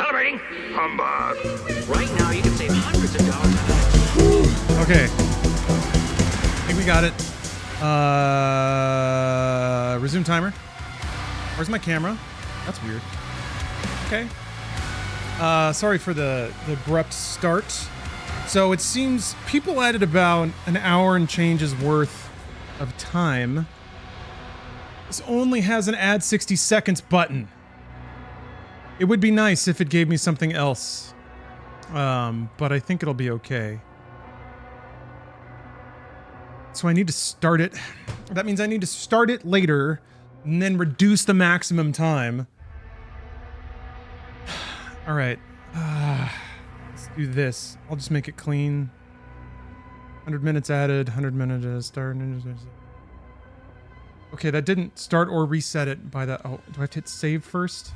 celebrating. Humbug. Right now, you can save hundreds of dollars. Okay. I think we got it. Resume timer. Where's my camera? That's weird. Okay. Sorry for the abrupt start. So it seems people added about an hour and change's worth of time. This only has an add 60 seconds button. It would be nice if it gave me something else. But I think it'll be okay. So I need to start it. That means I need to start it later and then reduce the maximum time. All right. Let's do this. I'll just make it clean. 100 minutes added, 100 minutes start. Okay, that didn't start or reset it by that. Oh, do I have to hit save first?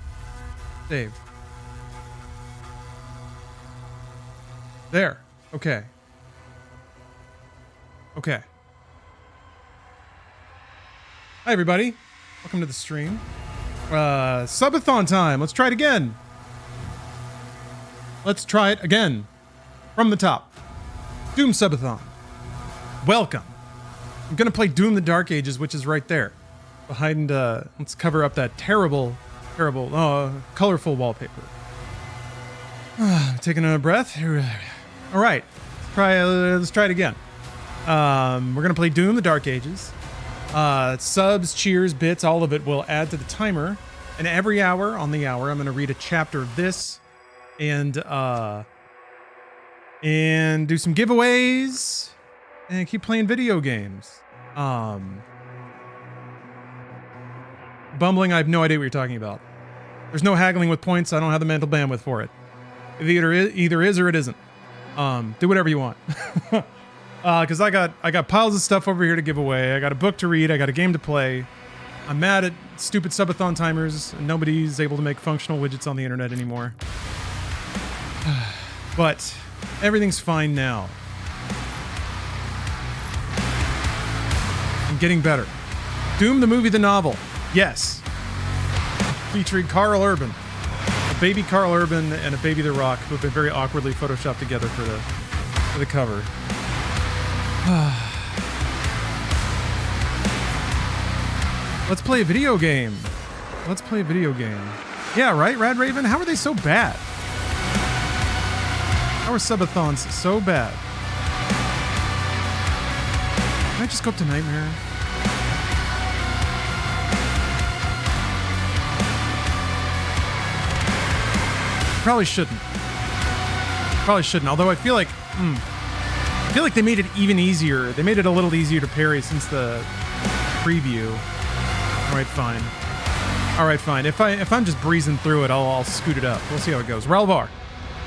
Save. There. Okay. Okay. Hi, everybody. Welcome to the stream. Subathon time. Let's try it again. Let's try it again. From the top. Doom Subathon. Welcome. I'm going to play Doom the Dark Ages, which is right there. Behind, let's cover up that terrible, colorful wallpaper. Taking a breath. All right. Let's try it again. We're going to play Doom the Dark Ages. Subs, cheers, bits, all of it will add to the timer. And every hour, on the hour, I'm going to read a chapter of this and do some giveaways and keep playing video games. Bumbling, I have no idea what you're talking about. There's no haggling with points. I don't have the mental bandwidth for it. It either is or it isn't. Do whatever you want. Because I got piles of stuff over here to give away. I got a book to read. I got a game to play. I'm mad at stupid subathon timers, and nobody's able to make functional widgets on the internet anymore. But everything's fine now. I'm getting better. Doom the movie, the novel. Yes. Featuring Carl Urban. A baby Carl Urban and a baby The Rock, who have been very awkwardly photoshopped together for the cover. Let's play a video game. Let's play a video game. Yeah, right, Rad Raven? How are they so bad? How are subathons so bad? Can I just go up to Nightmare? Probably shouldn't. Although I feel like they made it even easier. They made it a little easier to parry since the preview. All right, fine. If I'm just breezing through it, I'll scoot it up. We'll see how it goes. Ralvar,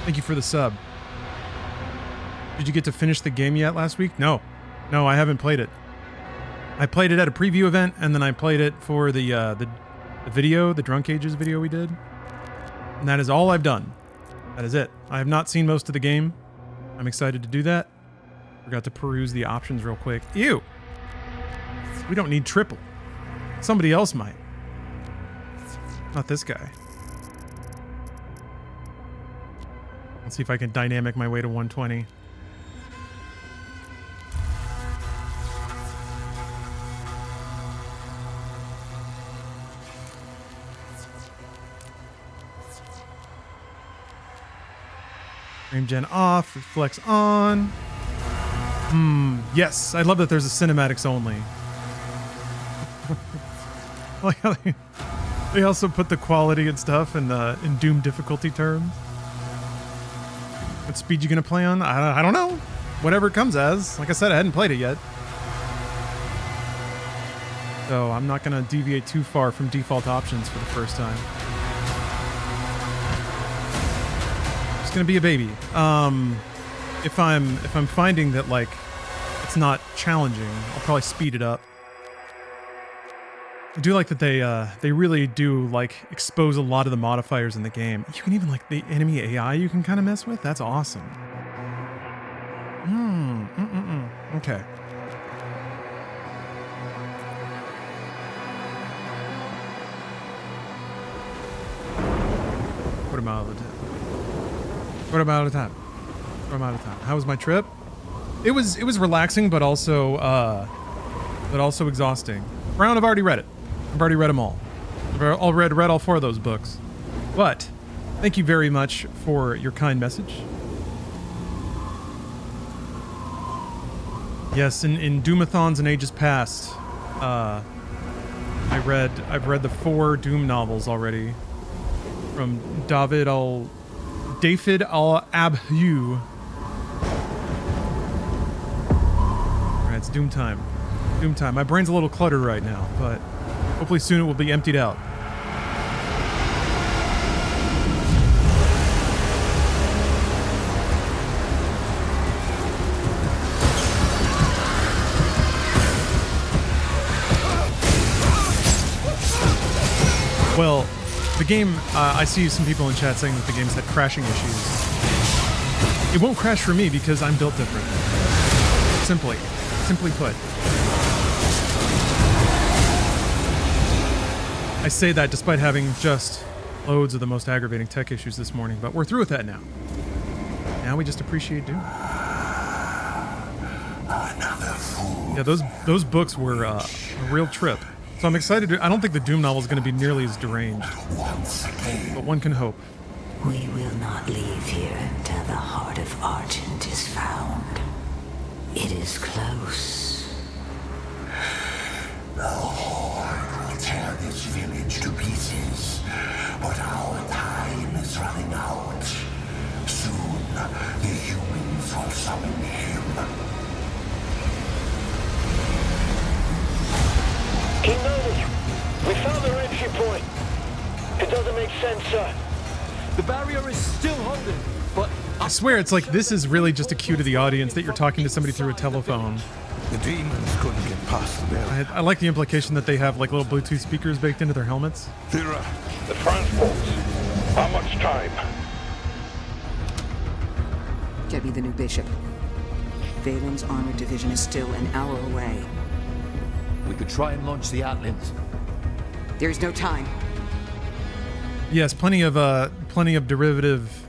thank you for the sub. Did you get to finish the game yet last week? No, I haven't played it. I played it at a preview event, and then I played it for the video, the Drunk Ages video we did. And that is all I've done. That is it. I have not seen most of the game. I'm excited to do that. Forgot to peruse the options real quick. Ew! We don't need triple. Somebody else might. Not this guy. Let's see if I can dynamic my way to 120. Frame gen off, reflex on. Yes, I love that there's a cinematics only. Like how they also put the quality and stuff in Doom difficulty terms. What speed you gonna play on? I don't know. Whatever it comes as. Like I said, I hadn't played it yet. So I'm not gonna deviate too far from default options for the first time. It's gonna be a baby. If I'm finding that like it's not challenging, I'll probably speed it up. I do like that they really do like expose a lot of the modifiers in the game. You can even like the enemy AI you can kind of mess with. That's awesome. Okay. What am I able to do? What am I out of time? What am I out of time? How was my trip? It was relaxing, but also exhausting. Brown, I've already read it. I've already read them all. I've already read all 4 of those books. But thank you very much for your kind message. Yes, in Doomathons and Ages Past, I've read the 4 Doom novels already from David al-Abhu. Alright, it's Doom time. Doom time. My brain's a little cluttered right now, but hopefully soon it will be emptied out. Well, the game, I see some people in chat saying that the game's had crashing issues. It won't crash for me because I'm built different. Simply put. I say that despite having just loads of the most aggravating tech issues this morning, but we're through with that now. Now we just appreciate Doom. Yeah, those books were a real trip. So I'm excited. I don't think the Doom novel is going to be nearly as deranged, but one can hope. We will not leave here until the heart of Argent is found. It is close. The Horde will tear this village to pieces, but our time is running out. Soon, the humans will summon him. King Noble, we found their entry point. It doesn't make sense, sir. The barrier is still holding, but I swear it's like this is really just a cue to the audience that you're talking to somebody through a telephone. The demons couldn't get past the barrier. I like the implication that they have like little Bluetooth speakers baked into their helmets. Thera, the transports. How much time? Get me the new bishop. Valen's armored division is still an hour away. We could try and launch the Outlands. There's no time. Yes, plenty of derivative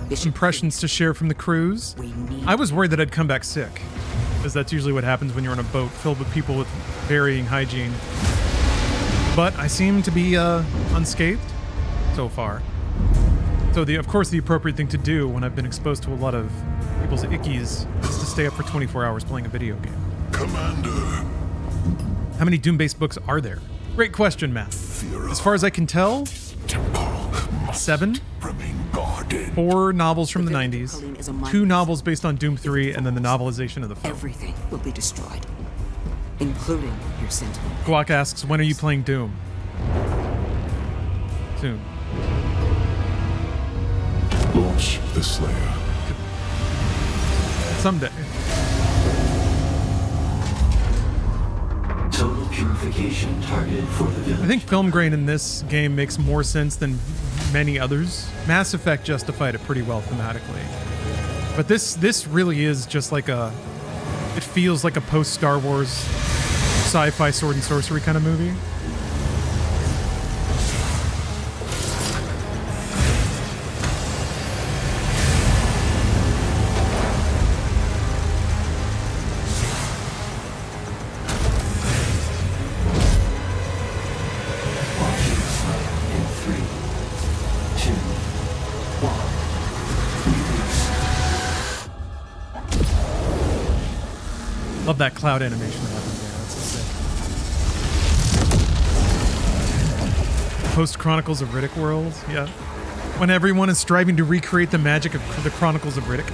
Bishop impressions to share from the cruise. We need... I was worried that I'd come back sick, because that's usually what happens when you're on a boat filled with people with varying hygiene. But I seem to be unscathed so far. So of course the appropriate thing to do when I've been exposed to a lot of people's ickies is to stay up for 24 hours playing a video game. Commander. How many Doom-based books are there? Great question, Matt. As far as I can tell, 7. 4 novels from the 90s, 2 novels based on Doom 3, and then the novelization of the film. Everything will be destroyed, including your Sentinel. Guac asks, when are you playing Doom? Soon. Launch the Slayer. Someday. Total purification targeted for the village. I think film grain in this game makes more sense than many others. Mass Effect justified it pretty well thematically. But this really is just like it feels like a post-Star Wars sci-fi sword and sorcery kind of movie. Love that cloud animation that happened there. That's so sick. Post-Chronicles of Riddick world, yeah. When everyone is striving to recreate the magic of the Chronicles of Riddick.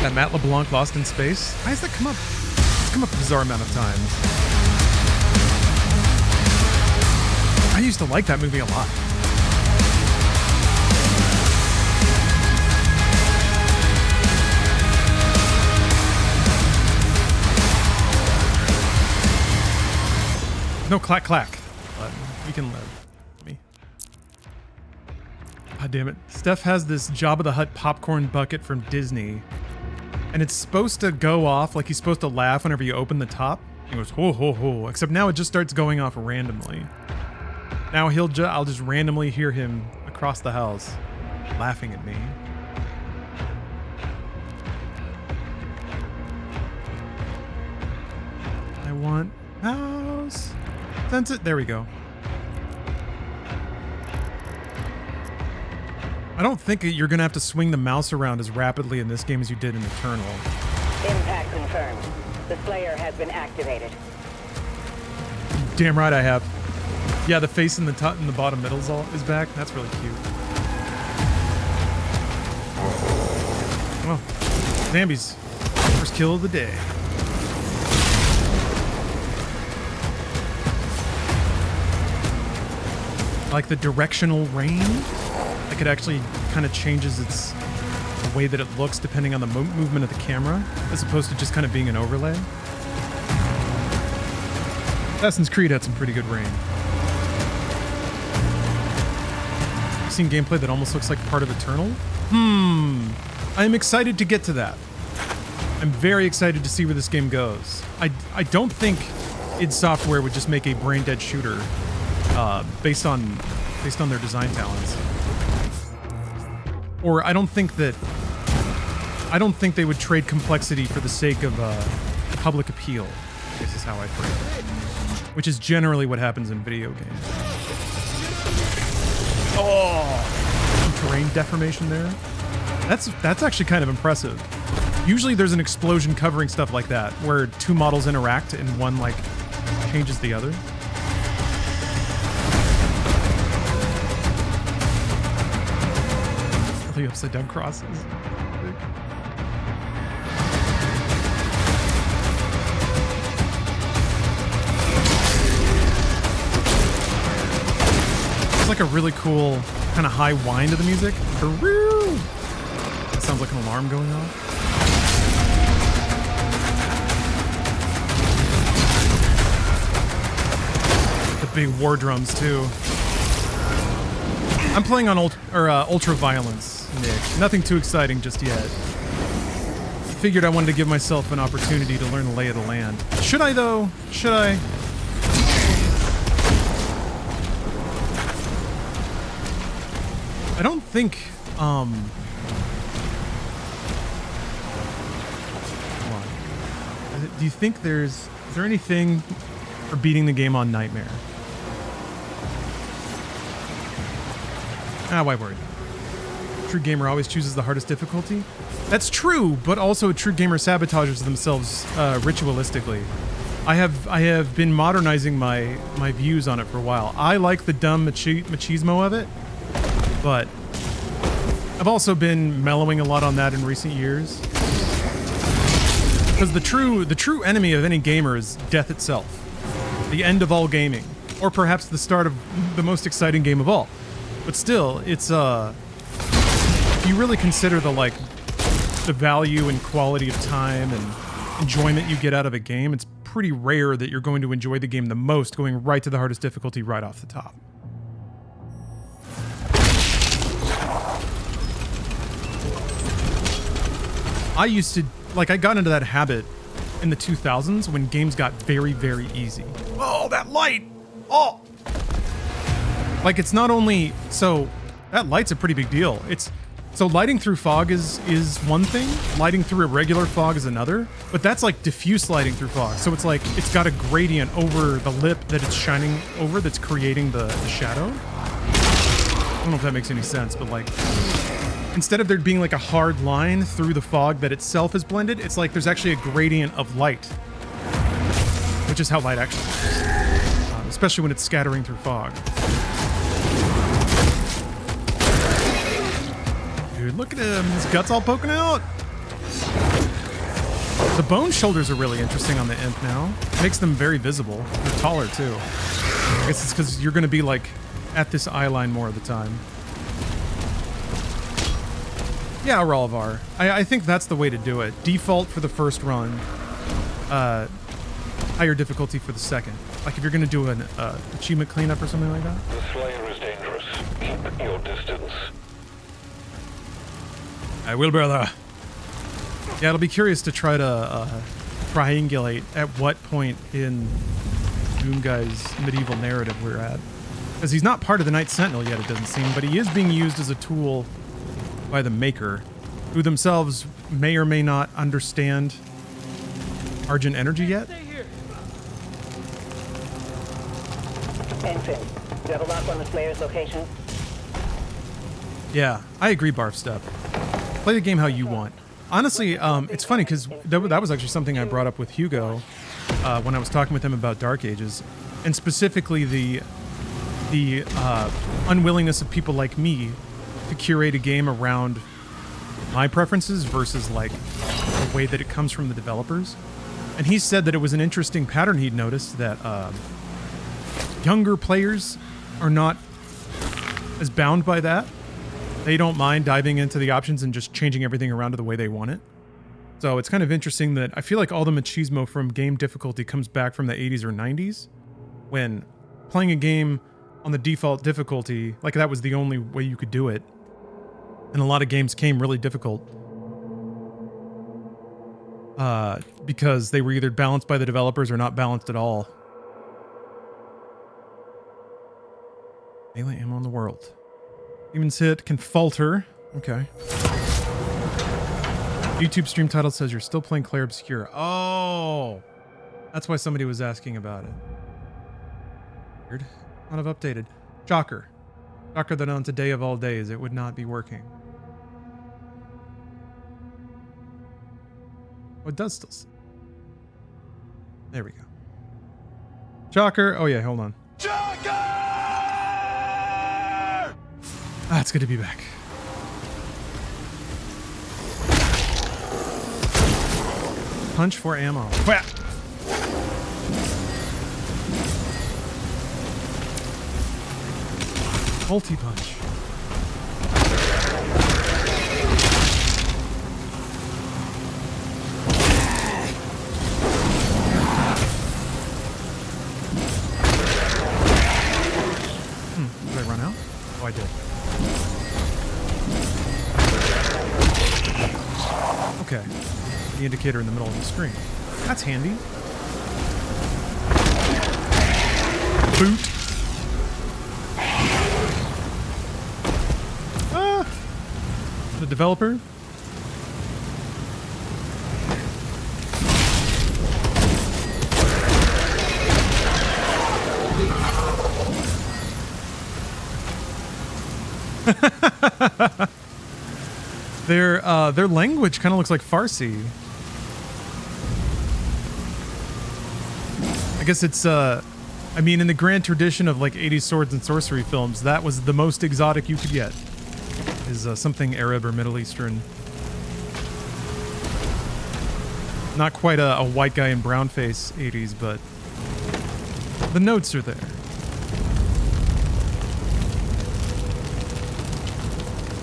That Matt LeBlanc Lost in Space. Why does that come up? It's come up a bizarre amount of times. I used to like that movie a lot. No clack clack, but we can live. Me. God damn it. Steph has this Jabba the Hutt popcorn bucket from Disney, and it's supposed to go off, like he's supposed to laugh whenever you open the top. He goes, ho, ho, ho. Except now it just starts going off randomly. Now I'll just randomly hear him across the house laughing at me. I want house. Sense it. There we go. I don't think you're going to have to swing the mouse around as rapidly in this game as you did in Eternal. Impact confirmed. The Slayer has been activated. Damn right I have. Yeah, the face in the top and the bottom middle is back. That's really cute. Oh, Zambies. First kill of the day. Like the directional rain. Like it actually kind of changes the way that it looks depending on the movement of the camera, as opposed to just kind of being an overlay. Assassin's Creed had some pretty good rain. I've seen gameplay that almost looks like part of Eternal. I'm excited to get to that. I'm very excited to see where this game goes. I don't think id Software would just make a brain-dead shooter based on their design talents. Or I don't think they would trade complexity for the sake of public appeal, I guess is how I phrase it. Which is generally what happens in video games. Oh! Some terrain deformation there. That's actually kind of impressive. Usually there's an explosion covering stuff like that, where two models interact and one, like, changes the other. The upside down crosses. It's like a really cool kind of high whine to the music. It sounds like an alarm going off. The big war drums too. I'm playing on Ultra Violence, Nick. Nothing too exciting just yet. Figured I wanted to give myself an opportunity to learn the lay of the land. Should I though? Should I? I don't think, Come on. Do you think is there anything for beating the game on Nightmare? Why worry? True gamer always chooses the hardest difficulty. That's true, but also a true gamer sabotages themselves ritualistically. I have been modernizing my views on it for a while. I like the dumb machismo of it, but I've also been mellowing a lot on that in recent years. Because the true enemy of any gamer is death itself, the end of all gaming, or perhaps the start of the most exciting game of all. But still, it's if you really consider the value and quality of time and enjoyment you get out of a game, it's pretty rare that you're going to enjoy the game the most going right to the hardest difficulty right off the top. I used to, I got into that habit in the 2000s when games got very, very easy. Oh, that light! Oh! It's not only, so that light's a pretty big deal. So lighting through fog is one thing, lighting through a regular fog is another, but that's diffuse lighting through fog. So it's got a gradient over the lip that it's shining over that's creating the shadow. I don't know if that makes any sense, but instead of there being a hard line through the fog that itself is blended, it's there's actually a gradient of light, which is how light actually works, especially when it's scattering through fog. Dude, look at him. His gut's all poking out. The bone shoulders are really interesting on the imp now. Makes them very visible. They're taller, too. I guess it's because you're going to be, at this eye line more of the time. Yeah, Ralvar. I think that's the way to do it. Default for the first run. Higher difficulty for the second. If you're going to do an achievement cleanup or something like that. The Slayer is dangerous. Keep your distance. I will, brother. Yeah, it'll be curious to try to triangulate at what point in Doom Guy's medieval narrative we're at. Because he's not part of the Night Sentinel yet, it doesn't seem, but he is being used as a tool by the Maker, who themselves may or may not understand Argent energy yet. Ensign, you have a lock on the Slayer's location? Yeah, I agree, Barfstep. Play the game how you want. Honestly, it's funny because that was actually something I brought up with Hugo when I was talking with him about Dark Ages, and specifically the unwillingness of people like me to curate a game around my preferences versus like the way that it comes from the developers. And he said that it was an interesting pattern he'd noticed that younger players are not as bound by that. They don't mind diving into the options and just changing everything around to the way they want it. So it's kind of interesting that I feel like all the machismo from game difficulty comes back from the 80s or 90s, when playing a game on the default difficulty, like that was the only way you could do it. And a lot of games came really difficult because they were either balanced by the developers or not balanced at all. Melee ammo in the world. Demon's hit can falter. Okay. YouTube stream title says you're still playing Clair Obscura. Oh! That's why somebody was asking about it. Weird. Not have updated. Shocker. Shocker that on today of all days it would not be working. Oh, it does still. There we go. Shocker. Oh yeah, hold on. Ah, it's good to be back. Punch for ammo. Whap! Multi-punch. Did I run out? Oh, I did. Okay. The indicator in the middle of the screen. That's handy. Boot. Ah! The developer. Their language kind of looks like Farsi. I guess it's I mean, in the grand tradition of like 80s swords and sorcery films, that was the most exotic you could get. Is something Arab or Middle Eastern. Not quite a white guy in brown face 80s, but the notes are there.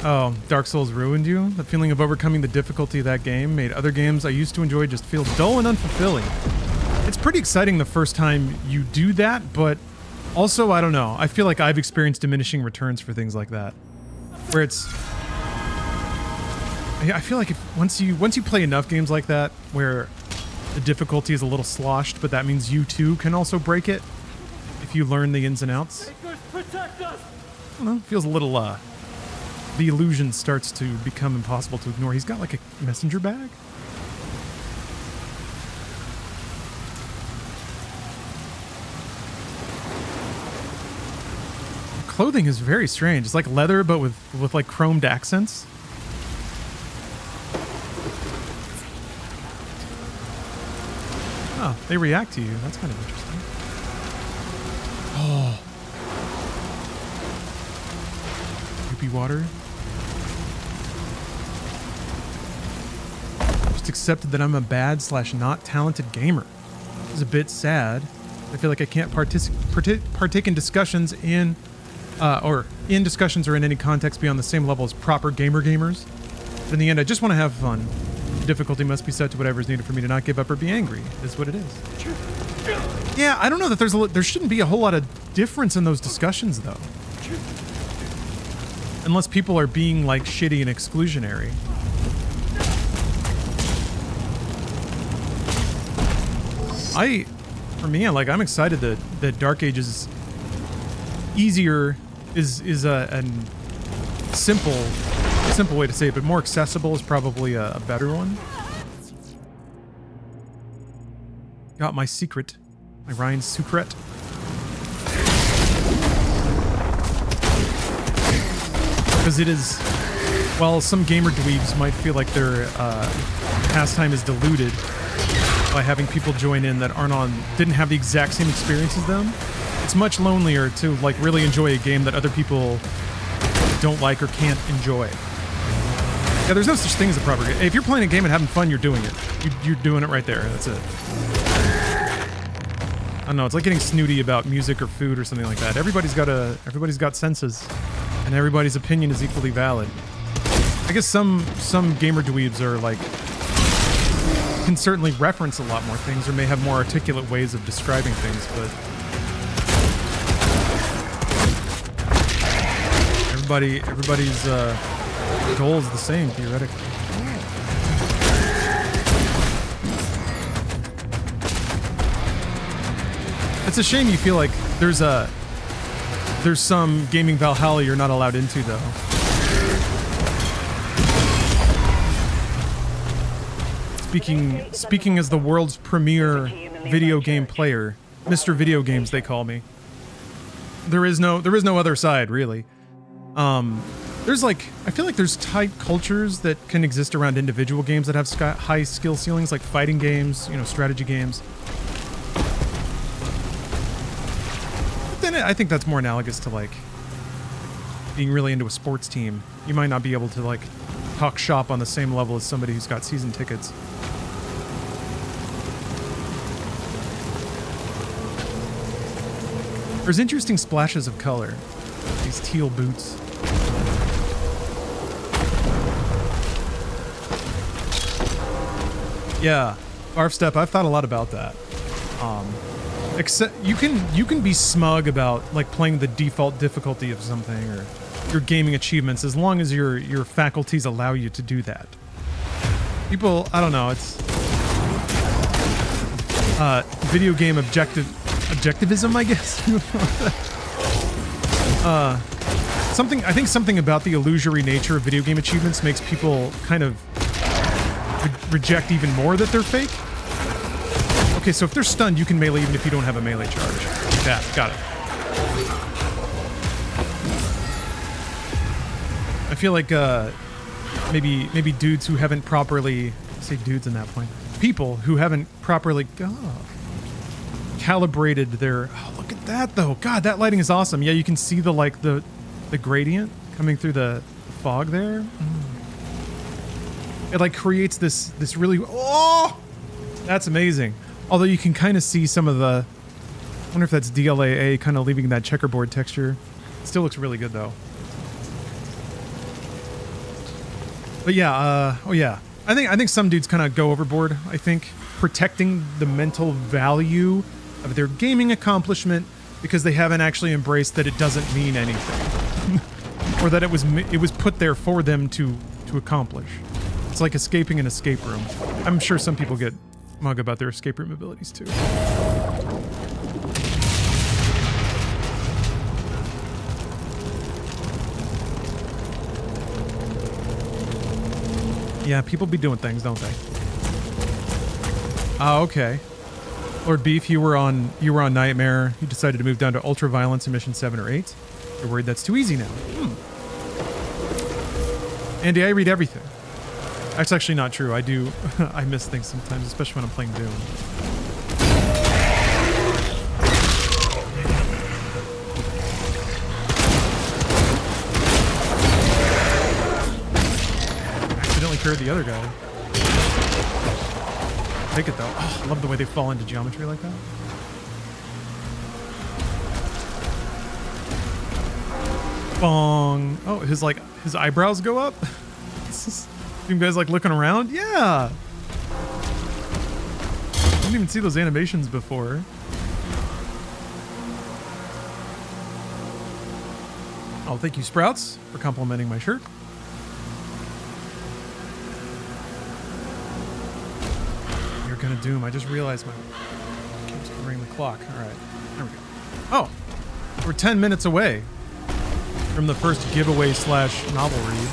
Oh, Dark Souls ruined you? The feeling of overcoming the difficulty of that game made other games I used to enjoy just feel dull and unfulfilling. It's pretty exciting the first time you do that, but also, I don't know. I feel like I've experienced diminishing returns for things like that. Where it's... I feel like once you play enough games like that, where the difficulty is a little sloshed, but that means you too can also break it, if you learn the ins and outs. Protect us! I don't know, feels a little, the illusion starts to become impossible to ignore. He's got like a messenger bag? The clothing is very strange. It's like leather, but with like chromed accents. Oh, they react to you. That's kind of interesting. Oh. Goopy water. Just accepted that I'm a bad/not talented gamer. This is a bit sad. I feel like I can't partake in discussions in discussions or in any context beyond the same level as proper gamers. But in the end, I just want to have fun. The difficulty must be set to whatever is needed for me to not give up or be angry. Is what it is. Yeah, I don't know that there shouldn't be a whole lot of difference in those discussions though. Unless people are being like shitty and exclusionary. I'm excited that Dark Ages easier is a simple way to say it, but more accessible is probably a better one. Got my secret, my Ryan's secret. Because it is, while some gamer dweebs might feel like their pastime is diluted by having people join in that didn't have the exact same experience as them, it's much lonelier to like really enjoy a game that other people don't like or can't enjoy. Yeah, there's no such thing as a proper game. If you're playing a game and having fun, you're doing it. You're doing it right there. That's it. I don't know. It's like getting snooty about music or food or something like that. Everybody's got senses, and everybody's opinion is equally valid. I guess some gamer dweebs are like can certainly reference a lot more things or may have more articulate ways of describing things, but everybody's goal is the same theoretically. It's a shame you feel like there's some gaming Valhalla you're not allowed into though. Speaking as the world's premier video game player, Mr. Video Games they call me. There is no other side really. There's like, I feel like there's tight cultures that can exist around individual games that have high skill ceilings, like fighting games, you know, strategy games. But then I think that's more analogous to like being really into a sports team. You might not be able to like talk shop on the same level as somebody who's got season tickets. There's interesting splashes of color. These teal boots. Yeah, Barf Step, I've thought a lot about that. Except you can be smug about like playing the default difficulty of something or your gaming achievements as long as your faculties allow you to do that. People, I don't know, it's video game objectivism, I guess. I think something about the illusory nature of video game achievements makes people kind of reject even more that they're fake. Okay, so if they're stunned, you can melee even if you don't have a melee charge. Yeah, got it. I feel like maybe dudes who haven't properly, say dudes in that point, people who haven't properly calibrated their. Oh, look at that though! God, that lighting is awesome. Yeah, you can see the like the gradient coming through the fog there. It like creates this really, oh, that's amazing. Although you can kind of see some of the, I wonder if that's DLAA kind of leaving that checkerboard texture. It still looks really good though. But yeah, oh yeah, I think some dudes kind of go overboard. I think protecting the mental value of their gaming accomplishment because they haven't actually embraced that it doesn't mean anything, or that it was put there for them to accomplish. It's like escaping an escape room. I'm sure some people get smug about their escape room abilities too. Yeah, people be doing things, don't they? Oh, okay. Lord Beef, you were on Nightmare. You decided to move down to Ultra Violence in Mission 7 or 8. You're worried that's too easy now. Andy, I read everything. That's actually not true. I do. I miss things sometimes, especially when I'm playing Doom. Accidentally carried the other guy. Take it though. Oh, I love the way they fall into geometry like that. Bong. Oh, his eyebrows go up. You guys like looking around? Yeah. I didn't even see those animations before. Oh, thank you, Sprouts, for complimenting my shirt. You're gonna Doom. I just realized my keeps ring the clock. All right, there we go. Oh, We're 10 minutes away from the first giveaway / novel read.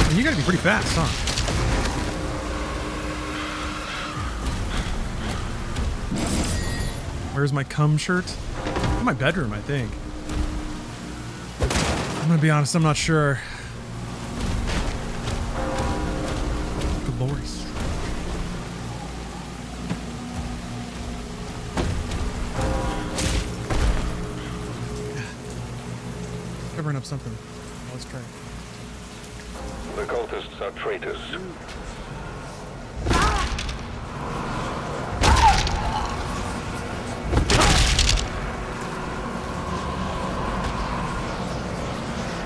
And you gotta be pretty fast, huh? Where's my cum shirt? In my bedroom, I think. I'm gonna be honest, I'm not sure. Glory. Covering up something. Let's try it. The cultists are traitors.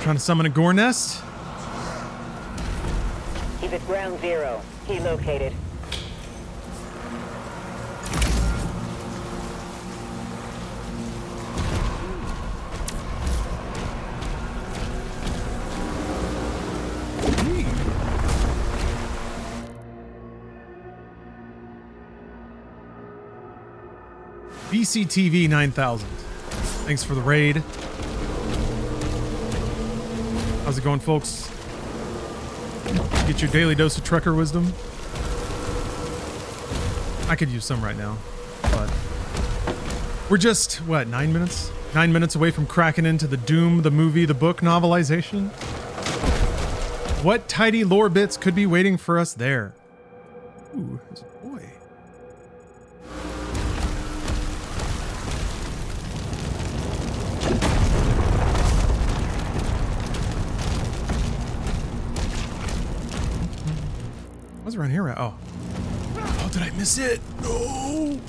Trying to summon a gore nest? He's at ground zero. He located. BCTV 9000. Thanks for the raid. How's it going, folks? Get your daily dose of trucker wisdom. I could use some right now, but we're just, what, 9 minutes? 9 minutes away from cracking into the Doom, the movie, the book novelization. What tidy lore bits could be waiting for us there? Ooh, there's a boy. What's around here? Oh. Oh, did I miss it? No.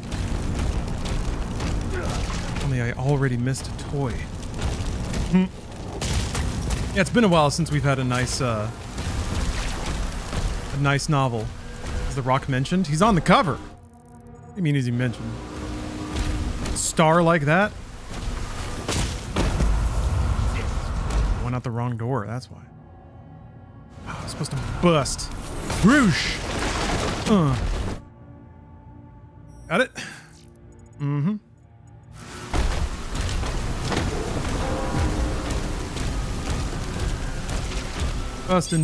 Only I already missed a toy. Yeah, it's been a while since we've had a nice novel. Is The Rock mentioned? He's on the cover. What do you mean is he mentioned? Star like that? Went out the wrong door, that's why. Oh, I was supposed to bust. Whoosh! Got it? Mm-hmm.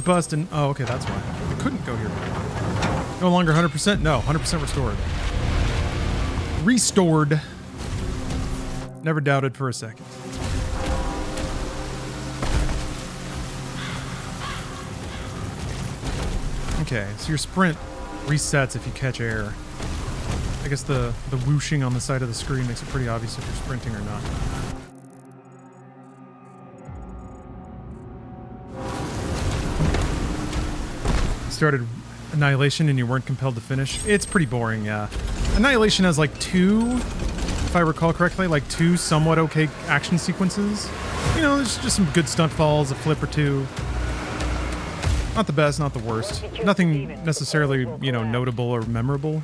Bustin'. Oh, okay, that's why. I couldn't go here. No longer 100%? No, 100% restored. Restored. Never doubted for a second. Okay, so your sprint resets if you catch air. I guess the whooshing on the side of the screen makes it pretty obvious if you're sprinting or not. Started Annihilation and you weren't compelled to finish. It's pretty boring, yeah. Annihilation has like two, if I recall correctly, like two somewhat okay action sequences. You know, there's just some good stunt falls, a flip or two. Not the best, not the worst. Nothing necessarily, you know, notable or memorable.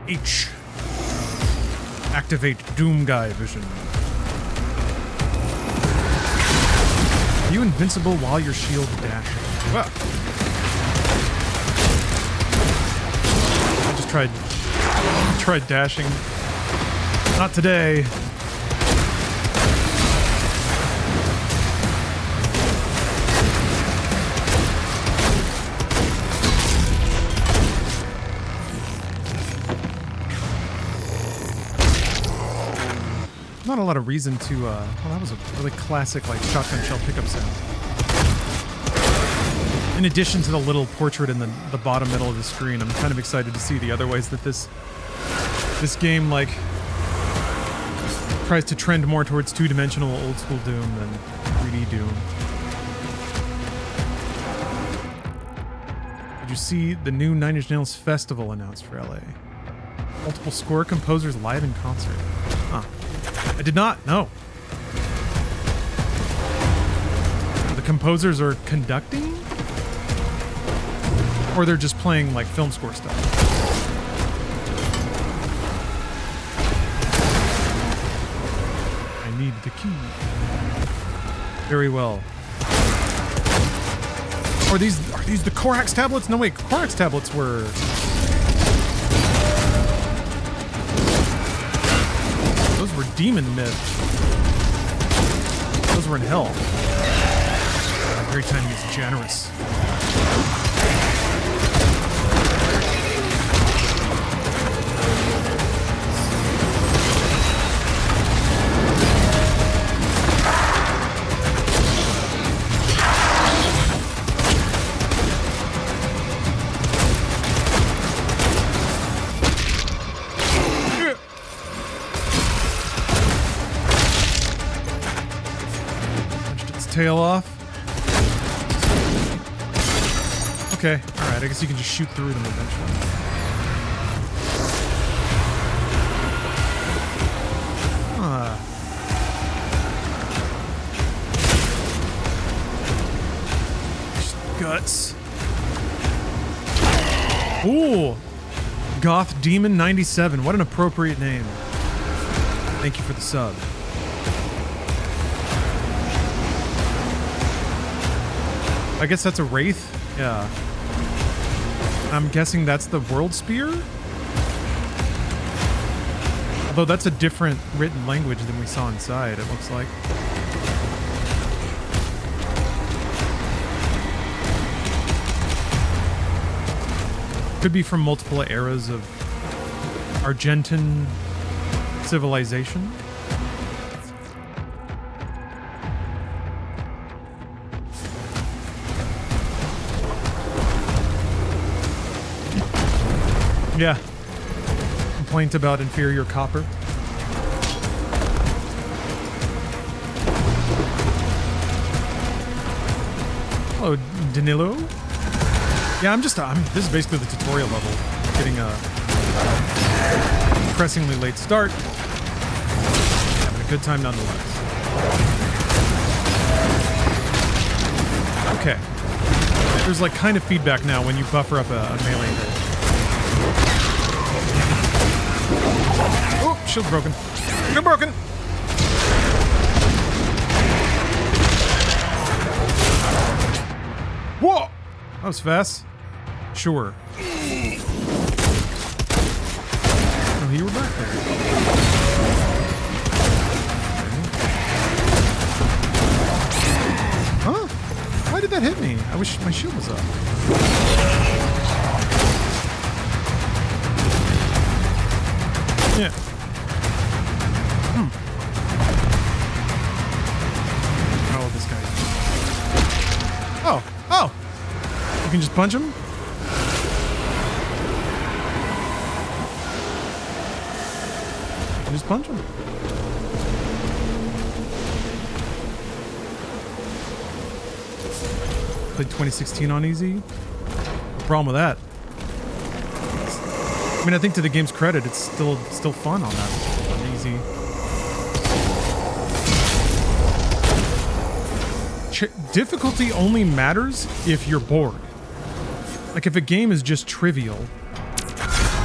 H. Activate Doom Guy vision. Are you invincible while your shield dashing? Well, I just tried dashing. Not today. Not a lot of reason to, well, that was a really classic, like, shotgun shell pickup sound. In addition to the little portrait in the bottom middle of the screen, I'm kind of excited to see the other ways that this game, like, tries to trend more towards two-dimensional old-school Doom than 3D Doom. Did you see the new Nine Inch Nails Festival announced for LA? Multiple score composers live in concert. Huh. I did not, no. The composers are conducting? Or they're just playing, like, film score stuff? I need the key. Very well. Are these the Korax tablets? No, wait, Korax tablets were... Those were demon myths. Those were in hell. Every time he's generous. Tail off. Okay, alright, I guess you can just shoot through them eventually. Just guts. Ooh! Goth Demon 97. What an appropriate name. Thank you for the sub. I guess that's a wraith? Yeah. I'm guessing that's the World Spear? Although that's a different written language than we saw inside, it looks like. Could be from multiple eras of Argentine civilization. Yeah. Complaint about inferior copper. Hello, Danilo. Yeah, this is basically the tutorial level. Getting a depressingly late start. Having a good time nonetheless. Okay. There's like kind of feedback now when you buffer up a melee hit. Oh, shield's broken. Shield broken! Whoa! That was fast. Sure. Oh, you were back there. Huh? Why did that hit me? I wish my shield was up. Yeah. Oh, this guy. Oh! You can just punch him? You can just punch him. Played 2016 on easy. No problem with that. I mean, I think to the game's credit, it's still fun on that. On easy. Difficulty only matters if you're bored. Like if a game is just trivial,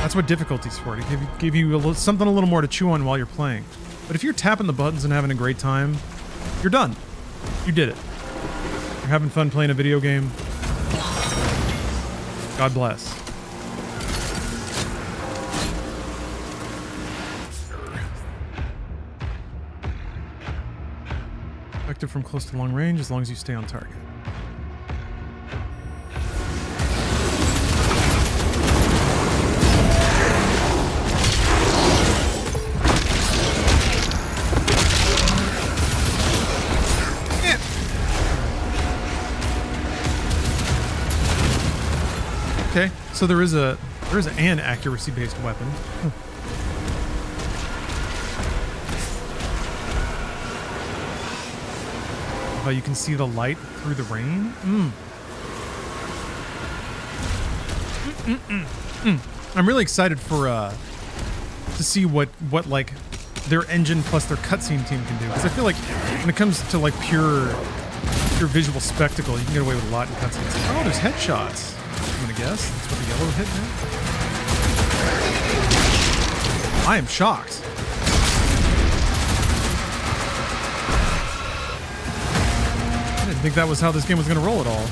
that's what difficulty's for. To give you something a little more to chew on while you're playing. But if you're tapping the buttons and having a great time, you're done. You did it. You're having fun playing a video game. God bless. Effective from close to long range as long as you stay on target. Yeah. Okay, so there is an accuracy-based weapon. How you can see the light through the rain. I'm really excited for to see what like their engine plus their cutscene team can do, because I feel like when it comes to like pure visual spectacle, you can get away with a lot in cutscenes. Oh, there's headshots. I'm gonna guess that's what the yellow hit meant. I am shocked. think that was how this game was going to roll at all.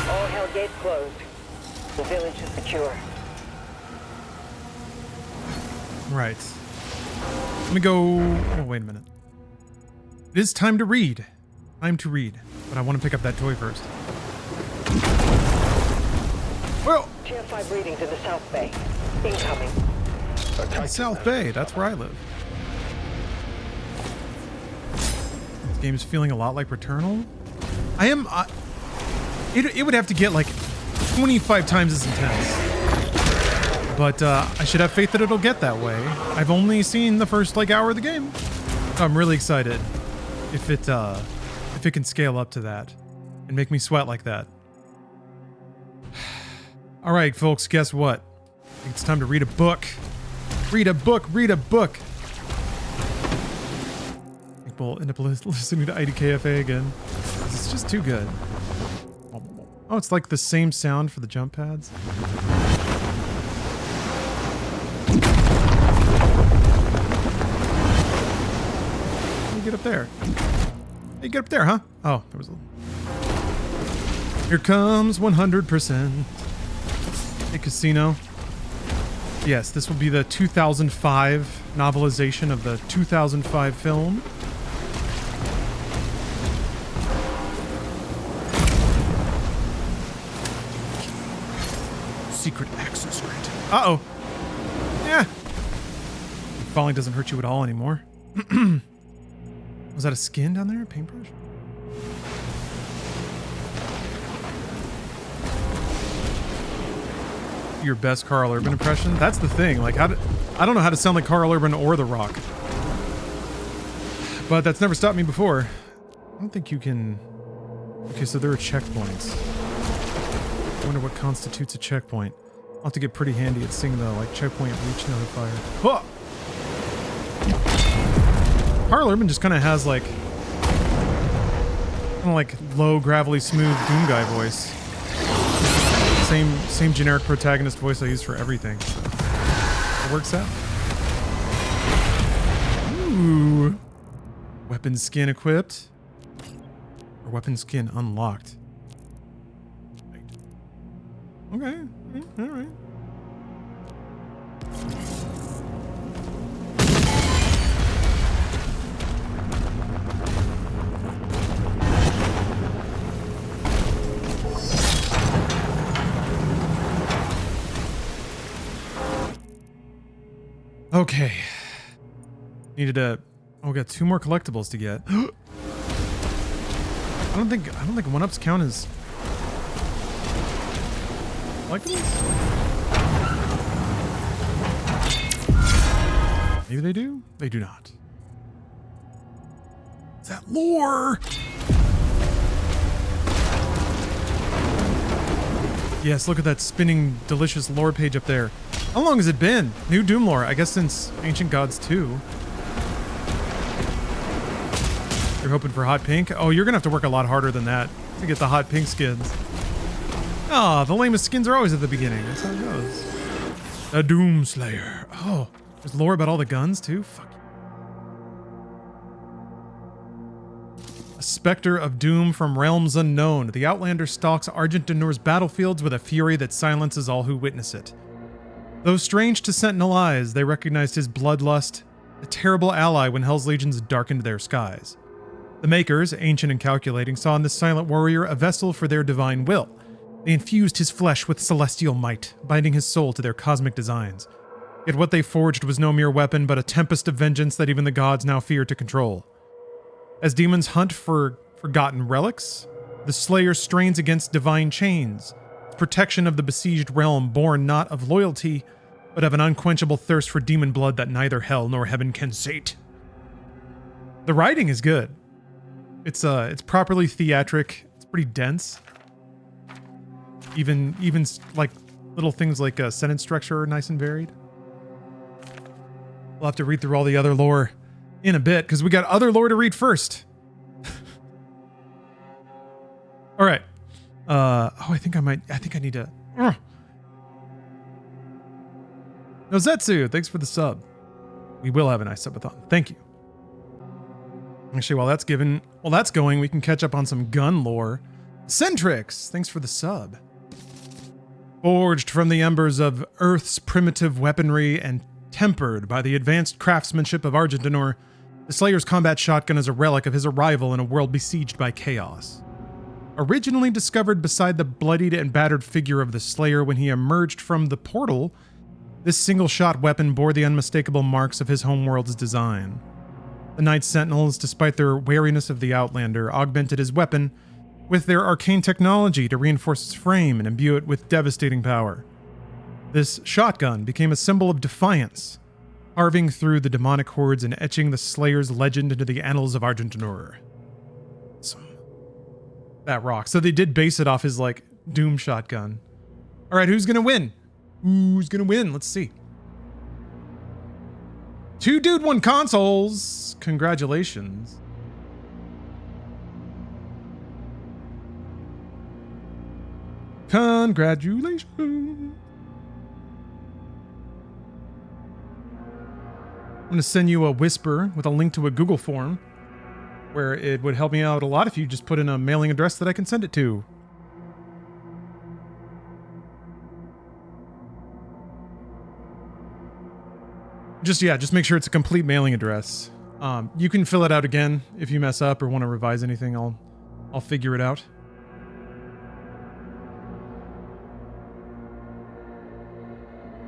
All hell gates closed. The village is secure. Right. Let me go... Oh, wait a minute. It is time to read. Time to read. But I want to pick up that toy first. Well, Tier 5 readings in the South Bay. Incoming. South Bay, that's where I live. This game is feeling a lot like Returnal. I am... it would have to get like 25 times as intense. But I should have faith that it'll get that way. I've only seen the first like hour of the game. So I'm really excited if it can scale up to that and make me sweat like that. All right, folks, guess what? I think it's time to read a book. Read a book, read a book. I think we'll end up listening to IDKFA again. It's just too good. Oh, it's like the same sound for the jump pads. Get up there. Hey, get up there, huh? Oh, there was a... Here comes 100%. Hey, Casino. Yes, this will be the 2005 novelization of the 2005 film. Secret access granted. Uh-oh. Yeah. Falling doesn't hurt you at all anymore. Was that a skin down there? Paintbrush? Your best Carl Urban impression? That's the thing. Like, I don't know how to sound like Carl Urban or The Rock. But that's never stopped me before. I don't think you can... Okay, so there are checkpoints. I wonder what constitutes a checkpoint. I'll have to get pretty handy at seeing the, like, checkpoint reach notifier. Huh! Carl Urban just kind of has like low, gravelly, smooth Doom Guy voice. Same generic protagonist voice I use for everything. So it works out. Ooh. Weapon skin equipped. Or weapon skin unlocked. Okay. All right. Okay. Needed a... Oh, we got 2 more collectibles to get. I don't think 1-ups count as collectibles? Maybe they do? They do not. Is that lore? Yes, look at that spinning delicious lore page up there. How long has it been? New Doom lore, I guess since Ancient Gods 2. You're hoping for hot pink? Oh, you're gonna have to work a lot harder than that to get the hot pink skins. Ah, the lamest skins are always at the beginning. That's how it goes. The Doom Slayer. Oh, there's lore about all the guns too? Fuck. A specter of doom from realms unknown. The Outlander stalks Argent Denor's battlefields with a fury that silences all who witness it. Though strange to Sentinel eyes, they recognized his bloodlust, a terrible ally when Hell's legions darkened their skies. The Makers, ancient and calculating, saw in this silent warrior a vessel for their divine will. They infused his flesh with celestial might, binding his soul to their cosmic designs. Yet what they forged was no mere weapon, but a tempest of vengeance that even the gods now fear to control. As demons hunt for forgotten relics, the Slayer strains against divine chains, protection of the besieged realm born not of loyalty, but of an unquenchable thirst for demon blood that neither hell nor heaven can sate. The writing is good. It's properly theatric. It's pretty dense. Even like little things like sentence structure are nice and varied. We'll have to read through all the other lore in a bit because we got other lore to read first. All right. I think I need to. Nozetsu, thanks for the sub. We will have a nice subathon. Thank you. Actually, while that's going, we can catch up on some gun lore. Centrix, thanks for the sub. Forged from the embers of Earth's primitive weaponry and tempered by the advanced craftsmanship of Argentinor, the Slayer's combat shotgun is a relic of his arrival in a world besieged by chaos. Originally discovered beside the bloodied and battered figure of the Slayer when he emerged from the portal, this single-shot weapon bore the unmistakable marks of his homeworld's design. The Night Sentinels, despite their wariness of the Outlander, augmented his weapon with their arcane technology to reinforce its frame and imbue it with devastating power. This shotgun became a symbol of defiance, carving through the demonic hordes and etching the Slayer's legend into the annals of Argentinor. That rocks. So they did base it off his, like, Doom shotgun. All right, who's gonna win? Who's gonna win? Let's see. 2 Dude 1 consoles. Congratulations. Congratulations. I'm gonna send you a whisper with a link to a Google form where it would help me out a lot if you just put in a mailing address that I can send it to. Just make sure it's a complete mailing address. You can fill it out again if you mess up or want to revise anything. I'll figure it out.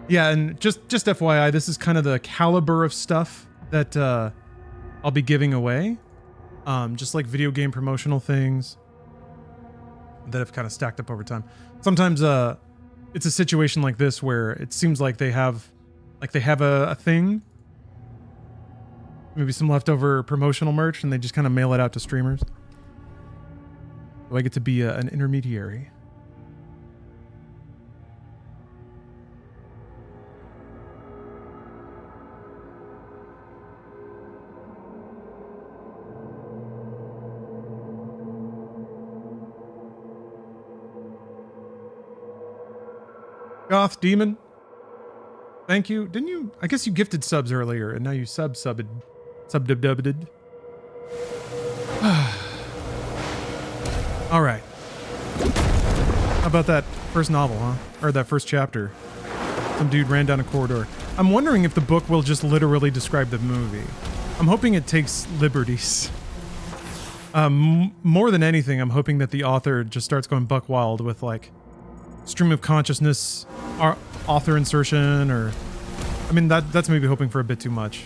Yeah, and just FYI, this is kind of the caliber of stuff that I'll be giving away. Just like video game promotional things that have kind of stacked up over time. Sometimes it's a situation like this where it seems like they have a thing, maybe some leftover promotional merch, and they just kind of mail it out to streamers. So I get to be an intermediary. Goth Demon, thank you. Didn't you? I guess you gifted subs earlier, and now you subbed. All right. How about that first novel, huh? Or that first chapter? Some dude ran down a corridor. I'm wondering if the book will just literally describe the movie. I'm hoping it takes liberties. More than anything, I'm hoping that the author just starts going buck wild with, like, stream of consciousness, author insertion, or... I mean, that's maybe hoping for a bit too much.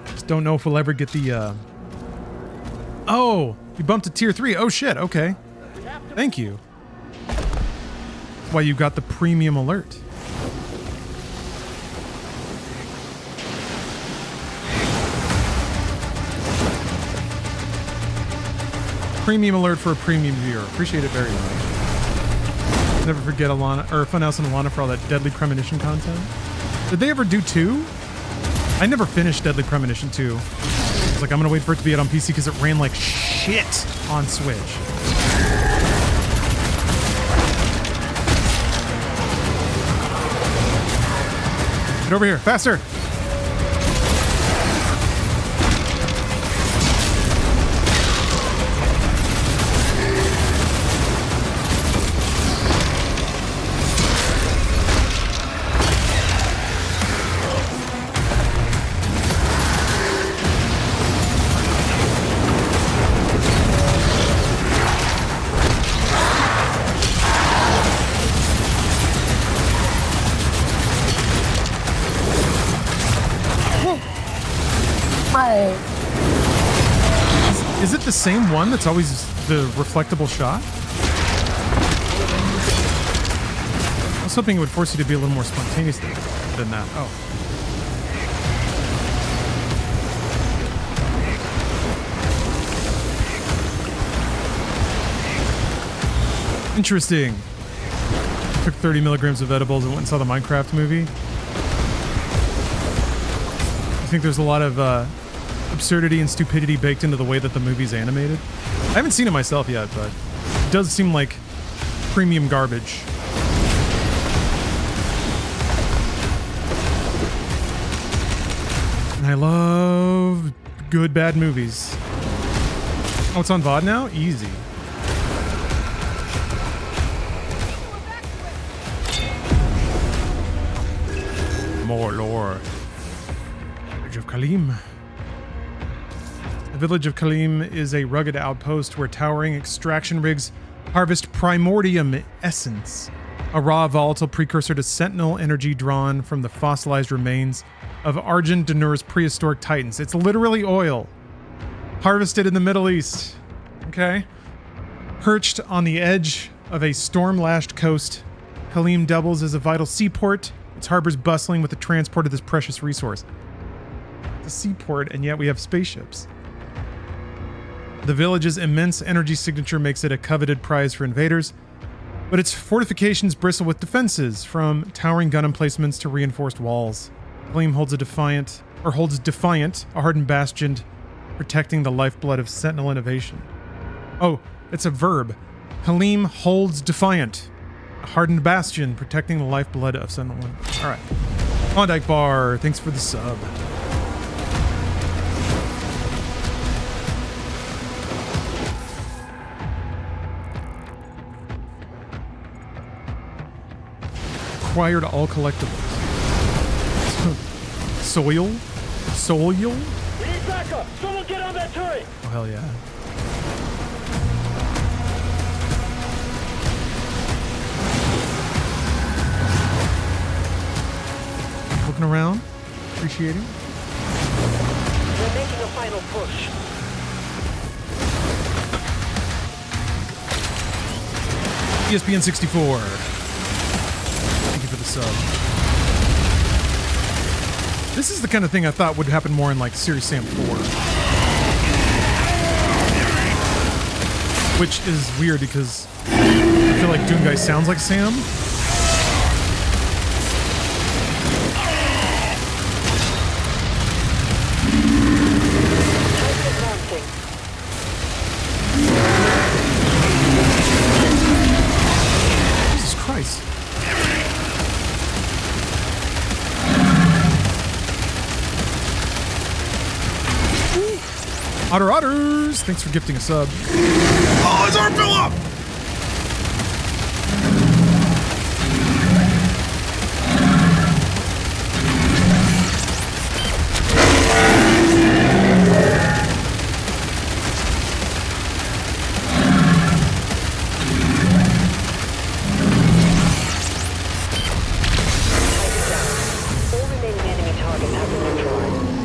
Just don't know if we'll ever get the, Oh! You bumped to tier 3. Oh shit, okay. Thank you. That's why you got the premium alert. Premium alert for a premium viewer. Appreciate it very much. Never forget Alana, or Funhouse and Alana for all that Deadly Premonition content. Did they ever do 2? I never finished Deadly Premonition 2. I was like, I'm gonna wait for it to be out on PC because it ran like shit on Switch. Get over here, faster! Is it the same one that's always the reflectable shot? I was hoping it would force you to be a little more spontaneous than that. Oh. Interesting. Took 30 milligrams of edibles and went and saw the Minecraft movie. I think there's a lot of absurdity and stupidity baked into the way that the movie's animated. I haven't seen it myself yet, but it does seem like premium garbage. And I love good, bad movies. Oh, it's on VOD now? Easy. More lore. Village of Kalim. The village of Kalim is a rugged outpost where towering extraction rigs harvest primordium essence, a raw volatile precursor to sentinel energy drawn from the fossilized remains of Argent Denur's prehistoric titans. It's literally oil. Harvested in the Middle East. Okay. Perched on the edge of a storm-lashed coast, Kalim doubles as a vital seaport. Its harbor's bustling with the transport of this precious resource. It's a seaport, and yet we have spaceships. The village's immense energy signature makes it a coveted prize for invaders, but its fortifications bristle with defenses, from towering gun emplacements to reinforced walls. Kalim holds defiant, a hardened bastion protecting the lifeblood of Sentinel innovation. Oh, it's a verb. Kalim holds defiant. A hardened bastion protecting the lifeblood of Sentinel. All right. Klondike Bar, thanks for the sub. Acquired all collectibles. Soil? Soil? We need backup! Someone get on that turret! Oh, hell yeah. Looking around, appreciating. We're making a final push. ESPN 64. Thank you for the sub. This is the kind of thing I thought would happen more in like Serious Sam 4. Which is weird because I feel like Doom Guy sounds like Sam. Jesus Christ. Otters, thanks for gifting a sub. Oh, his arm fell off! All remaining enemy targets have been neutralized.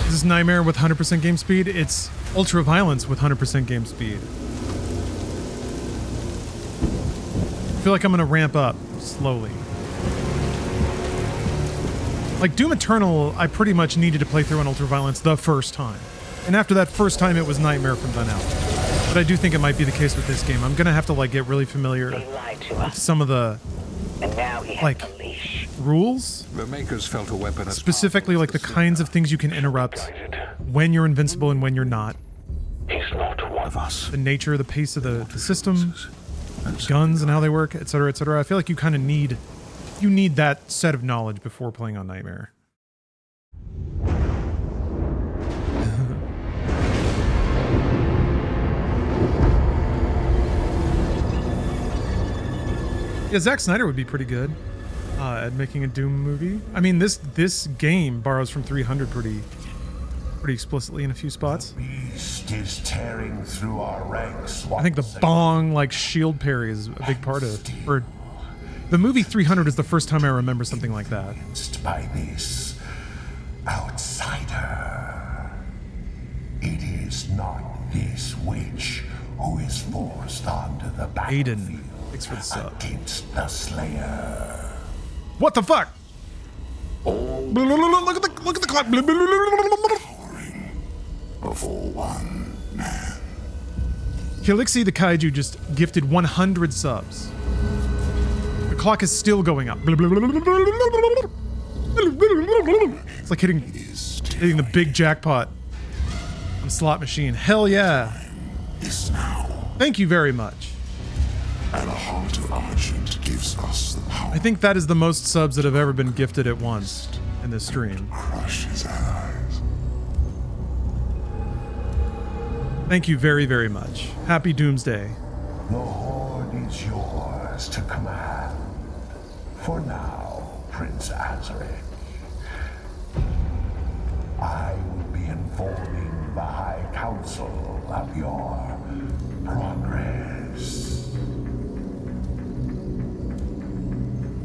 This is Nightmare with 100% game speed. It's Ultra Violence with 100% game speed. I feel like I'm gonna ramp up slowly. Like Doom Eternal, I pretty much needed to play through on Ultra Violence the first time. And after that first time, it was Nightmare from then out. But I do think it might be the case with this game. I'm gonna have to like get really familiar with some of the like rules. The makers felt a weapon as Specifically like the kinds of things you can interrupt, when you're invincible and when you're not. He's not one of us. The nature, the pace of the system, guns and how they work, etc., etc. I feel like you kind of need that set of knowledge before playing on Nightmare. Yeah, Zack Snyder would be pretty good at making a Doom movie. I mean, this game borrows from 300 pretty explicitly in a few spots. beast is tearing through our ranks. I think the bong like shield parry is a big part of it. Or the movie 300 is the first time I remember something like that. By this outsider. It is not this witch who is forced onto the battlefield. Aiden, thanks for the sub. Against the Slayer. What the fuck? Look at the clock. before one man. Helixi the Kaiju just gifted 100 subs. The clock is still going up. It's like hitting the big jackpot on a slot machine. Hell yeah. Is now. Thank you very much. And the heart of Argent gives us the power. I think that is the most subs that have ever been gifted at once in this stream. Crush his allies. Thank you very, very much. Happy Doomsday. The Horde is yours to command. For now, Prince Azaric. I will be informing the High Council of your progress.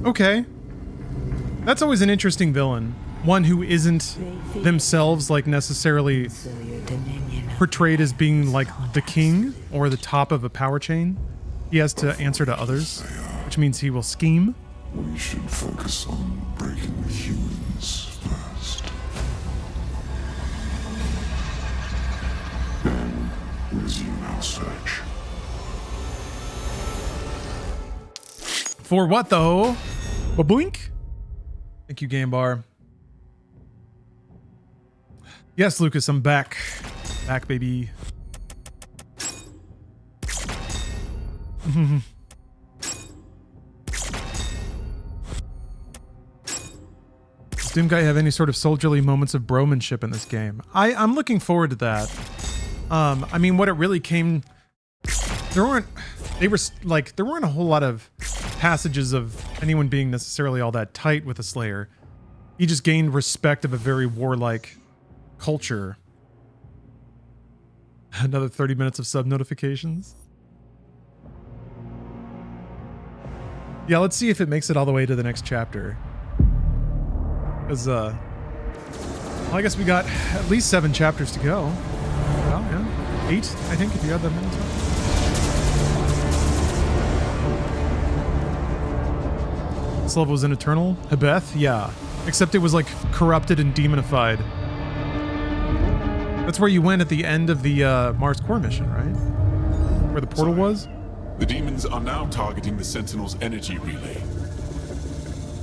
Okay. That's always an interesting villain. One who isn't themselves like necessarily portrayed as being like the king or the top of a power chain. He has to answer to others, which means he will scheme. We should focus on breaking the humans first. Then resume our search. For what though? Ba-boink? Thank you, Game Bar. Yes, Lucas, I'm back. Back, baby. Does Doom Guy have any sort of soldierly moments of bromanship in this game? I'm looking forward to that. I mean, what it really came... There weren't a whole lot of passages of anyone being necessarily all that tight with a Slayer. He just gained respect of a very warlike culture. Another 30 minutes of sub notifications. Yeah, let's see if it makes it all the way to the next chapter. Because, well, I guess we got at least 7 chapters to go. Well, yeah. 8, I think, if you had that many times. This level was in Eternal? Hebeth? Yeah. Except it was, like, corrupted and demonified. That's where you went at the end of the Mars Core mission, right? Where the portal was? The demons are now targeting the Sentinel's energy relay.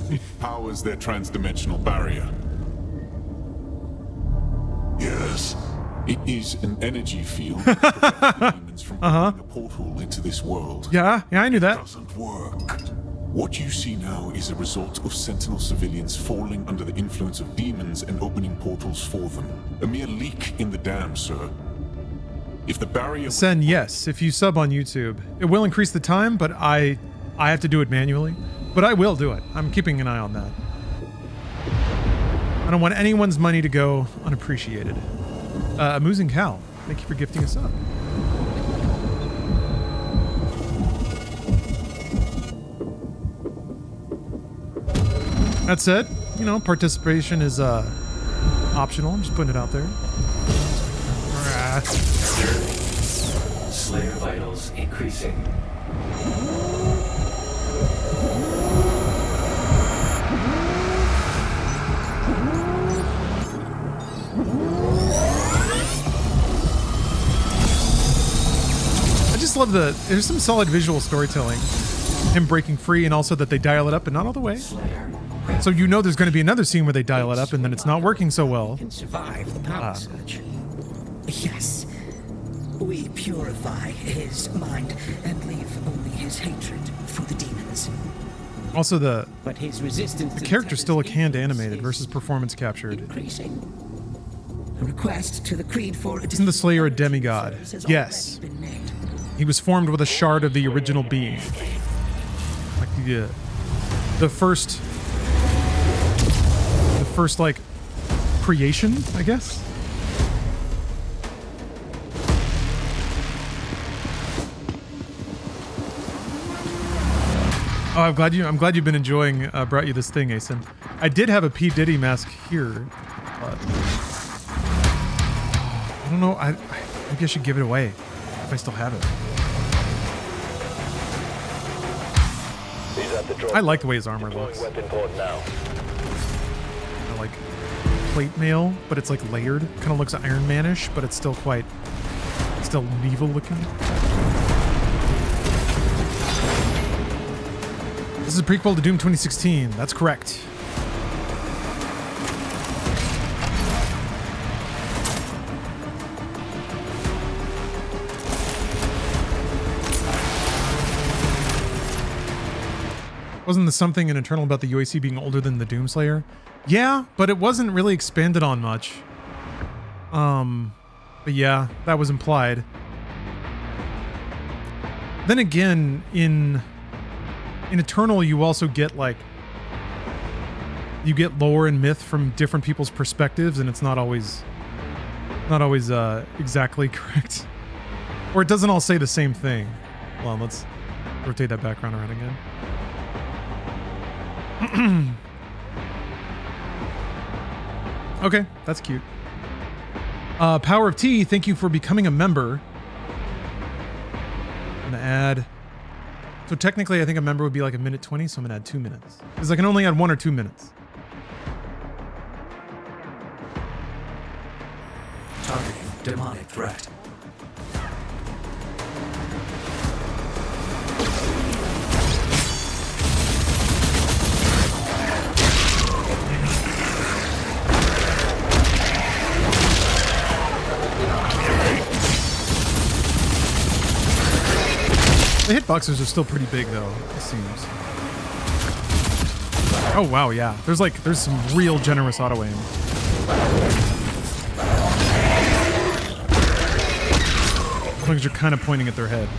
It powers their transdimensional barrier. Yes. It is an energy field that prevents the demons from opening a portal into this world. Yeah, I knew that. It doesn't work. What you see now is a result of Sentinel civilians falling under the influence of demons and opening portals for them. A mere leak in the dam, sir. If the barrier... Sen, yes, if you sub on YouTube. It will increase the time, but I have to do it manually. But I will do it. I'm keeping an eye on that. I don't want anyone's money to go unappreciated. Amusing Cal, thank you for gifting us up. That said, you know, participation is optional. I'm just putting it out there. Slayer vitals increasing. I just love there's some solid visual storytelling. Him breaking free, and also that they dial it up and not all the way. So you know there's going to be another scene where they dial it up and then it's not working so well. Can survive the power surge. Yes. We purify his mind and leave only his hatred for the demons. Also, but his resistance the character's still like hand animated versus performance captured. Increasing. A request to the Creed for Isn't the Slayer a demigod? Yes. He was formed with a shard of the original being. Like the first like creation, I guess. Oh, I'm glad you've been enjoying. Brought you this thing, Asen. I did have a P. Diddy mask here, but I don't know. Maybe I should give it away if I still have it. I like the way his armor looks. I like plate mail, but it's like layered. Kind of looks Iron Man-ish, but it's still medieval looking. This is a prequel to Doom 2016. That's correct. Wasn't there something in Eternal about the UAC being older than the Doomslayer? Yeah, but it wasn't really expanded on much. But yeah, that was implied. Then again, in Eternal, you also get like, you get lore and myth from different people's perspectives, and it's not always exactly correct. Or it doesn't all say the same thing. Hold on, let's rotate that background around again. Okay, that's cute. Power of T, thank you for becoming a member. I'm gonna add. So technically, I think a member would be like 1:20, so I'm gonna add 2 minutes. Because I can only add 1 or 2 minutes. Targeting demonic threat. The hitboxes are still pretty big though, it seems. Oh wow, yeah. There's some real generous auto aim. As long as you're kind of pointing at their head.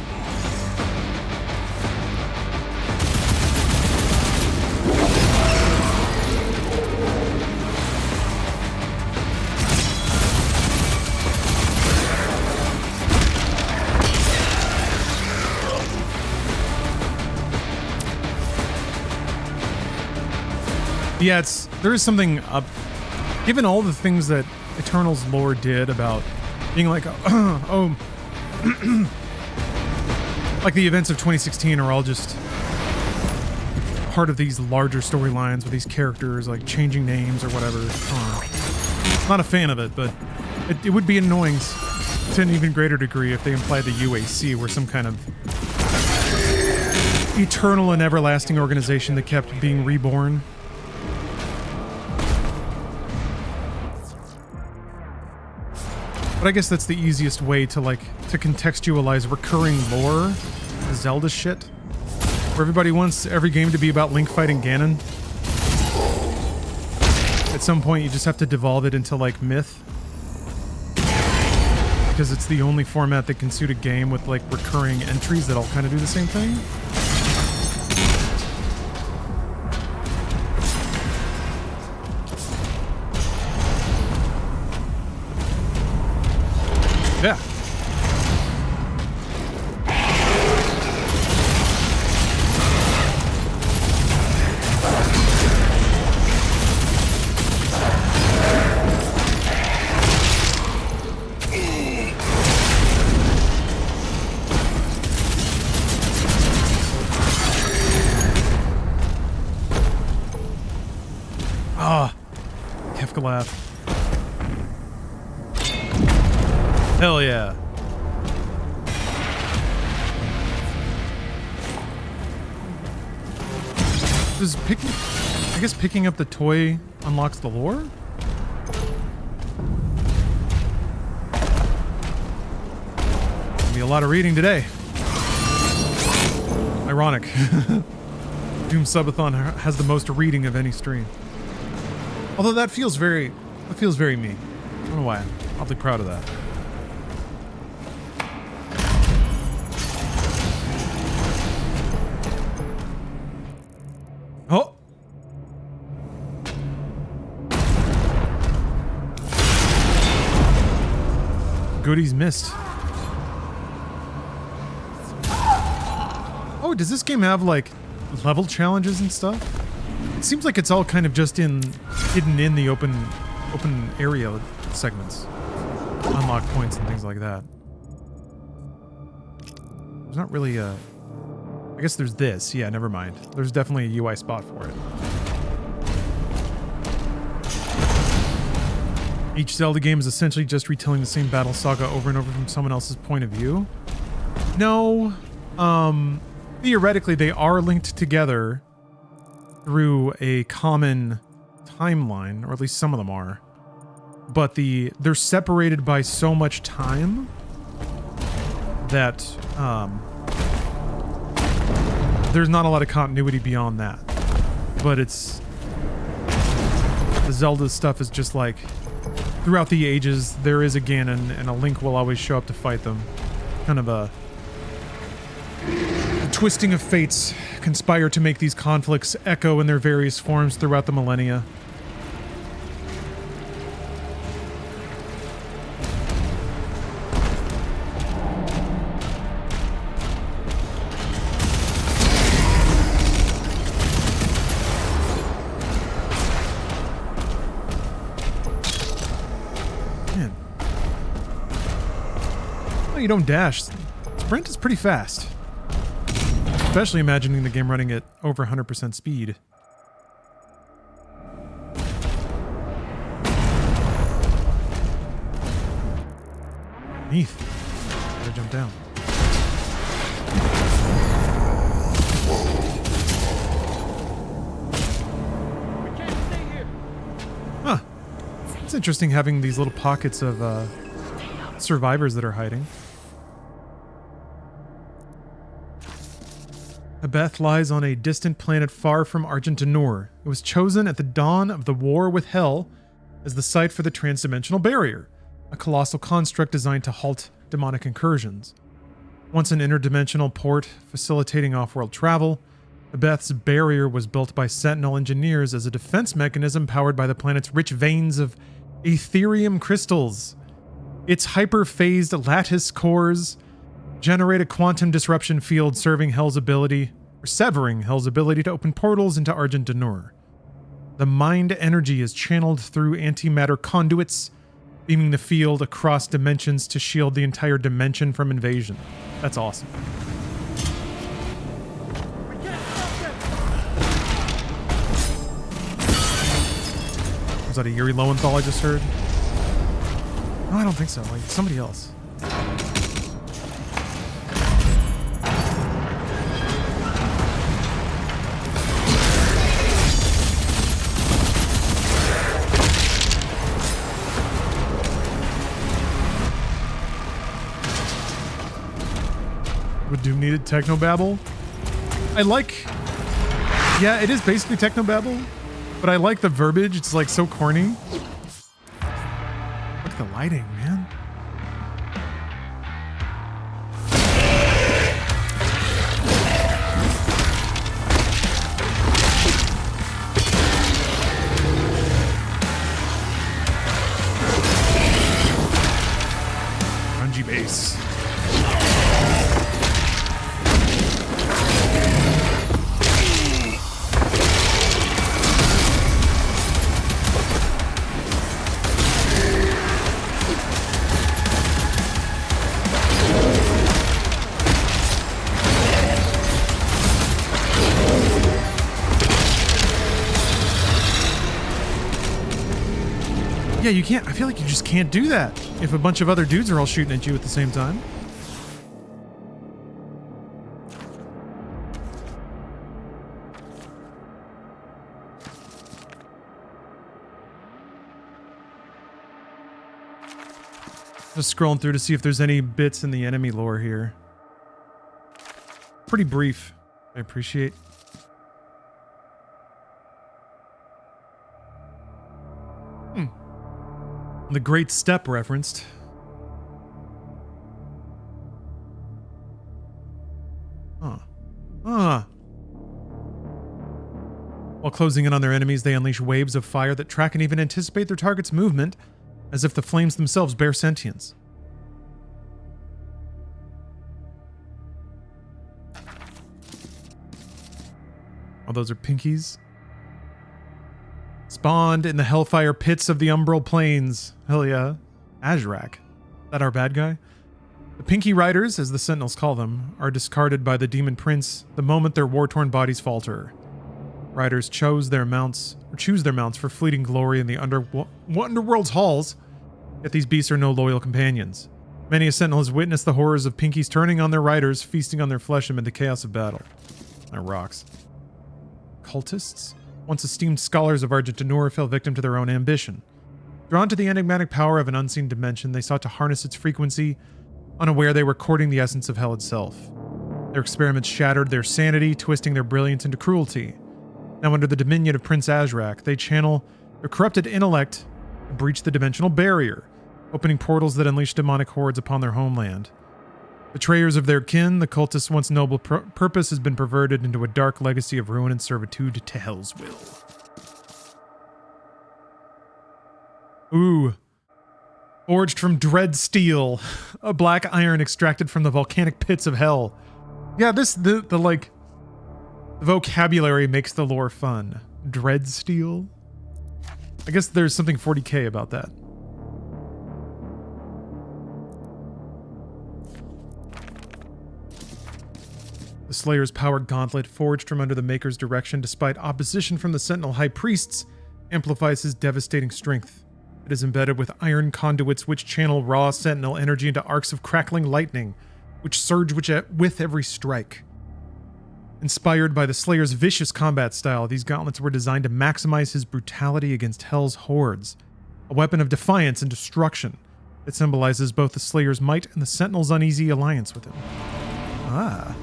Yeah, there is something up. Given all the things that Eternal's lore did about being like, oh, like the events of 2016 are all just part of these larger storylines with these characters like changing names or whatever. Not a fan of it, but it would be annoying to an even greater degree if they implied the UAC were some kind of eternal and everlasting organization that kept being reborn. But I guess that's the easiest way to contextualize recurring lore, Zelda shit, where everybody wants every game to be about Link fighting Ganon. At some point, you just have to devolve it into like myth, because it's the only format that can suit a game with like recurring entries that all kind of do the same thing. Yeah. Ah, Kefka laugh. Hell yeah. Does I guess picking up the toy unlocks the lore? Gonna be a lot of reading today. Ironic. Doom Subathon has the most reading of any stream. Although that feels very me. I don't know why. I'll be proud of that. Oh! Goodies missed. Oh, does this game have like level challenges and stuff? It seems like it's all kind of just hidden in the open area segments. Unlock points and things like that. There's not really a... I guess there's this. Yeah, never mind. There's definitely a UI spot for it. Each Zelda game is essentially just retelling the same battle saga over and over from someone else's point of view. No. Theoretically, they are linked together through a common timeline, or at least some of them are. But they're separated by so much time that there's not a lot of continuity beyond that. But the Zelda stuff is just like, throughout the ages, there is a Ganon, and a Link will always show up to fight them. Kind of a twisting of fates conspire to make these conflicts echo in their various forms throughout the millennia. Man. Well, you don't dash. Sprint is pretty fast. Especially imagining the game running at over 100% speed. Neath. Gotta jump down. We can't stay here. Huh. It's interesting having these little pockets of survivors that are hiding. Abeth lies on a distant planet far from Argentanur. It was chosen at the dawn of the war with Hell as the site for the transdimensional barrier, a colossal construct designed to halt demonic incursions. Once an interdimensional port facilitating off-world travel, Abeth's barrier was built by Sentinel engineers as a defense mechanism powered by the planet's rich veins of Aetherium crystals. Its hyper-phased lattice cores generate a quantum disruption field severing Hell's ability to open portals into Argentanur. The mind energy is channeled through antimatter conduits, beaming the field across dimensions to shield the entire dimension from invasion. That's awesome. Was that a Yuri Lowenthal I just heard? No, I don't think so. Like, somebody else. Would Doom needed technobabble? Yeah, it is basically technobabble, but I like the verbiage. It's like so corny. Look at the lighting, man. Grungy bass. Yeah, you can't. I feel like you just can't do that if a bunch of other dudes are all shooting at you at the same time. Just scrolling through to see if there's any bits in the enemy lore here. Pretty brief. I appreciate. The Great Step referenced. While closing in on their enemies, they unleash waves of fire that track and even anticipate their target's movement, as if the flames themselves bear sentience. Oh, those are pinkies. Spawned in the hellfire pits of the umbral plains. Hell yeah. Azrak. Is that our bad guy? The Pinky Riders, as the Sentinels call them, are discarded by the Demon Prince the moment their war-torn bodies falter. Riders choose their mounts for fleeting glory in the underworld's halls, Yet these beasts are no loyal companions. Many a sentinel has witnessed the horrors of pinkies turning on their riders, feasting on their flesh amid the chaos of battle. That rocks. Cultists? Once esteemed scholars of Argentinura, fell victim to their own ambition. Drawn to the enigmatic power of an unseen dimension, they sought to harness its frequency, unaware they were courting the essence of hell itself. Their experiments shattered their sanity, twisting their brilliance into cruelty. Now under the dominion of Prince Azrak, they channel their corrupted intellect to breach the dimensional barrier, opening portals that unleash demonic hordes upon their homeland. Betrayers of their kin, the cultists' once noble purpose has been perverted into a dark legacy of ruin and servitude to Hell's will. Ooh. Forged from dread steel, a black iron extracted from the volcanic pits of hell. Yeah, the vocabulary makes the lore fun. Dread steel? I guess there's something 40k about that. The Slayer's power gauntlet, forged from under the Maker's direction despite opposition from the Sentinel High Priests, amplifies his devastating strength. It is embedded with iron conduits which channel raw Sentinel energy into arcs of crackling lightning, which surge with every strike. Inspired by the Slayer's vicious combat style, these gauntlets were designed to maximize his brutality against Hell's hordes, a weapon of defiance and destruction that symbolizes both the Slayer's might and the Sentinel's uneasy alliance with him. Ah.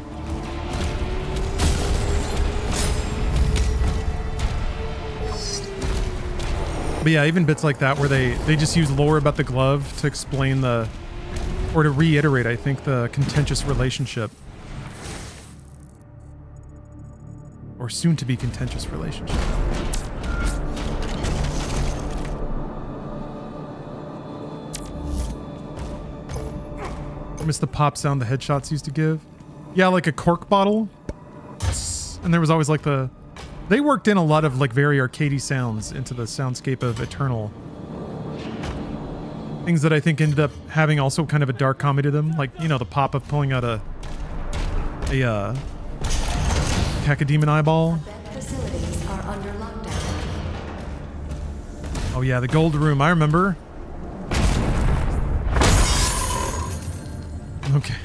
But yeah, even bits like that where they just use lore about the glove to explain or to reiterate, I think, the contentious relationship. Or soon-to-be contentious relationship. I miss the pop sound the headshots used to give. Yeah, like a cork bottle. And there was always like they worked in a lot of like very arcadey sounds into the soundscape of Eternal. Things that I think ended up having also kind of a dark comedy to them. Like, you know, the pop of pulling out a cacodemon eyeball. Facilities are under lockdown. Oh yeah, the gold room, I remember. Okay.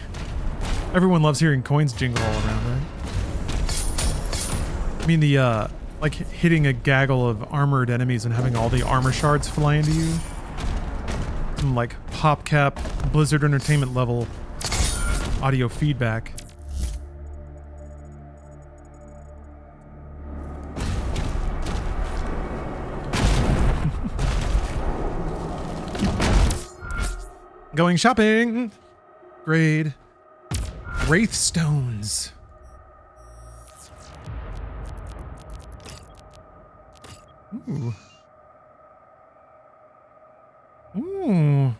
Everyone loves hearing coins jingle all around, right? I mean the, like hitting a gaggle of armored enemies and having all the armor shards fly into you. Some like PopCap, Blizzard Entertainment level audio feedback. Going shopping! Grade. Wraith Stones. Ooh. Ooh.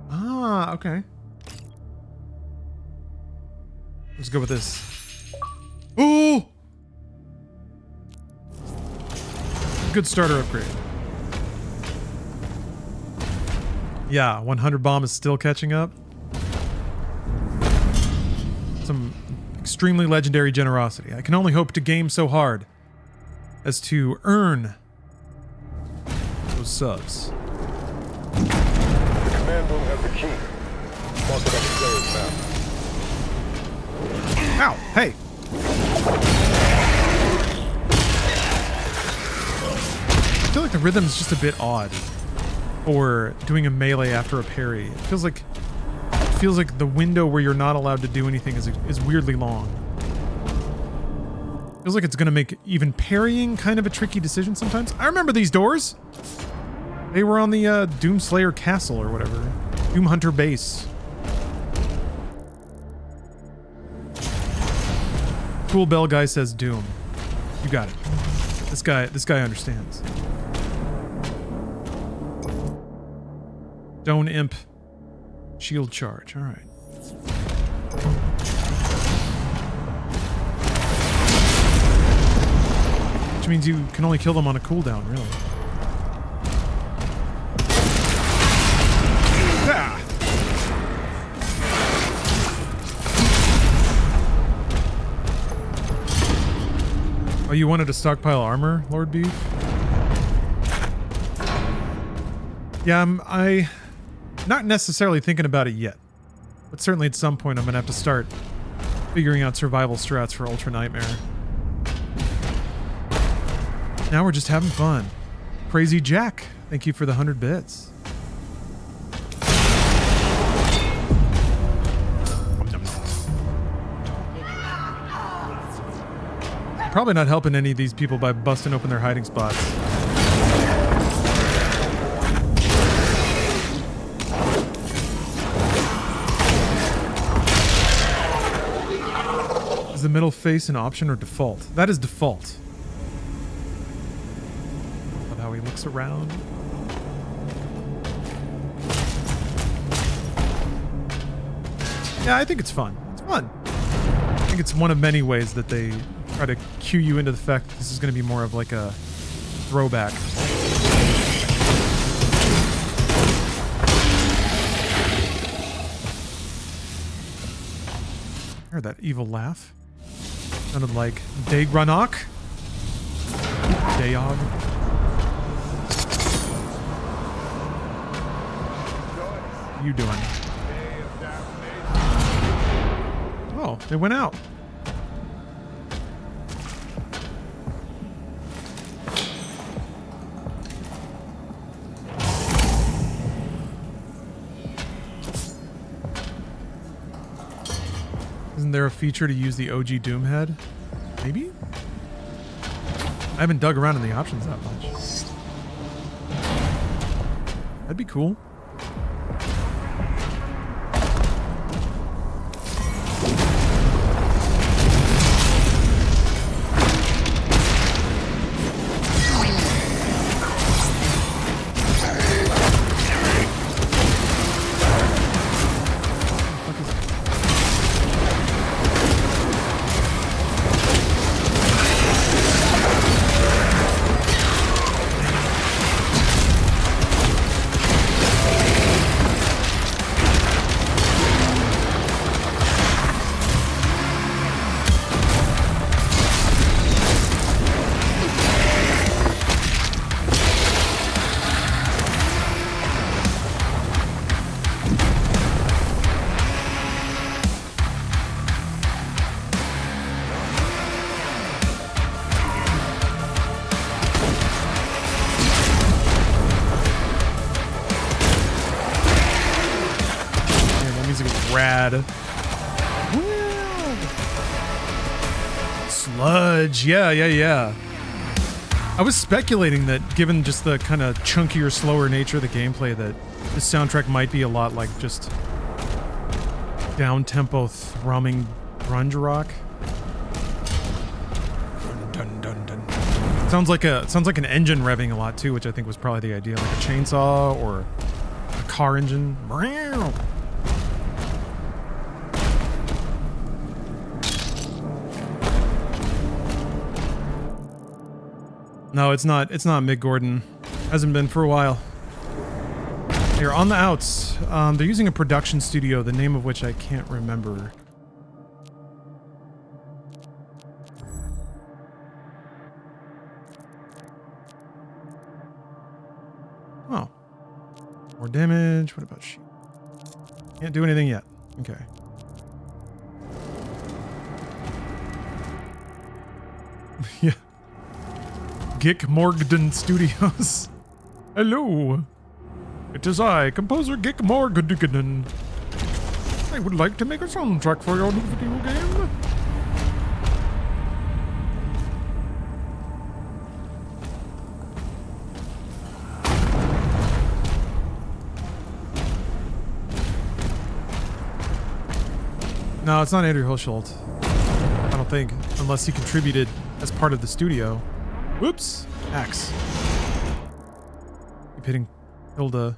Ah, okay. Let's go with this. Ooh! Good starter upgrade. Yeah, 100 bomb is still catching up. Some extremely legendary generosity. I can only hope to game so hard as to earn those subs. The command room has the key. Mark it upstairs now. Ow! Hey! I feel like the rhythm is just a bit odd for doing a melee after a parry. It feels like the window where you're not allowed to do anything is weirdly long. Feels like it's gonna make even parrying kind of a tricky decision sometimes. I remember these doors. They were on the Doomslayer Castle or whatever. Doom Hunter base. Cool Bell guy says Doom. You got it. This guy understands. Stone Imp. Shield charge. All right. Which means you can only kill them on a cooldown, really. Ah! Oh, you wanted to stockpile armor, Lord Beef? Yeah, I not necessarily thinking about it yet, but certainly at some point I'm gonna have to start figuring out survival strats for Ultra Nightmare. Now we're just having fun. Crazy Jack, thank you for the 100 bits. Probably not helping any of these people by busting open their hiding spots. Is the middle face an option or default? That is default. Love how he looks around. Yeah, I think it's fun. It's fun. I think it's one of many ways that they try to cue you into the fact that this is going to be more of like a throwback. I heard that evil laugh. Sounded like Dagranok. Dayog. What are you doing? Oh, they went out. Isn't there a feature to use the OG Doom head? Maybe? I haven't dug around in the options that much. That'd be cool. Sludge, yeah. I was speculating that given just the kind of chunkier, slower nature of the gameplay that the soundtrack might be a lot like just down-tempo thrumming grunge rock. Dun, dun, dun, dun. Sounds like an engine revving a lot too, which I think was probably the idea, like a chainsaw or a car engine. No, it's not Mick Gordon. Hasn't been for a while. They're on the outs. They're using a production studio, the name of which I can't remember. Oh. More damage. What about sheep? Can't do anything yet. Okay. Yeah. Gick Morgden Studios. Hello. It is I, composer Gick Morgden. I would like to make a soundtrack for your new video game. No, it's not Andrew Hulshult. I don't think, unless he contributed as part of the studio. Whoops! Axe. Keep hitting Hilda.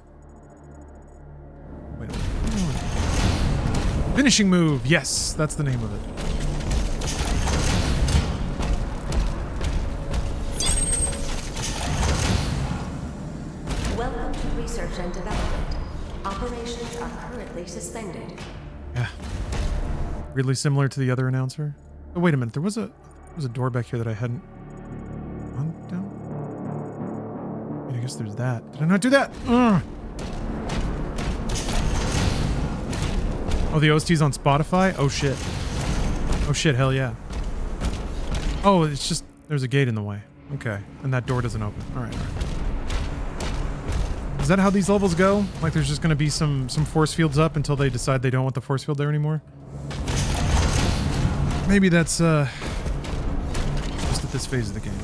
Wait a minute. Finishing move! Yes! That's the name of it. Welcome to research and development. Operations are currently suspended. Yeah. Really similar to the other announcer. Oh, wait a minute. There was a door back here that I hadn't guess there's that. Did I not do that? Ugh. Oh, the OST's on Spotify? Oh, shit. Oh, shit. Hell yeah. Oh, it's just... There's a gate in the way. Okay. And that door doesn't open. All right. All right. Is that how these levels go? Like there's just going to be some force fields up until they decide they don't want the force field there anymore? Maybe that's just at this phase of the game.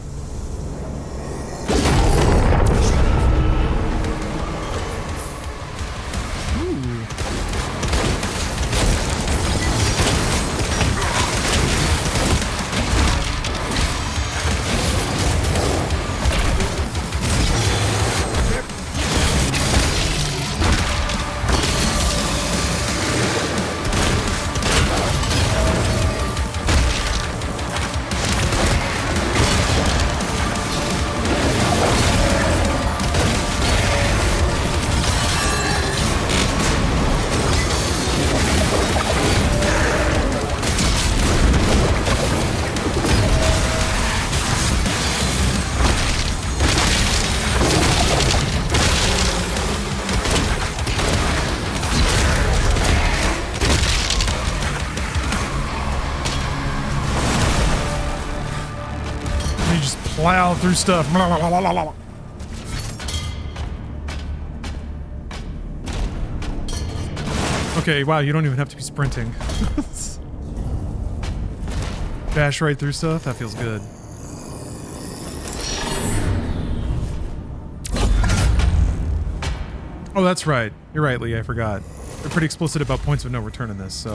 Plow through stuff. Okay, wow, you don't even have to be sprinting. Bash right through stuff? That feels good. Oh, that's right. You're right, Lee. I forgot. They're pretty explicit about points of no return in this, so...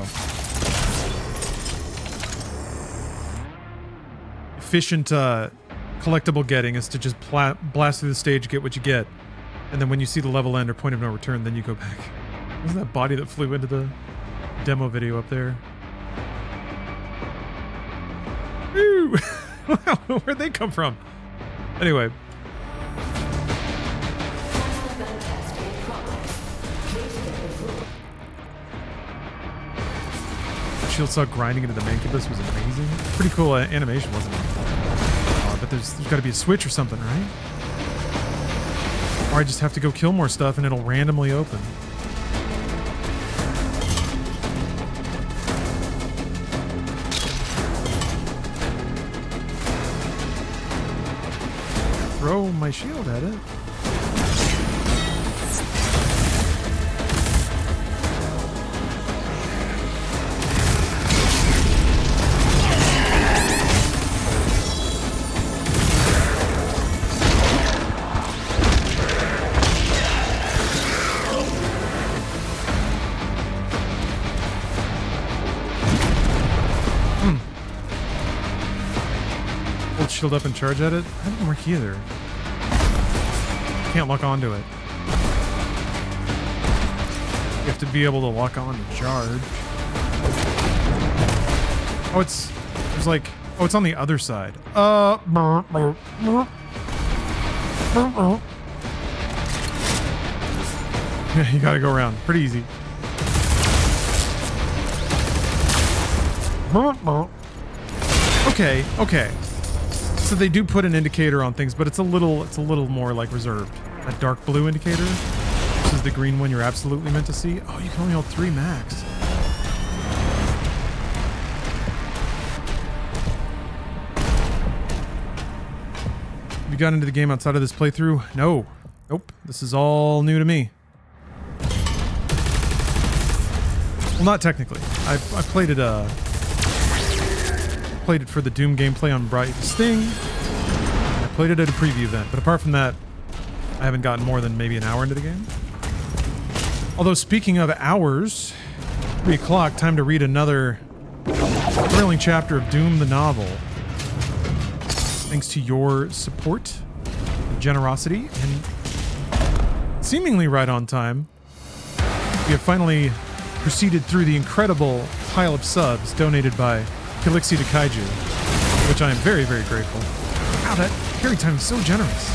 Efficient, collectible getting is to just blast through the stage, get what you get, and then when you see the level end or point of no return, then you go back. Wasn't that body that flew into the demo video up there? Ooh! Where'd they come from? Anyway. Shield saw grinding into the mancubus was amazing. Pretty cool animation, wasn't it? But there's got to be a switch or something, right? Or I just have to go kill more stuff and it'll randomly open. Throw my shield at it. Shield up and charge at it? That didn't work either. Can't lock onto it. You have to be able to lock on to charge. Oh, it's like, oh, it's on the other side. Yeah, you gotta go around. Pretty easy. Okay, okay. So they do put an indicator on things, but it's a little more like reserved. That dark blue indicator, this is the green one you're absolutely meant to see. Oh, you can only hold 3 max. Have you got into the game outside of this playthrough? No. Nope. This is all new to me. Well, not technically. I played it played it for the Doom gameplay on Bright's Thing. I played it at a preview event, but apart from that, I haven't gotten more than maybe an hour into the game. Although speaking of hours, 3 o'clock, time to read another thrilling chapter of Doom the novel. Thanks to your support, generosity, and seemingly right on time, we have finally proceeded through the incredible pile of subs donated by Elixir to Kaiju, which I am very, very grateful. Wow, that carry time is so generous.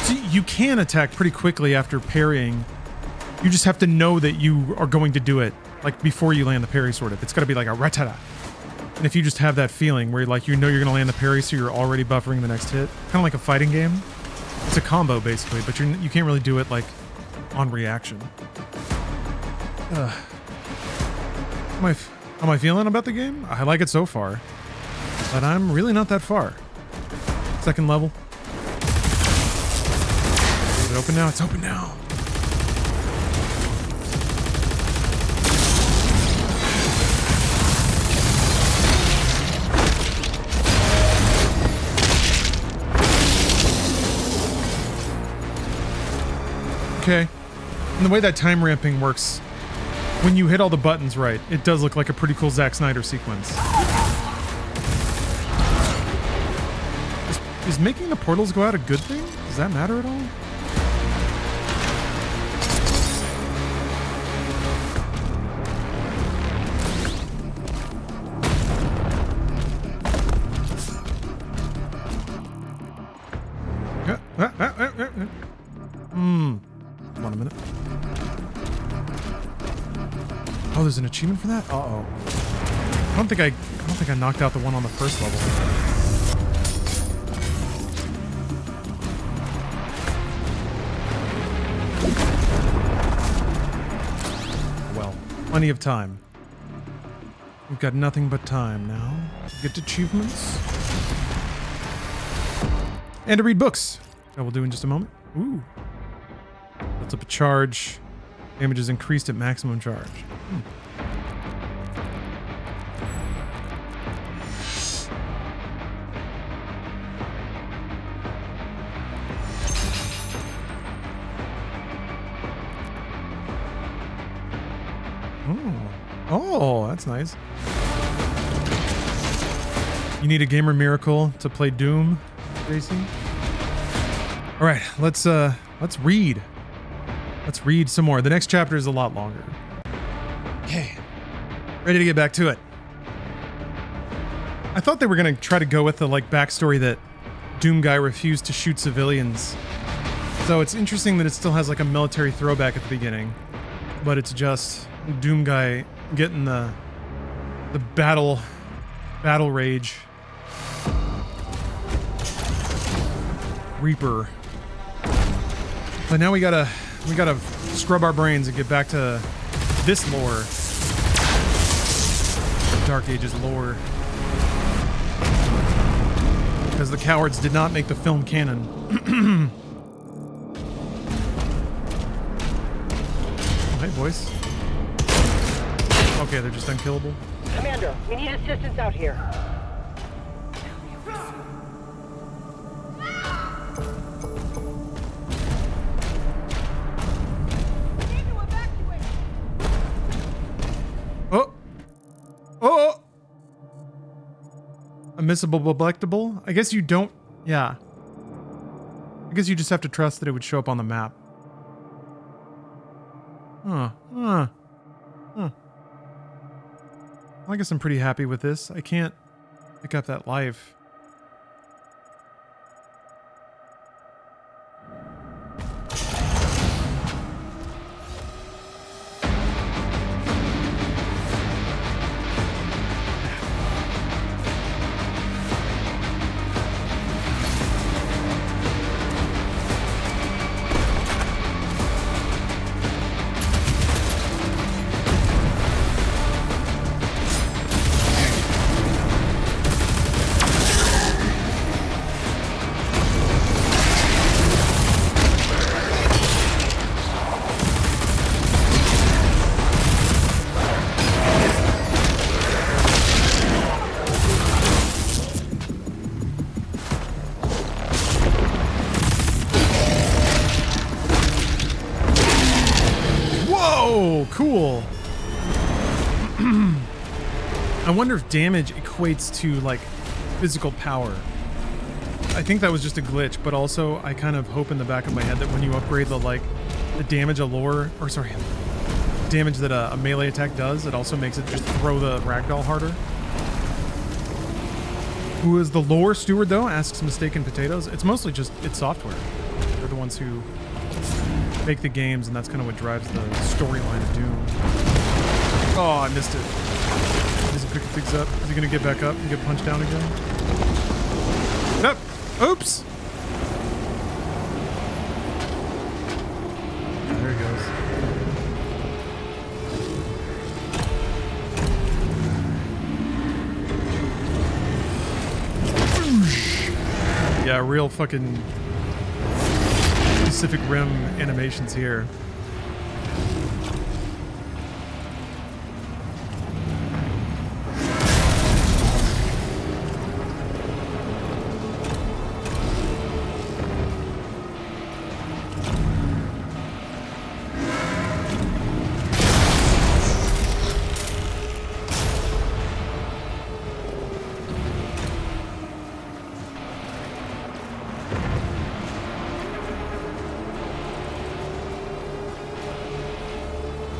See, you can attack pretty quickly after parrying. You just have to know that you are going to do it, like before you land the parry, sort of. It's got to be like a ratata. And if you just have that feeling where like you know you're going to land the parry, so you're already buffering the next hit, kind of like a fighting game. It's a combo basically, but you can't really do it like on reaction. How am I feeling about the game? I like it so far, but I'm really not that far. Second level. Is it open now? It's open now. Okay. And the way that time ramping works, when you hit all the buttons right, it does look like a pretty cool Zack Snyder sequence. Is making the portals go out a good thing? Does that matter at all? Hold on a minute. Oh, there's an achievement for that? Uh-oh. I don't think I knocked out the one on the first level. Well, plenty of time. We've got nothing but time now to get achievements. And to read books. That we'll do in just a moment. Ooh. Builds up a charge. Damage is increased at maximum charge. Oh, that's nice. You need a gamer miracle to play Doom, JC? All right, let's read. Let's read some more. The next chapter is a lot longer. Okay, ready to get back to it. I thought they were gonna try to go with the like backstory that Doom guy refused to shoot civilians. So it's interesting that it still has like a military throwback at the beginning, but it's just Doom guy getting the battle rage. Reaper. But now we gotta scrub our brains and get back to this lore. Dark Ages lore. Because the cowards did not make the film canon. Oh, hey, boys. Okay, they're just unkillable. Commander, we need assistance out here. Oh! Unmissable, neglectable? I guess you don't... Yeah. I guess you just have to trust that it would show up on the map. Huh. I guess I'm pretty happy with this. I can't pick up that life. Cool. I wonder if damage equates to like physical power. I think that was just a glitch, but also I kind of hope in the back of my head that when you upgrade the damage damage that a melee attack does, it also makes it just throw the ragdoll harder. Who is the lore steward though? Asks Mistaken Potatoes. It's mostly just, it's software. They're the ones who make the games, and that's kind of what drives the storyline of Doom. Oh, I missed it. Is he picking things up? Is he going to get back up and get punched down again? Nope. Oops. There he goes. Yeah, real fucking Pacific Rim animations here.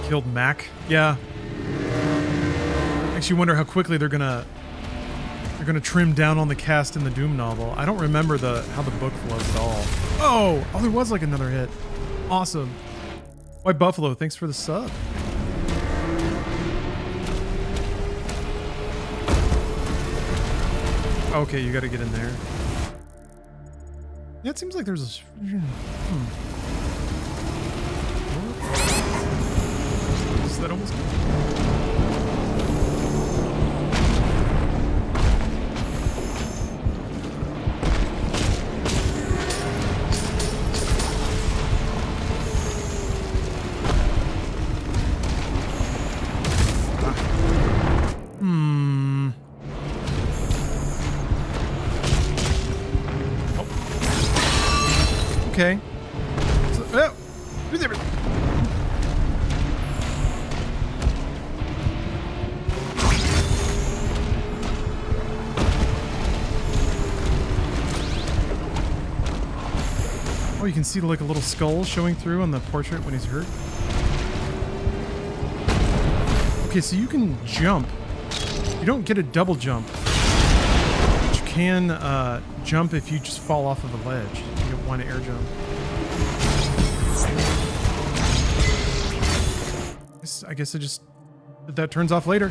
Killed Mac. Yeah. Makes you wonder how quickly they're gonna trim down on the cast in the Doom novel. I don't remember how the book flows at all. Oh, there was like another hit. Awesome. White Buffalo, thanks for the sub. Okay, you gotta get in there. Yeah, it seems like there's a... Is that almost... Okay. Oh, you can see like a little skull showing through on the portrait when he's hurt. Okay, so you can jump. You don't get a double jump. But you can jump if you just fall off of a ledge. You get one air jump. I guess that turns off later.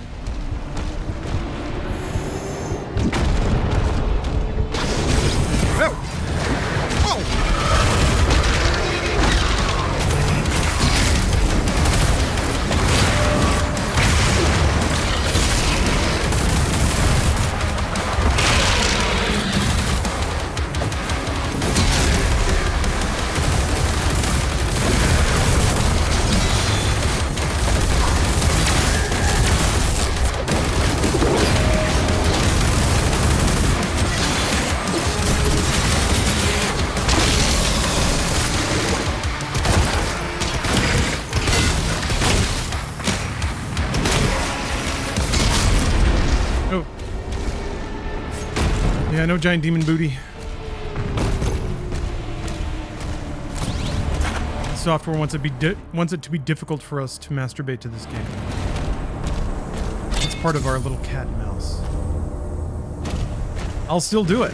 Oh! Yeah, no giant demon booty. The software wants it to be difficult for us to masturbate to this game. It's part of our little cat and mouse. I'll still do it.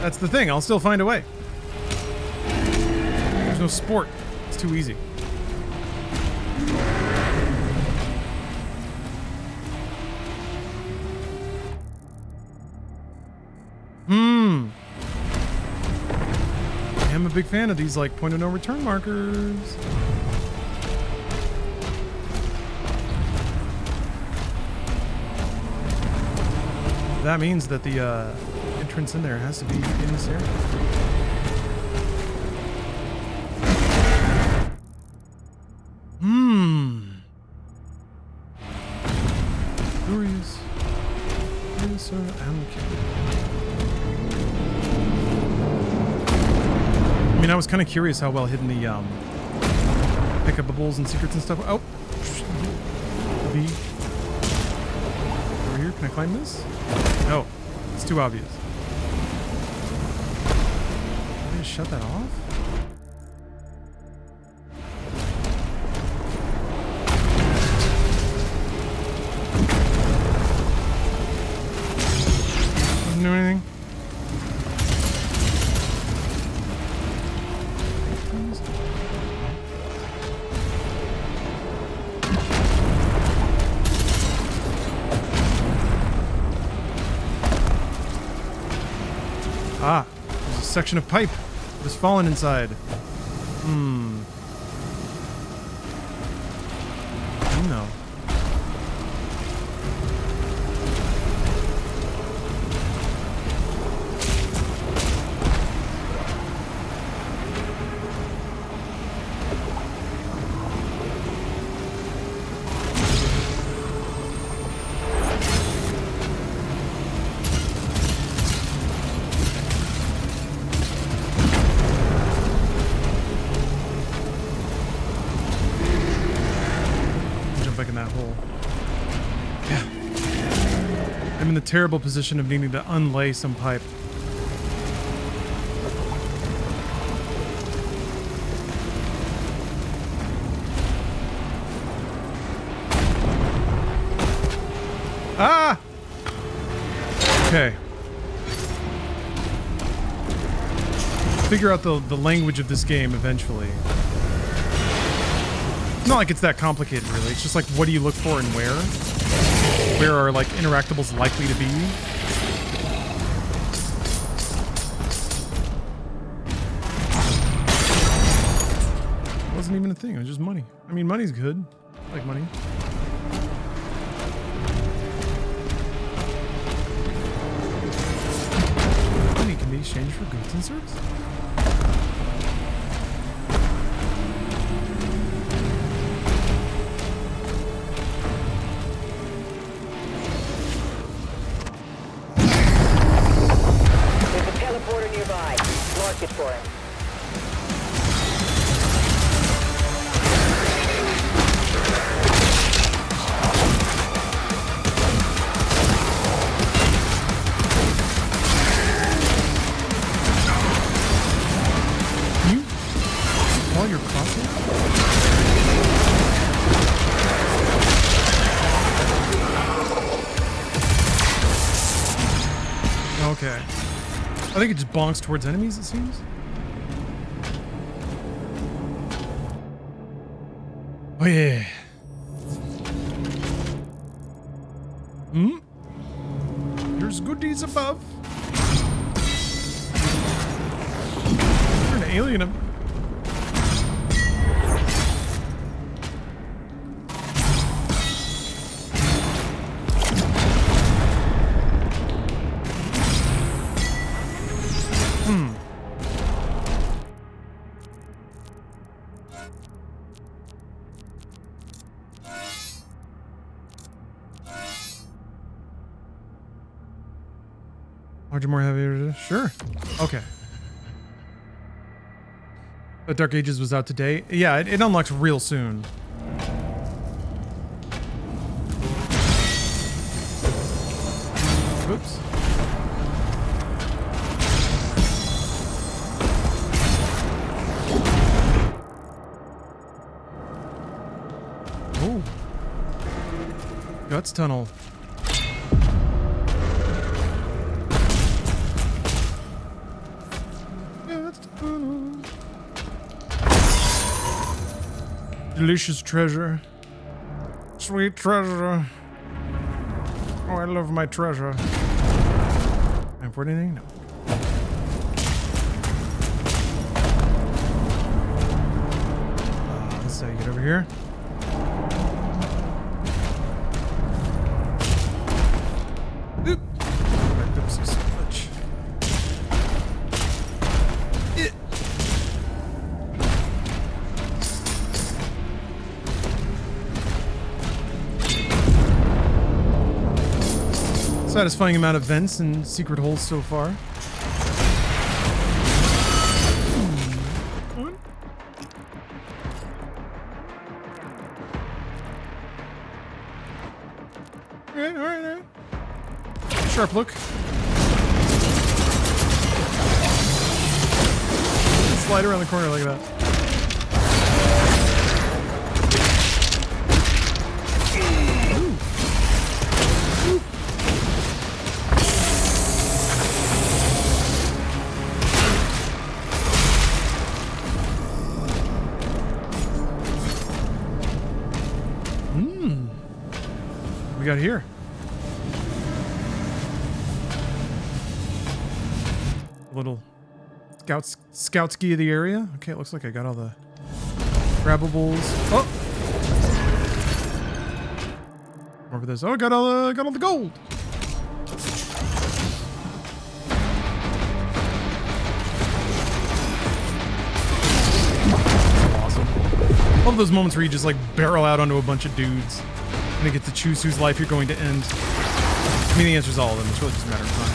That's the thing. I'll still find a way. There's no sport. It's too easy. I'm a big fan of these like point of no return markers. That means that the entrance in there has to be in this area. Glorious. Yes, I'm kidding. I mean, I was kind of curious how well hidden the pickupables and secrets and stuff. Oh, V. Over here, can I climb this? No, it's too obvious. Did I just shut that off? Doesn't do anything. section of pipe was fallen inside. No. In the terrible position of needing to unlay some pipe. Ah! Okay. Figure out the language of this game eventually. It's not like it's that complicated, really. It's just like, what do you look for and where? Where are, like, interactables likely to be? It wasn't even a thing. It was just money. I mean, money's good. I like money. Money can be exchanged for goods and services. It for him. Can you call your crossing? Okay. I think it just bonks towards enemies, it seems. Oh yeah. There's goodies above. You're an alien. Larger, more heavy. Sure. Okay. But Dark Ages was out today. Yeah, it unlocks real soon. Oops. Oh. Guts tunnel. Delicious treasure. Sweet treasure. Oh, I love my treasure. Time for anything? No. Let's see, get over here. Oop. Backed up so much. Satisfying amount of vents and secret holes so far. Alright. Sharp look. Slide around the corner like that. We got here. Scout ski of the area. Okay, it looks like I got all the grabbables. Oh, over this. Oh, I got all the gold. Awesome. Love those moments where you just like barrel out onto a bunch of dudes and you get to choose whose life you're going to end. I mean, the answer is all of them. It's really just a matter of time.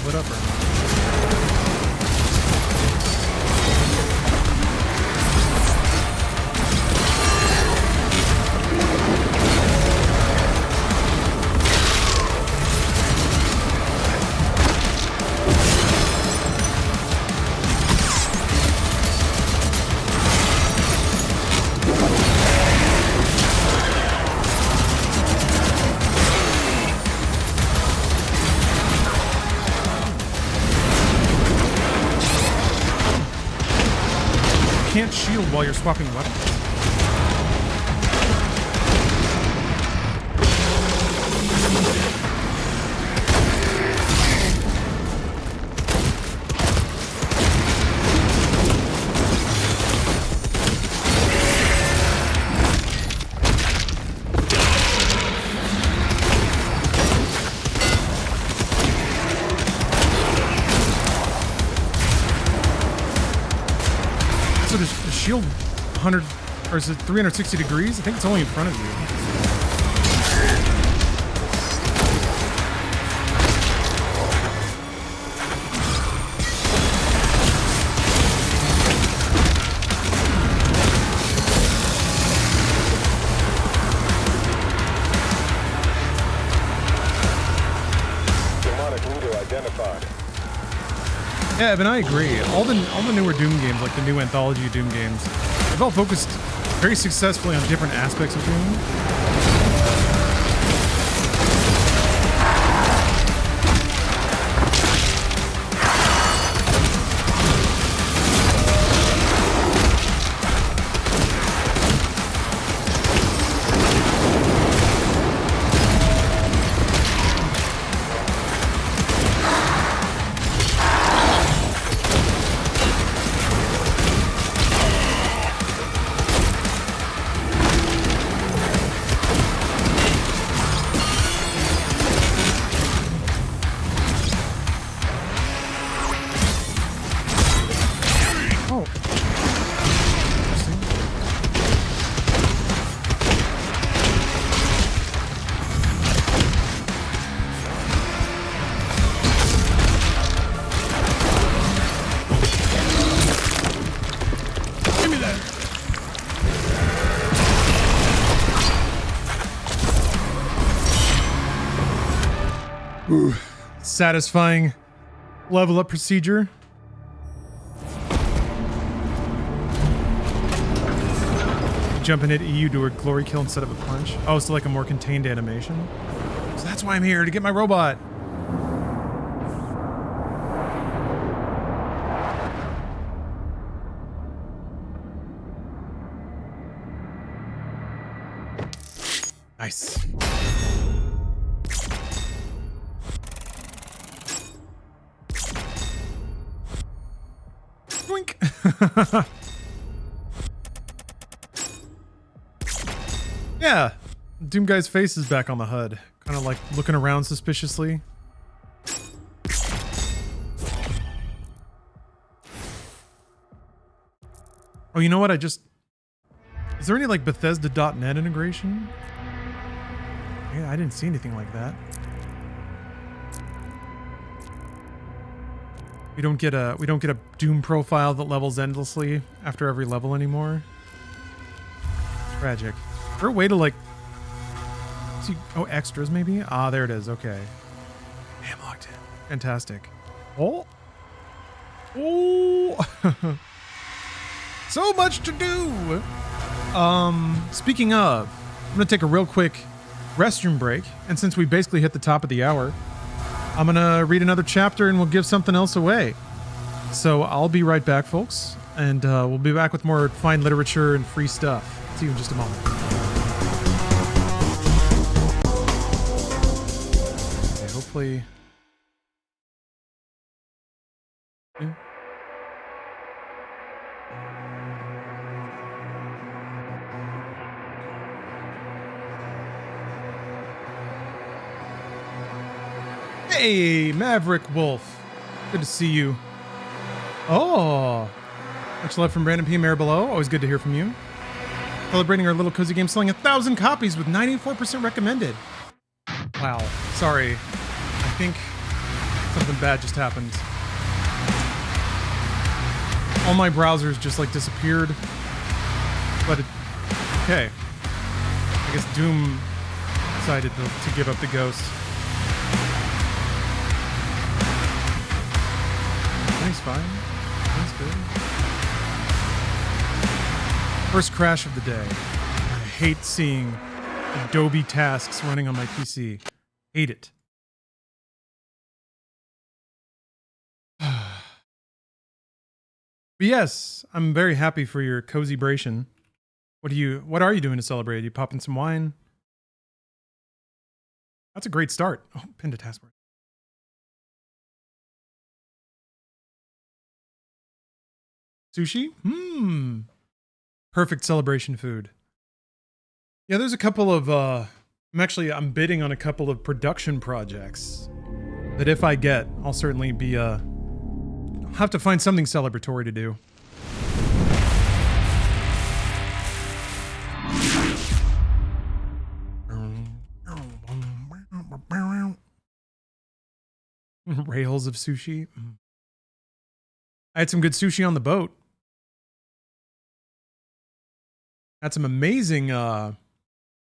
Lit up right now. Can't shield while you're swapping weapons. So does the shield 100, or is it 360 degrees? I think it's only in front of you. Demonic leader identified. Yeah, but I agree. All the newer Doom games, like the new anthology of Doom games, they've all focused very successfully on different aspects of Doom. Ooh, satisfying level up procedure. Jump and hit EU to a glory kill instead of a punch. Oh, so like a more contained animation. So that's why I'm here, to get my robot. Nice. Boink. Yeah, Doom Guy's face is back on the HUD, kind of like looking around suspiciously. Oh, you know what? Is there any like Bethesda.net integration? Yeah, I didn't see anything like that. We don't get a Doom profile that levels endlessly after every level anymore. Tragic. Is there a way to like see, oh, extras maybe? Ah, there it is. Okay. Hey, I'm locked in. Fantastic. Oh. Oh. So much to do. Speaking of, I'm gonna take a real quick restroom break, and since we basically hit the top of the hour, I'm gonna read another chapter and we'll give something else away. So I'll be right back, folks, and we'll be back with more fine literature and free stuff. See you in just a moment. Okay, hopefully. Yeah. Hey, Maverick Wolf. Good to see you. Oh, much love from Brandon P. Mayor Below. Always good to hear from you. Celebrating our little cozy game, selling 1,000 copies with 94% recommended. Wow. Sorry. I think something bad just happened. All my browsers just like disappeared. But okay. I guess Doom decided to give up the ghost. Everything's fine. Everything's good. First crash of the day. I hate seeing Adobe tasks running on my PC. Hate it. But yes, I'm very happy for your cozy bration. What are you doing to celebrate? Are you popping some wine? That's a great start. Oh, pinned to taskbar. Sushi? Perfect celebration food. Yeah, there's a couple of, I'm bidding on a couple of production projects that if I get, I'll certainly be, I'll have to find something celebratory to do. Rails of sushi. I had some good sushi on the boat. Had some amazing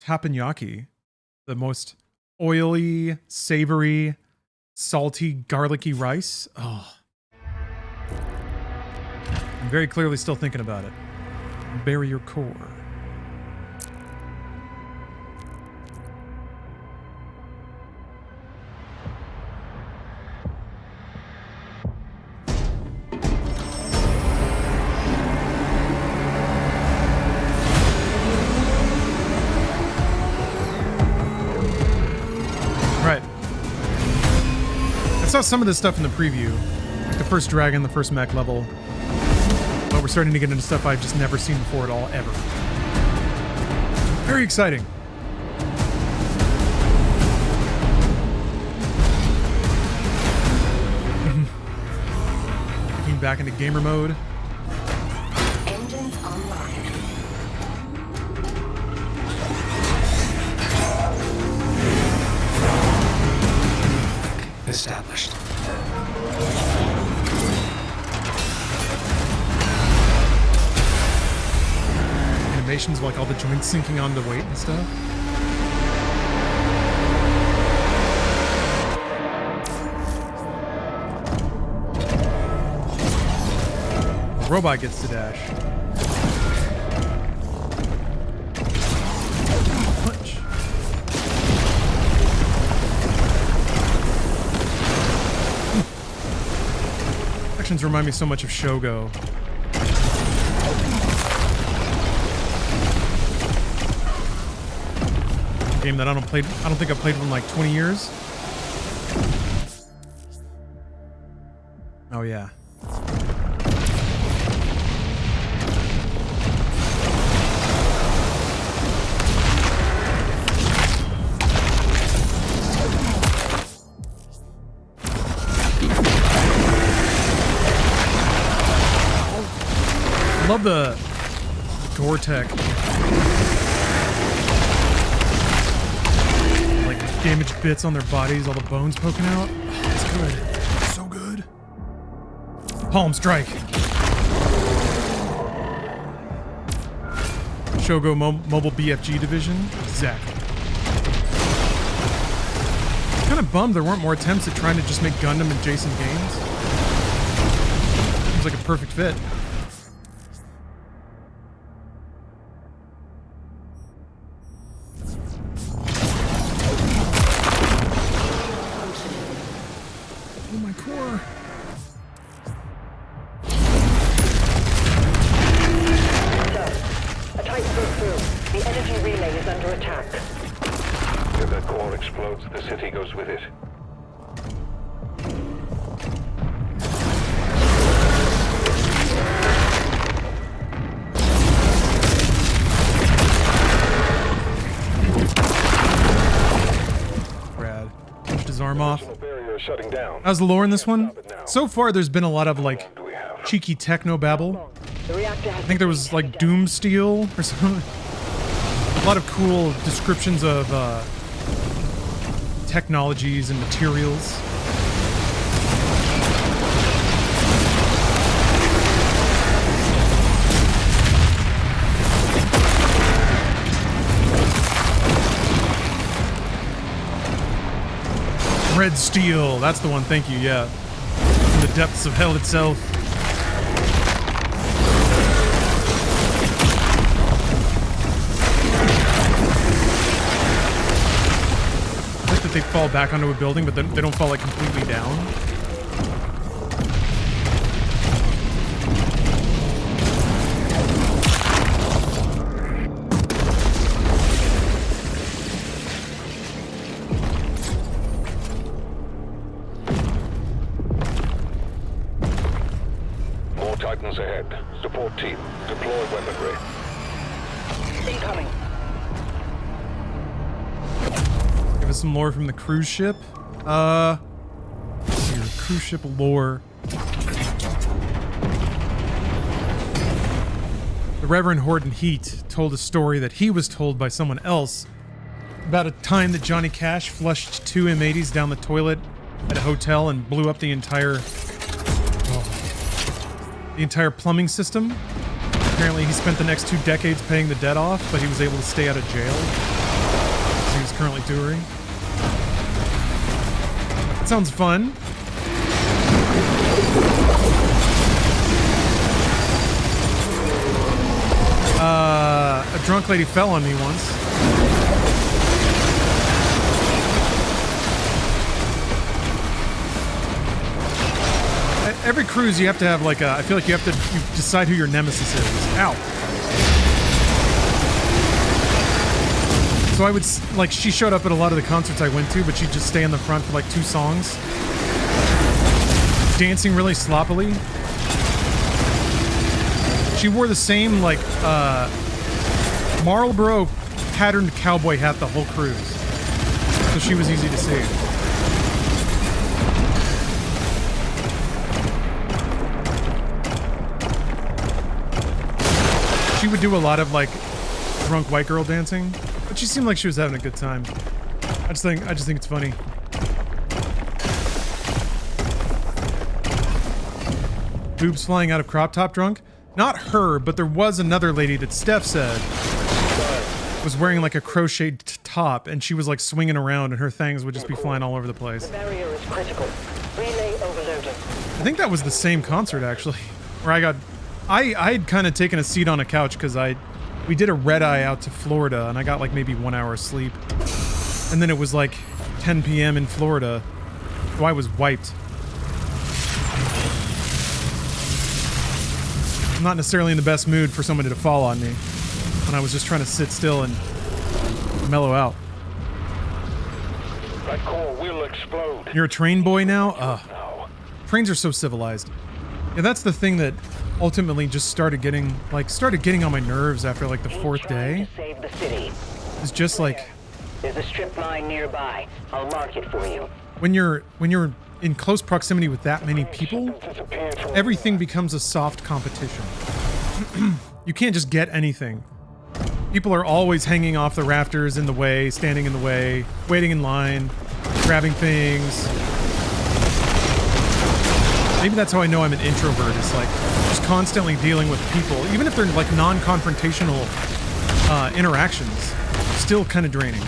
teppanyaki, the most oily, savory, salty, garlicky rice. Oh, I'm very clearly still thinking about it. Bury your core. I saw some of this stuff in the preview, like the first dragon, the first mech level, but we're starting to get into stuff I've just never seen before at all, ever. Very exciting. Getting back into gamer mode. Engines online. Established. Animations of like all the joints sinking onto weight and stuff. The robot gets to dash. Punch. Actions remind me so much of Shogo. A game that I don't think I've played in like 20 years. Oh yeah. I love the gore tech. Like damaged bits on their bodies, all the bones poking out. Oh, it's good. It's so good. Palm strike. Shogo Mobile BFG division. Exactly. Kind of bummed there weren't more attempts at trying to just make Gundam adjacent games. Seems like a perfect fit. core. A Titan broke through. The energy relay is under attack. If that core explodes, the city goes with it. Brad pushed his arm off. Shutting down. How's the lore in this one? So far, there's been a lot of like cheeky techno babble. I think there was like Doom Steel or something. A lot of cool descriptions of technologies and materials. Red Steel, that's the one, thank you, yeah. From the depths of hell itself. I like that they fall back onto a building, but then they don't fall like completely down. Titans ahead. Support team, deploy weaponry. Incoming. Give us some lore from the cruise ship. Let's see here, cruise ship lore. The Reverend Horton Heat told a story that he was told by someone else about a time that Johnny Cash flushed 2 M80s down the toilet at a hotel and blew up the entire plumbing system. Apparently he spent the next 2 decades paying the debt off, but he was able to stay out of jail. So he was currently touring. That sounds fun. A drunk lady fell on me once. Every cruise you have to have like a, I feel like you decide who your nemesis is. Ow. So I would, like, she showed up at a lot of the concerts I went to, but she'd just stay in the front for like 2 songs. Dancing really sloppily. She wore the same, like, Marlboro patterned cowboy hat the whole cruise. So she was easy to see. She would do a lot of like drunk white girl dancing, but she seemed like she was having a good time. I just think it's funny. Boobs flying out of crop top drunk? Not her, but there was another lady that Steph said was wearing like a crocheted top, and she was like swinging around, and her things would just be flying all over the place. The barrier is critical. Relay overloaded. I think that was the same concert actually, where I had kind of taken a seat on a couch because we did a red eye out to Florida, and I got like maybe 1 hour of sleep, and then it was like 10 p.m. in Florida, so I was wiped. I'm not necessarily in the best mood for somebody to fall on me when I was just trying to sit still and mellow out. That core will explode. You're a train boy now? Trains are so civilized. Yeah, that's the thing that ultimately just started getting on my nerves after like the 4th day. Save the city. It's just like there's a strip line nearby. I'll mark it for you. When you're in close proximity with that many people, everything becomes a soft competition. You can't just get anything. People are always hanging off the rafters in the way, standing in the way, waiting in line, grabbing things. Maybe that's how I know I'm an introvert. It's like just constantly dealing with people, even if they're like non-confrontational interactions, still kind of draining.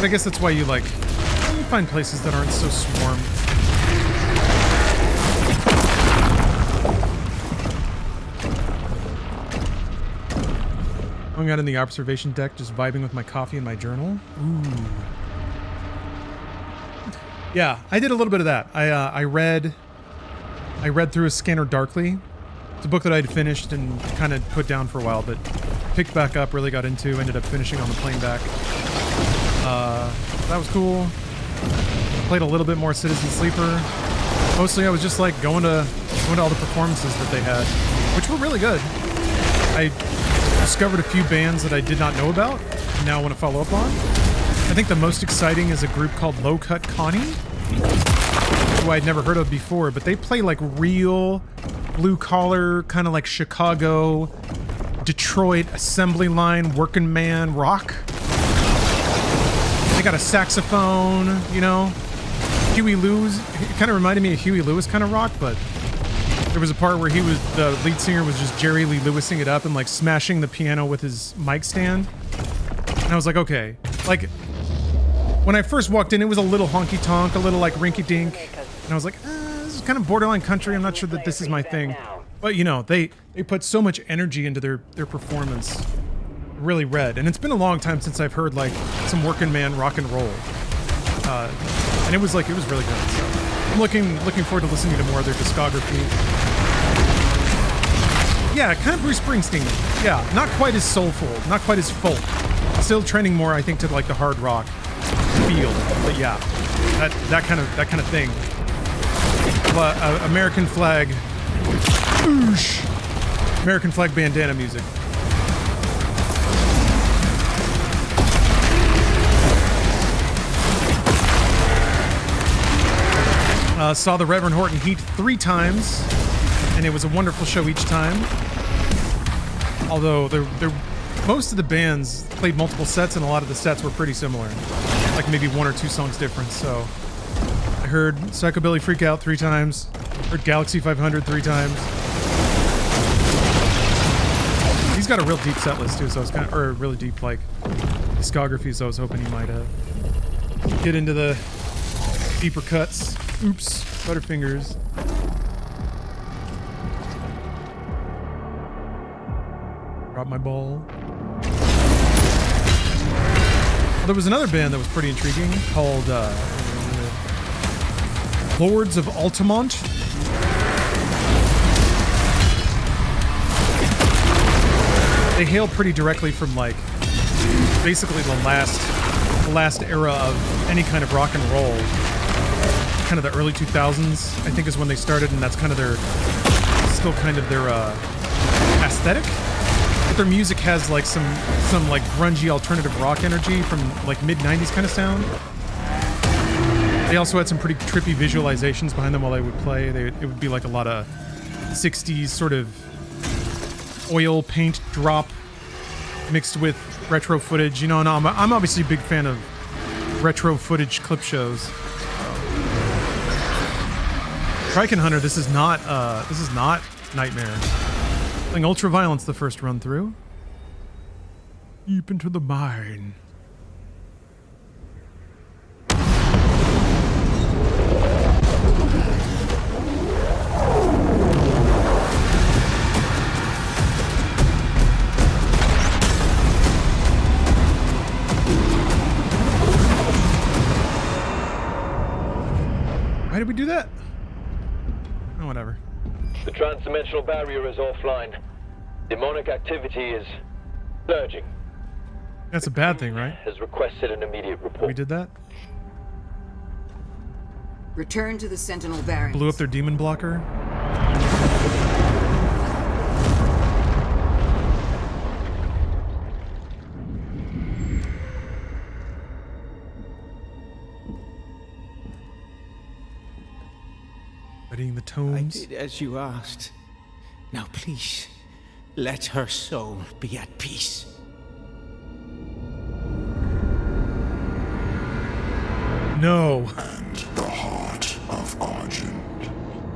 I guess that's why you find places that aren't so swarmed. Hung out in the observation deck, just vibing with my coffee and my journal. Ooh. Yeah, I did a little bit of that. I read through A Scanner Darkly. It's a book that I'd finished and kind of put down for a while, but picked back up, really got into, ended up finishing on the plane back. That was cool. Played a little bit more Citizen Sleeper. Mostly I was just like going to all the performances that they had, which were really good. I discovered a few bands that I did not know about, and now I want to follow up on. I think the most exciting is a group called Low Cut Connie, who I'd never heard of before, but they play like real blue collar, kind of like Chicago, Detroit assembly line, working man rock. They got a saxophone, you know. Huey Lewis, it kind of reminded me of Huey Lewis kind of rock, but there was a part where the lead singer was just Jerry Lee Lewising it up and like smashing the piano with his mic stand. And I was like, okay. Like, when I first walked in, it was a little honky-tonk, a little like rinky-dink. And I was like, this is kind of borderline country. I'm not sure that this is my thing. But, you know, they put so much energy into their performance. Really read. And it's been a long time since I've heard like some working man rock and roll. And it was really good. So I'm looking forward to listening to more of their discography. Yeah, kind of Bruce Springsteen. Yeah, not quite as soulful, not quite as folk. Still trending more, I think, to like the hard rock feel. But yeah, that kind of thing. American flag, oosh, American flag bandana music. Saw the Reverend Horton Heat 3 times, and it was a wonderful show each time. Although most of the bands played multiple sets, and a lot of the sets were pretty similar, like maybe 1 or 2 songs difference. So I heard Psychobilly Freak Out 3 times, heard Galaxy 500 3 times. He's got a real deep set list too, so I was or a really deep like discography. So I was hoping he might get into the deeper cuts. Oops, Butterfingers. Drop my ball. Well, there was another band that was pretty intriguing called Lords of Altamont. They hail pretty directly from like basically the last era of any kind of rock and roll. Kind of the early 2000s, I think, is when they started, and that's kind of their aesthetic. But their music has like some like grungy alternative rock energy from like mid 90s kind of sound. They also had some pretty trippy visualizations behind them while they would play. It would be like a lot of 60s sort of oil paint drop mixed with retro footage. You know, and I'm obviously a big fan of retro footage clip shows. Triken Hunter, this is not Nightmare. Playing Ultraviolence the first run through. Deep into the mine. Why did we do that? Oh, whatever. The transdimensional barrier is offline. Demonic activity is surging. That's a bad thing, right? Has requested an immediate report. We did that? Return to the Sentinel barracks. Blew up their demon blocker. Studying the tones. I did as you asked. Now please, let her soul be at peace. No. And the heart of Argent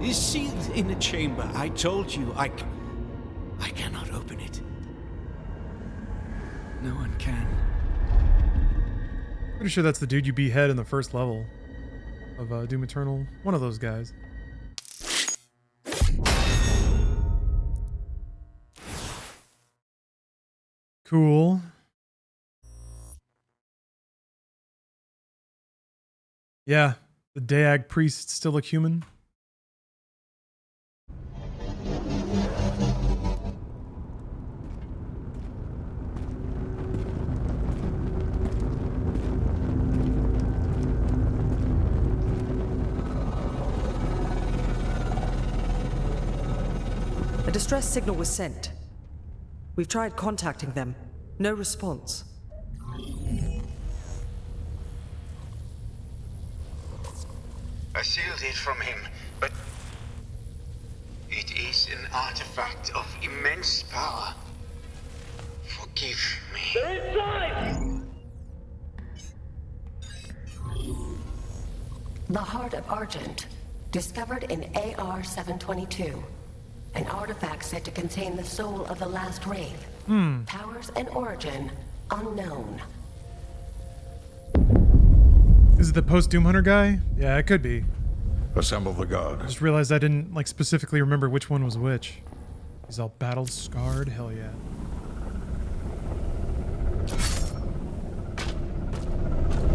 Is sealed in a chamber. I told you, I cannot open it. No one can. Pretty sure that's the dude you behead in the first level of Doom Eternal. One of those guys. Cool. Yeah, the Daag priests still look human. A distress signal was sent. We've tried contacting them. No response. I sealed it from him, but it is an artifact of immense power. Forgive me. They're inside! The Heart of Argent, discovered in AR-722. An artifact said to contain the soul of the last wraith. Powers and origin unknown. Is it the post-Doom Hunter guy? Yeah, it could be. Assemble the guard. I just realized I didn't like specifically remember which one was which. He's all battle scarred. Hell yeah.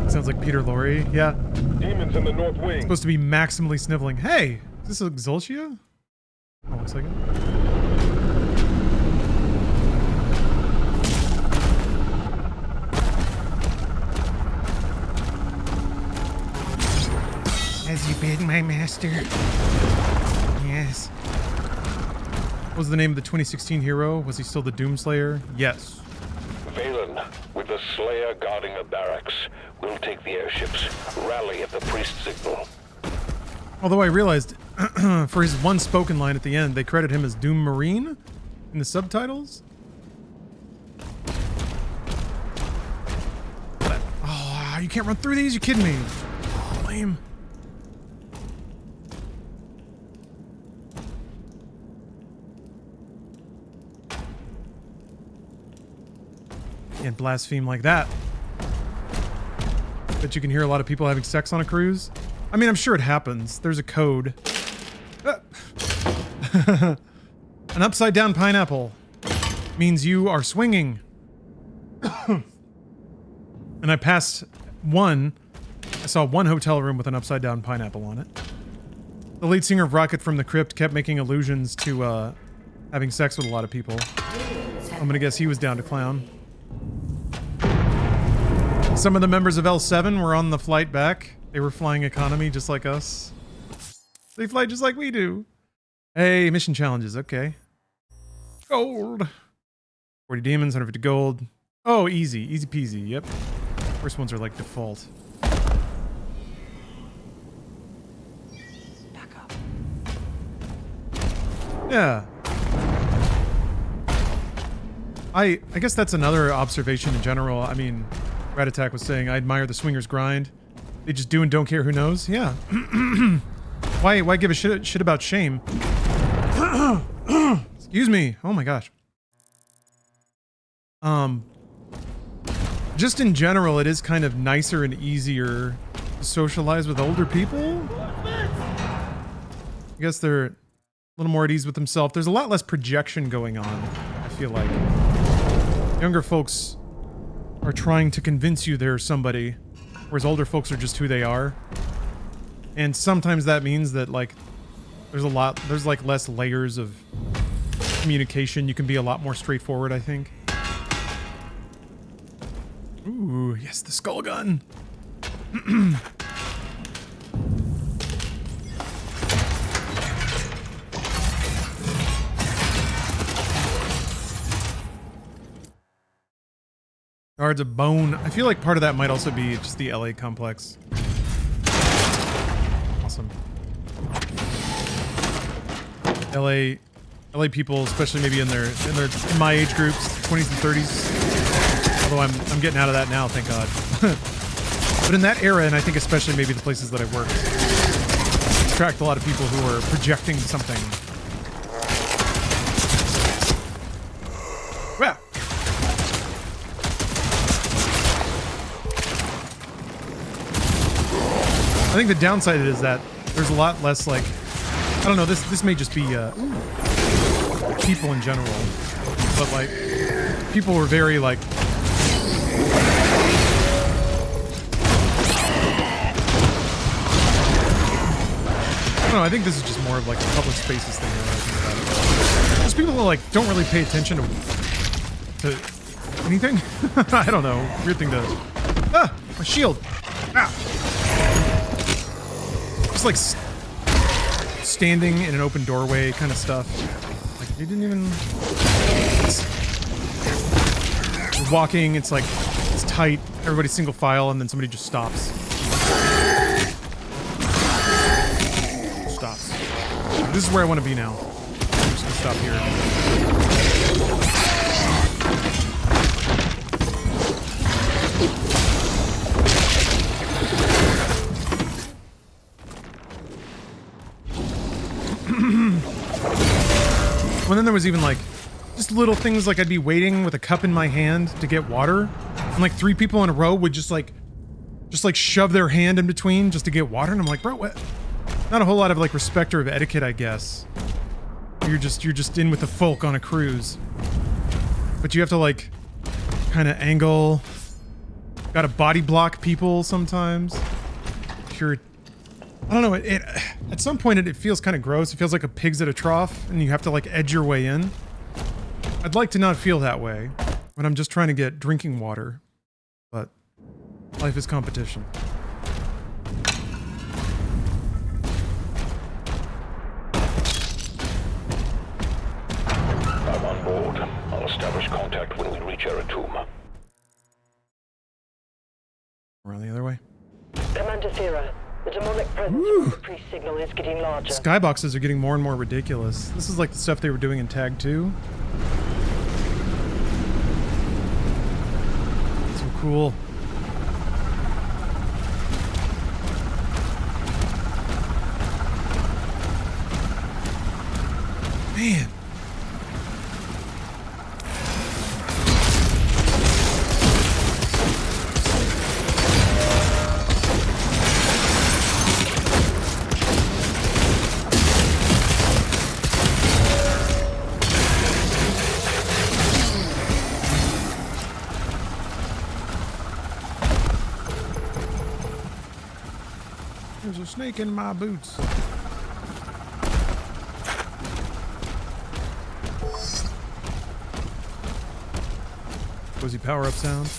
Sounds like Peter Lorre. Yeah. Demons in the north wing. Supposed to be maximally sniveling. Hey, is this Exultia? Oh, 1 second. As you bid, my master. Yes. What was the name of the 2016 hero? Was he still the Doomslayer? Yes. Valen, with the Slayer guarding the barracks, we'll take the airships. Rally at the priest signal. Although I realized, for his one spoken line at the end, they credit him as Doom Marine in the subtitles. But, oh, you can't run through these? You kidding me? Oh, lame. Can't blaspheme like that. Bet you can hear a lot of people having sex on a cruise. I mean, I'm sure it happens. There's a code. An upside down pineapple means you are swinging. And I passed one. I saw one hotel room with an upside down pineapple on it. The lead singer of Rocket from the Crypt kept making allusions to having sex with a lot of people. I'm gonna guess he was down to clown. Some of the members of L7 were on the flight back. They were flying economy just like us. They fly just like we do. Hey, mission challenges. Okay. Gold. 40 demons, 150 gold. Oh, easy. Easy peasy. Yep. First ones are like default. Back up. Yeah. I guess that's another observation in general. I mean, Rat Attack was saying, I admire the swingers grind. They just do and don't care who knows. Yeah. Why give a shit about shame? Excuse me. Oh my gosh. Just in general, it is kind of nicer and easier to socialize with older people. I guess they're a little more at ease with themselves. There's a lot less projection going on, I feel like. Younger folks are trying to convince you they're somebody, whereas older folks are just who they are. And sometimes that means that, like, there's like less layers of communication. You can be a lot more straightforward, I think. Ooh, yes, the skull gun. Guards of bone. I feel like part of that might also be just the LA complex. Awesome. LA people, especially maybe in my age groups, 20s and 30s. Although I'm getting out of that now, thank God. But in that era, and I think especially maybe the places that I've worked, I tracked a lot of people who were projecting something. Well. I think the downside is that there's a lot less, like, I don't know, this may just be people in general, but like people were very like I don't know, I think this is just more of like a public spaces thing. There's people that like don't really pay attention to anything. I don't know, weird thing to my shield. Ow. Just like standing in an open doorway kind of stuff. Like you didn't even. You're walking. It's like it's tight. Everybody's single file, and then somebody just stops. Stops. This is where I want to be now. I'm just gonna stop here. Well, then there was even like just little things like I'd be waiting with a cup in my hand to get water, and like 3 people in a row would just like shove their hand in between just to get water, and I'm like, bro, what? Not a whole lot of like respect or of etiquette, I guess. You're just in with the folk on a cruise, but you have to like kind of angle. Gotta body block people sometimes. You're, I don't know. It at some point it feels kind of gross. It feels like a pig's at a trough, and you have to like edge your way in. I'd like to not feel that way when I'm just trying to get drinking water, but life is competition. I'm on board. I'll establish contact when we reach Eratum. Around the other way. Commander Thera, the demonic presence of the priest signal is getting larger. Skyboxes are getting more and more ridiculous. This is like the stuff they were doing in Tag 2. So cool. Man. There's a snake in my boots. Cozy power-up sound.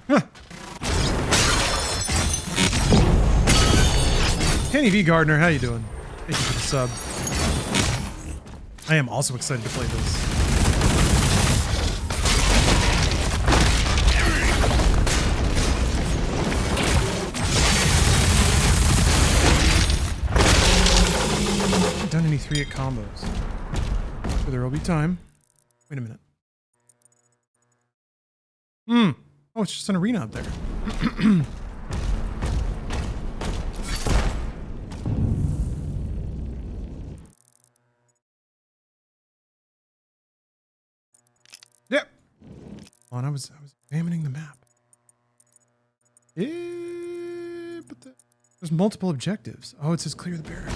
Huh. Kenny V. Gardner, how you doing? Thank you for the sub. I am also excited to play this. Done any 3-hit combos. So there will be time. Wait a minute. Oh, it's just an arena up there. Yep. Hold on, I was examining the map. Yeah, but there's multiple objectives. Oh, it says clear the barracks.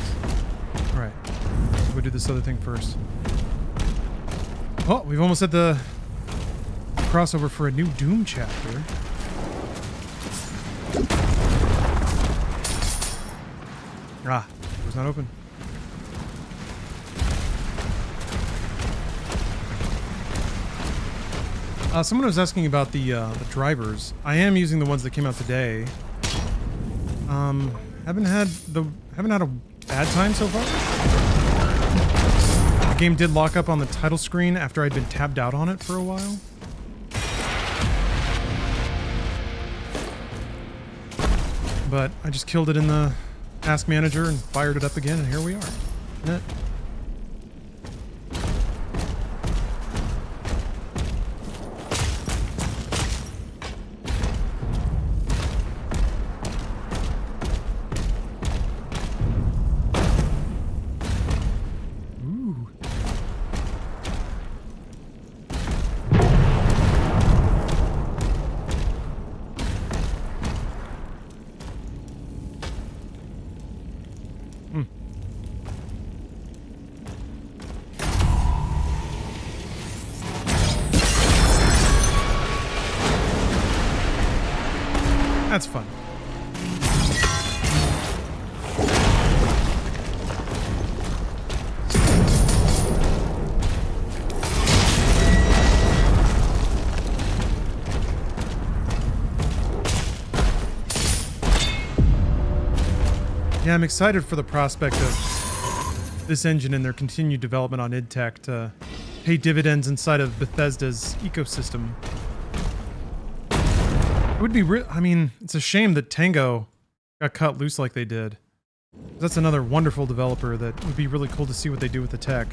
All right, we'll do this other thing first. Oh, we've almost had the crossover for a new Doom chapter. Ah, it was not open. Someone was asking about the drivers. I am using the ones that came out today. Haven't had a bad time so far. The game did lock up on the title screen after I'd been tabbed out on it for a while. But I just killed it in the task manager and fired it up again, and here we are. Isn't it? That's fun. Yeah, I'm excited for the prospect of this engine and their continued development on id Tech to pay dividends inside of Bethesda's ecosystem. It would be I mean, it's a shame that Tango got cut loose like they did. That's another wonderful developer that would be really cool to see what they do with the tech.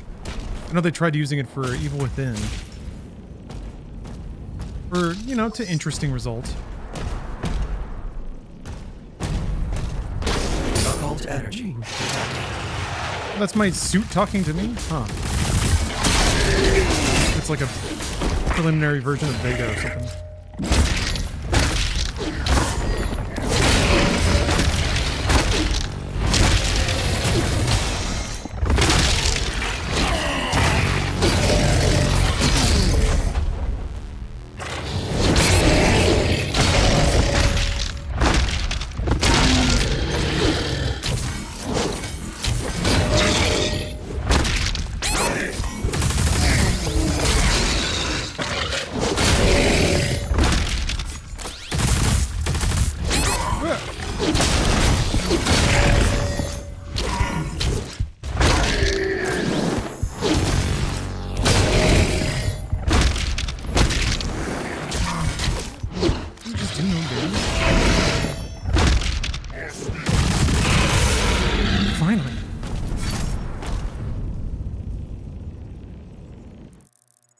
I know they tried using it for Evil Within. For, you know, to interesting results. Occult energy. That's my suit talking to me? Huh. It's like a preliminary version of Vega or something.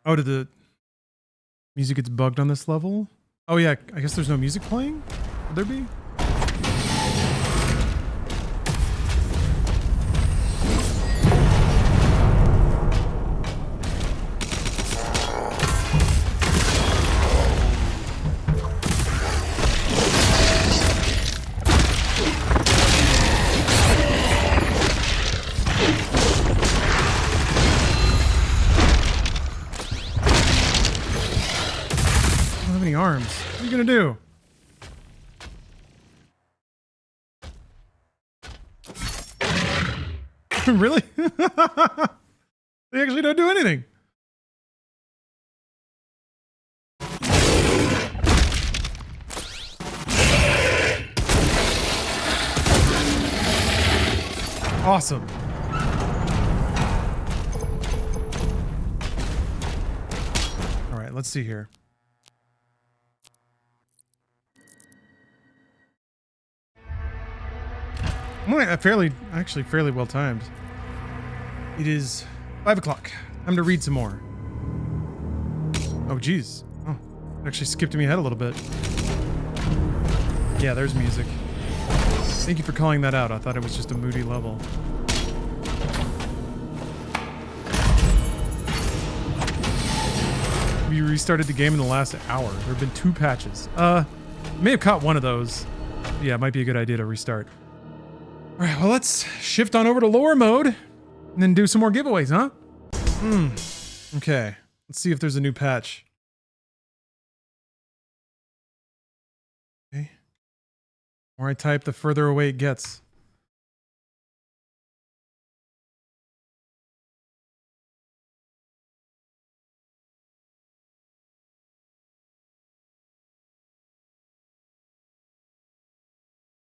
Oh, did the music gets bugged on this level? Oh yeah, I guess there's no music playing? Would there be? Arms. What are you gonna do? Really? They actually don't do anything. Awesome. All right, let's see here. Fairly well timed. It is 5 o'clock. Time to read some more. Oh, geez. Oh, it actually skipped me ahead a little bit. Yeah, there's music. Thank you for calling that out. I thought it was just a moody level. We restarted the game in the last hour. There have been 2 patches. May have caught one of those. Yeah, it might be a good idea to restart. All right, well, let's shift on over to lore mode and then do some more giveaways, huh? Okay, let's see if there's a new patch. Okay. The more I type, the further away it gets.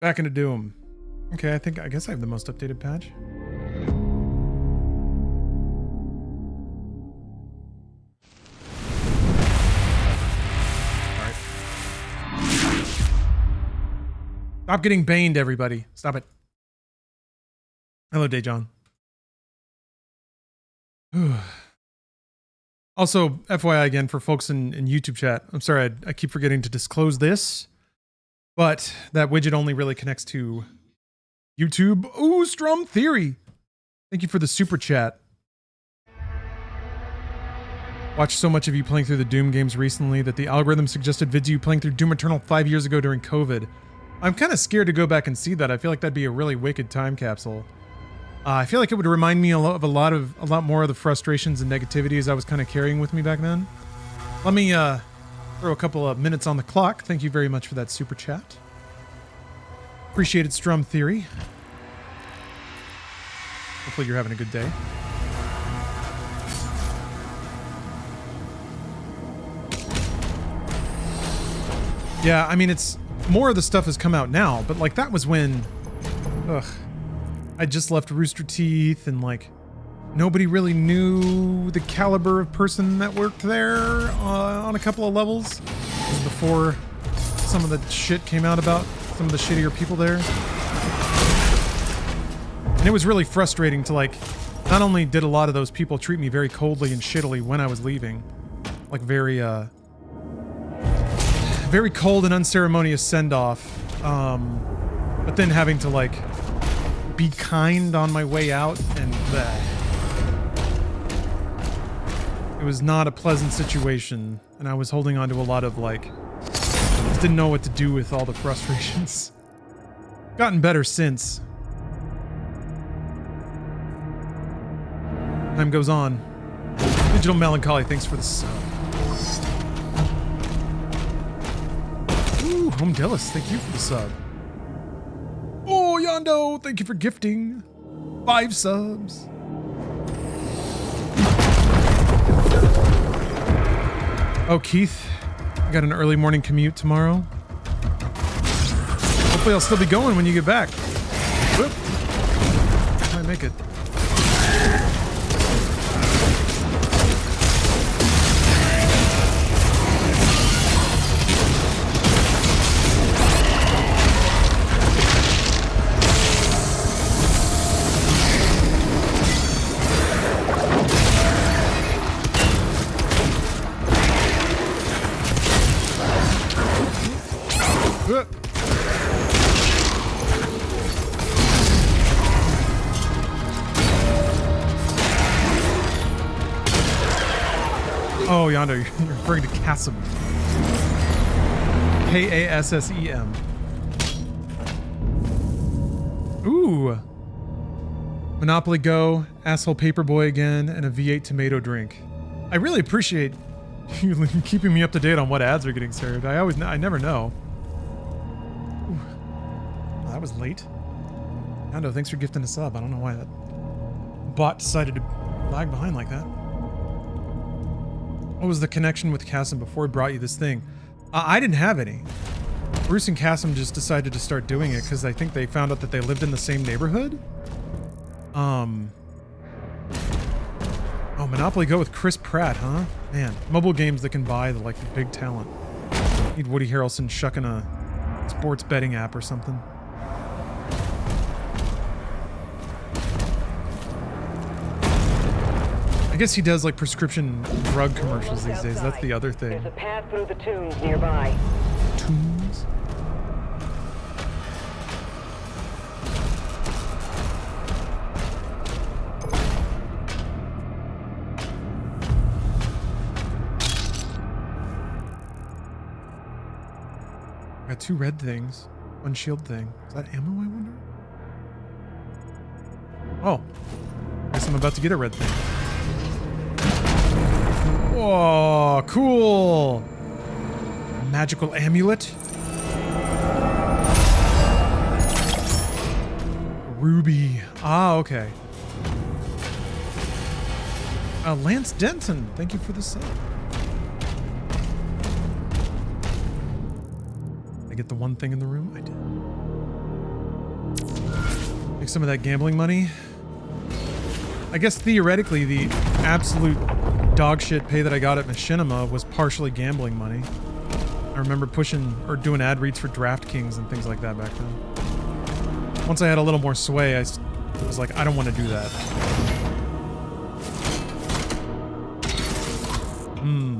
Back into Doom. Okay, I guess I have the most updated patch. All right. Stop getting baned, everybody. Stop it. Hello, Dejon. Also, FYI again for folks in YouTube chat. I'm sorry, I keep forgetting to disclose this, but that widget only really connects to YouTube. Ooh, Strum Theory. Thank you for the super chat. Watched so much of you playing through the Doom games recently that the algorithm suggested vids of you playing through Doom Eternal 5 years ago during COVID. I'm kind of scared to go back and see that. I feel like that'd be a really wicked time capsule. I feel like it would remind me of a lot more of the frustrations and negativities I was kind of carrying with me back then. Let me throw a couple of minutes on the clock. Thank you very much for that super chat. Appreciated Strum Theory. Hopefully you're having a good day. Yeah, I mean, it's more of the stuff has come out now, but like that was when, I just left Rooster Teeth and like nobody really knew the caliber of person that worked there on a couple of levels. This was before some of the shit came out about some of the shittier people there. And it was really frustrating to like, not only did a lot of those people treat me very coldly and shittily when I was leaving, like very cold and unceremonious send-off, but then having to like be kind on my way out, and it was not a pleasant situation, and I was holding on to a lot of like, just didn't know what to do with all the frustrations. Gotten better since. Time goes on. Digital Melancholy, thanks for the sub. Ooh, Home Dillis, thank you for the sub. Oh, Yondo, thank you for gifting 5 subs. Oh, Keith, I got an early morning commute tomorrow. Hopefully I'll still be going when you get back. Whoop. Might make it. Oh, Yondo, you're referring to Kassem. K-A-S-S-E-M. Ooh. Monopoly Go, Asshole Paperboy again, and a V8 tomato drink. I really appreciate you keeping me up to date on what ads are getting served. I never know. Ooh. Well, that was late. Yondo, thanks for gifting a sub. I don't know why that bot decided to lag behind like that. What was the connection with Kassem before he brought you this thing? I didn't have any. Bruce and Kassem just decided to start doing it because I think they found out that they lived in the same neighborhood. Oh, Monopoly Go with Chris Pratt, huh? Man, mobile games that can buy the big talent. Need Woody Harrelson shucking a sports betting app or something. I guess he does like prescription drug commercials these days. That's the other thing. There's a path through the tombs nearby. Tombs? Got 2 red things, 1 shield thing. Is that ammo, I wonder? Oh. Guess I'm about to get a red thing. Oh, cool! Magical amulet. Ruby. Ah, okay. Lance Denton, thank you for the sub. Did I get the one thing in the room? I did. Take some of that gambling money. I guess theoretically the absolute dog shit pay that I got at Machinima was partially gambling money. I remember pushing or doing ad reads for DraftKings and things like that back then. Once I had a little more sway, I was like, I don't want to do that.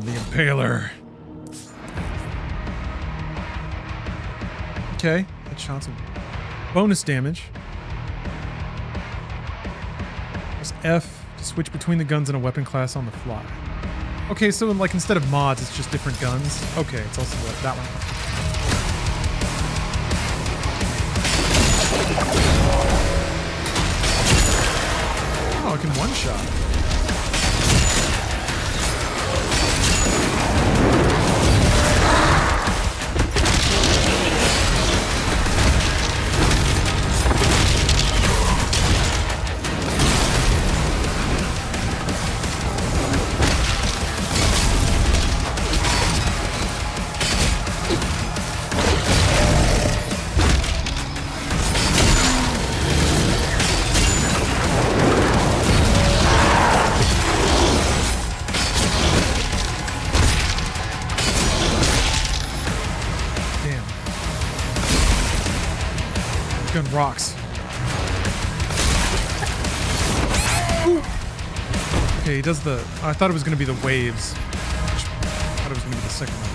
The Impaler. Okay, that shot some bonus damage. Press F to switch between the guns and a weapon class on the fly. Okay, so like instead of mods, it's just different guns. Okay, it's also that one. Oh, I can one-shot. Rocks. Ooh. Okay, he does the... I thought it was going to be the waves. I thought it was going to be the second one.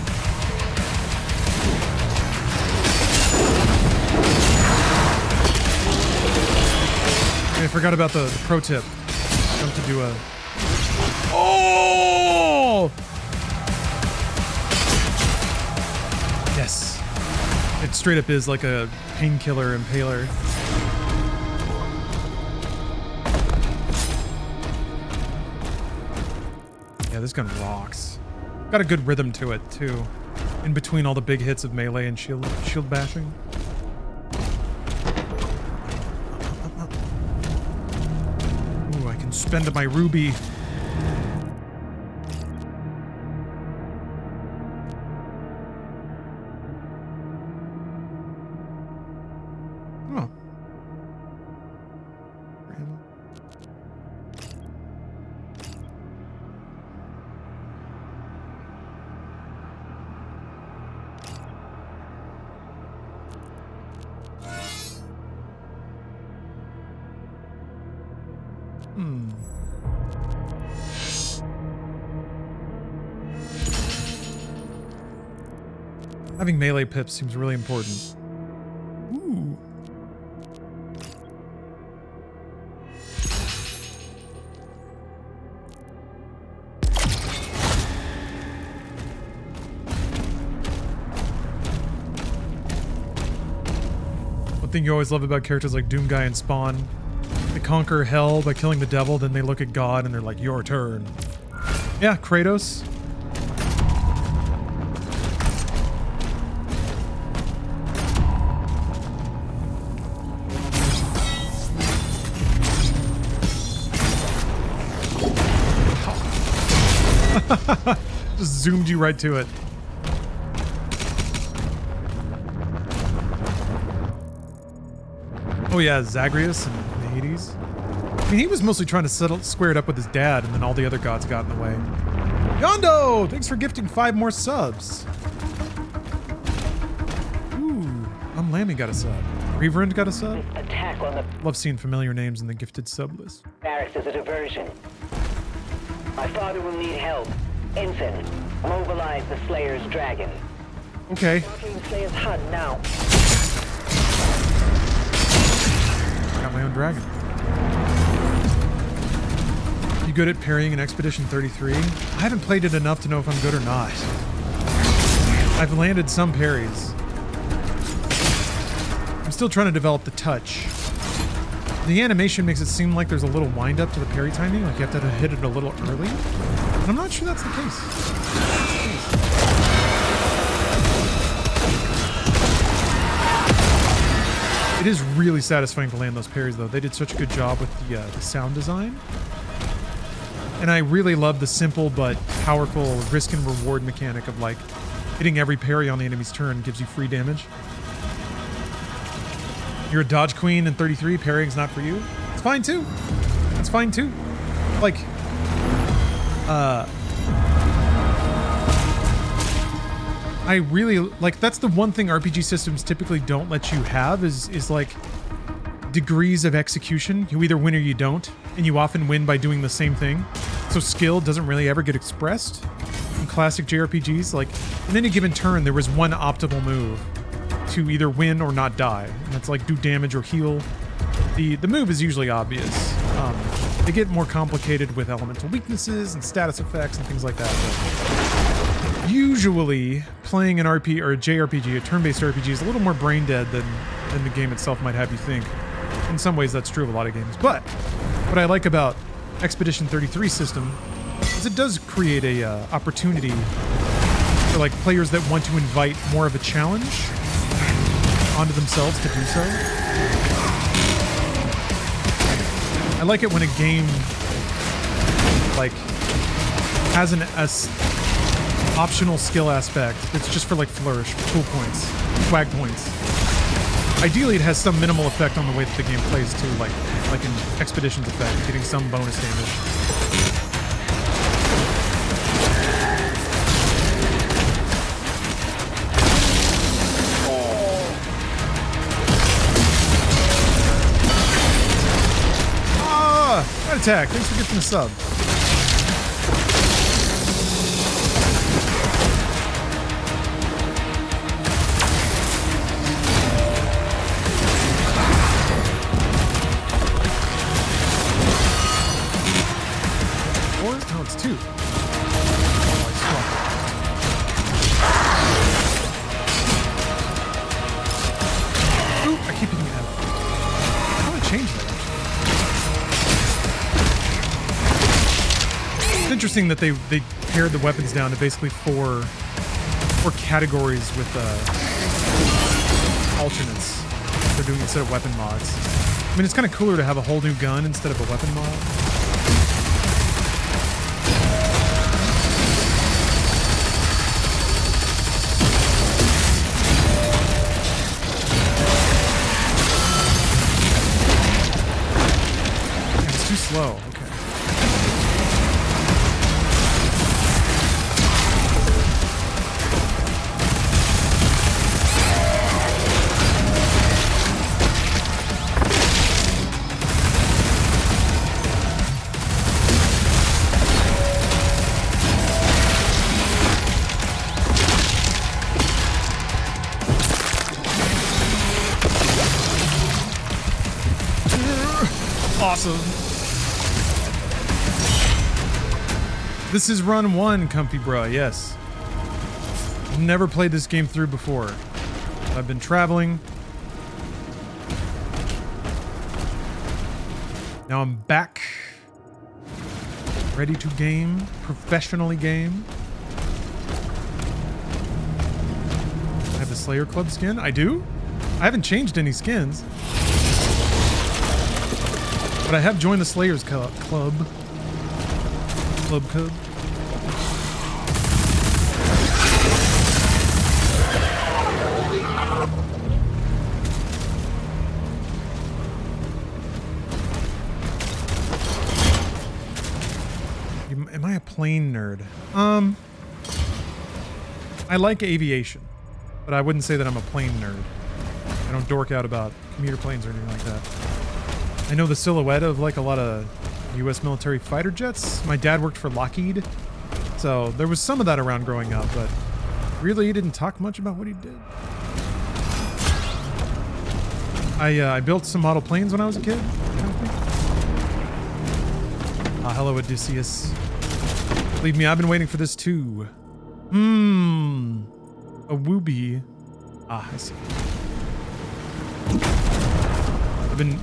Okay, I forgot about the pro tip. Jump to do a... Oh! Yes. It straight up is like a painkiller impaler. Yeah, this gun rocks. Got a good rhythm to it too. In between all the big hits of melee and shield bashing. Ooh, I can spend my ruby. Having melee pips seems really important. Ooh. One thing you always love about characters like Doomguy and Spawn, they conquer hell by killing the devil, then they look at God and they're like, your turn. Yeah, Kratos. Just zoomed you right to it. Oh yeah, Zagreus in the Hades. I mean, he was mostly trying to square it up with his dad, and then all the other gods got in the way. Yondo! Thanks for gifting 5 more subs. Ooh, Lammy got a sub. Reverend got a sub. Attack on the Love seeing familiar names in the gifted sub list. barracks is a diversion. My father will need help. Ensign, mobilize the Slayer's dragon. Okay. Blocking the Slayer's HUD now. Got my own dragon. You good at parrying in Expedition 33? I haven't played it enough to know if I'm good or not. I've landed some parries. I'm still trying to develop the touch. The animation makes it seem like there's a little wind up to the parry timing, like you have to hit it a little early. And I'm not sure that's the case. It is really satisfying to land those parries, though. They did such a good job with the sound design. And I really love the simple but powerful risk and reward mechanic of, like, hitting every parry on the enemy's turn gives you free damage. You're a dodge queen in 33, parrying's not for you. It's fine too. It's fine too. Like, I really, like, that's the one thing RPG systems typically don't let you have is like degrees of execution. You either win or you don't, and you often win by doing the same thing. So skill doesn't really ever get expressed in classic JRPGs. Like, in any given turn, there was one optimal move to either win or not die, and that's like do damage or heal. The move is usually obvious. They get more complicated with elemental weaknesses and status effects and things like that. But usually, playing an RP or a JRPG, a turn-based RPG, is a little more brain dead than the game itself might have you think. In some ways, that's true of a lot of games, but what I like about Expedition 33 system is it does create a opportunity for like players that want to invite more of a challenge onto themselves to do so. I like it when a game like has an optional skill aspect that's just for like flourish, tool points, swag points. Ideally, it has some minimal effect on the way that the game plays too, like in Expedition's effect, getting some bonus damage. That attack. Thanks for gifting a sub. Or no, it's 2. Ooh, I keep hitting that. How do I change that? It's interesting that they pared the weapons down to basically four categories with alternates. They're doing instead of weapon mods. I mean, it's kind of cooler to have a whole new gun instead of a weapon mod. It's too slow. Okay. Awesome. This is run 1, Comfy Bruh, yes. Never played this game through before. I've been traveling. Now I'm back. Ready to game. Professionally game. I have the Slayer Club skin? I do? I haven't changed any skins. But I have joined the Slayers Club. Club Code. Am I a plane nerd? I like aviation, but I wouldn't say that I'm a plane nerd. I don't dork out about commuter planes or anything like that. I know the silhouette of like a lot of U.S. military fighter jets. My dad worked for Lockheed, so there was some of that around growing up, but really he didn't talk much about what he did. I built some model planes when I was a kid. Hello, Odysseus. Believe me, I've been waiting for this too. A Wooby. I see.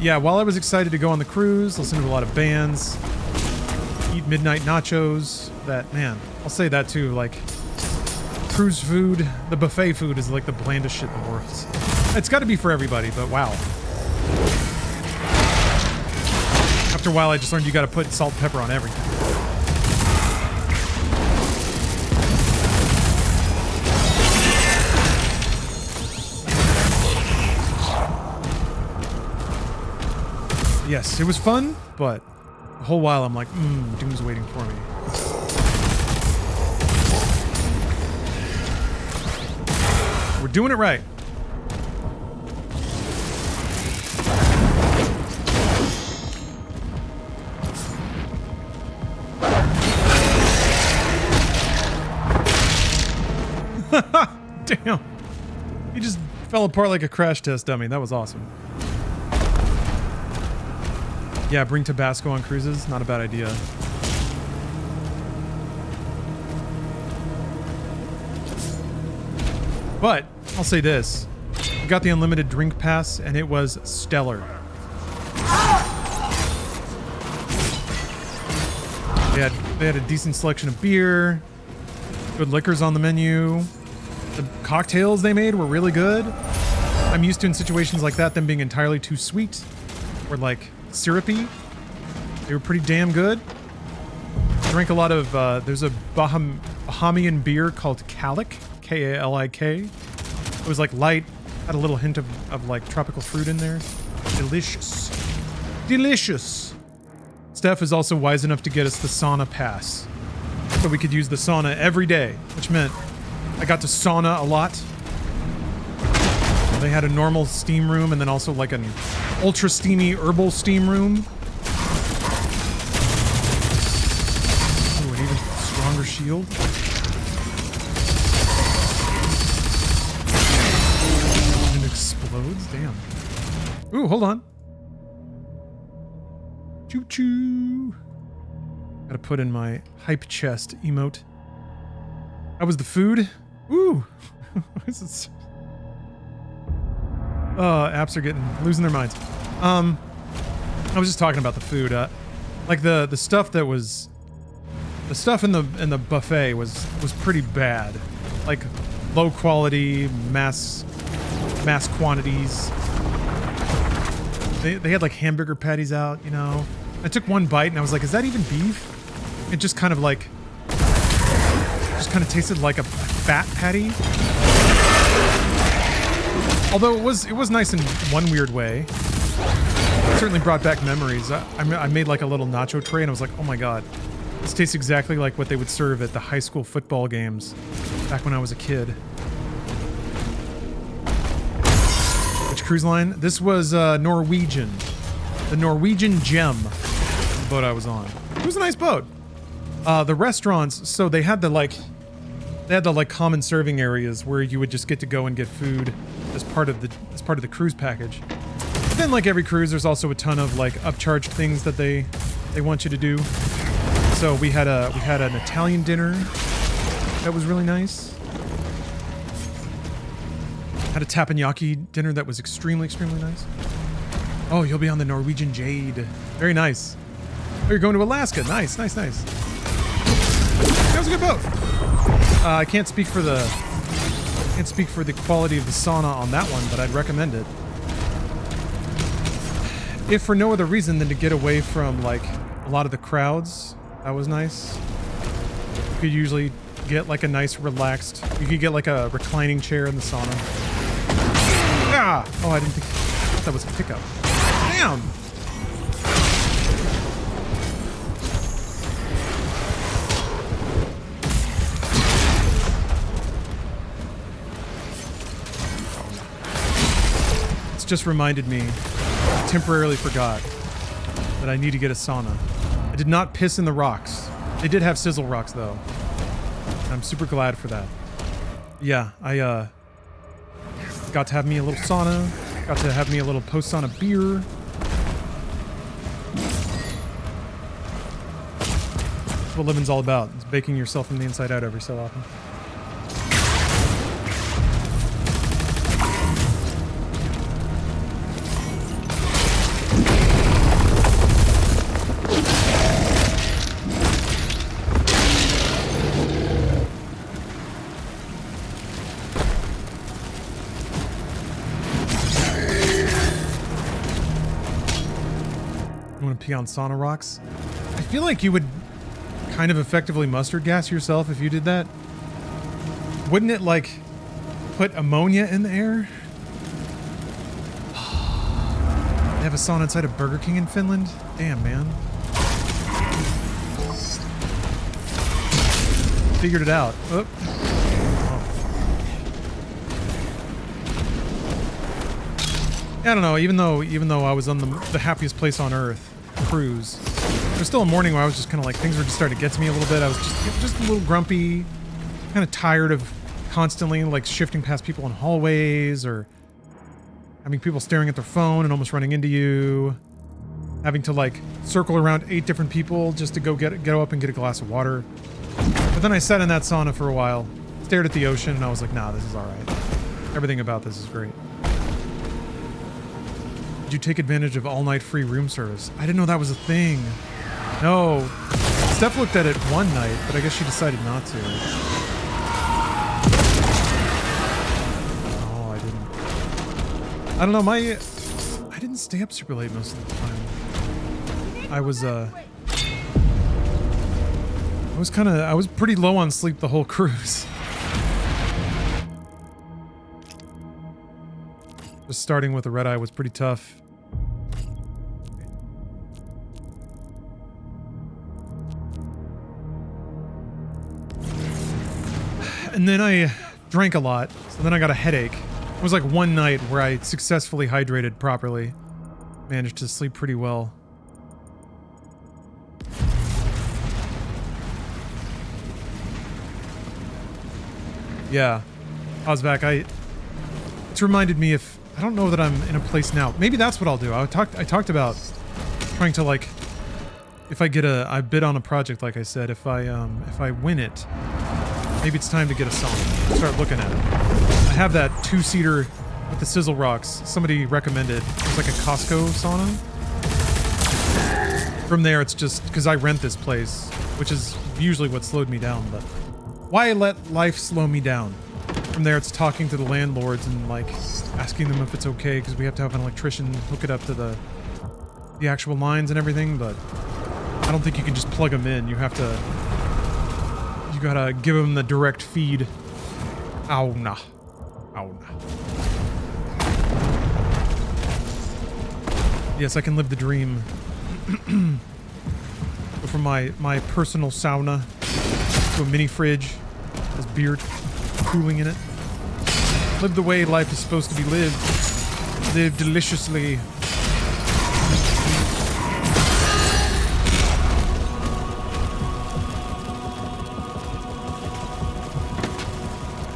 While I was excited to go on the cruise, listen to a lot of bands, eat midnight nachos, man, I'll say that too, like, cruise food, the buffet food is like the blandest shit in the world. It's got to be for everybody, but wow. After a while, I just learned you got to put salt and pepper on everything. Yes, it was fun, but the whole while I'm like, Doom's waiting for me. We're doing it right. Damn. He just fell apart like a crash test dummy. That was awesome. Yeah, bring Tabasco on cruises. Not a bad idea. But I'll say this. I got the unlimited drink pass and it was stellar. They had a decent selection of beer, good liquors on the menu. The cocktails they made were really good. I'm used to in situations like that them being entirely too sweet or like syrupy. They were pretty damn good. Drank a lot of, there's a Bahamian beer called Kalik, K-A-L-I-K. It was like light, had a little hint of like tropical fruit in there. Delicious. Delicious. Steph is also wise enough to get us the sauna pass. So we could use the sauna every day, which meant I got to sauna a lot. They had a normal steam room and then also like an ultra steamy herbal steam room. Ooh, an even stronger shield. It explodes? Damn. Ooh, hold on. Choo choo. Gotta put in my hype chest emote. That was the food. Ooh. This is... apps are losing their minds. I was just talking about the food. Like the stuff that was, the stuff in the buffet was pretty bad. Like low quality, mass quantities. They had like hamburger patties out, you know. I took one bite and I was like, is that even beef? It just kind of like, tasted like a fat patty. Although it was nice in one weird way. It certainly brought back memories. I made like a little nacho tray and I was like, oh my god, this tastes exactly like what they would serve at the high school football games back when I was a kid. Which cruise line? This was Norwegian. The Norwegian Gem, the boat I was on. It was a nice boat. The restaurants, so they had the like common serving areas where you would just get to go and get food as part of the cruise package. But then, like every cruise, there's also a ton of like upcharged things that they want you to do. So we had an Italian dinner that was really nice. Had a teppanyaki dinner that was extremely nice. Oh, you'll be on the Norwegian Jade. Very nice. Oh, you're going to Alaska. Nice. That was a good boat. I can't speak for the quality of the sauna on that one, but I'd recommend it. If for no other reason than to get away from like a lot of the crowds, that was nice. You could usually get like a nice relaxed. You could get like a reclining chair in the sauna. Ah! Oh, I thought that was a pickup. Damn! Just reminded me, I temporarily forgot that I need to get a sauna. I did not piss in the rocks. They did have sizzle rocks though. I'm super glad for that. Yeah, I got to have me a little sauna, got to have me a little post-sauna beer. That's what living's all about. It's baking yourself from the inside out every so often. On sauna rocks. I feel like you would kind of effectively mustard gas yourself if you did that. Wouldn't it like put ammonia in the air? They have a sauna inside of Burger King in Finland? Damn, man. Figured it out. Oh. I don't know, even though I was on the happiest place on earth, cruise, there's still a morning where I was just kind of like, things were just starting to get to me a little bit. I was just a little grumpy, kind of tired of constantly like shifting past people in hallways or having people staring at their phone and almost running into you, having to like circle around 8 different people just to go go up and get a glass of water. But then I sat in that sauna for a while, stared at the ocean, and I was like, nah, this is all right. Everything about this is great. Did you take advantage of all-night free room service? I didn't know that was a thing. No. Steph looked at it one night, but I guess she decided not to. Oh, I didn't. I don't know, I didn't stay up super late most of the time. I was pretty low on sleep the whole cruise. Just starting with a red eye was pretty tough. And then I drank a lot, so then I got a headache. It was like one night where I successfully hydrated properly. Managed to sleep pretty well. Yeah, I was back. It's reminded me if I don't know that I'm in a place now. Maybe that's what I'll do. I talked about trying to, like, if I bid on a project, like I said, if I win it, maybe it's time to get a sauna. Start looking at it. I have that 2-seater with the sizzle rocks. Somebody recommended. It's like a Costco sauna. From there, it's just because I rent this place, which is usually what slowed me down. But why let life slow me down? From there, it's talking to the landlords and, like, asking them if it's okay because we have to have an electrician hook it up to the actual lines and everything. But I don't think you can just plug them in. You have to. You gotta give them the direct feed. Ow, nah. Ow, nah. Yes, I can live the dream. Go from my personal sauna to a mini fridge. Has beer cooling in it. Live the way life is supposed to be lived. Live deliciously.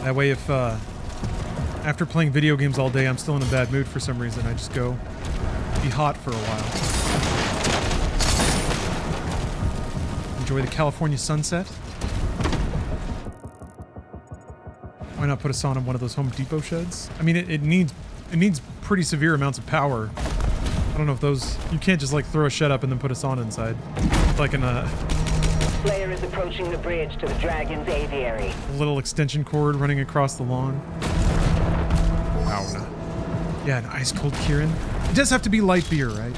That way, if after playing video games all day, I'm still in a bad mood for some reason, I just go be hot for a while. Enjoy the California sunset. Why not put a sauna in one of those Home Depot sheds? I mean, it needs pretty severe amounts of power. I don't know if those... You can't just, like, throw a shed up and then put a sauna inside. Like in a... Player is approaching the bridge to the Dragon's aviary. A little extension cord running across the lawn. Wow. No. Yeah, an ice cold Kirin. It does have to be light beer, right?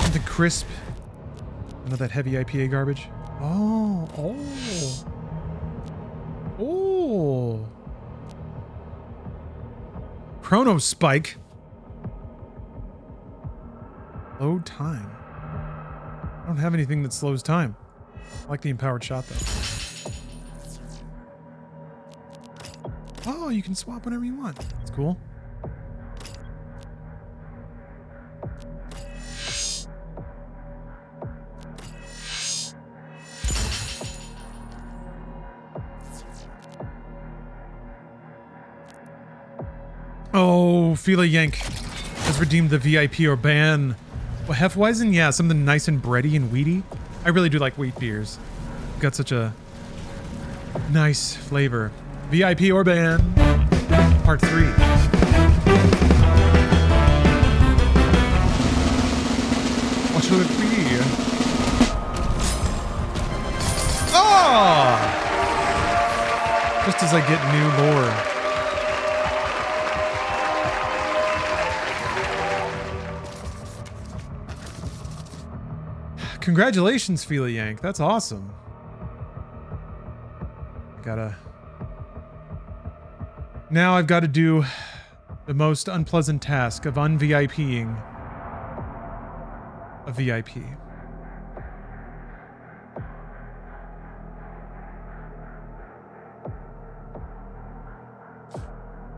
Something crisp. None of that heavy IPA garbage. Oh. Chrono Spike. Load time. I don't have anything that slows time. I like the empowered shot, though. Oh, you can swap whenever you want. That's cool. Oh, Fila Yank has redeemed the VIP or ban. Well, Hefeweizen? Yeah, something nice and bready and wheaty. I really do like wheat beers. Got such a nice flavor. VIP or ban. Part 3. What should it be? Oh! Just as I get new lore. Congratulations, Fila Yank. That's awesome. Now I've got to do the most unpleasant task of un-VIPing a VIP.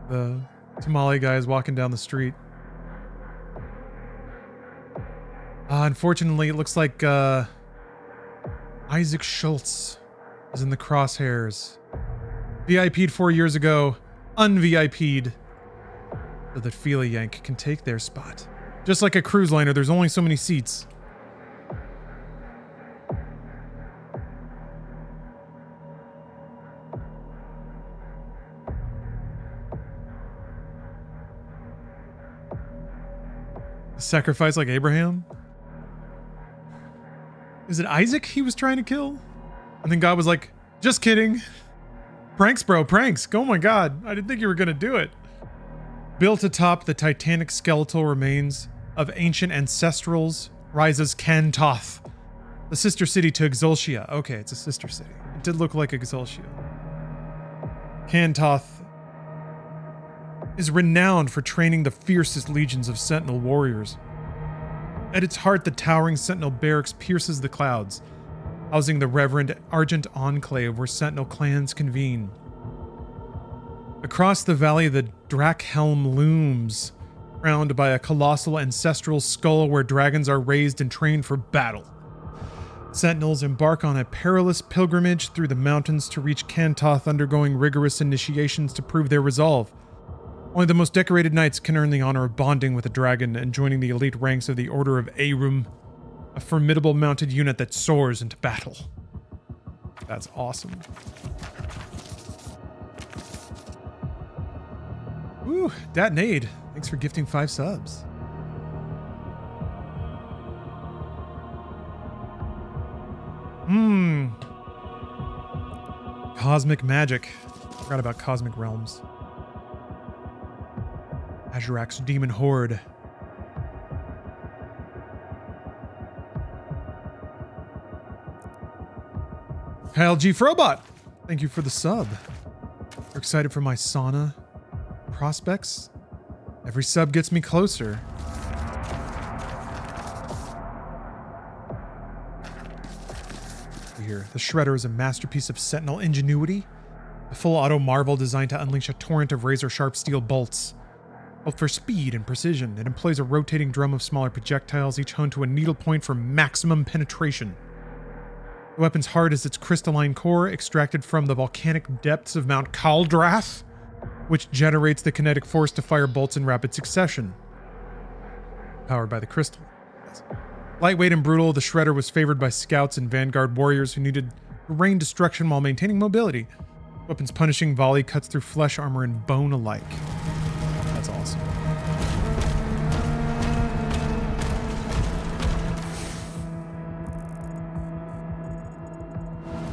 The tamale guy is walking down the street. Unfortunately, it looks like Isaac Schultz is in the crosshairs. VIP'd 4 years ago, un-VIP'd, so that Fila Yank can take their spot. Just like a cruise liner, there's only so many seats. Sacrifice like Abraham? Is it Isaac he was trying to kill? And then God was like, just kidding. Pranks, bro, pranks. Oh my God, I didn't think you were gonna do it. Built atop the titanic skeletal remains of ancient ancestrals rises Kantoth, the sister city to Exultia. Okay, it's a sister city. It did look like Exultia. Kantoth is renowned for training the fiercest legions of Sentinel warriors. At its heart, the towering Sentinel barracks pierces the clouds, housing the reverend Argent Enclave where Sentinel clans convene. Across the valley, the Drakhelm looms, crowned by a colossal ancestral skull where dragons are raised and trained for battle. Sentinels embark on a perilous pilgrimage through the mountains to reach Kantoth, undergoing rigorous initiations to prove their resolve. Only the most decorated knights can earn the honor of bonding with a dragon and joining the elite ranks of the Order of Arum, a formidable mounted unit that soars into battle. That's awesome. Ooh, Datnade, thanks for gifting 5 subs. Cosmic magic. Forgot about Cosmic Realms. Azurak's Demon Horde. Kyle G. Frobot, thank you for the sub. You're excited for my sauna prospects? Every sub gets me closer. Here, the Shredder is a masterpiece of Sentinel ingenuity, a full auto marvel designed to unleash a torrent of razor-sharp steel bolts. Built for speed and precision, it employs a rotating drum of smaller projectiles, each honed to a needle point for maximum penetration. The weapon's heart is its crystalline core, extracted from the volcanic depths of Mount Kaldrath, which generates the kinetic force to fire bolts in rapid succession. Powered by the crystal. Yes. Lightweight and brutal, the Shredder was favored by scouts and vanguard warriors who needed to rain destruction while maintaining mobility. The weapon's punishing volley cuts through flesh, armor, and bone alike. That's awesome.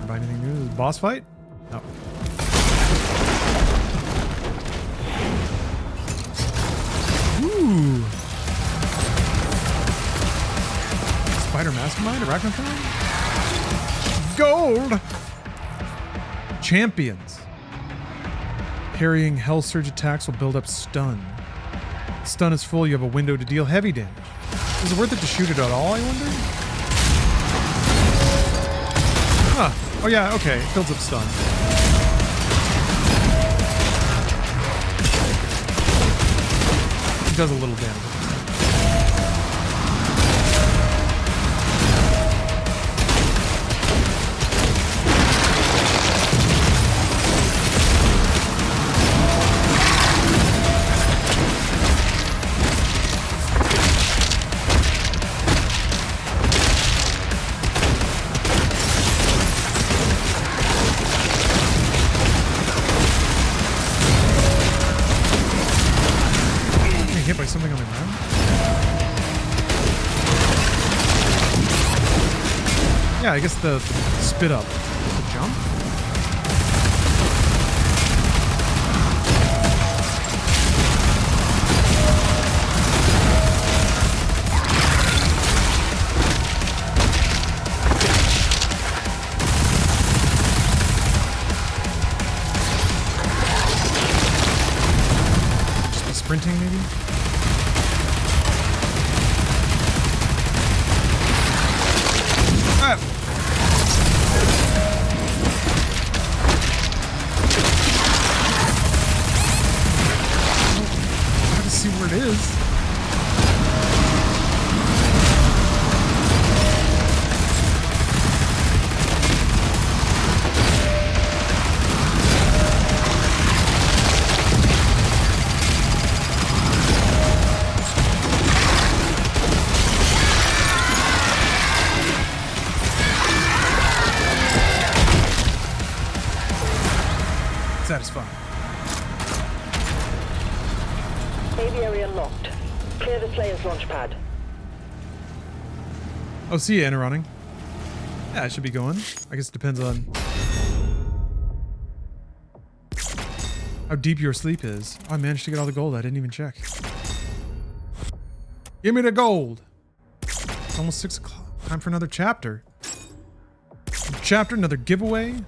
Buy anything new? Boss fight? No. Ooh. Spider Mastermind? Arachnophone? Gold! Champions. Parrying Hell Surge attacks will build up stun. Stun is full, you have a window to deal heavy damage. Is it worth it to shoot it at all, I wonder? Huh. Oh yeah, okay. It builds up stun. It does a little damage. Hit by something on the ground? Yeah, I guess the spit up. The jump? Just the sprinting, maybe? See where it is. Satisfying. Aviary unlocked. Clear the Slayer's launch pad. Oh, see ya, Inner running. Yeah, I should be going. I guess it depends on how deep your sleep is. Oh, I managed to get all the gold. I didn't even check. Give me the gold. It's almost 6 o'clock. Time for another chapter. Chapter, another giveaway.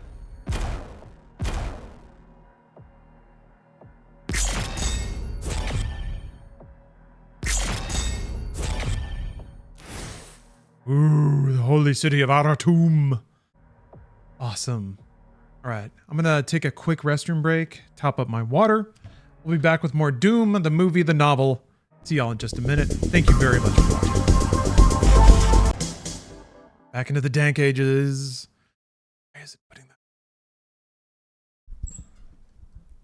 Ooh, the holy city of Aratum. Awesome. All right, I'm gonna take a quick restroom break, top up my water. We'll be back with more Doom, the movie, the novel. See y'all in just a minute. Thank you very much for watching. Back into the dank ages. Where is it putting that?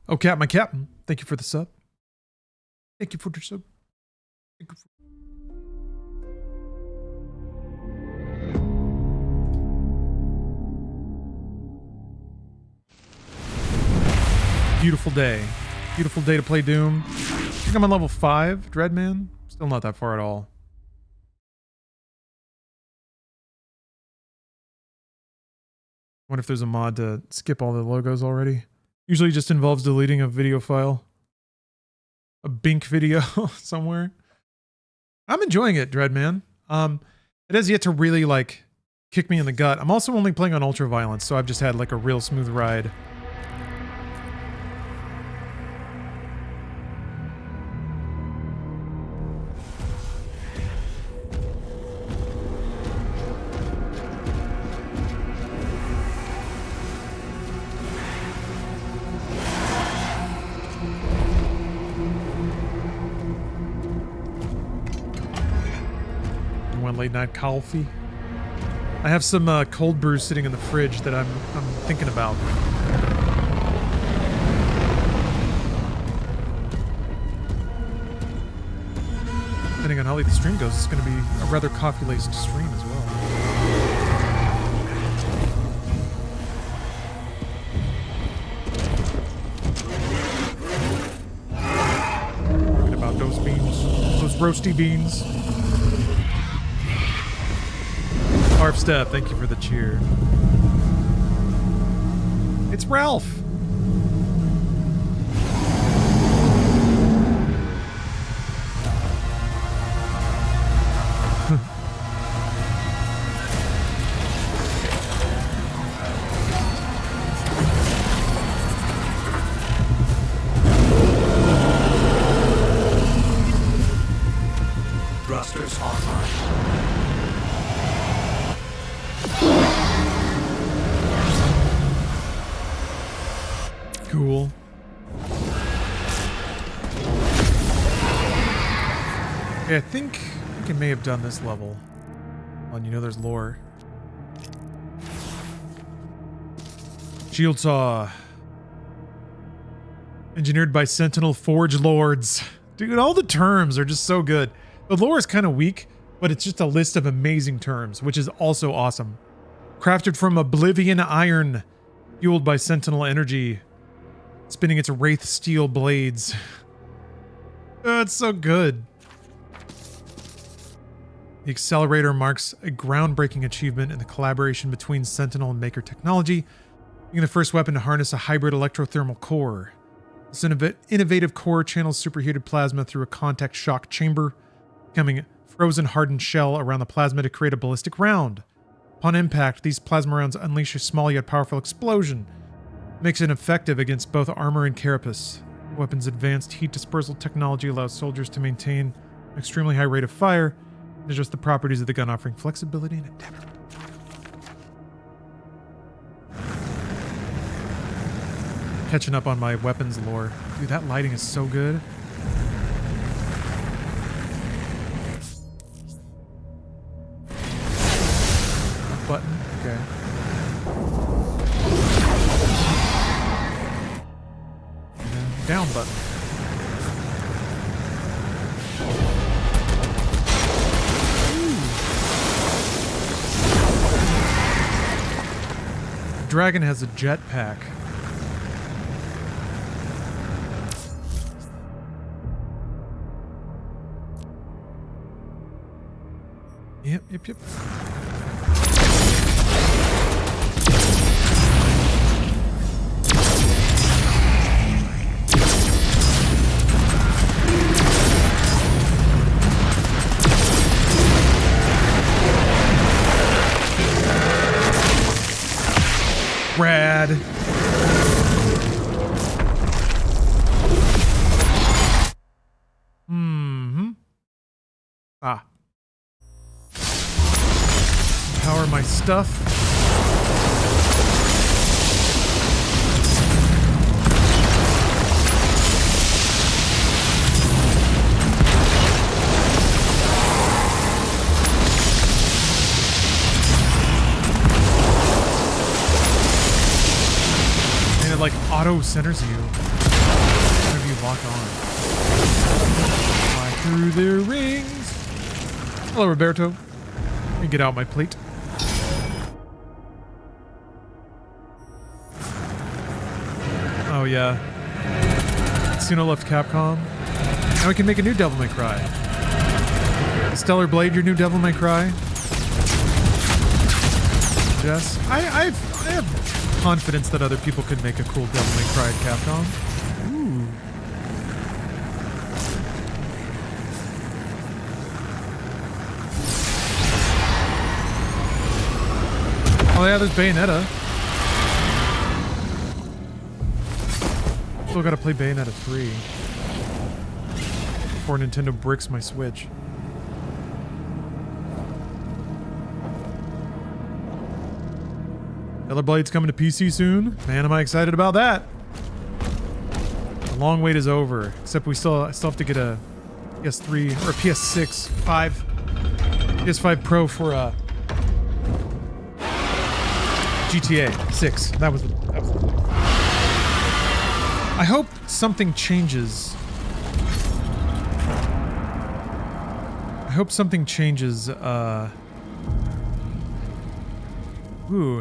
Oh, Cap, my captain. Thank you for the sub. Thank you for the sub. Thank you for beautiful day. Beautiful day to play Doom. I think I'm on level 5, Dreadman. Still not that far at all. Wonder if there's a mod to skip all the logos already. Usually just involves deleting a video file. A Bink video somewhere. I'm enjoying it, Dreadman. It has yet to really, like, kick me in the gut. I'm also only playing on Ultra Violence, so I've just had, like, a real smooth ride. Late night coffee. I have some cold brew sitting in the fridge that I'm thinking about. Depending on how late the stream goes, it's going to be a rather coffee-laced stream as well. Thinking about those beans, those roasty beans. Harp Step, thank you for the cheer. It's Ralph. Thrusters online. Cool. Yeah, I think I may have done this level. Oh, you know there's lore. Shield Saw. Engineered by Sentinel Forge Lords. Dude, all the terms are just so good. The lore is kind of weak, but it's just a list of amazing terms, which is also awesome. Crafted from Oblivion Iron. Fueled by Sentinel Energy. Spinning its Wraith Steel blades. Oh, it's so good. The Accelerator marks a groundbreaking achievement in the collaboration between Sentinel and Maker Technology, being the first weapon to harness a hybrid electrothermal core. This innovative core channels superheated plasma through a contact shock chamber, becoming a frozen hardened shell around the plasma to create a ballistic round. Upon impact, these plasma rounds unleash a small yet powerful explosion. Makes it effective against both armor and carapace. The weapon's advanced heat dispersal technology allows soldiers to maintain an extremely high rate of fire and adjust the properties of the gun, offering flexibility and adaptability. Catching up on my weapons lore. Dude, that lighting is so good. Button, okay. Down button. Ooh. Dragon has a jetpack. Yep. Rad. Mm-hmm. Ah. Power my stuff. And it like auto centers you whenever you lock on. Fly through the rings. Hello, Roberto. Let me get out my plate. Oh yeah. Suno left Capcom. Now we can make a new Devil May Cry. Is Stellar Blade your new Devil May Cry? Jess? I have confidence that other people could make a cool Devil May Cry at Capcom. Ooh. Oh yeah, there's Bayonetta. Still gotta play Bayonetta 3 before Nintendo bricks my Switch. Stellar Blade's coming to PC soon. Man, am I excited about that. The long wait is over. Except I still have to get a PS3 or a PS6, 5, PS5 Pro for GTA 6. That was the I hope something changes. I hope something changes. Ooh,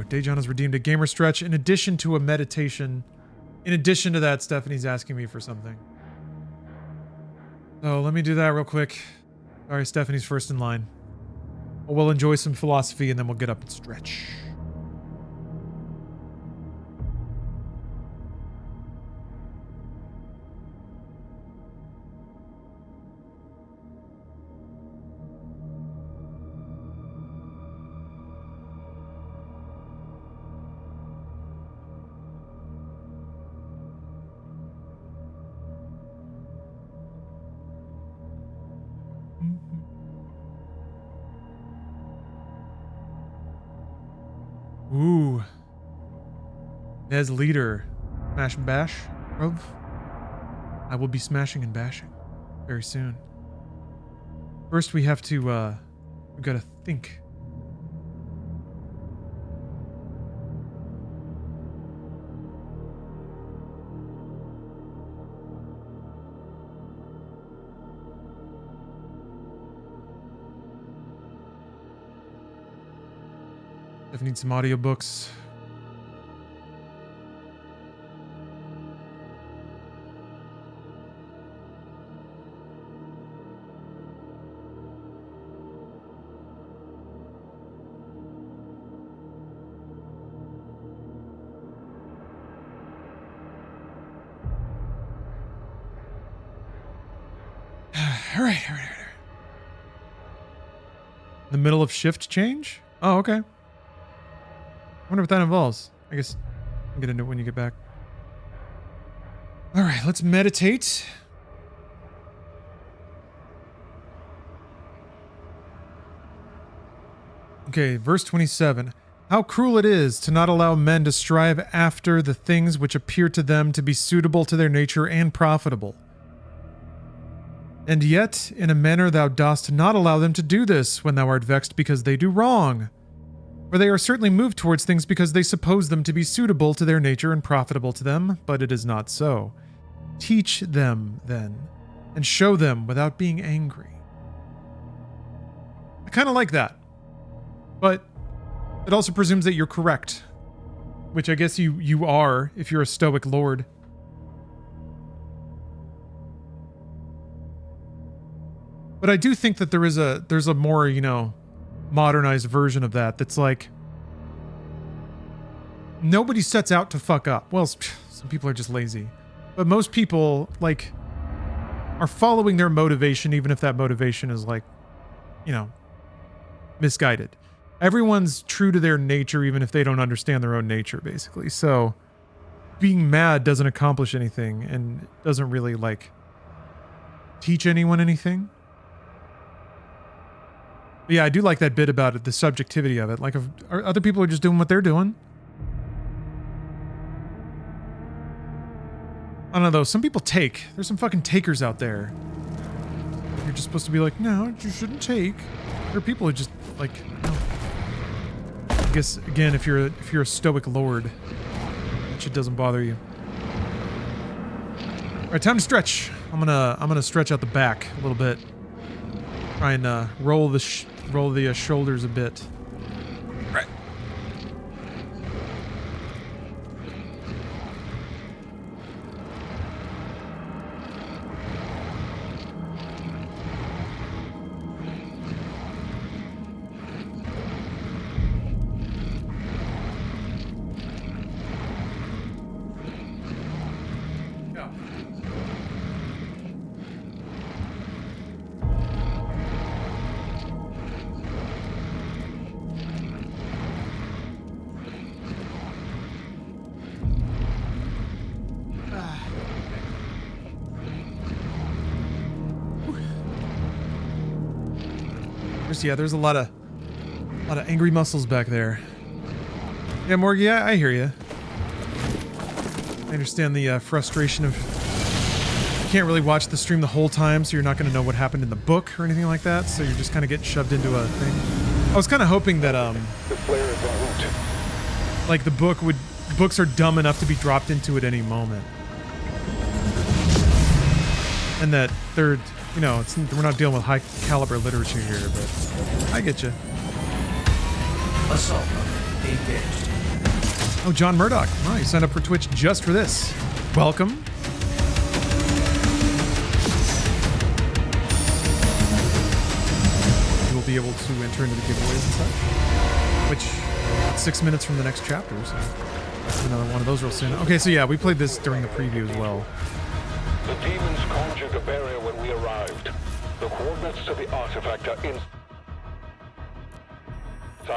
Dejan has redeemed a gamer stretch in addition to a meditation. In addition to that, Stephanie's asking me for something. So let me do that real quick. Sorry, Stephanie's first in line. We'll enjoy some philosophy and then we'll get up and stretch. Ooh. Nez leader. Smash and bash, bruv. I will be smashing and bashing very soon. First we have to, we gotta think. I need some audiobooks. All right. The middle of shift change? Oh, okay. I wonder what that involves. I guess I'll get into it when you get back. All right, let's meditate. Okay, verse 27. How cruel it is to not allow men to strive after the things which appear to them to be suitable to their nature and profitable. And yet, in a manner thou dost not allow them to do this when thou art vexed because they do wrong. For they are certainly moved towards things because they suppose them to be suitable to their nature and profitable to them, but it is not so. Teach them, then, and show them without being angry. I kind of like that. But it also presumes that you're correct. Which I guess you are, if you're a stoic lord. But I do think that there's a more, modernized version of that that's like, nobody sets out to fuck up. Well, some people are just lazy. But most people, like, are following their motivation, even if that motivation is, like, misguided. everyone's true to their nature even if they don't understand their own nature, basically. So being mad doesn't accomplish anything and doesn't really, like, teach anyone anything. But yeah, I do like that bit about it, the subjectivity of it. Like, if other people are just doing what they're doing. I don't know, though. Some people take. There's some fucking takers out there. You're just supposed to be like, no, you shouldn't take. There are people who just, like, no. I guess, again, if you're a stoic lord, that shit doesn't bother you. All right, time to stretch. I'm gonna stretch out the back a little bit. Try and roll the shoulders a bit. All right. Yeah, there's a lot of angry muscles back there. Yeah, Morgie, yeah, I hear you. I understand the frustration of you can't really watch the stream the whole time, so you're not going to know what happened in the book or anything like that. So you're just kind of getting shoved into a thing. I was kind of hoping that like books are dumb enough to be dropped into at any moment, and that they're. You know, we're not dealing with high caliber literature here, but I get you. Assault engaged. Oh, John Murdoch. Oh, you signed up for Twitch just for this. Welcome. You will be able to enter into the giveaways and such. Which, 6 minutes from the next chapter, so that's another one of those real soon. Okay, so yeah, we played this during the preview as well. The demons conjured a barrier when we arrived. The coordinates to the artifact are inside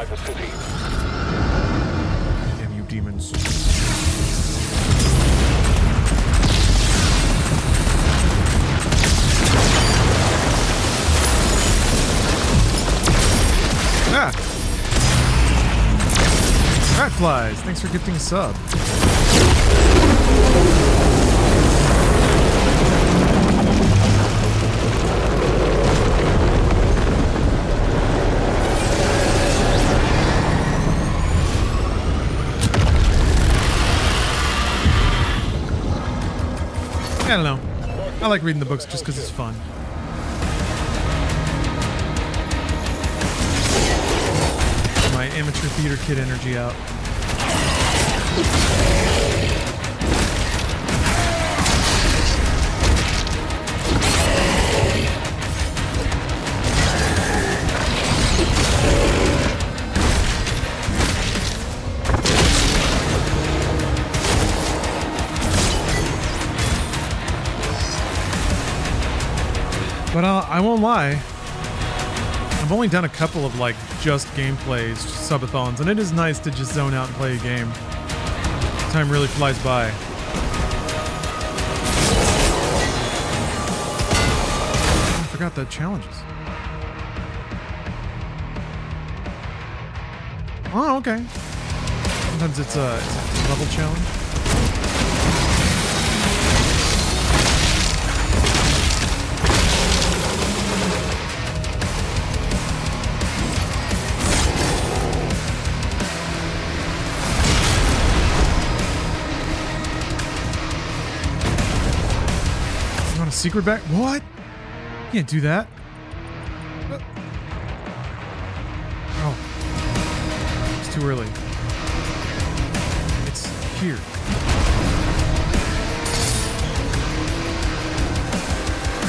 the city. Damn you demons. Ah! Rat flies, thanks for gifting a sub. I don't know. I like reading the books just because it's fun. My amateur theater kid energy out. But I won't lie. I've only done a couple of like just gameplays, subathons, and it is nice to just zone out and play a game. Time really flies by. I forgot the challenges. Oh, okay. Sometimes it's a level challenge. Secret back? What? You can't do that. Oh. It's too early. It's here.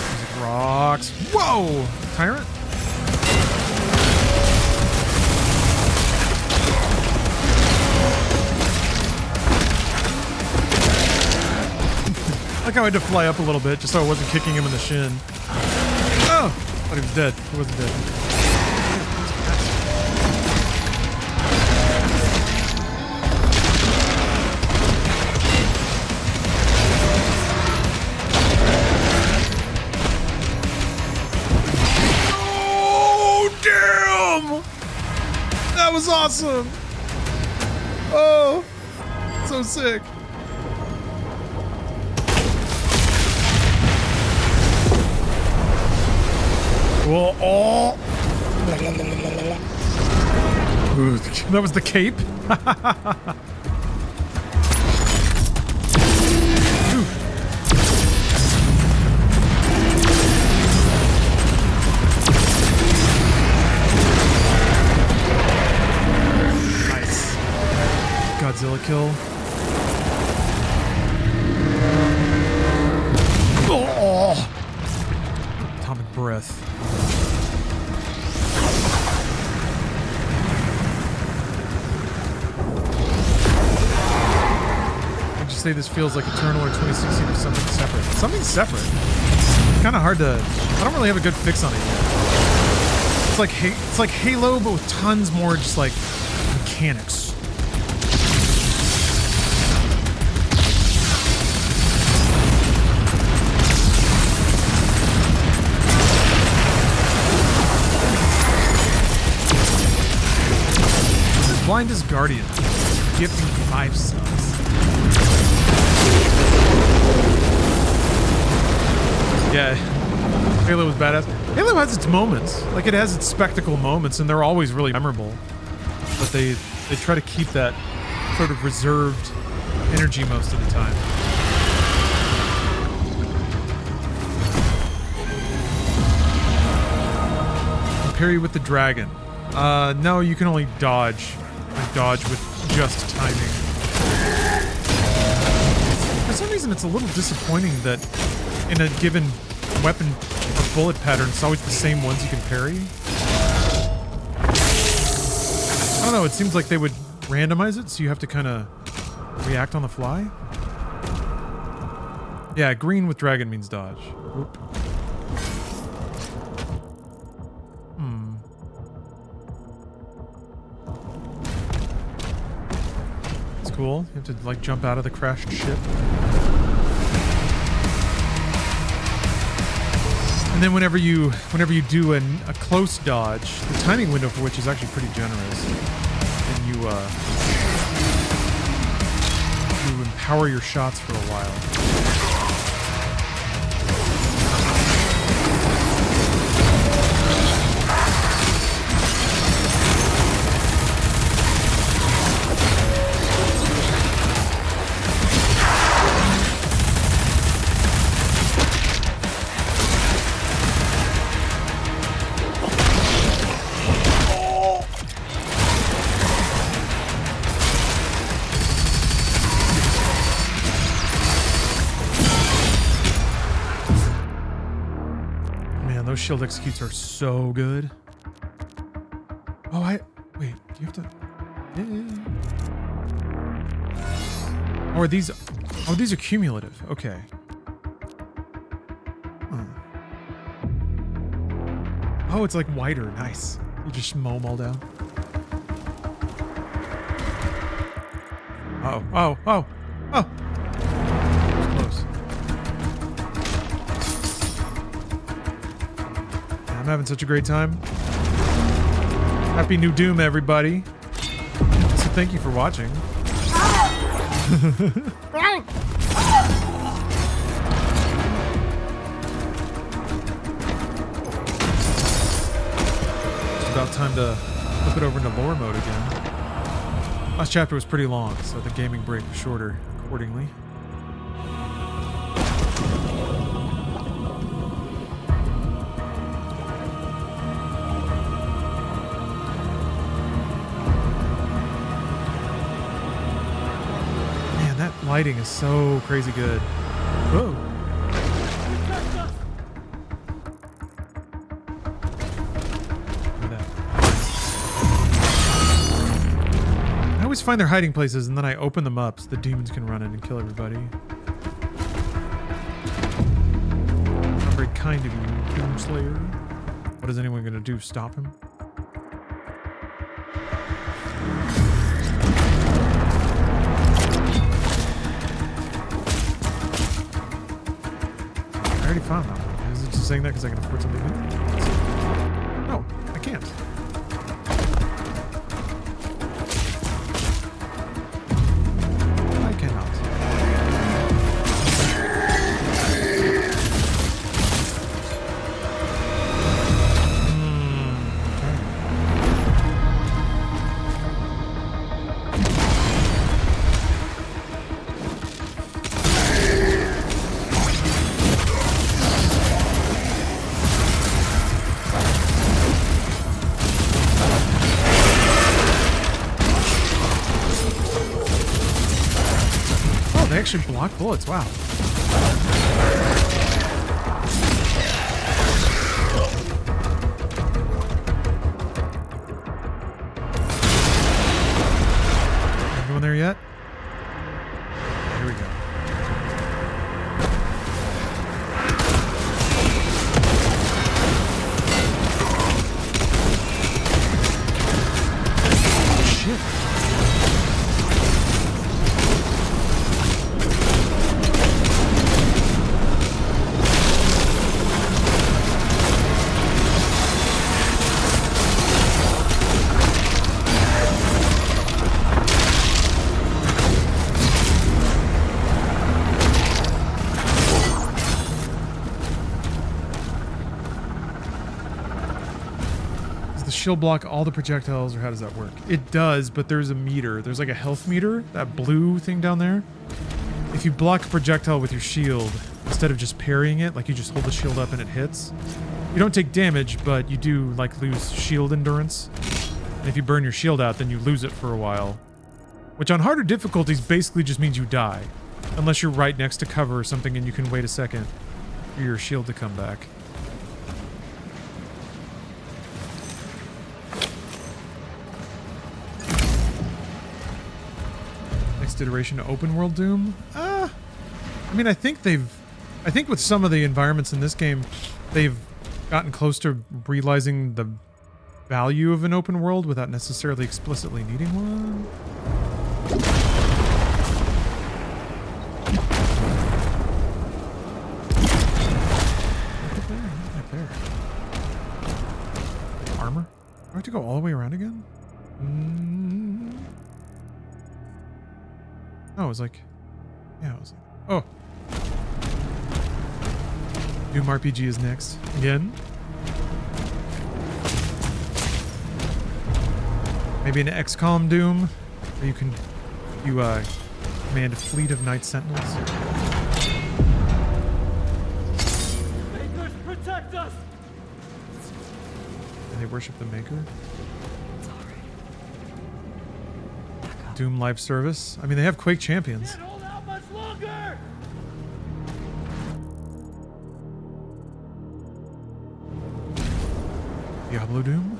Music rocks. Whoa! Tyrant? I like how I had to fly up a little bit just so I wasn't kicking him in the shin. Oh! I thought he was dead. He wasn't dead. That was awesome. Oh, so sick. Well, oh. Ooh, that was the cape. Nice. Godzilla kill. Oh. Atomic breath. Say this feels like Eternal or 2016 or something separate. Something separate. It's kind of hard to. I don't really have a good fix on it yet. It's like Halo, but with tons more just like mechanics. Blind as Guardian. Give me 5 subs. Yeah, Halo was badass. Halo has its moments. Like, it has its spectacle moments, and they're always really memorable. But they try to keep that sort of reserved energy most of the time. Parry with the dragon. No, you can only dodge. And dodge with just timing. For some reason, it's a little disappointing that in a given weapon or bullet pattern, it's always the same ones you can parry. I don't know, it seems like they would randomize it, so you have to kind of react on the fly. Yeah, green with dragon means dodge. Oop. It's cool. You have to, like, jump out of the crashed ship. And then whenever you do a close dodge, the timing window for which is actually pretty generous, and you empower your shots for a while. Those shield executes are so good. Oh, wait, you have to... Yeah. Or these... Oh, these are cumulative. Okay. Oh, it's like wider. Nice. You just mow them all down. Uh-oh. Oh, oh, oh! Close. I'm having such a great time. Happy New Doom, everybody. So thank you for watching. It's about time to flip it over into lore mode again. Last chapter was pretty long, so the gaming break was shorter accordingly. Lighting is so crazy good. Whoa. Look at that. I always find their hiding places and then I open them up so the demons can run in and kill everybody. Not very kind of you, Doomslayer. What is anyone gonna do? Stop him? I already found that one. Is it just saying that because I can afford something new? No, I can't. actually block bullets. Wow. Anyone there yet? Here we go. Shit. Shield block all the projectiles, or how does that work? It does, but there's a meter. There's like a health meter, that blue thing down there. If you block a projectile with your shield, instead of just parrying it, like you just hold the shield up and it hits, you don't take damage, but you do like lose shield endurance. And if you burn your shield out, then you lose it for a while. Which on harder difficulties basically just means you die. Unless you're right next to cover or something and you can wait a second for your shield to come back. Iteration to open world Doom. I mean, I think with some of the environments in this game, they've gotten close to realizing the value of an open world without necessarily explicitly needing one. Right there. Armor? Do I have to go all the way around again? Oh, it was like... Yeah, it was like... Oh! Doom RPG is next. Again? Maybe an XCOM Doom? Where you can... command a fleet of Night Sentinels. Makers, protect us! And they worship the Maker? Doom Live Service. I mean, they have Quake champions. Can't hold out much longer! Diablo Doom?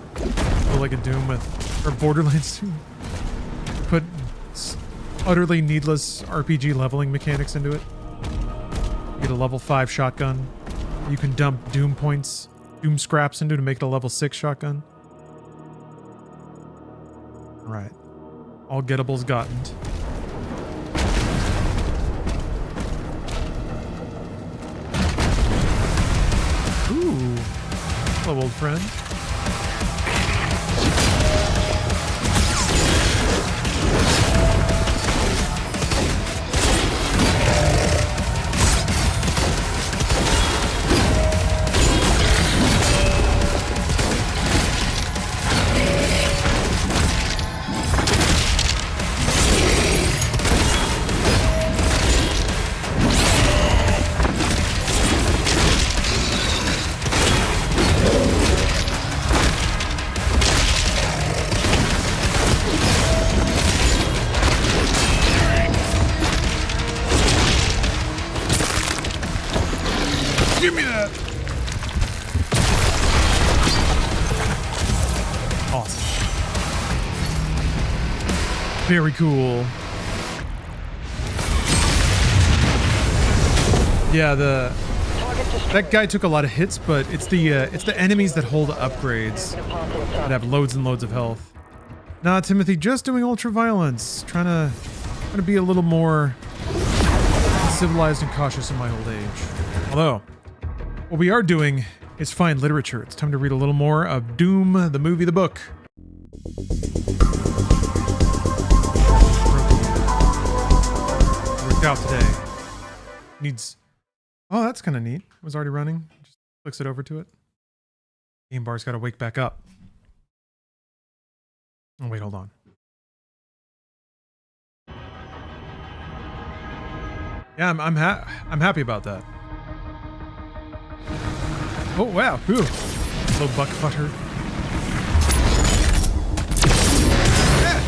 Or like a Doom with... Or Borderlands Doom. Put utterly needless RPG leveling mechanics into it. You get a level 5 shotgun. You can dump Doom points, Doom scraps into to make it a level 6 shotgun. Alright. All gettables gotten. Ooh. Hello, old friend. Give me that! Awesome. Very cool. Yeah, that guy took a lot of hits, but it's the enemies that hold upgrades that have loads and loads of health. Nah, Timothy, just doing ultra-violence. Trying to be a little more civilized and cautious in my old age. Although, what we are doing is fine literature. It's time to read a little more of Doom, the movie, the book. Worked out today. Needs... Oh, that's kind of neat. It was already running. Just clicks it over to it. Game bar's got to wake back up. Oh, wait, hold on. Yeah, I'm happy about that. Oh, wow. Ooh. Hello, Buckfutter. Yeah.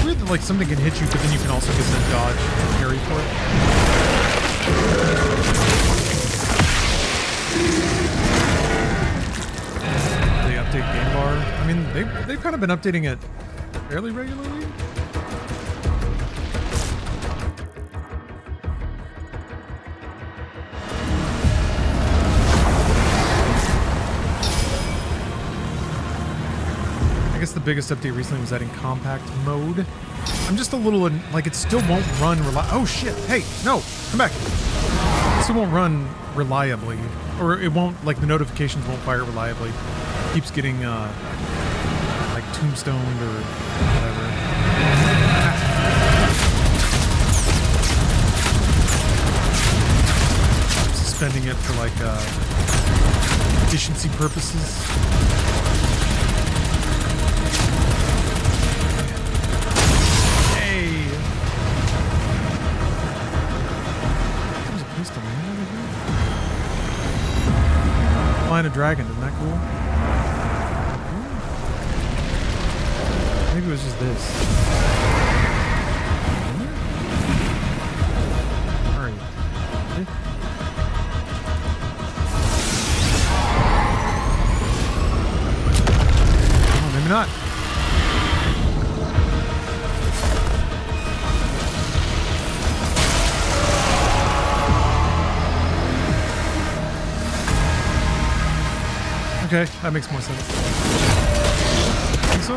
Weird that, like something can hit you, but then you can also get the dodge and parry for it. They update game bar. I mean, they've kind of been updating it fairly regularly. I guess the biggest update recently was adding compact mode. I'm just a little, like, it still won't run oh shit, hey, no, come back. It still won't run reliably. Or it won't, like, the notifications won't fire reliably. It keeps getting, like, tombstoned or whatever. I'm suspending it for, like, efficiency purposes. Flying a dragon, isn't that cool? Maybe it was just this. Where are you? Oh, maybe not. Okay, that makes more sense. Think so?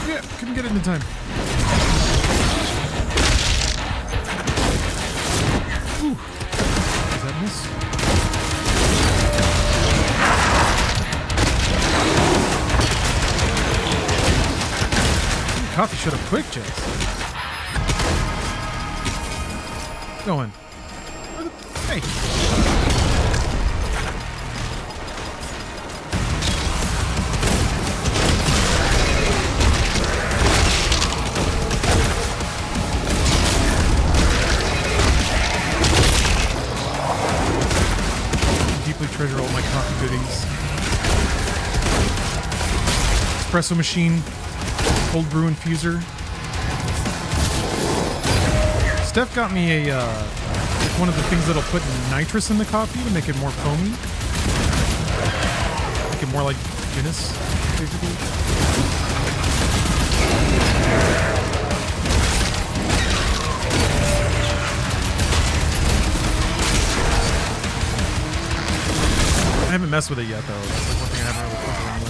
Yeah, couldn't get it in time. Coffee shut up quick, Jess. Going. Hey. Deeply treasure all my coffee goodies. Espresso machine. Cold brew infuser. Steph got me a one of the things that'll put nitrous in the coffee to make it more foamy. Make it more like Guinness, basically. I haven't messed with it yet, though. That's like one thing I haven't really fucked around with.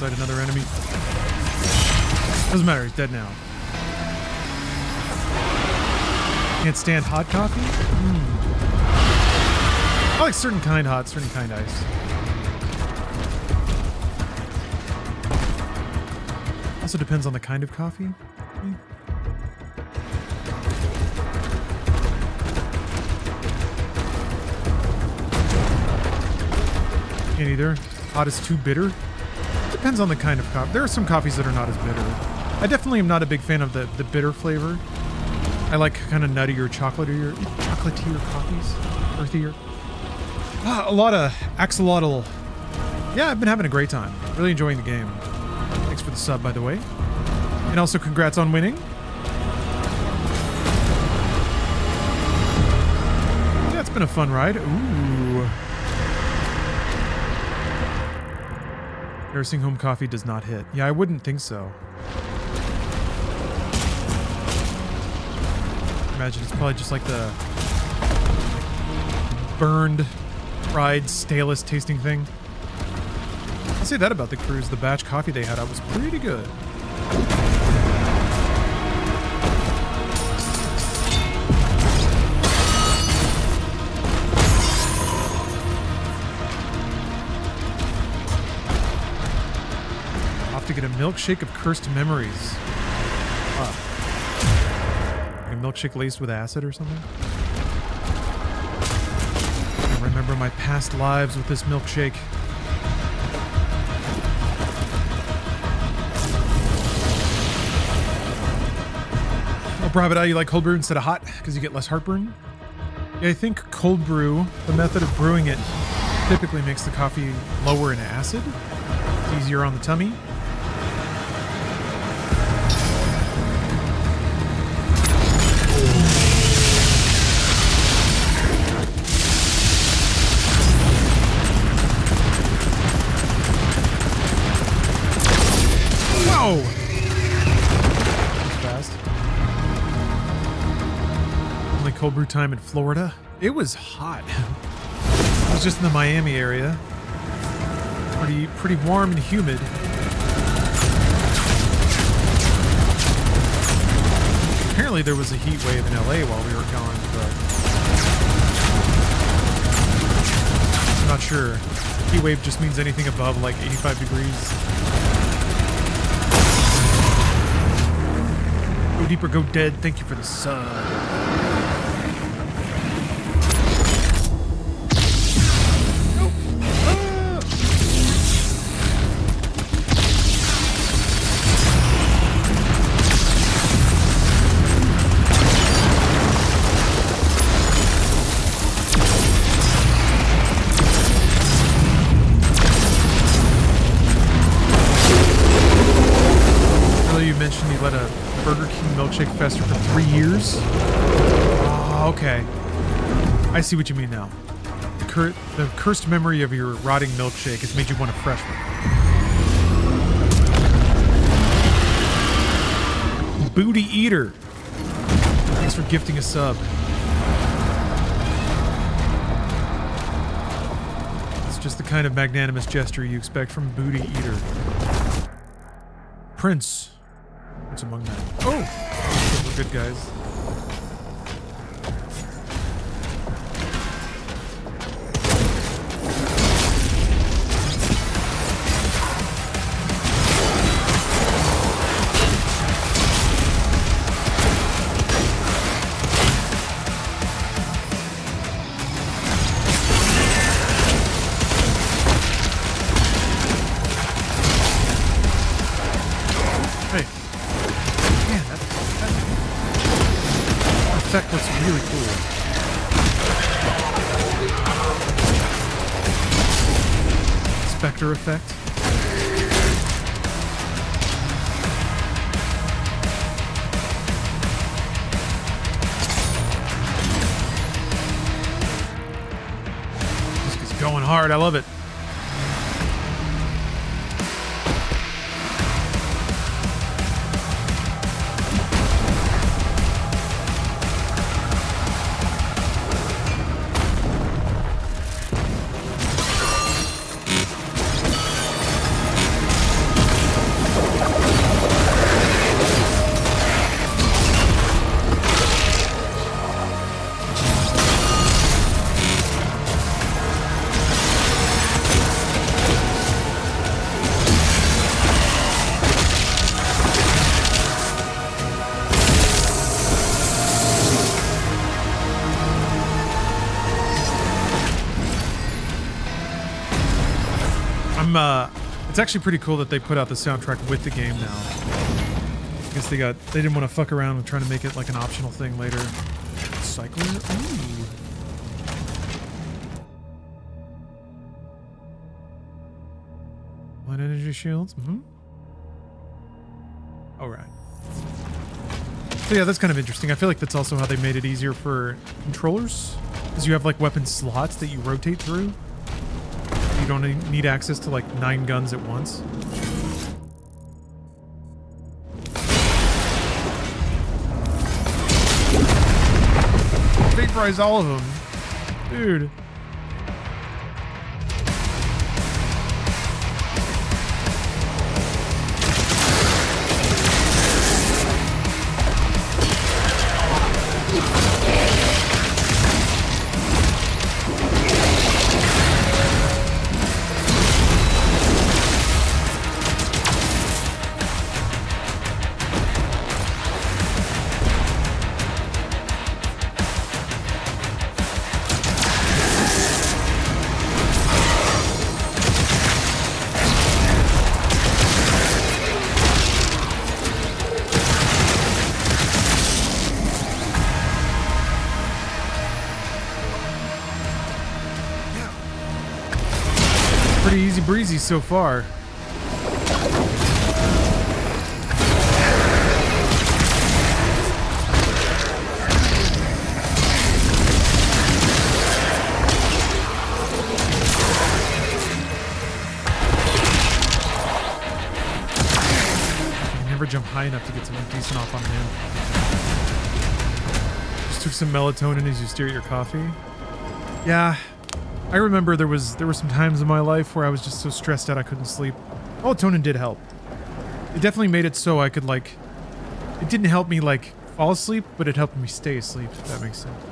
Another enemy. Doesn't matter, he's dead now. Can't stand hot coffee? I like certain kind hot, certain kind ice. Also depends on the kind of coffee. Can't either. Hot is too bitter. Depends on the kind of coffee. There are some coffees that are not as bitter. I definitely am not a big fan of the bitter flavor. I like kind of nuttier, chocolatier coffees. Earthier. A lot of axolotl. Yeah, I've been having a great time. Really enjoying the game. Thanks for the sub, by the way. And also congrats on winning. Yeah, it's been a fun ride. Ooh. Nursing home coffee does not hit. Yeah, I wouldn't think so. Imagine it's probably just like the burned, fried, stalest tasting thing. I'll say that about the cruise. The batch coffee they had out was pretty good. Off to get a milkshake of cursed memories. Like a milkshake laced with acid or something? I remember my past lives with this milkshake. Oh, Bravada, you like cold brew instead of hot because you get less heartburn? Yeah, I think cold brew, the method of brewing it, typically makes the coffee lower in acid. It's easier on the tummy. Whoa! Fast. Only cold brew time in Florida. It was hot. I was just in the Miami area. Pretty warm and humid. Apparently there was a heat wave in LA while we were gone, but I'm not sure. Heat wave just means anything above like 85 degrees. Go deeper, go dead. Thank you for the sub. You mentioned you let a Burger King milkshake fester for 3 years? Oh, okay. I see what you mean now. The cursed memory of your rotting milkshake has made you want a fresh one. Booty Eater. Thanks for gifting a sub. It's just the kind of magnanimous gesture you expect from Booty Eater. Prince. What's among them? Oh! We're good guys. Effect looks really cool. Spectre effect. This is going hard. I love it. It's actually pretty cool that they put out the soundtrack with the game now. I guess they didn't want to fuck around with trying to make it like an optional thing later. Cycler? Ooh. Light energy shields? Mm-hmm. Alright. So yeah, that's kind of interesting. I feel like that's also how they made it easier for controllers, because you have like weapon slots that you rotate through. You don't need access to like 9 guns at once. Vaporize all of them. Dude. Pretty easy breezy so far. Never jump high enough to get something decent off on him. Just took some melatonin as you stare at your coffee. Yeah. I remember there were some times in my life where I was just so stressed out I couldn't sleep. Melatonin did help. It definitely made it so I could like, it didn't help me like fall asleep, but it helped me stay asleep, if that makes sense.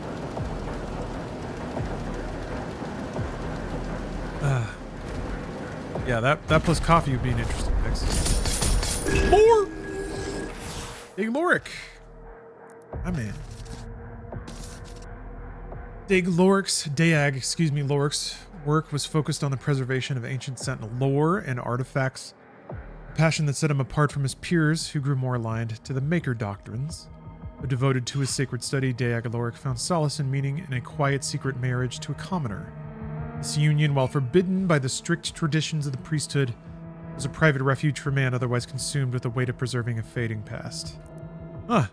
Yeah, that plus coffee would be an interesting mix. More! Big Lorik. My man. Lorik's work was focused on the preservation of ancient Sentinel lore and artifacts, a passion that set him apart from his peers who grew more aligned to the Maker doctrines. But devoted to his sacred study, Deag Lorik found solace and meaning in a quiet secret marriage to a commoner. This union, while forbidden by the strict traditions of the priesthood, was a private refuge for man otherwise consumed with the weight of preserving a fading past. Huh.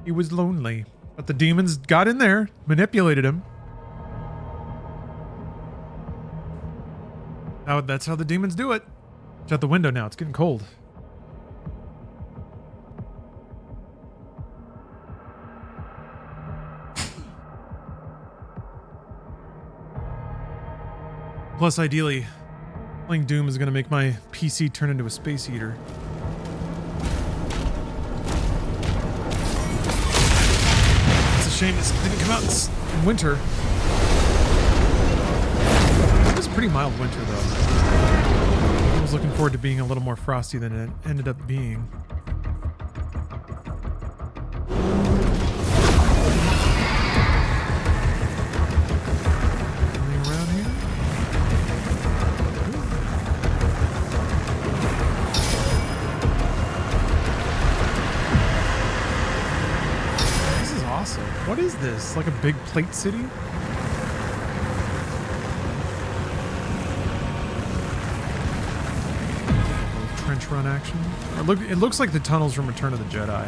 He was lonely. But the demons got in there, manipulated him. Now that's how the demons do it. Shut the window now, it's getting cold. Plus, ideally, playing Doom is going to make my PC turn into a space heater. Shame this didn't come out in winter. It was a pretty mild winter, though. I was looking forward to being a little more frosty than it ended up being. Anything around here? Awesome. What is this? Like a big plate city? Trench run action. It looks like the tunnels from Return of the Jedi.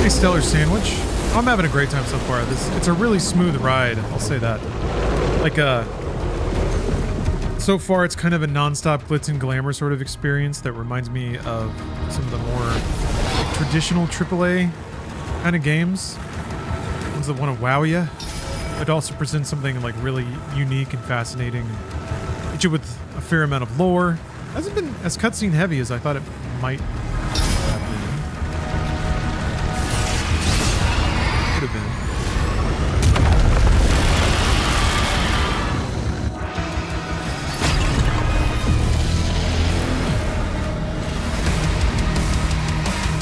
Stellar sandwich. I'm having a great time so far. It's a really smooth ride, I'll say that. Like so far it's kind of a non-stop glitz and glamour sort of experience that reminds me of some of the more like, traditional AAA kind of games. Ones that want to wow you. It also presents something like really unique and fascinating. Hit you with a fair amount of lore. Hasn't been as cutscene heavy as I thought it might have been. Could have been.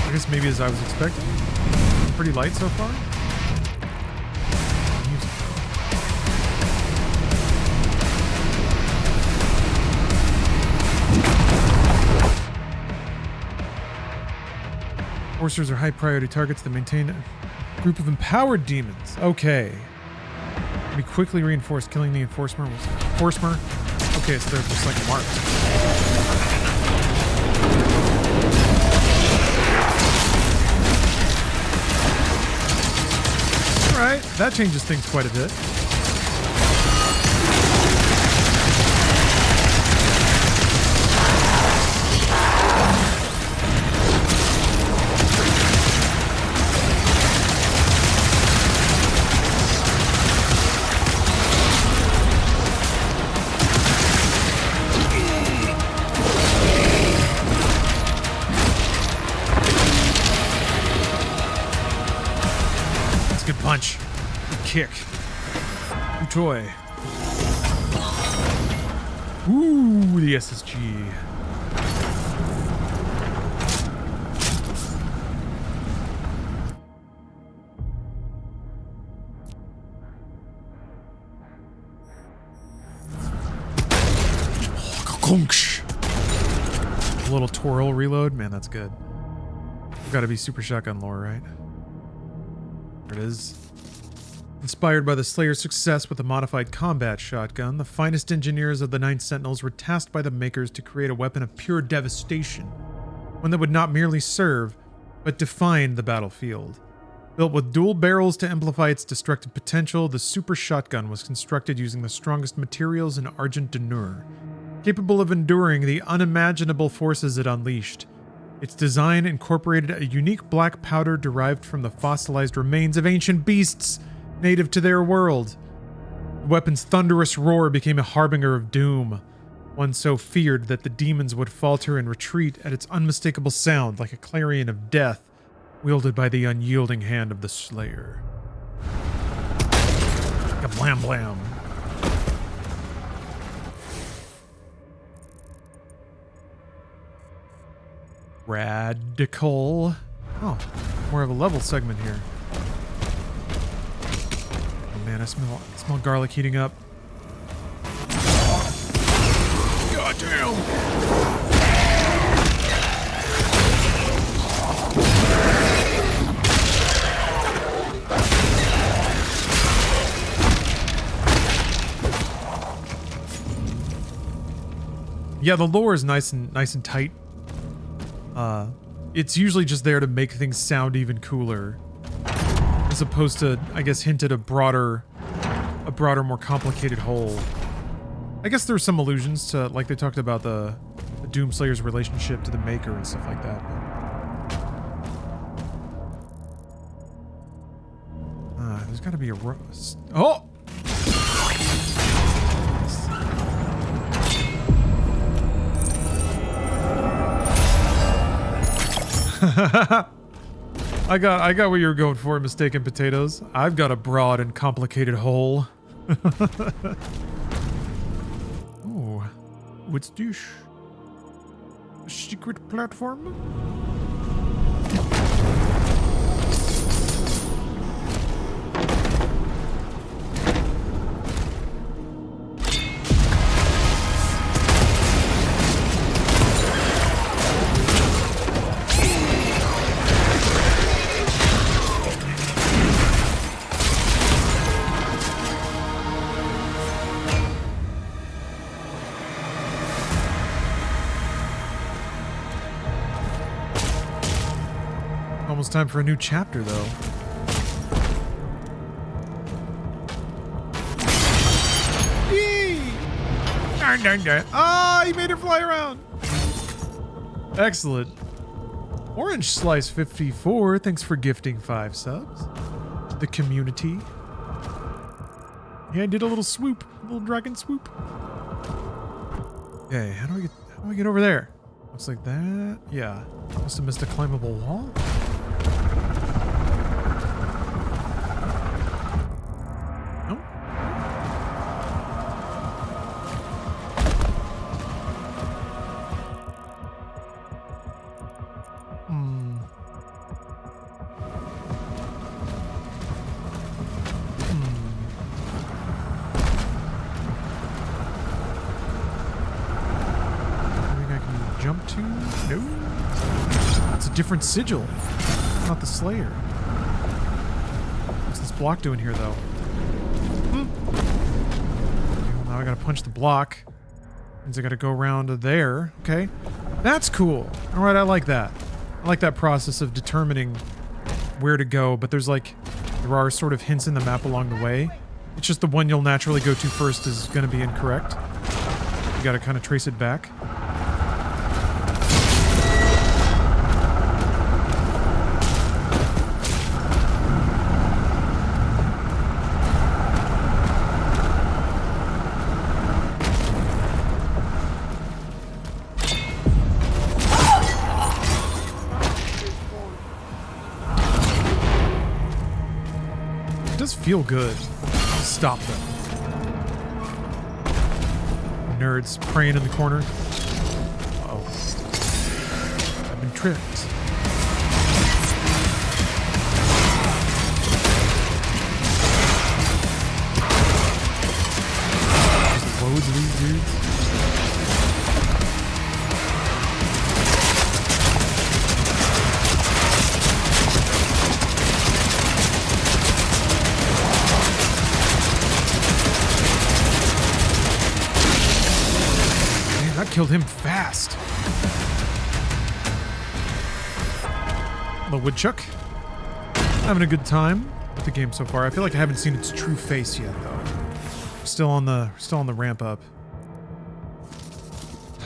I guess maybe as I was expecting. Pretty light so far. Music. Enforcers are high priority targets that maintain a group of empowered demons. Okay. Be quickly reinforced. Killing the enforcer. Okay, so they're just like marked. Alright, that changes things quite a bit. Punch. Good kick. Good toy. Ooh, the SSG. A little twirl reload. Man, that's good. Gotta be super shotgun lore, right? There it is. Inspired by the Slayer's success with a modified combat shotgun, the finest engineers of the Ninth Sentinels were tasked by the makers to create a weapon of pure devastation, one that would not merely serve, but define the battlefield. Built with dual barrels to amplify its destructive potential, the super shotgun was constructed using the strongest materials in Argent de Nur, capable of enduring the unimaginable forces it unleashed. Its design incorporated a unique black powder derived from the fossilized remains of ancient beasts native to their world. The weapon's thunderous roar became a harbinger of doom, one so feared that the demons would falter and retreat at its unmistakable sound like a clarion of death wielded by the unyielding hand of the Slayer. Like a blam blam. Radical. Oh, more of a level segment here. Oh man, I smell garlic heating up. God damn! Yeah, the lore is nice and tight. It's usually just there to make things sound even cooler, as opposed to, I guess, hint at a broader, more complicated whole. I guess there's some allusions to, like they talked about the Doomslayer's relationship to the Maker and stuff like that. There's got to be a roast. Oh! I got what you were going for, mistaken potatoes. I've got a broad and complicated hole. Oh, what's this? A secret platform? Almost time for a new chapter, though. Yee! Ah, he made it fly around. Excellent. Orange Slice 54, thanks for gifting 5 subs. To the community. Yeah, I did a little swoop, a little dragon swoop. Okay, how do I get over there? Looks like that. Yeah. Must have missed a climbable wall. No. Jump to? No. It's a different sigil. Not the Slayer. What's this block doing here, though? Okay, well, now I gotta punch the block. Means I gotta go around to there. Okay. That's cool. Alright, I like that. I like that process of determining where to go, but there are sort of hints in the map along the way. It's just the one you'll naturally go to first is gonna be incorrect. You gotta kind of trace it back. Feel good. Stop them. Nerds praying in the corner. Uh-oh. I've been tricked. There's loads of these dudes. Killed him fast. Hello, Woodchuck. Having a good time with the game so far. I feel like I haven't seen its true face yet, though. Still on the ramp up.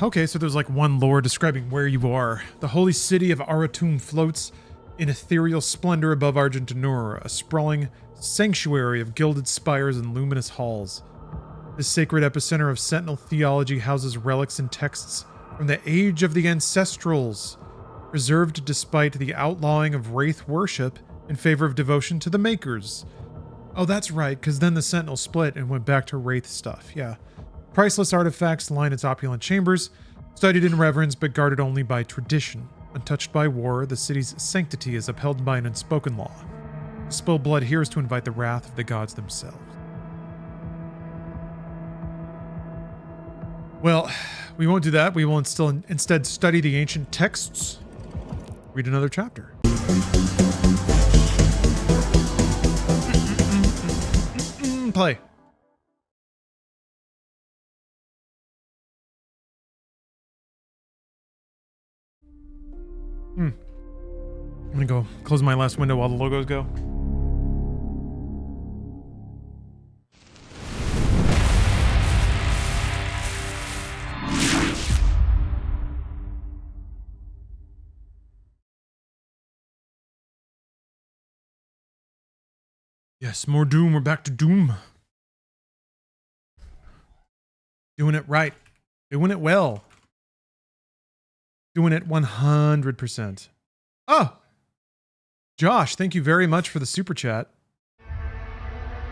Okay, so there's like one lore describing where you are. The holy city of Aratum floats in ethereal splendor above Argentinur, a sprawling sanctuary of gilded spires and luminous halls. This sacred epicenter of Sentinel theology houses relics and texts from the age of the Ancestrals, preserved despite the outlawing of Wraith worship in favor of devotion to the Makers. Oh, that's right, because then the Sentinel split and went back to Wraith stuff, yeah. Priceless artifacts line its opulent chambers, studied in reverence but guarded only by tradition. Untouched by war, the city's sanctity is upheld by an unspoken law. To spill blood here is to invite the wrath of the gods themselves. Well, we won't do that. We will instead study the ancient texts. Read another chapter. Play. I'm gonna go close my last window while the logos go. Yes, more Doom. We're back to Doom. Doing it right. Doing it well. Doing it 100%. Oh! Josh, thank you very much for the super chat.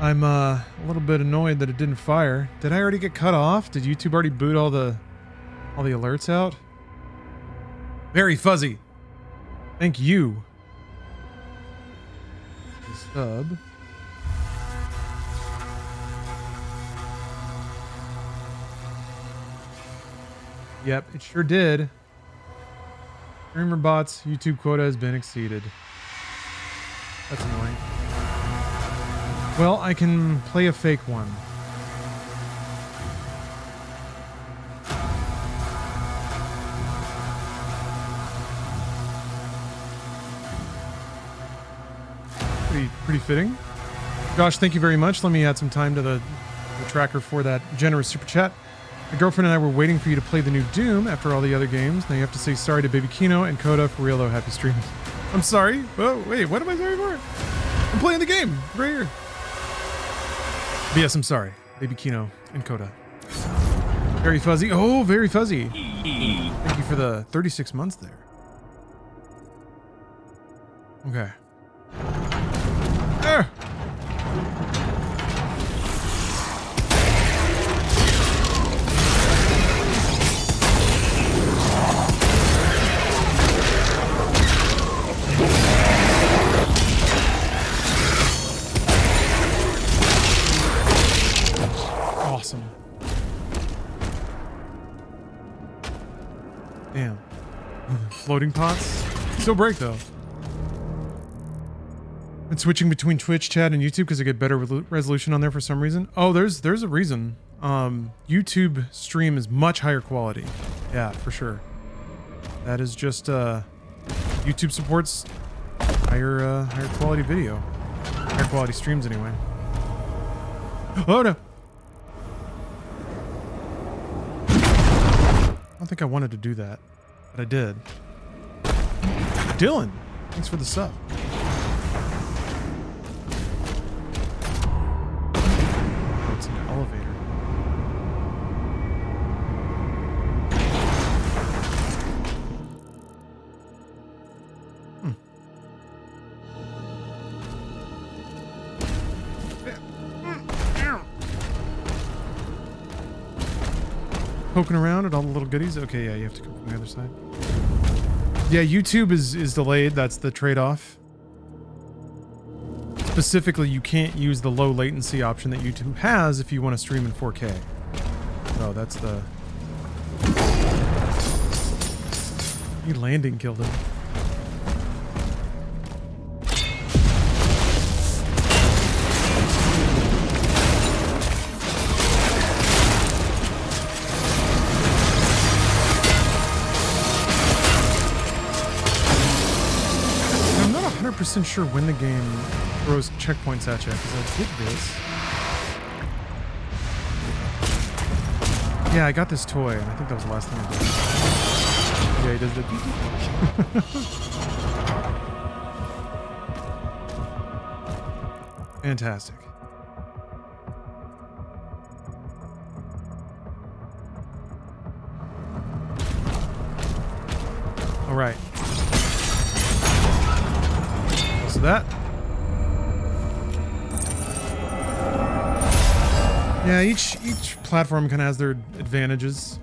I'm a little bit annoyed that it didn't fire. Did I already get cut off? Did YouTube already boot all the alerts out? Very fuzzy. Thank you. Sub. Yep, it sure did. Streamer bots, YouTube quota has been exceeded. That's annoying. Well, I can play a fake one. Pretty fitting. Josh, thank you very much. Let me add some time to the tracker for that generous super chat. My girlfriend and I were waiting for you to play the new Doom after all the other games. Now you have to say sorry to Baby Kino and Coda. For real though, happy streams. I'm sorry. Oh, wait, what am I sorry for? I'm playing the game right here. But yes, I'm sorry. Baby Kino and Coda. Very fuzzy. Oh, very fuzzy. Thank you for the 36 months there. Okay. There. Awesome. Damn. Floating pots? Still break though. Been switching between Twitch chat and YouTube because I get better resolution on there for some reason. Oh, there's a reason. YouTube stream is much higher quality. Yeah, for sure. That is just YouTube supports higher quality video. Higher quality streams anyway. Oh no. I don't think I wanted to do that, but I did. Dylan, thanks for the sub. Oh, it's an elevator. Poking around at all the little goodies. Okay, yeah, you have to come from the other side. Yeah, YouTube is delayed. That's the trade-off. Specifically, you can't use the low latency option that YouTube has if you want to stream in 4K. Oh, that's the... He landing killed him. Percent sure when the game throws checkpoints at you because I did this. Yeah, I got this toy and I think that was the last thing I did. Yeah, he does the fantastic. All right. So that. Yeah, each platform kind of has their advantages.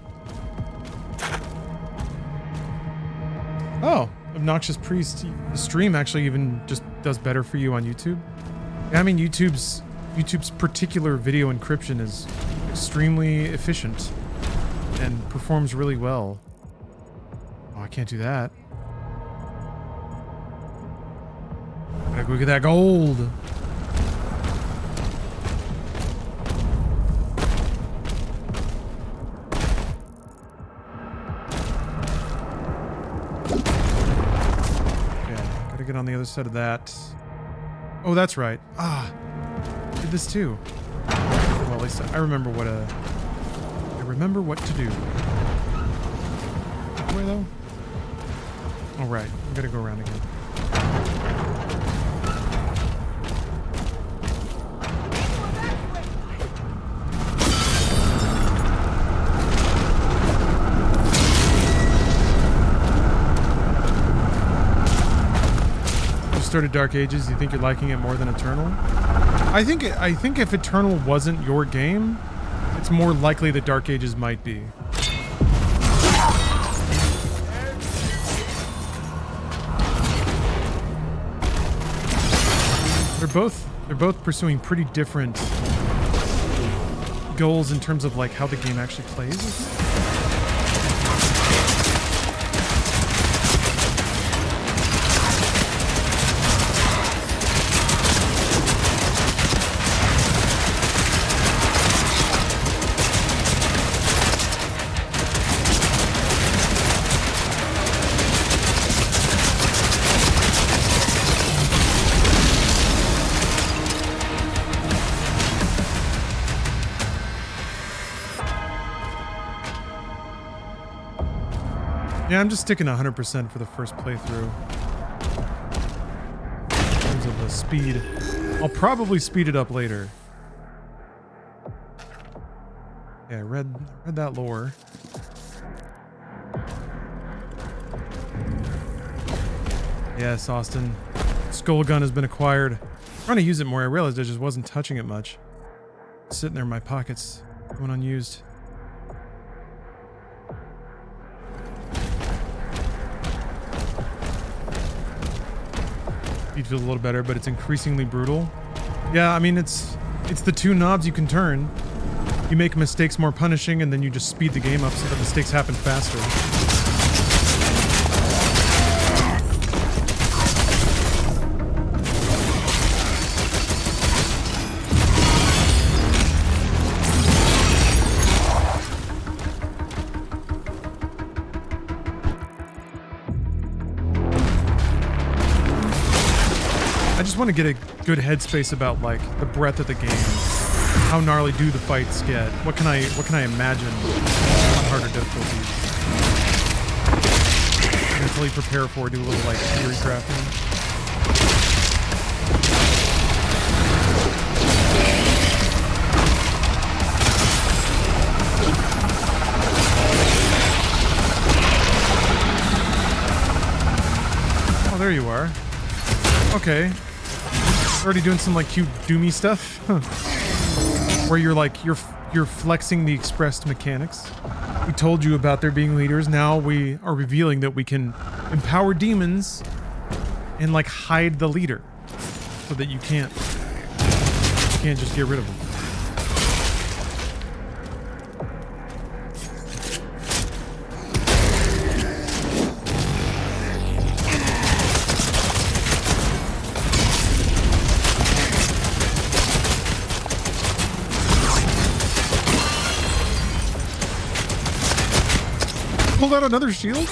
Oh, Obnoxious Priest, the stream actually even just does better for you on YouTube. Yeah, I mean YouTube's particular video encryption is extremely efficient and performs really well. Oh, I can't do that. Gotta go get that gold. Okay, gotta get on the other side of that. Oh, that's right. Ah, I did this too. Well, at least I remember what to do. Where though? All right, I'm gonna go around again. Started Dark Ages, you think you're liking it more than Eternal? I think if Eternal wasn't your game, it's more likely that Dark Ages might be. They're both pursuing pretty different goals in terms of like how the game actually plays, I think. Yeah, I'm just sticking 100% for the first playthrough. In terms of the speed. I'll probably speed it up later. Yeah, I read that lore. Yes, Austin. Skull gun has been acquired. I'm trying to use it more. I realized I just wasn't touching it much. It's sitting there in my pockets, going unused. Speed feels a little better, but it's increasingly brutal. Yeah, I mean, it's the two knobs you can turn. You make mistakes more punishing, and then you just speed the game up so that mistakes happen faster. I just want to get a good headspace about like the breadth of the game. How gnarly do the fights get? What can I imagine on harder difficulties? Mentally prepare for, do a little like theory crafting. Oh, there you are. Okay. Already doing some like cute doomy stuff. Huh. Where you're like you're flexing the expressed mechanics. We told you about there being leaders. Now we are revealing that we can empower demons and like hide the leader so that you can't just get rid of them. Pulled out another shield?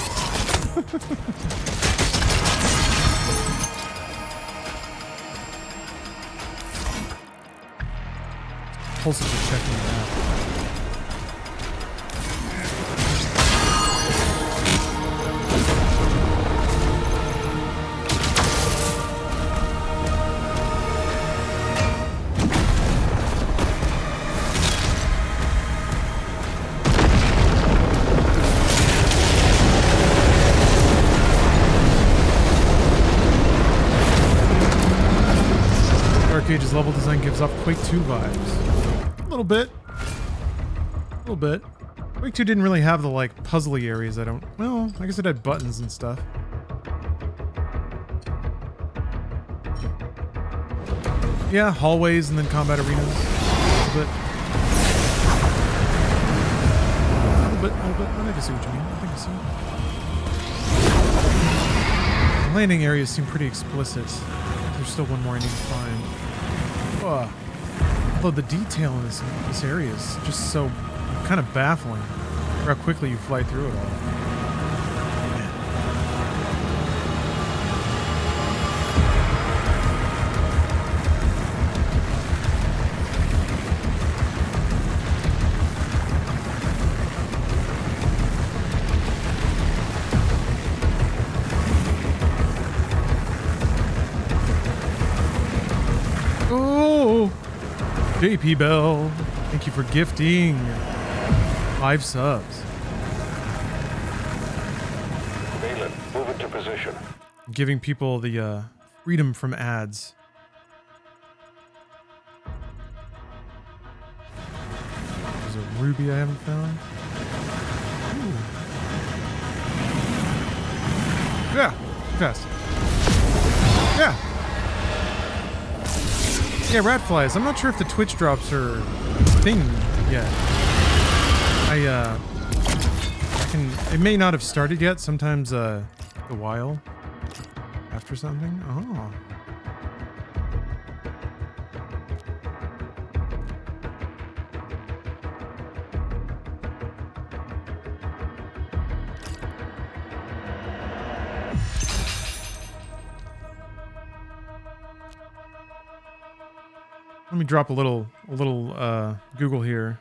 Pulses are checking it out. Cage's level design gives off Quake 2 vibes. A little bit. A little bit. Quake 2 didn't really have the like puzzly areas. Well, I guess it had buttons and stuff. Yeah, hallways and then combat arenas. A little bit. A little bit. I think I see what you mean. I think I see. The landing areas seem pretty explicit. There's still one more I need to find. Although the detail in this area is just so kind of baffling. How quickly you fly through it all. JP Bell, thank you for gifting 5 subs. Balin, move into position. Giving people the freedom from ads. There's a ruby I haven't found. Ooh. Yeah, fast. Yeah. Yeah, rat flies. I'm not sure if the Twitch drops are a thing yet. It may not have started yet. Sometimes a while after something. Oh. Let me drop a little Google here.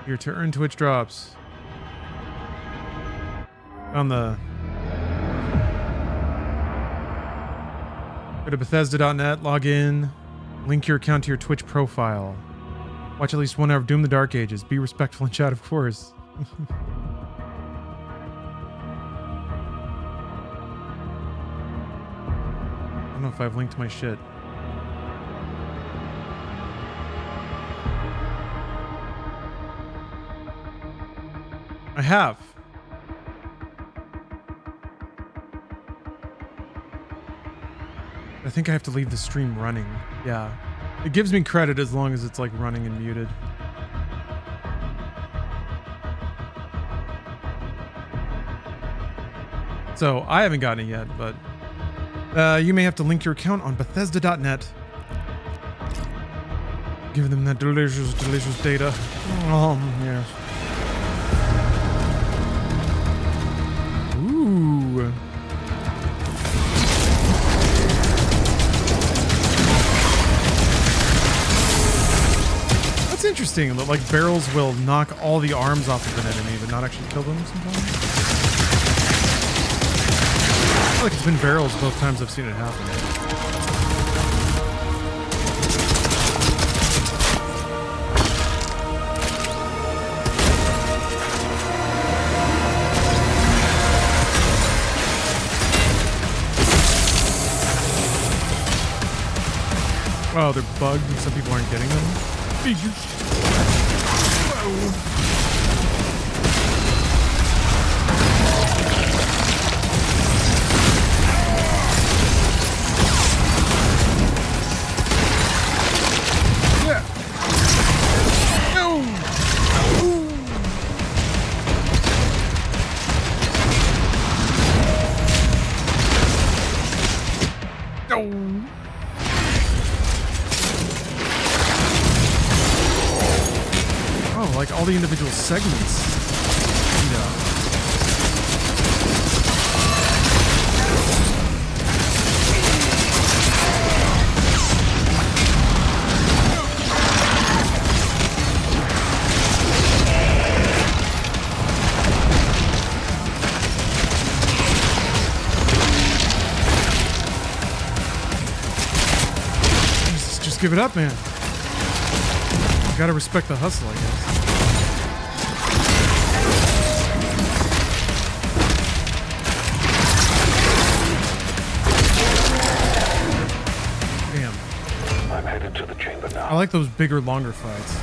Here to earn Twitch drops. On the Go to Bethesda.net, log in, link your account to your Twitch profile. Watch at least 1 hour of Doom the Dark Ages. Be respectful in chat, of course. I don't know if I've linked my shit. I have. I think I have to leave the stream running. Yeah. It gives me credit as long as it's like running and muted. So I haven't gotten it yet, but you may have to link your account on Bethesda.net. Give them that delicious, delicious data. Yes. Ooh. That's interesting. Like barrels will knock all the arms off of an enemy, but not actually kill them sometimes. I feel like it's been barrels both times I've seen it happen. Oh, they're bugged and some people aren't getting them. Whoa. Yeah. No. No. Like all the individual segments. Just give it up, man. You gotta respect the hustle, I guess. I like those bigger, longer fights.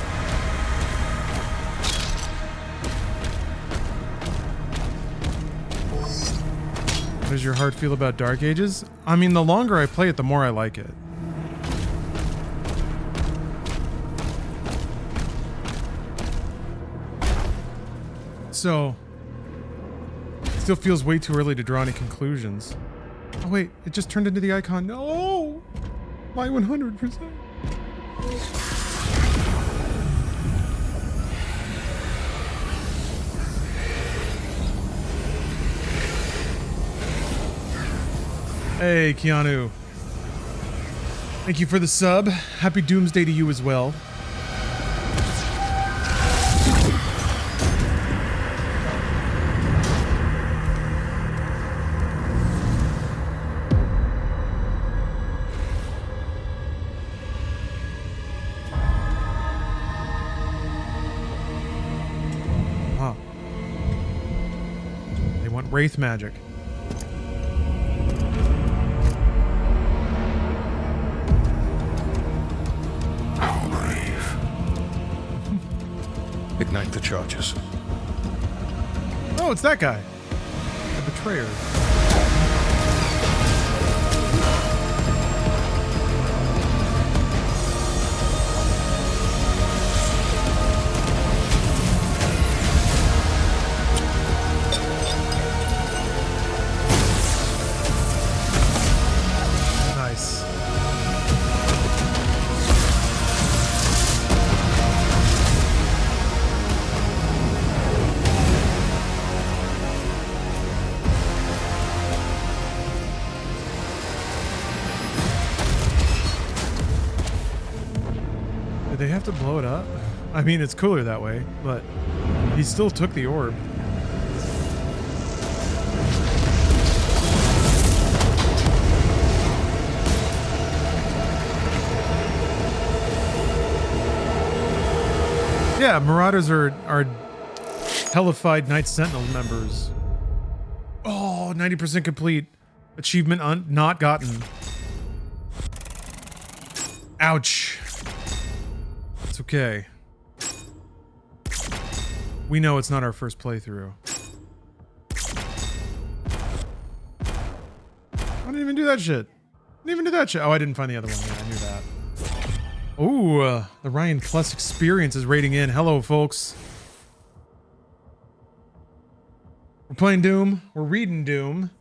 How does your heart feel about Dark Ages? I mean, the longer I play it, the more I like it. So, it still feels way too early to draw any conclusions. Oh wait, it just turned into the icon. No! My 100%. Hey, Keanu. Thank you for the sub. Happy Doomsday to you as well. Huh. They want Wraith magic. Ignite the charges. Oh, it's that guy. The betrayer. Nice. They have to blow it up? I mean, it's cooler that way, but he still took the orb. Yeah, Marauders are hellified Knight Sentinel members. Oh, 90% complete. Achievement not gotten. Ouch. It's okay. We know it's not our first playthrough. I didn't even do that shit. Didn't even do that shit. Oh, I didn't find the other one. Yeah, I knew that. Ooh, the Ryan Plus experience is rating in. Hello, folks. We're playing Doom. We're reading Doom.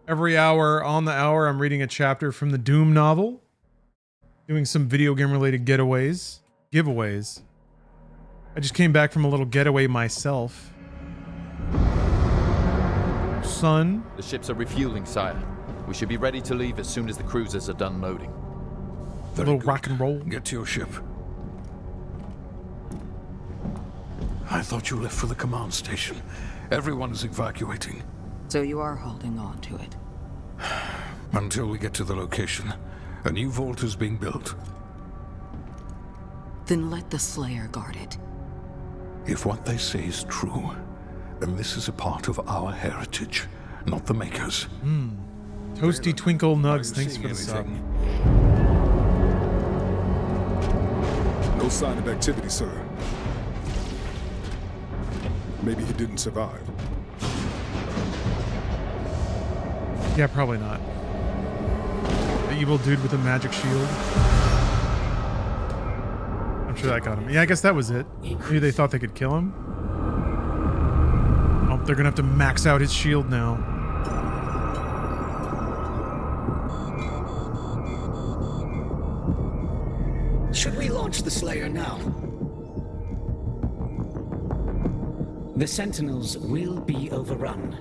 Every hour on the hour, I'm reading a chapter from the Doom novel. Doing some video game related giveaways. I just came back from a little getaway myself. Son. The ships are refueling, sire. We should be ready to leave as soon as the cruisers are done loading. A little rock and roll. Get to your ship. I thought you left for the command station. Everyone is evacuating. So you are holding on to it? Until we get to the location. A new vault is being built. Then let the Slayer guard it. If what they say is true, then this is a part of our heritage, not the Makers. Toasty Twinkle Nugs, thanks for the sub. No sign of activity, sir. Maybe he didn't survive. Yeah, probably not. The evil dude with a magic shield. I'm sure that got him. Yeah, I guess that was it. Maybe they thought they could kill him. Oh, they're gonna have to max out his shield now. Should we launch the Slayer now? The Sentinels will be overrun.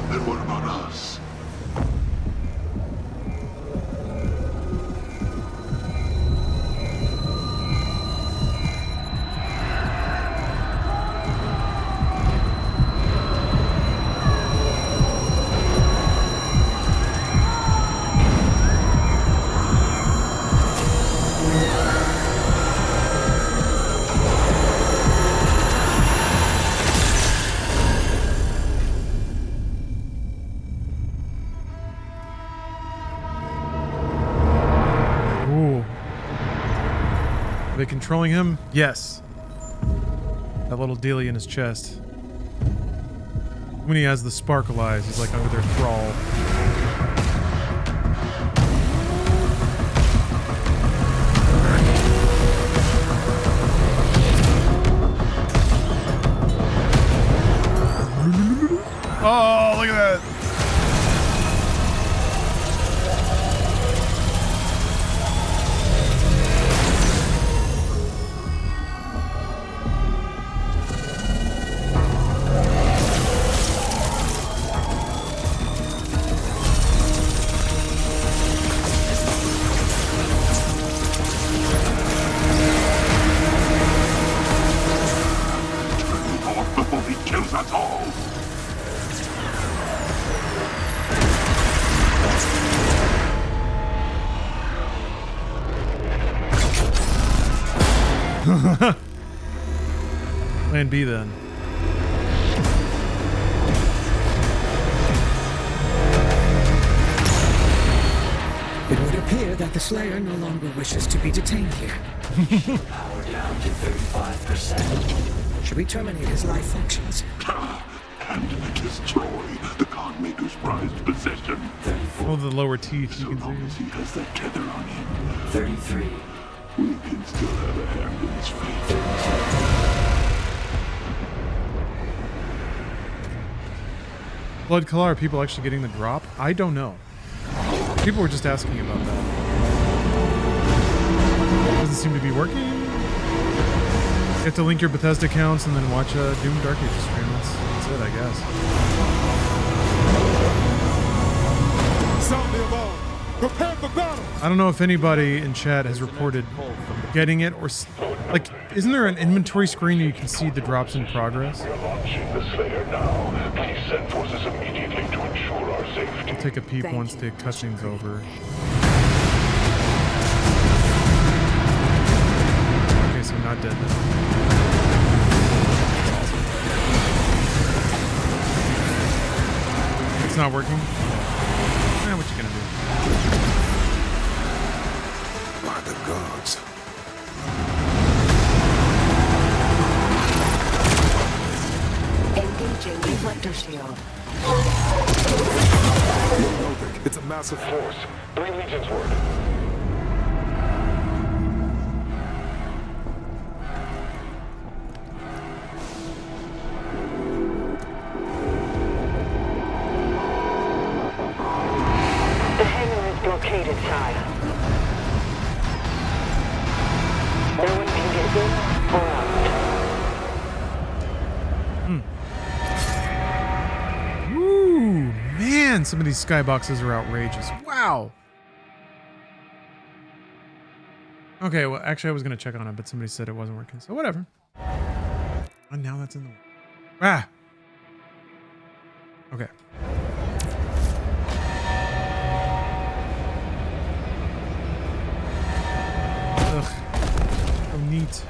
Then what about us? Are they controlling him? Yes. That little dealie in his chest. When he has the sparkle eyes, he's like under their thrall. Oh, look at that. Before he kills us all! Plan B then. It would appear that the Slayer no longer wishes to be detained here. Power down to 35%. Should we terminate his life functions? And destroy the Godmaker's prized possession. Oh, the lower teeth, you can see. He has that tether on him. 33. We can still have a hand in his fate. Blood color, are people actually getting the drop? I don't know. People were just asking about that. Doesn't seem to be working. You have to link your Bethesda accounts and then watch Doom Dark Ages stream. That's it, I guess. Sound the alarm. Prepare for battle. I don't know if anybody in chat has reported getting it or like, isn't there an inventory screen that you can see the drops in progress? We're launching the Slayer now. Please send forces immediately to ensure our safety. I'll take a peep once the cutscene's over. Okay, so not dead though. It's not working. What you gonna do? By the gods. Engaging reflector shield. It's a massive force. 3 legions worth. The hangar is blockaded, sire. No one can get in or out. Ooh, man, some of these skyboxes are outrageous. Wow. Okay, well, actually, I was going to check on it, but somebody said it wasn't working, so whatever. And now that's in the way. Ah! Okay. Ugh. So neat.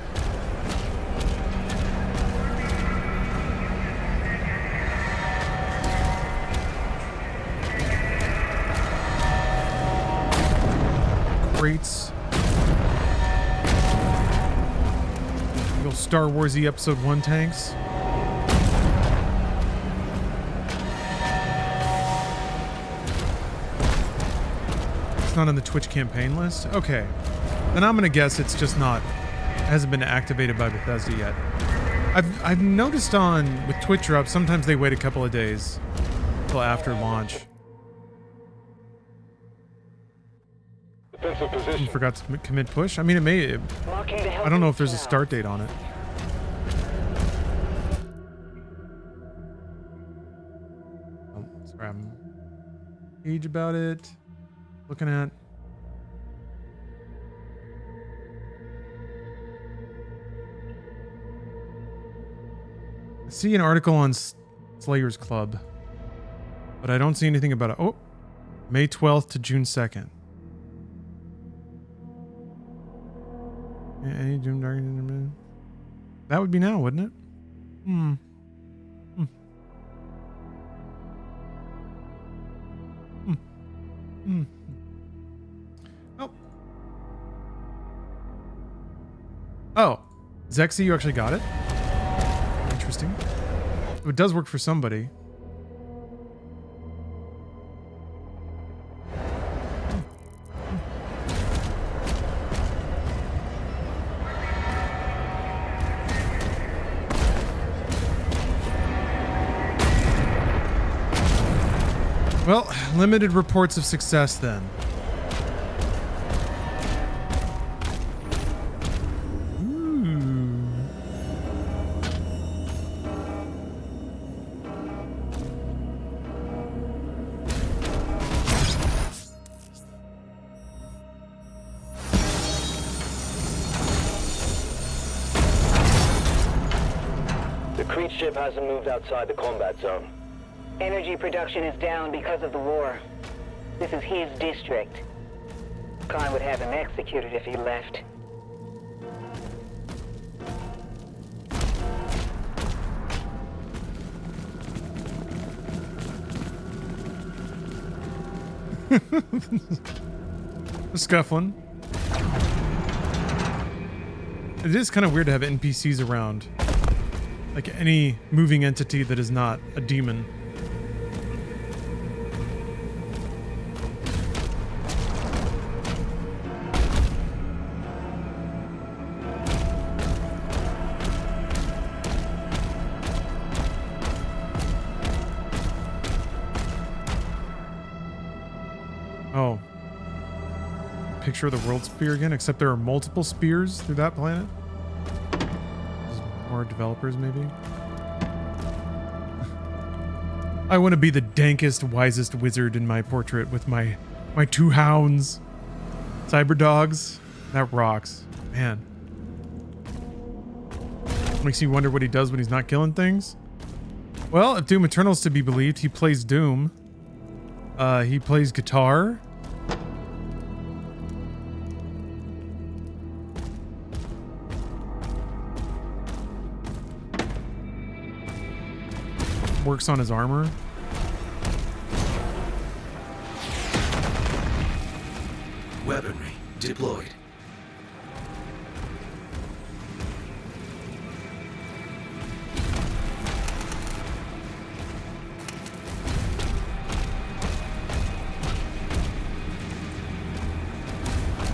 Crates. Little Star Warsy Episode 1 tanks. It's not on the Twitch campaign list? Okay. Then I'm gonna guess it's just not, hasn't been activated by Bethesda yet. I've noticed with Twitch drops, sometimes they wait a couple of days until after launch. Defensive position. Forgot to commit push. I mean, it may. I don't know if there's a start date on it. Oh, sorry, I'm page about it. Looking at. I see an article on Slayer's Club, but I don't see anything about it. Oh, May 12th to June 2nd. Any Doom Dark Intermittent? That would be now, wouldn't it? Oh. Oh. Zexy, you actually got it? Interesting. It does work for somebody. Well, limited reports of success then. The Creed ship hasn't moved outside the combat zone. Energy production is down because of the war. This is his district. Khan would have him executed if he left. Scuffling. It is kind of weird to have NPCs around. Like any moving entity that is not a demon. Oh. Picture of the world spear again, except there are multiple spears through that planet. There's more developers, maybe. I want to be the dankest, wisest wizard in my portrait with my 2 hounds. Cyber dogs. That rocks. Man. Makes you wonder what he does when he's not killing things. Well, if Doom Eternal's to be believed, he plays Doom. He plays guitar. works on his armor. Weaponry deployed.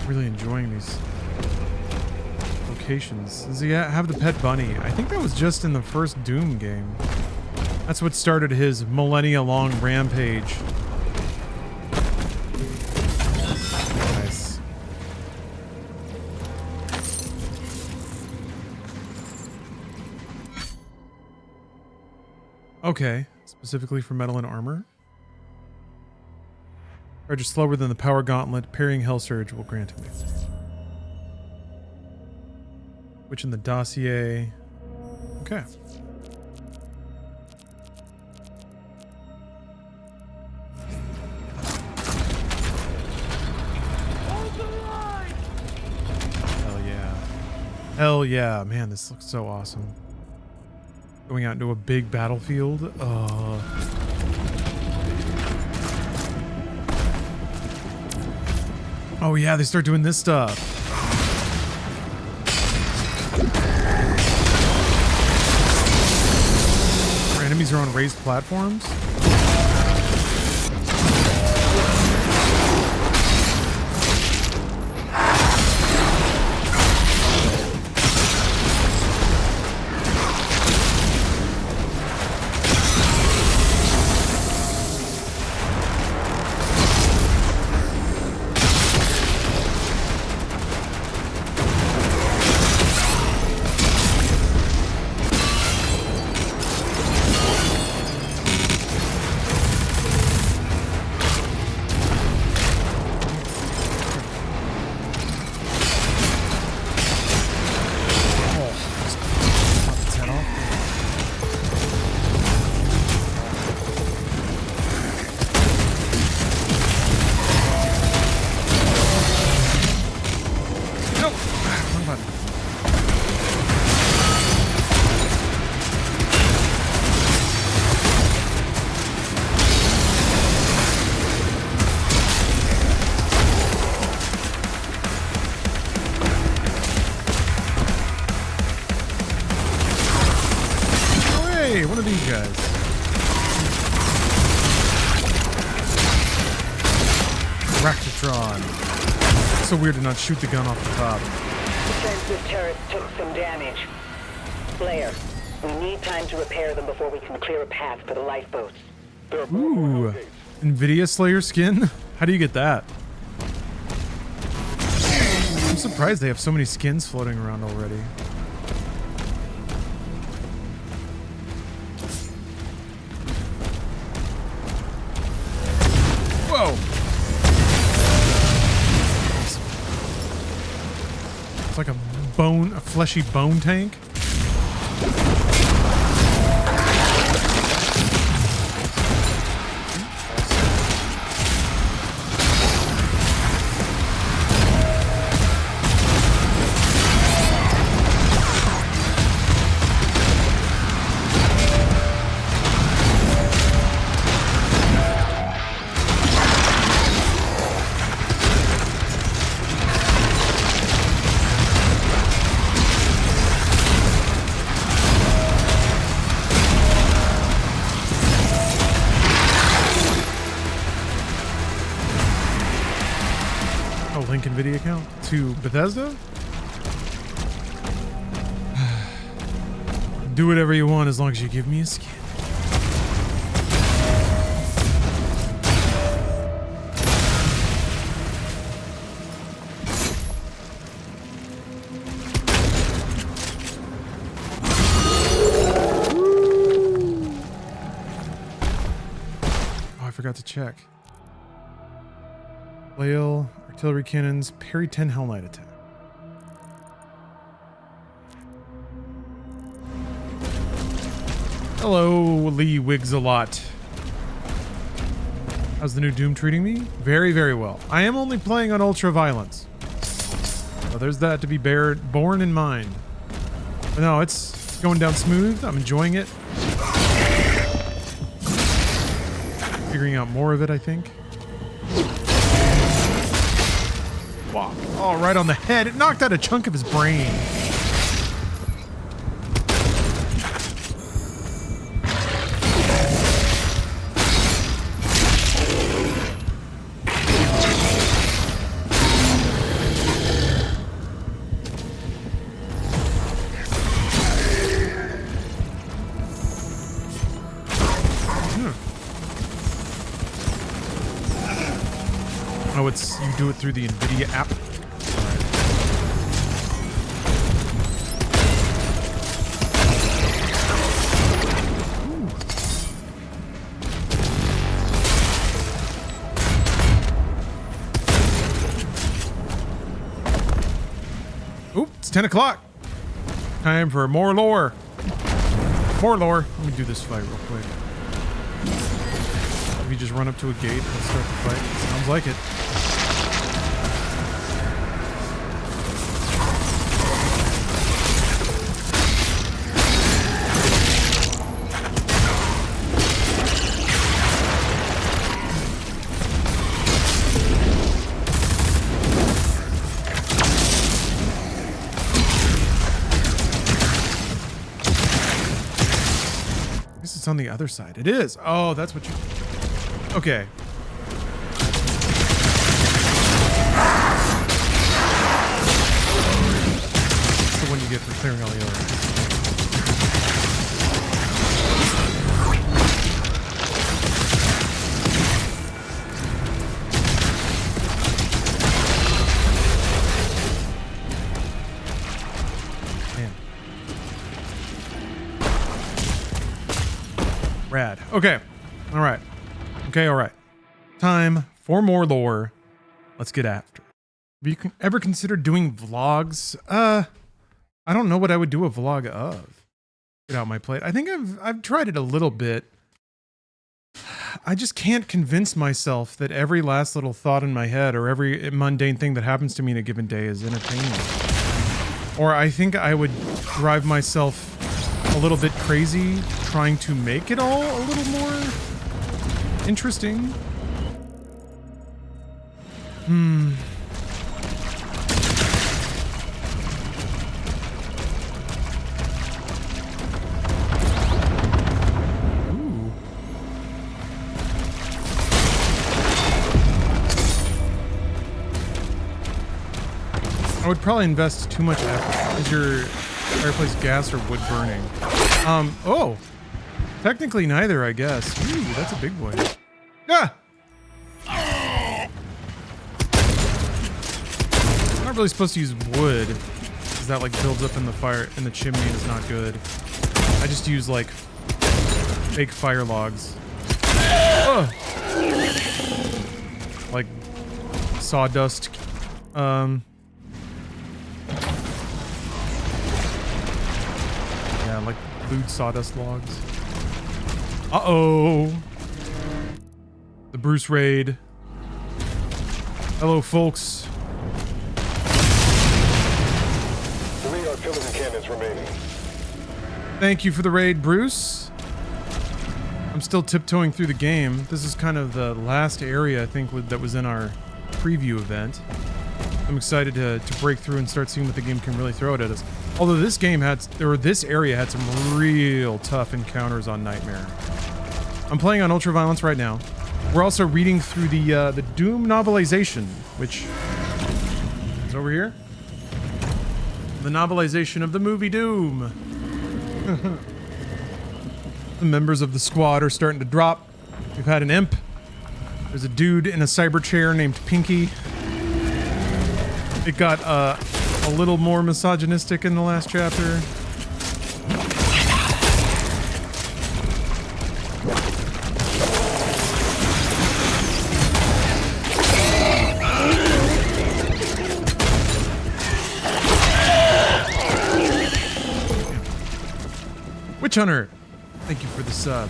Really enjoying these locations. Does he have the pet bunny? I think that was just in the first Doom game. That's what started his millennia-long rampage. Nice. Okay, specifically for metal and armor. Charge is slower than the power gauntlet. Parrying Hell Surge will grant him. Which in the dossier. Okay. Hell yeah. Hell yeah. Man, this looks so awesome. Going out into a big battlefield. Oh yeah, they start doing this stuff. Our enemies are on raised platforms. One of these guys. Ractatron. So weird to not shoot the gun off the top. Defensive turrets took some damage. Slayer, we need time to repair them before we can clear a path for the lifeboats. Ooh, Nvidia Slayer skin? How do you get that? I'm surprised they have so many skins floating around already. Whoa! It's like a fleshy bone tank. Nvidia account to Bethesda. Do whatever you want as long as you give me a skin. Oh, I forgot to check. Flail, artillery cannons, parry 10 Hell Knight attack. Hello, Lee Wiggs-a-lot. How's the new Doom treating me? Very, very well. I am only playing on Ultra Violence. So there's that to be borne in mind. But no, it's going down smooth. I'm enjoying it. figuring out more of it, I think. Fuck. Oh, right on the head. It knocked out a chunk of his brain. Oh, it's you do it through the NVIDIA app. Oop, it's 10 o'clock. Time for more lore. More lore. Let me do this fight real quick. If you just run up to a gate and start the fight. Sounds like it. It's on the other side. It is. Oh, that's what you... Okay. That's the one you get for clearing all the other. Rad. Okay. All right. Okay. All right. Time for more lore. Let's get after it. Have you ever considered doing vlogs? I don't know what I would do a vlog of. Get out my plate. I think I've tried it a little bit. I just can't convince myself that every last little thought in my head or every mundane thing that happens to me in a given day is entertaining. Or I think I would drive myself a little bit crazy trying to make it all a little more interesting. Ooh. I would probably invest too much effort. Is your fireplace gas or wood burning? Oh. Technically neither, I guess. Ooh, that's a big boy. Ah! I'm not really supposed to use wood, because that like builds up in the fire in the chimney and is not good. I just use like fake fire logs. Ugh. Like sawdust. Yeah, like lewd sawdust logs. Uh-oh. The Bruce raid. Hello, folks. 3 artillery cannons remaining. Thank you for the raid, Bruce. I'm still tiptoeing through the game. This is kind of the last area, I think, that was in our preview event. I'm excited to break through and start seeing what the game can really throw at us. Although this game this area had some real tough encounters on Nightmare. I'm playing on Ultra Violence right now. We're also reading through the Doom novelization, which is over here. The novelization of the movie Doom. The members of the squad are starting to drop. We've had an imp. There's a dude in a cyber chair named Pinky. It got a little more misogynistic in the last chapter. Witch Hunter, thank you for the sub.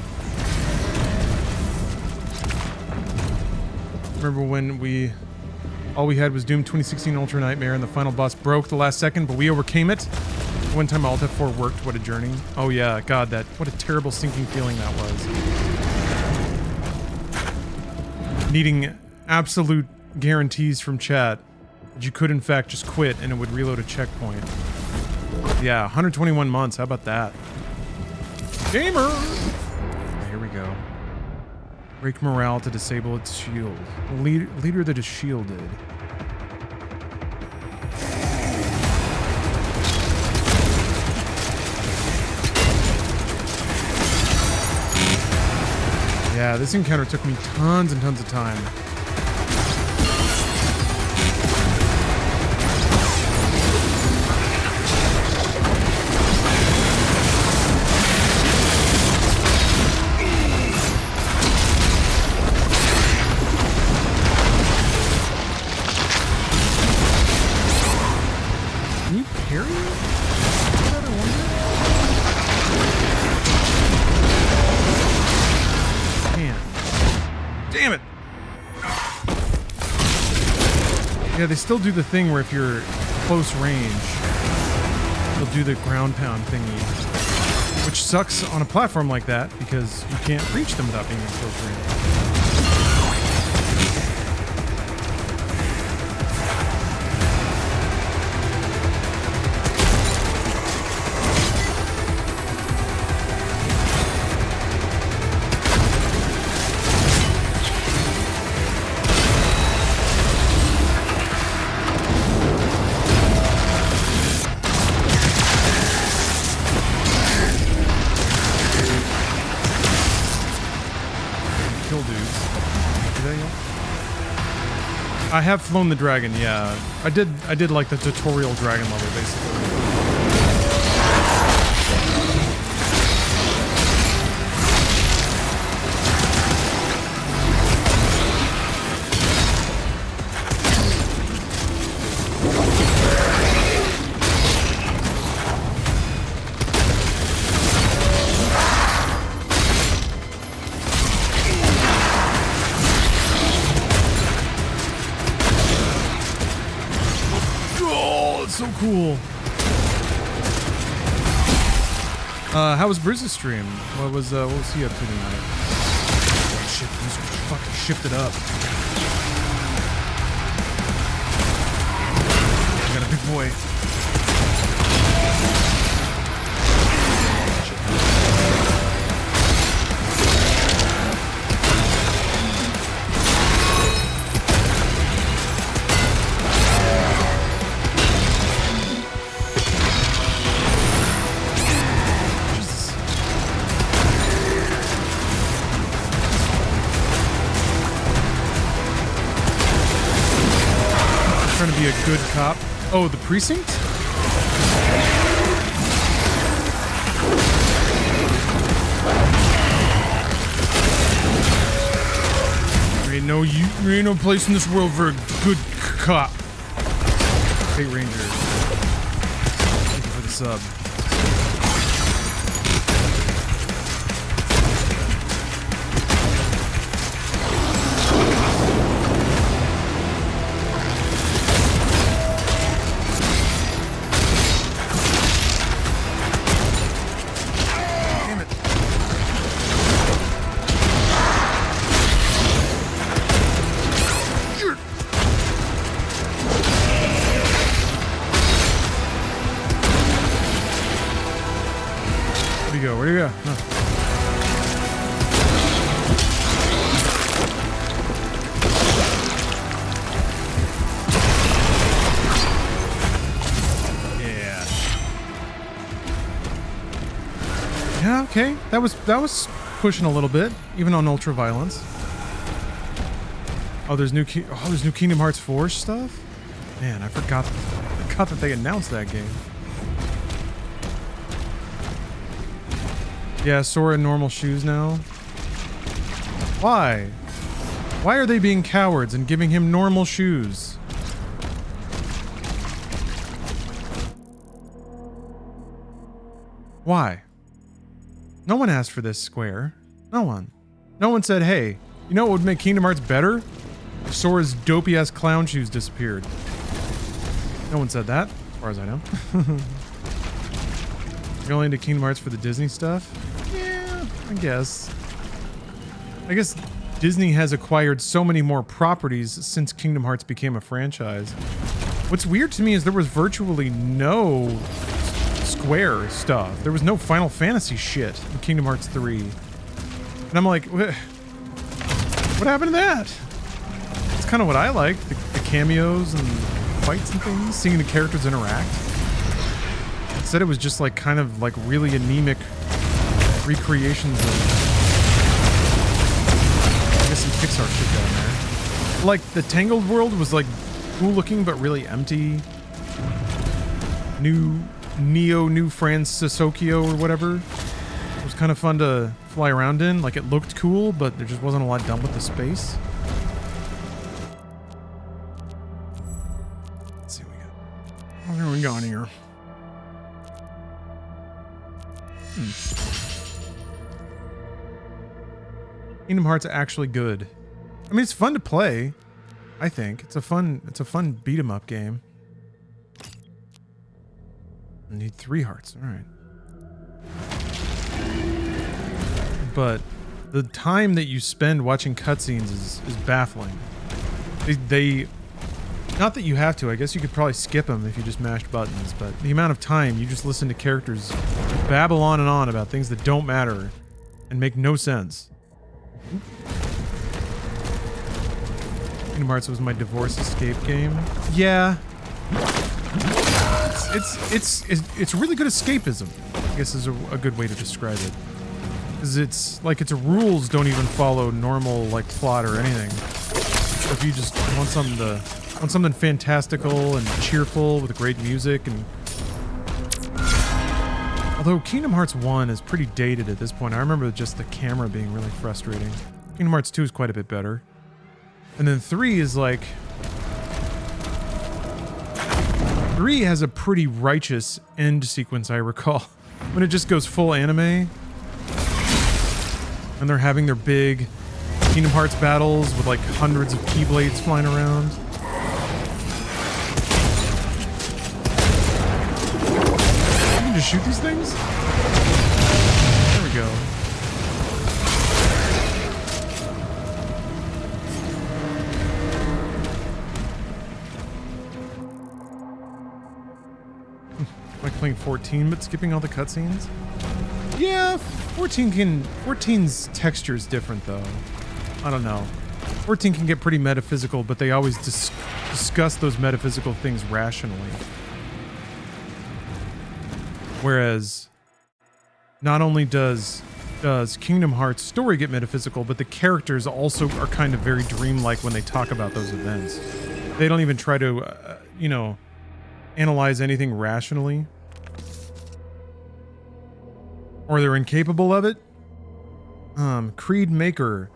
Remember when all we had was Doom 2016 Ultra Nightmare and the final boss broke the last second, but we overcame it. One time Alt F4 worked, what a journey. Oh yeah, God, what a terrible sinking feeling that was. needing absolute guarantees from chat that you could in fact just quit and it would reload a checkpoint. Yeah, 121 months. How about that? Gamer! Here we go. Break morale to disable its shield. Leader that is shielded. Yeah, this encounter took me tons and tons of time. Can you parry it? Damn it! Yeah, they still do the thing where if you're close range, they'll do the ground pound thingy. Which sucks on a platform like that, because you can't reach them without being in close range. I have flown the dragon, yeah. I did like the tutorial dragon level, basically. So cool. How was Bruce's stream? What was he up to tonight? Oh, shit, Bruce fucking shifted up. I got a big boy. Trying to be a good cop. Oh, the precinct? There ain't no place in this world for a good cop. Hey, Ranger. Thank you for the sub. Where'd you go? Oh. Yeah, okay. That was pushing a little bit, even on ultra violence. Oh, there's new Kingdom Hearts 4 stuff? Man, I forgot that they announced that game. Yeah, Sora in normal shoes now. Why? Why are they being cowards and giving him normal shoes? Why? No one asked for this, Square. No one. No one said, hey, you know what would make Kingdom Hearts better? If Sora's dopey-ass clown shoes disappeared. No one said that, as far as I know. You're only into Kingdom Hearts for the Disney stuff? Yeah, I guess Disney has acquired so many more properties since Kingdom Hearts became a franchise. What's weird to me is there was virtually no Square stuff. There was no Final Fantasy shit in Kingdom Hearts 3. And I'm like, what happened to that? It's kind of what I like, the cameos and fights and things, seeing the characters interact. Instead it was just like kind of like really anemic recreations of some Pixar shit down there. Like the Tangled world was like cool looking but really empty. New Francisokio or whatever. It was kind of fun to fly around in. Like it looked cool, but there just wasn't a lot done with the space. Let's see what we got. What are we got here? Kingdom Hearts are actually good. I mean, it's fun to play. I think it's a fun beat 'em up game. I need 3 hearts. All right. But the time that you spend watching cutscenes is baffling. They not that you have to. I guess you could probably skip them if you just mashed buttons. But the amount of time you just listen to characters babble on and on about things that don't matter and make no sense. Kingdom Hearts was my divorce escape game. Yeah. It's really good escapism, I guess is a good way to describe it. Because its rules don't even follow normal like plot or anything. So if you just want something fantastical and cheerful with great music and although Kingdom Hearts 1 is pretty dated at this point. I remember just the camera being really frustrating. Kingdom Hearts 2 is quite a bit better. And then 3 is like... 3 has a pretty righteous end sequence, I recall. When it just goes full anime. And they're having their big Kingdom Hearts battles with like hundreds of Keyblades flying around. You can just shoot these things? There we go. Like playing 14 but skipping all the cutscenes? Yeah, 14's texture is different though. I don't know. 14 can get pretty metaphysical, but they always discuss those metaphysical things rationally. Whereas not only does Kingdom Hearts story get metaphysical, but the characters also are kind of very dreamlike when they talk about those events. They don't even try to, analyze anything rationally. Or they're incapable of it. Creed Maker,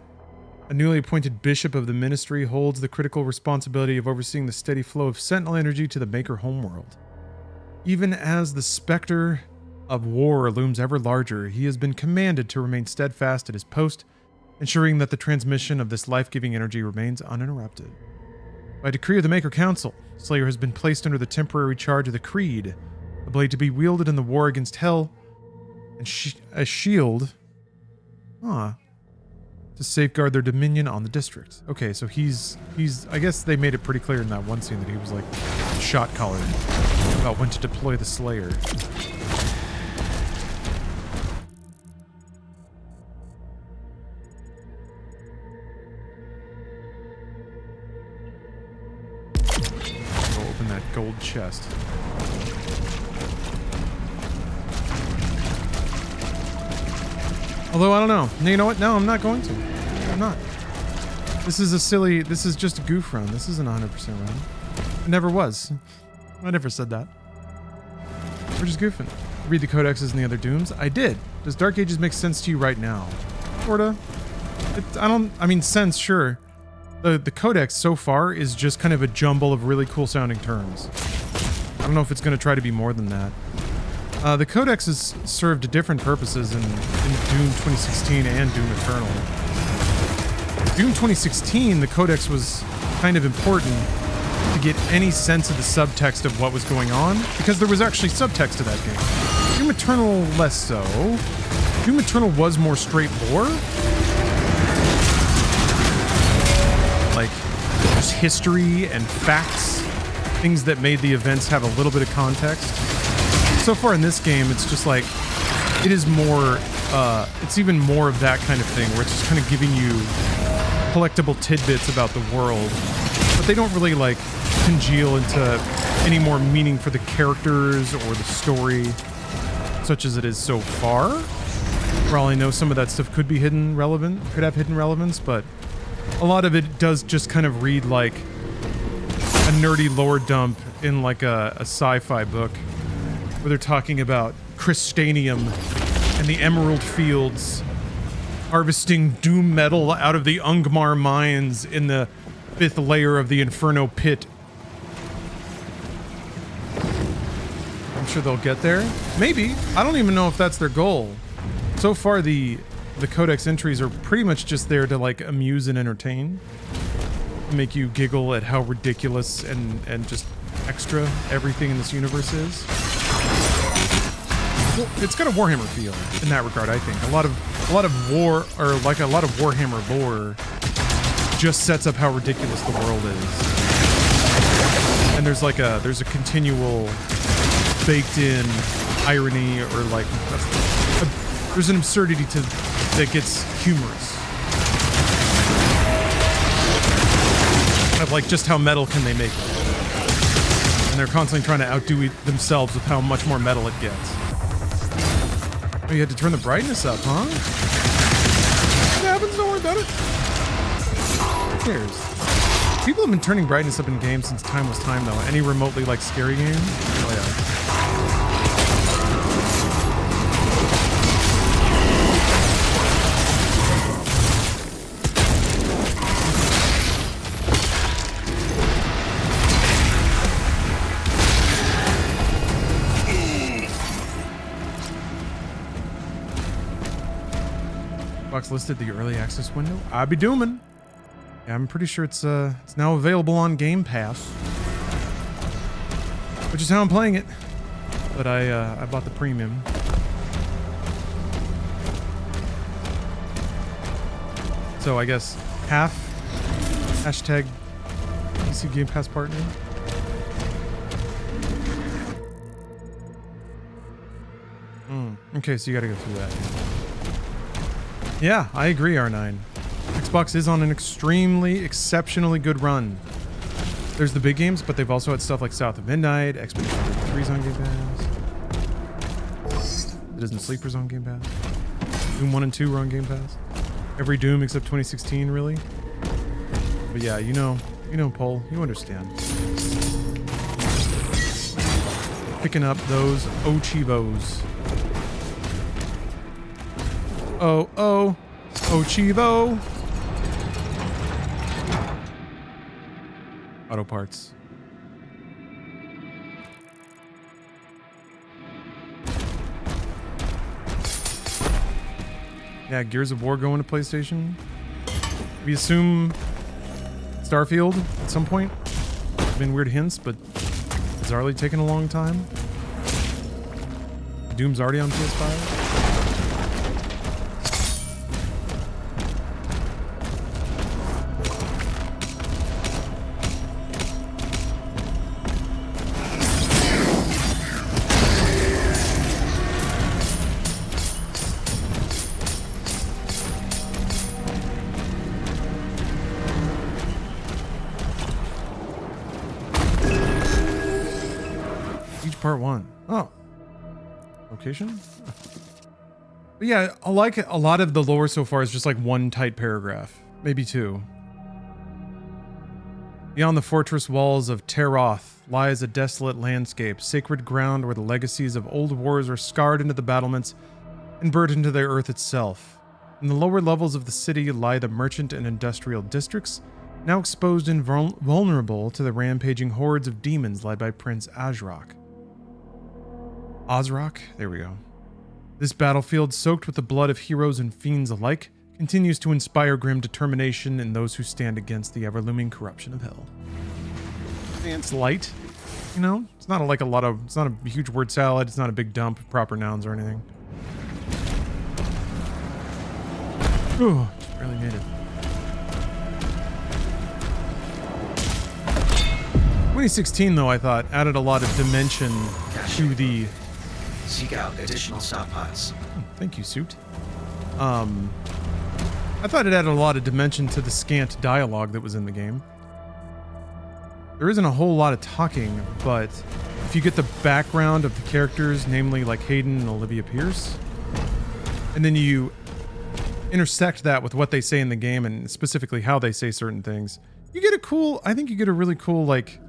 a newly appointed bishop of the ministry, holds the critical responsibility of overseeing the steady flow of Sentinel energy to the Maker homeworld. Even as the specter of war looms ever larger, he has been commanded to remain steadfast at his post, ensuring that the transmission of this life-giving energy remains uninterrupted. By decree of the Maker Council, Slayer has been placed under the temporary charge of the Creed, a blade to be wielded in the war against Hell, and a shield to safeguard their dominion on the district. Okay, so he's I guess they made it pretty clear in that one scene that he was like shot collared about when to deploy the Slayer. I'll open that gold chest. Although, I don't know. You know what? No, I'm not going to. I'm not. This is just a goof run. This isn't 100% run. It never was. I never said that. We're just goofing. Read the codexes and the other dooms. I did. Does Dark Ages make sense to you right now? Sorta. Sense, sure. The codex so far is just kind of a jumble of really cool sounding terms. I don't know if it's going to try to be more than that. The codex has served different purposes in Doom 2016 and Doom Eternal. Doom 2016, the codex was kind of important to get any sense of the subtext of what was going on, because there was actually subtext to that game. Doom Eternal, less so. Doom Eternal was more straight lore. history and facts, things that made the events have a little bit of context. So far in this game, it's just like, it is more, it's even more of that kind of thing, where it's just kind of giving you collectible tidbits about the world, but they don't really like congeal into any more meaning for the characters or the story, such as it is so far. For all I know, some of that stuff could be could have hidden relevance, but a lot of it does just kind of read like a nerdy lore dump in like a sci-fi book, where they're talking about crystanium and the emerald fields, harvesting doom metal out of the Ungmar mines in the 5th layer of the Inferno pit. I'm sure they'll get there. Maybe. I don't even know if that's their goal. So far, the codex entries are pretty much just there to like amuse and entertain, make you giggle at how ridiculous and just extra everything in this universe is. Well, it's got a Warhammer feel in that regard, I think. A lot of war, or like a lot of Warhammer lore, just sets up how ridiculous the world is. And there's a continual baked in irony, or like there's an absurdity that gets humorous. Kind of like, just how metal can they make it? And they're constantly trying to outdo themselves with how much more metal it gets. Oh, you had to turn the brightness up, huh? What happens? Don't worry about it. Who cares? People have been turning brightness up in games since time was time, though. Any remotely like scary game? Oh yeah. Listed the early access window. I be dooming. Yeah, I'm pretty sure it's now available on Game Pass, which is how I'm playing it. But I bought the premium. So I guess half hashtag PC Game Pass partner. Okay, so you got to go through that. Yeah, I agree, R9. Xbox is on an exceptionally good run. There's the big games, but they've also had stuff like South of Midnight, Expedition 33's on Game Pass. Citizen Sleeper's on Game Pass. Doom 1 and 2 were on Game Pass. Every Doom except 2016, really. But yeah, you know, Paul, you understand. Picking up those Ochivos. Oh, Ochivo. Auto parts. Yeah, Gears of War going to PlayStation. We assume Starfield at some point. There's been weird hints, but it's already taken a long time. Doom's already on PS5. Part 1. Oh. Location? But yeah, I like a lot of the lore so far is just like one tight paragraph. Maybe two. Beyond the fortress walls of Teroth lies a desolate landscape, sacred ground where the legacies of old wars are scarred into the battlements and burnt into the earth itself. In the lower levels of the city lie the merchant and industrial districts, now exposed and vulnerable to the rampaging hordes of demons led by Prince Azrak. Ozrock? There we go. This battlefield, soaked with the blood of heroes and fiends alike, continues to inspire grim determination in those who stand against the ever-looming corruption of hell. It's light, you know? It's not it's not a huge word salad, it's not a big dump of proper nouns or anything. Ooh, just barely made it. 2016, though, I thought added a lot of dimension to the. Seek out additional stockpiles. Thank you, Suit. I thought it added a lot of dimension to the scant dialogue that was in the game. There isn't a whole lot of talking, but if you get the background of the characters, namely like Hayden and Olivia Pierce, and then you intersect that with what they say in the game and specifically how they say certain things, you get a cool, I think you get a really cool, like,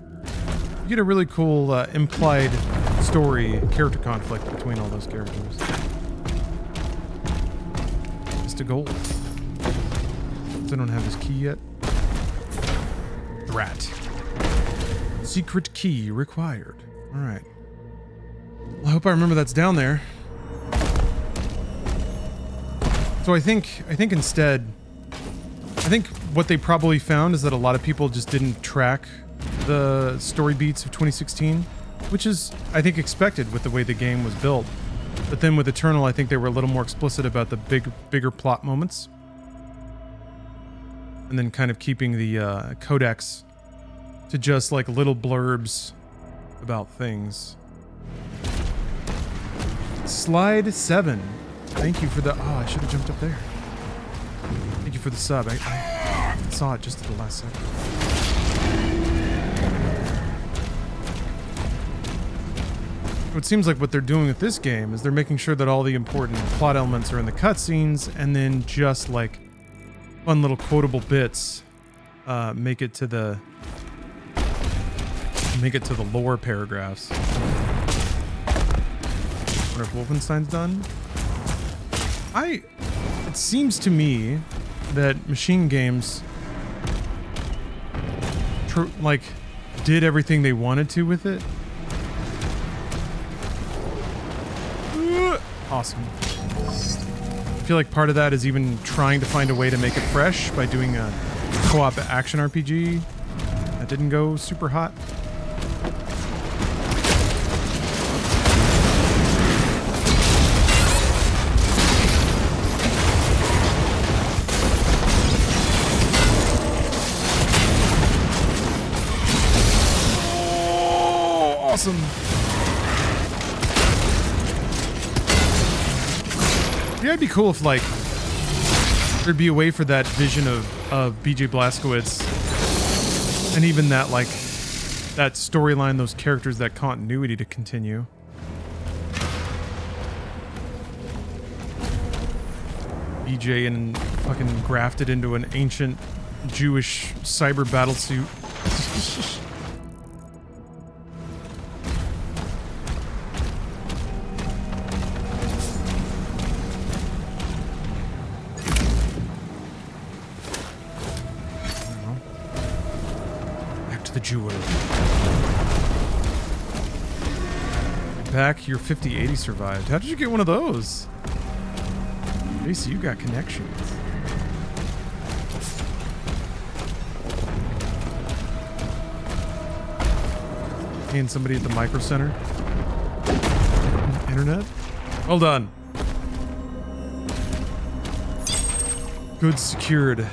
you get a really cool implied story, character conflict between all those characters. Just a gold. I don't have his key yet. The rat. Secret key required. All right. Well, I hope I remember that's down there. So I think instead, I think what they probably found is that a lot of people just didn't track the story beats of 2016, which is, I think, expected with the way the game was built. But then with Eternal, I think they were a little more explicit about the bigger plot moments. And then kind of keeping the codex to just like little blurbs about things. Slide 7. Thank you for the... Oh, I should have jumped up there. Thank you for the sub. I saw it just at the last second. It seems like what they're doing with this game is they're making sure that all the important plot elements are in the cutscenes, and then just like fun little quotable bits make it to the lore paragraphs. Wonder if Wolfenstein's done. It seems to me that Machine Games did everything they wanted to with it. Awesome. I feel like part of that is even trying to find a way to make it fresh by doing a co-op action RPG. That didn't go super hot. Oh, awesome. Yeah, it'd be cool if, like, there'd be a way for that vision of BJ Blazkowicz and even that, like, that storyline, those characters, that continuity to continue. BJ and fucking grafted into an ancient Jewish cyber battle suit. Jeweler. Back, your 5080 survived. How did you get one of those? Casey, you got connections. And somebody at the Micro Center. Internet? Well done. Good secured.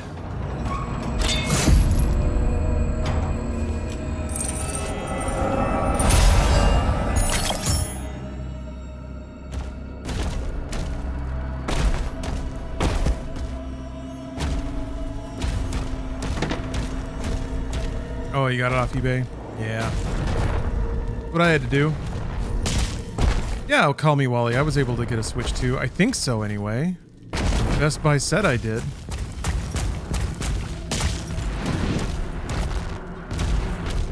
Oh, you got it off eBay? Yeah. What I had to do. Yeah, oh, call me Wally. I was able to get a Switch too. I think so anyway. Best Buy said I did.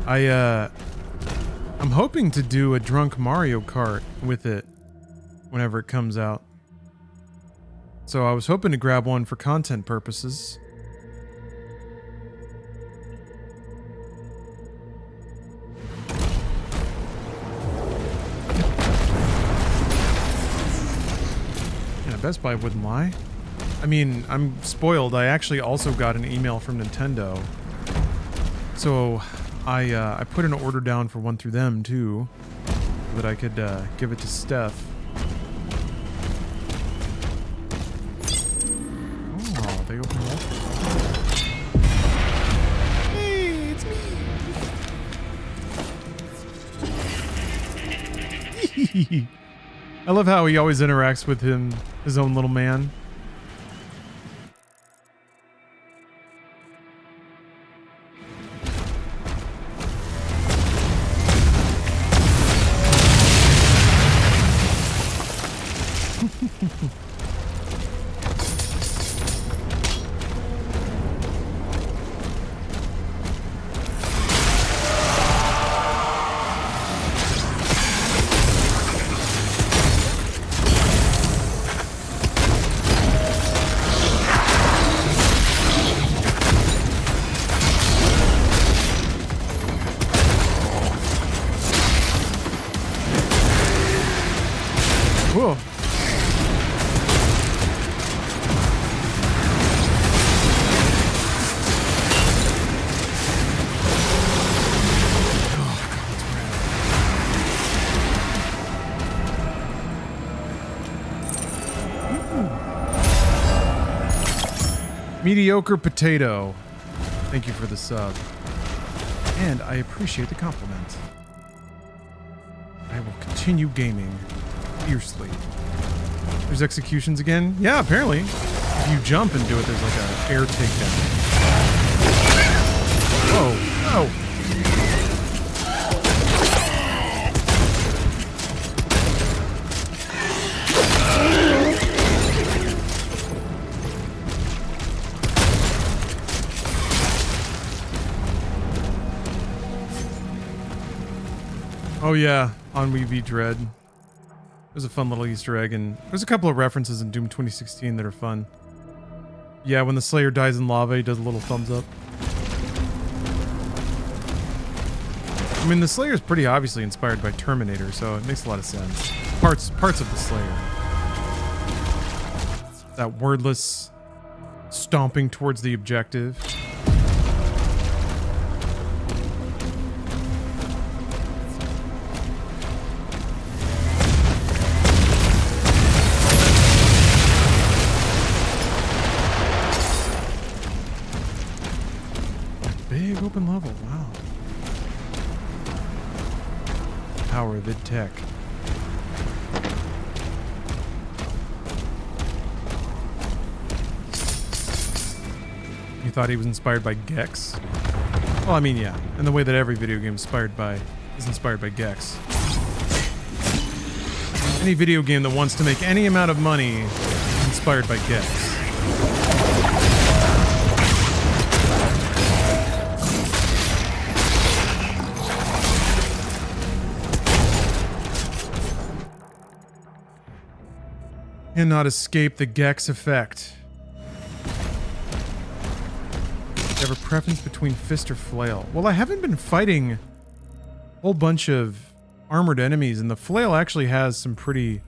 I'm hoping to do a drunk Mario Kart with it whenever it comes out. So I was hoping to grab one for content purposes. Best Buy wouldn't lie. I mean, I'm spoiled. I actually also got an email from Nintendo. So I put an order down for one through them too, so that I could give it to Steph. Oh, they open up. Hey, it's me. I love how he always interacts with his own little man. Whoa. Mediocre potato. Thank you for the sub. And I appreciate the compliment. I will continue gaming fiercely. There's executions again? Yeah, apparently. If you jump and do it, there's like an air takedown. Whoa. Oh. Oh yeah, on We v Dread. There's a fun little Easter egg, and there's a couple of references in Doom 2016 that are fun. Yeah, when the Slayer dies in lava, he does a little thumbs up. I mean, the Slayer is pretty obviously inspired by Terminator, so it makes a lot of sense. Parts of the Slayer. That wordless stomping towards the objective. Big open level, wow. Power vid tech. You thought he was inspired by Gex? Well, I mean, yeah. And the way that every video game is inspired by Gex. Any video game that wants to make any amount of money is inspired by Gex. Cannot escape the Gex effect. Do you have a preference between fist or flail? Well, I haven't been fighting a whole bunch of armored enemies, and the flail actually has some pretty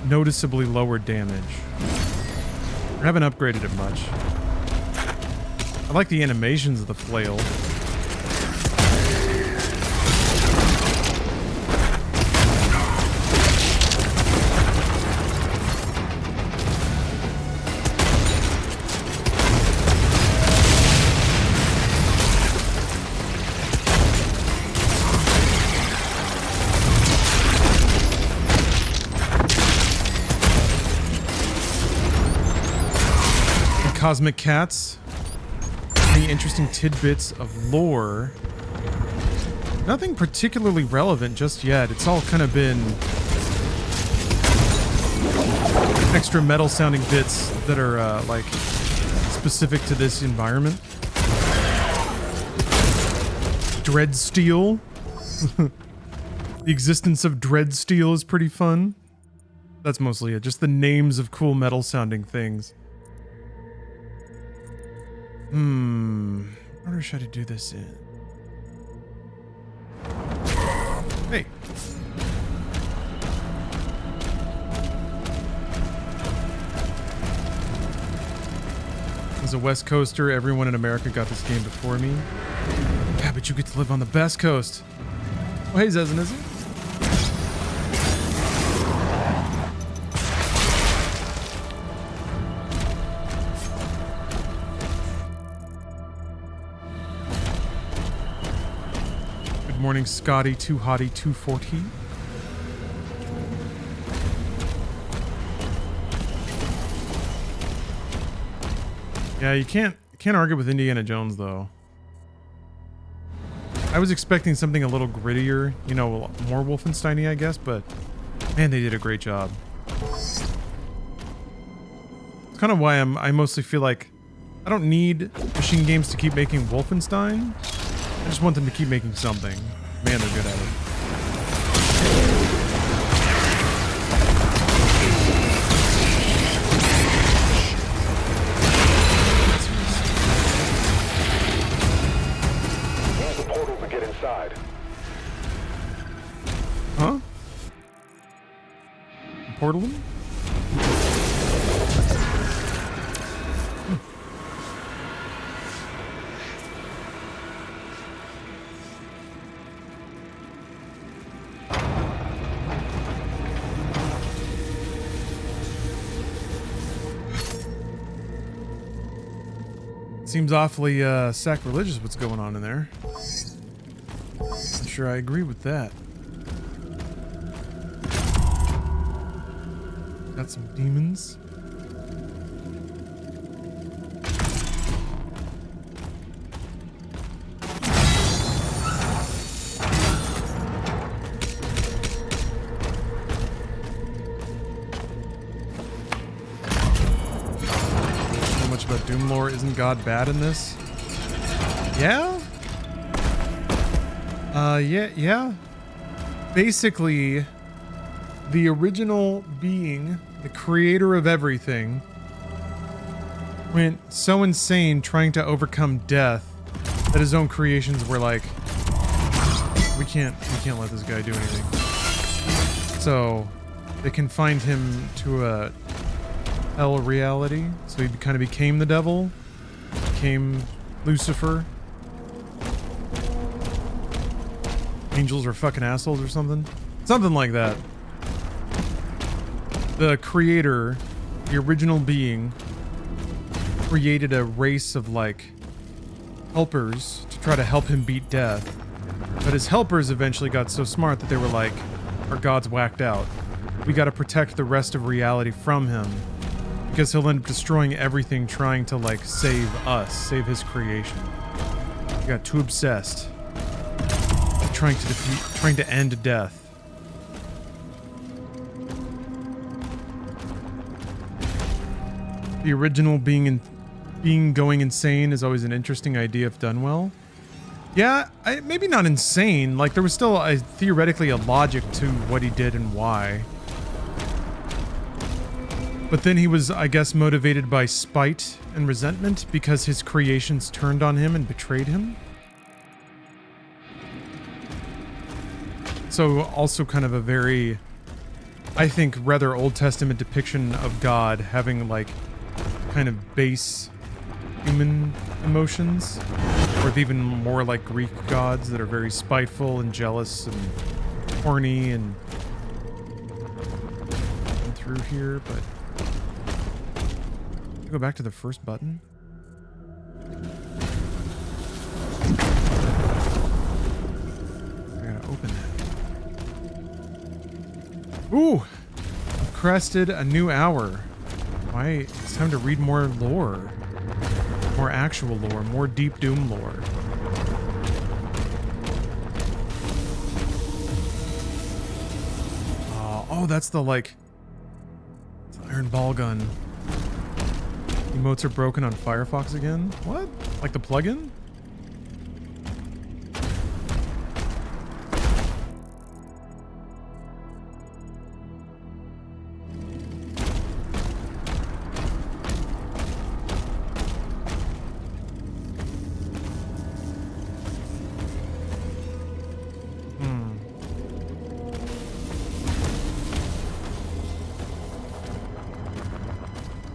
noticeably lower damage. I haven't upgraded it much. I like the animations of the flail. Cosmic Cats. Any interesting tidbits of lore? Nothing particularly relevant just yet. It's all kind of been extra metal sounding bits that are like specific to this environment. Dread Steel. The existence of Dread Steel is pretty fun. That's mostly it. Just the names of cool metal sounding things. What order should I do this in? Hey. As a West Coaster, everyone in America got this game before me. Yeah, but you get to live on the best coast. Oh, hey, Zezen, is it? Morning, Scotty, 2 Hottie 240. Yeah, you can't argue with Indiana Jones though. I was expecting something a little grittier, you know, more Wolfenstein-y, I guess, but man, they did a great job. It's kind of why I mostly feel like I don't need Machine Games to keep making Wolfenstein. I just want them to keep making something. Man, they're good at it. Use the portal to get inside. Huh? Portal them? Seems awfully sacrilegious what's going on in there. I'm sure I agree with that. Got some demons. About Doom lore. Isn't God bad in this? Yeah? Yeah. Basically, the original being, the creator of everything, went so insane trying to overcome death that his own creations were like, we can't let this guy do anything. So they confined him to a hell reality, so he kind of became the devil, became Lucifer. Angels are fucking assholes or something like that. The creator, the original being, created a race of like helpers to try to help him beat death, but his helpers eventually got so smart that they were like, our god's whacked out, we got to protect the rest of reality from him, because he'll end up destroying everything trying to, like, save us, save his creation. He got too obsessed. Trying to end death. The original being going insane is always an interesting idea if done well. Yeah, maybe not insane. Like, there was still theoretically a logic to what he did and why. But then he was, I guess, motivated by spite and resentment because his creations turned on him and betrayed him. So also kind of a very, I think, rather Old Testament depiction of God having like kind of base human emotions, or even more like Greek gods that are very spiteful and jealous and horny and through here, but go back to the first button. I gotta open that. Ooh! I've crested a new hour. Why? It's time to read more lore. More actual lore. More deep Doom lore. Oh, that's the, like... It's the iron ball gun. Emotes are broken on Firefox again? What? Like the plugin?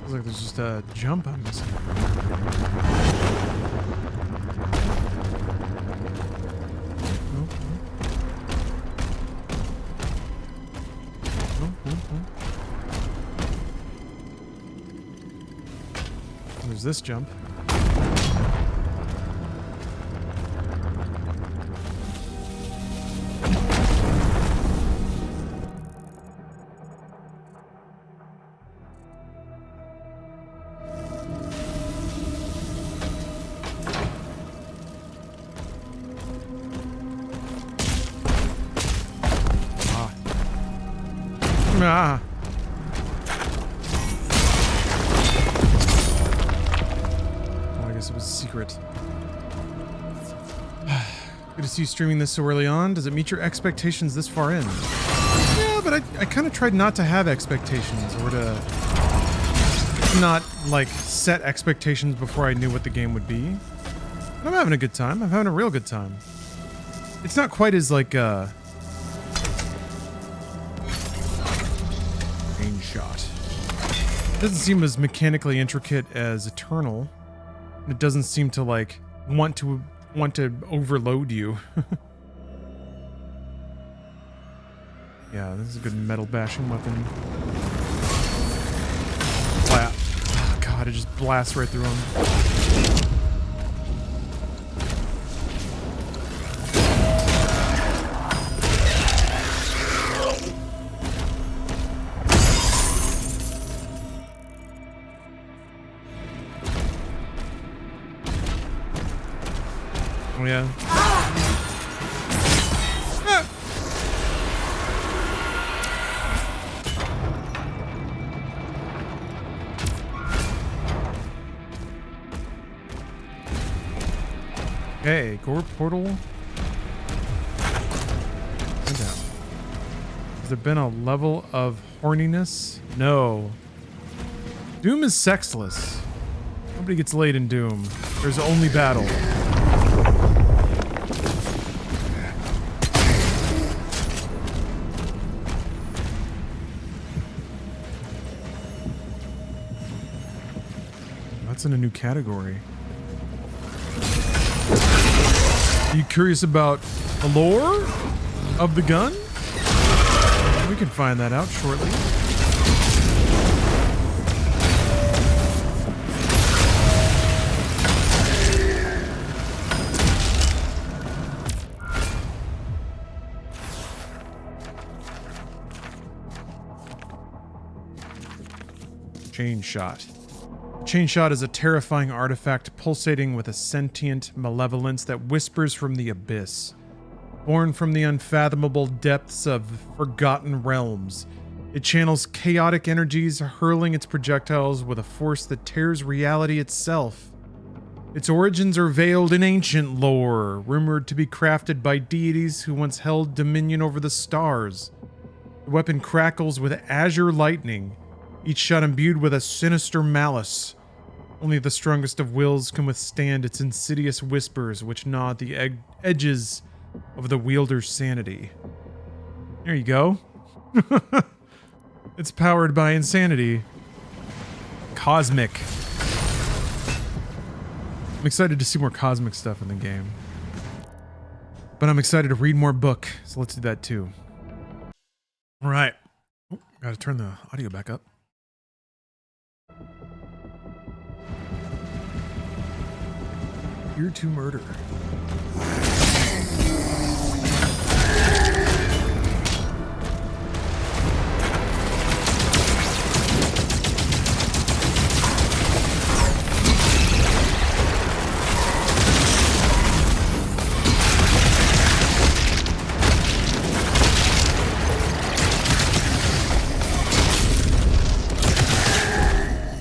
Like there's just a jump I'm missing. Nope. There's this jump. Ah. Well, I guess it was a secret. Good to see you streaming this so early on. Does it meet your expectations this far in? Yeah, but I kind of tried not to have expectations, or to not, like, set expectations before I knew what the game would be. But I'm having a good time. I'm having a real good time. It's not quite as, like, Range shot. It doesn't seem as mechanically intricate as Eternal. It doesn't seem to, like, want to overload you. Yeah, this is a good metal bashing weapon. Blah. Oh god, it just blasts right through him. Oh yeah. Okay, gore portal. And down. Has there been a level of horniness? No. Doom is sexless. Nobody gets laid in Doom. There's only battle. That's in a new category. Are you curious about the lore of the gun? We can find that out shortly. Chain shot. Chain shot is a terrifying artifact pulsating with a sentient malevolence that whispers from the abyss. Born from the unfathomable depths of forgotten realms, it channels chaotic energies, hurling its projectiles with a force that tears reality itself. Its origins are veiled in ancient lore, rumored to be crafted by deities who once held dominion over the stars. The weapon crackles with azure lightning, each shot imbued with a sinister malice. Only the strongest of wills can withstand its insidious whispers which gnaw at the edges of the wielder's sanity. There you go. It's powered by insanity. Cosmic. I'm excited to see more cosmic stuff in the game. But I'm excited to read more book, so let's do that too. All right. Oh, gotta turn the audio back up. Here to murder.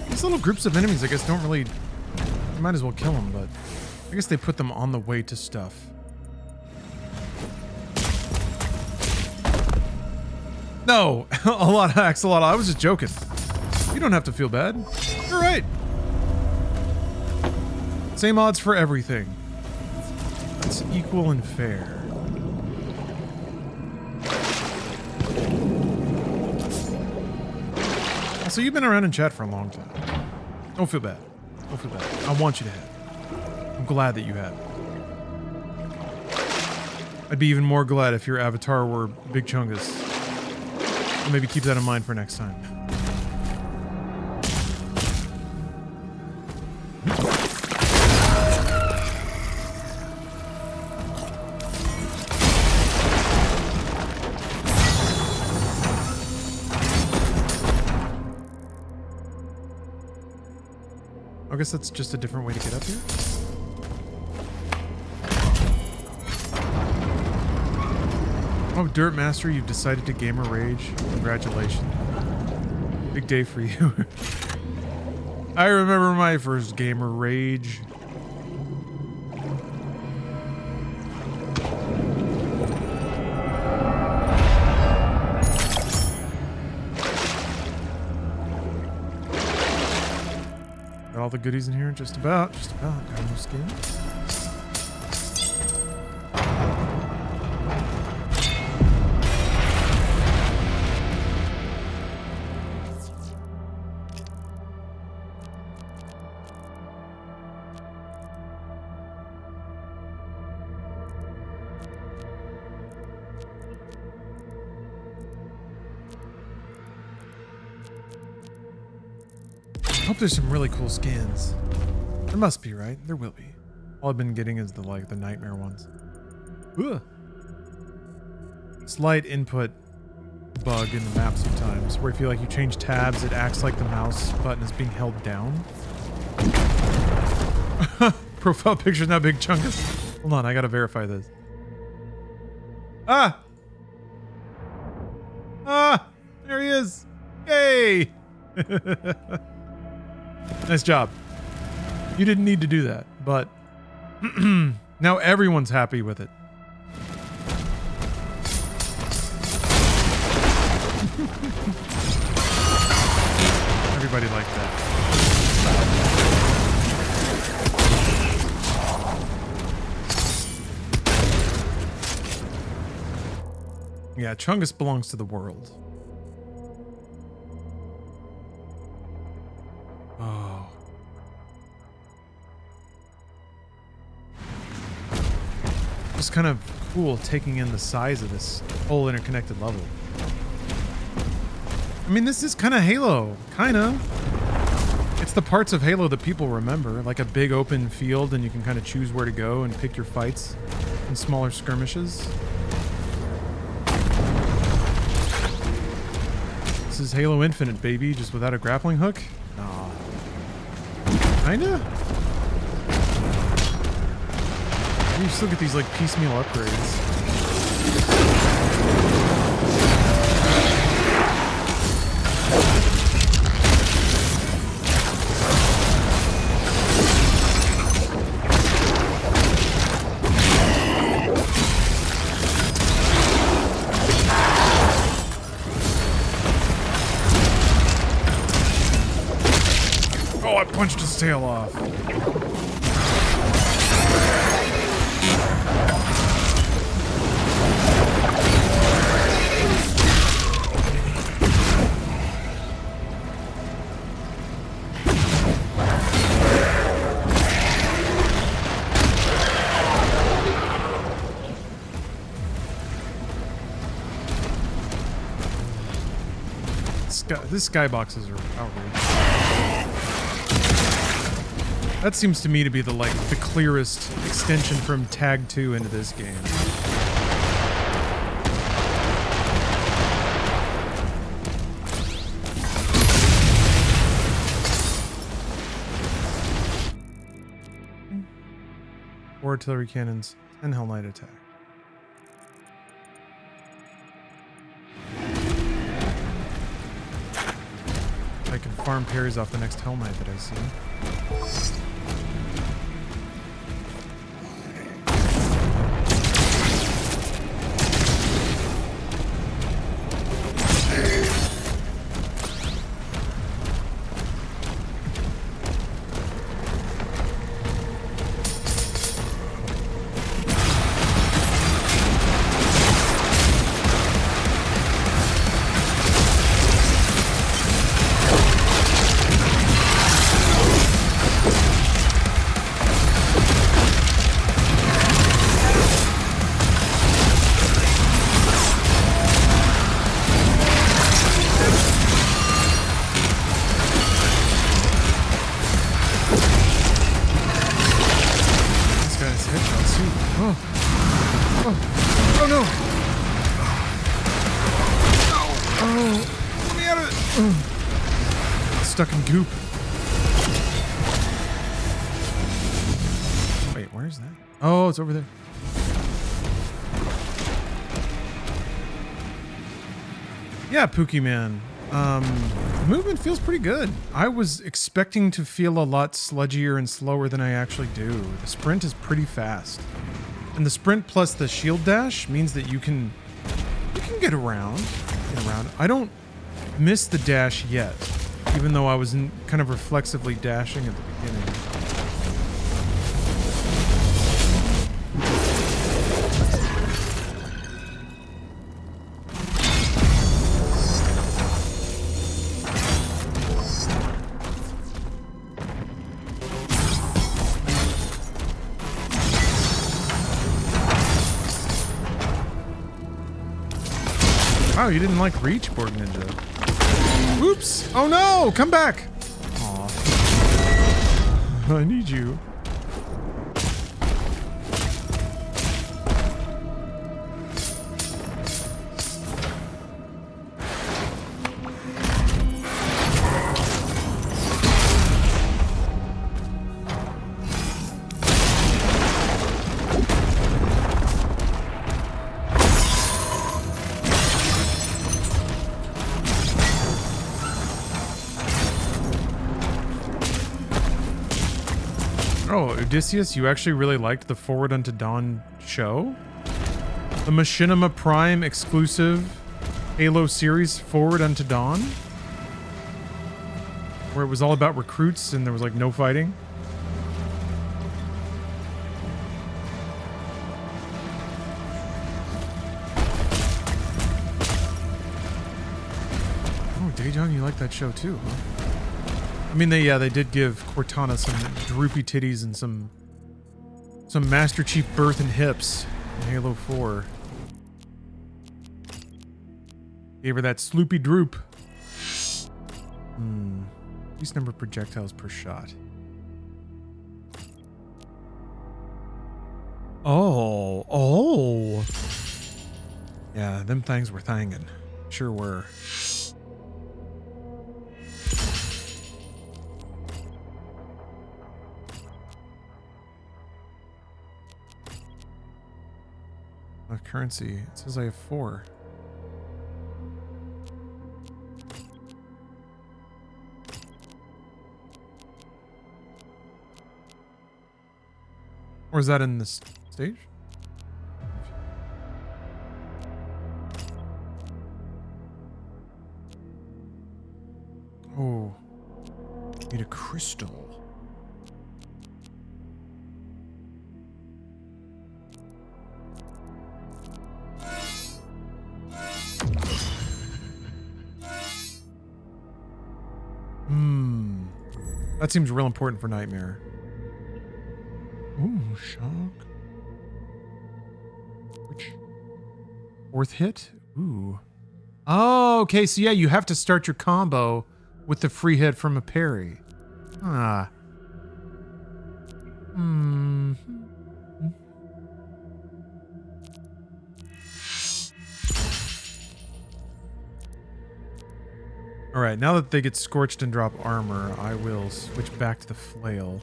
These little groups of enemies, I guess, don't really... You might as well kill them, but... I guess they put them on the way to stuff. No! Axolotl, I was just joking. You don't have to feel bad. You're right. Same odds for everything. It's equal and fair. So you've been around in chat for a long time. Don't feel bad. Don't feel bad. I want you to have. I'm glad that you have. I'd be even more glad if your avatar were Big Chungus. So maybe keep that in mind for next time. I guess that's just a different way to get up here. Oh, Dirt Master, you've decided to gamer rage. Congratulations. Big day for you. I remember my first gamer rage. Got all the goodies in here, just about. Got no skin. I hope there's some really cool skins. There must be, right? There will be. All I've been getting is the nightmare ones. Ugh. Slight input bug in the map sometimes, where if you you change tabs, it acts like the mouse button is being held down. Profile picture's not Big Chungus. Hold on, I gotta verify this. Ah! Ah! There he is! Yay! Nice job. You didn't need to do that, but now everyone's happy with it. Everybody liked that. Yeah, Chungus belongs to the world. Oh. Just kind of cool taking in the size of this whole interconnected level. I mean, this is kind of Halo. Kind of. It's the parts of Halo that people remember, like a big open field and you can kind of choose where to go and pick your fights in smaller skirmishes. This is Halo Infinite, baby, just without a grappling hook? Nah. Kinda? You still get these piecemeal upgrades. Oh, I punched his tail off. These skyboxes are outrageous. That seems to me to be the clearest extension from Tag 2 into this game. Four artillery cannons, 10 Hell Knight attack. I can farm parries off the next Hell Knight that I see. Stuck in goop. Wait, where is that? Oh, it's over there. Yeah, Pookie Man. The movement feels pretty good. I was expecting to feel a lot sludgier and slower than I actually do. The sprint is pretty fast. And the sprint plus the shield dash means that you can get around. I don't miss the dash yet, even though I was kind of reflexively dashing at the beginning. Wow, you didn't like Reach, Borg Ninja. Oops! Oh no! Come back! Aw. I need you. Oh, Odysseus, you actually really liked the Forward Unto Dawn show? The Machinima Prime exclusive Halo series Forward Unto Dawn? Where it was all about recruits and there was like no fighting? Oh, Daejeon, you like that show too, huh? I mean, they did give Cortana some droopy titties and some Master Chief birth and hips in Halo 4. Gave her that sloopy droop. Least number of projectiles per shot. Oh. Yeah, them things were thangin'. Sure were. Currency. It says I have 4. Or is that in this stage? Oh. Need a crystal. That seems real important for Nightmare. Ooh, shock. Which? 4th hit? Ooh. Oh, okay. So yeah, you have to start your combo with the free hit from a parry. Ah. Alright, now that they get scorched and drop armor, I will switch back to the flail.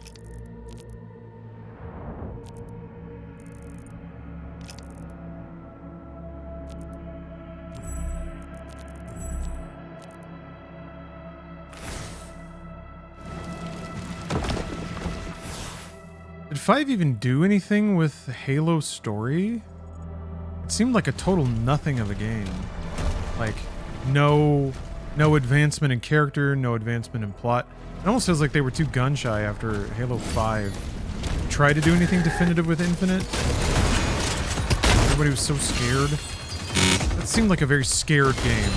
Did 5 even do anything with the Halo story? It seemed like a total nothing of a game. Like, no advancement in character, no advancement in plot. It almost feels like they were too gun-shy after Halo 5. Try to do anything definitive with Infinite? Everybody was so scared. That seemed like a very scared game.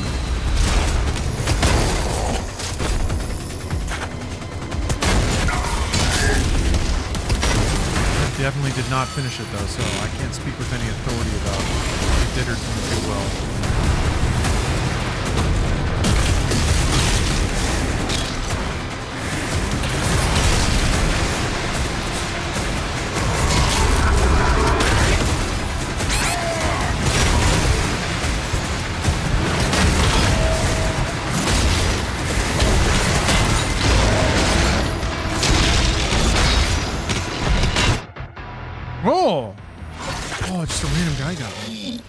I definitely did not finish it though, so I can't speak with any authority about if it did or didn't do well. Oh, just a random guy got me.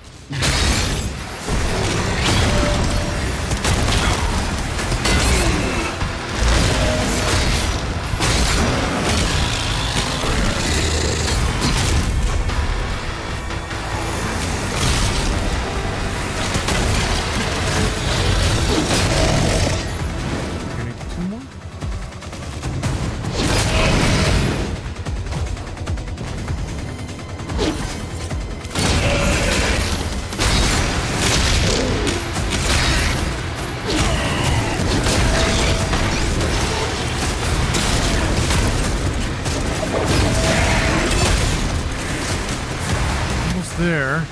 there.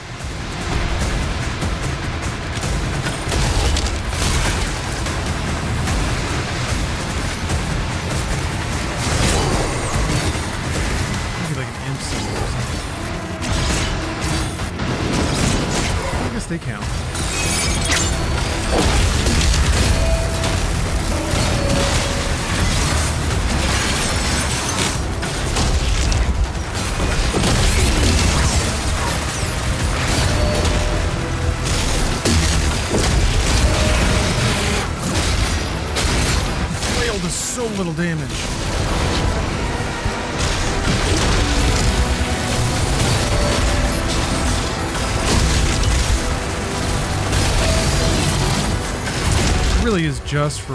Maybe like an imp symbol or something. I guess they count. So little damage. It really is just for...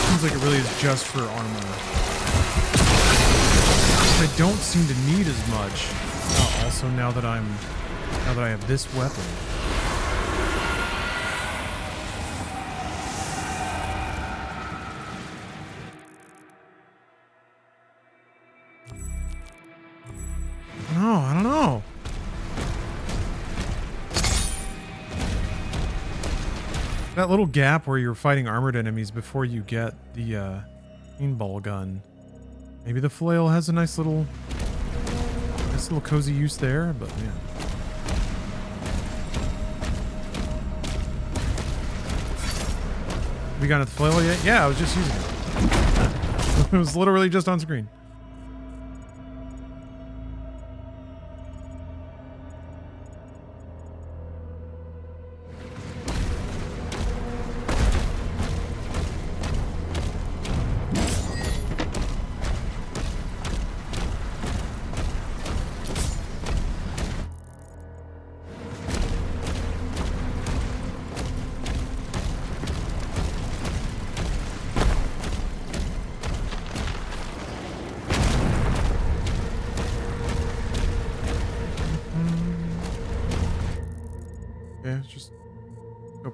Seems like it really is just for armor. I don't seem to need as much. Also, now that I have this weapon. I don't know. That little gap where you're fighting armored enemies before you get the paintball gun. Maybe the flail has a nice little cozy use there, but yeah. Have you gotten the flail yet? Yeah, I was just using it. It was literally just on screen.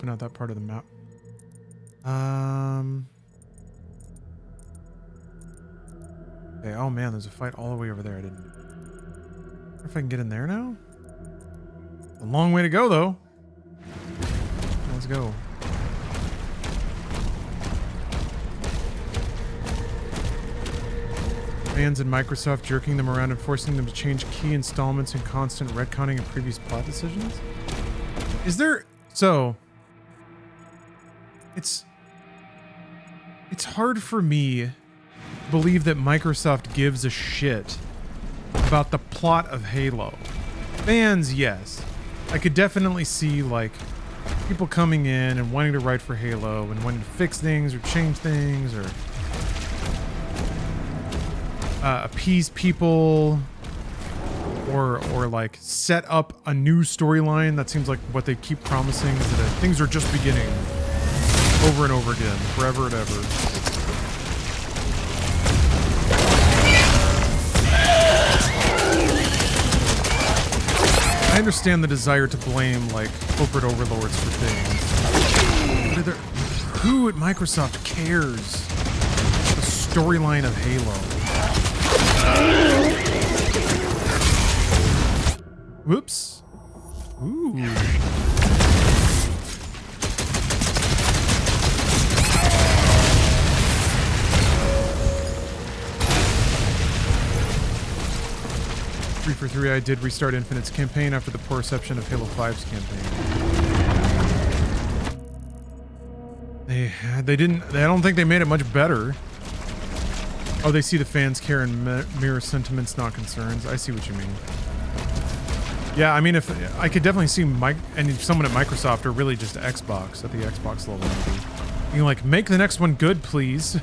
Out that part of the map. Okay, oh man, there's a fight all the way over there. I wonder if I can get in there now? A long way to go though. Let's go. Fans and Microsoft jerking them around and forcing them to change key installments and constant retconning of previous plot decisions? Is there... So... It's hard for me to believe that Microsoft gives a shit about the plot of Halo. Fans, yes. I could definitely see, like, people coming in and wanting to write for Halo and wanting to fix things or change things or appease people or like set up a new storyline. That seems like what they keep promising, is that things are just beginning over and over again, forever and ever. I understand the desire to blame, like, corporate overlords for things. But who at Microsoft cares the storyline of Halo? Whoops. Ooh. For 3, I did restart Infinite's campaign after the poor reception of Halo 5's campaign. They didn't. I don't think they made it much better. Oh, they see the fans care and mirror sentiments, not concerns. I see what you mean. Yeah, I mean, if I could definitely see someone at Microsoft or really just Xbox at the Xbox level, maybe. You can, like, make the next one good, please.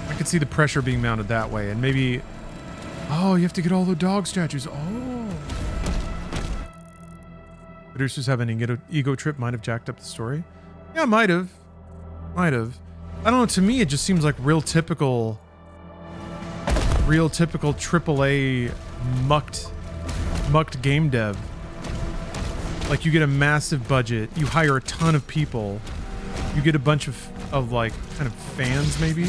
I could see the pressure being mounted that way, and maybe... Oh, you have to get all the dog statues. Oh. Producers having an ego trip might have jacked up the story. Yeah, might have. Might have. I don't know, to me it just seems like real typical AAA mucked game dev. Like, you get a massive budget, you hire a ton of people, you get a bunch of like, kind of fans maybe?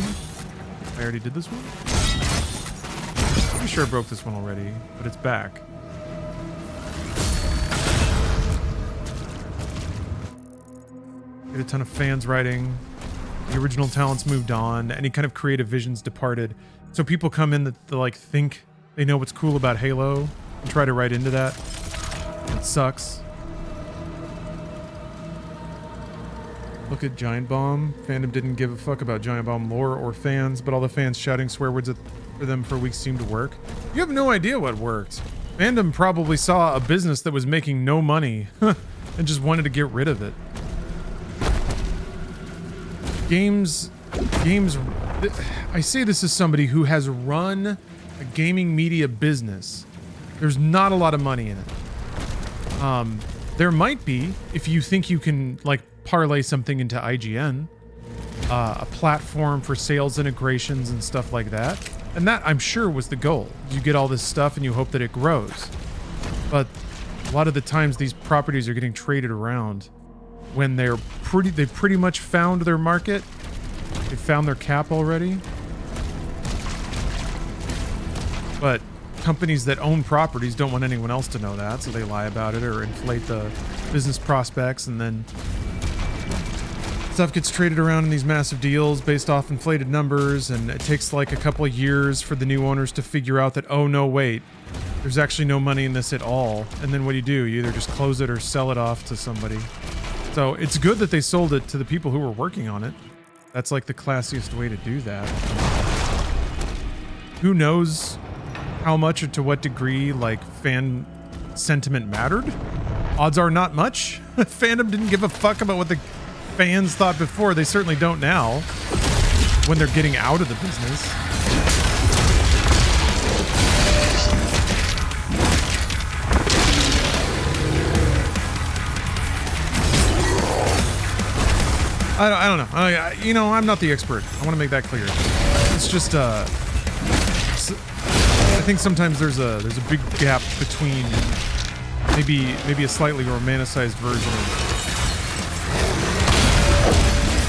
I already did this one? Pretty sure I broke this one already, but it's back. Get a ton of fans writing. The original talents moved on. Any kind of creative visions departed. So people come in that like think they know what's cool about Halo and try to write into that. It sucks. Look at Giant Bomb. Fandom didn't give a fuck about Giant Bomb lore or fans, but all the fans shouting swear words for them for weeks seemed to work. You have no idea what worked. Fandom probably saw a business that was making no money and just wanted to get rid of it. Games, I say this as somebody who has run a gaming media business. There's not a lot of money in it. There might be, if you think you can, like, parlay something into IGN, a platform for sales integrations and stuff like that. And that, I'm sure, was the goal. You get all this stuff and you hope that it grows. But a lot of the times these properties are getting traded around when they've pretty much found their market. They've found their cap already. But companies that own properties don't want anyone else to know that, so they lie about it or inflate the business prospects, and then stuff gets traded around in these massive deals based off inflated numbers, and it takes like a couple of years for the new owners to figure out that, oh no, wait, there's actually no money in this at all. And then what do? You either just close it or sell it off to somebody. So it's good that they sold it to the people who were working on it. That's like the classiest way to do that. Who knows how much or to what degree like fan sentiment mattered? Odds are not much. Fandom didn't give a fuck about what the fans thought before. They certainly don't now when they're getting out of the business. I don't know. You know, I'm not the expert. I want to make that clear. It's just I think sometimes there's a big gap between maybe a slightly romanticized version of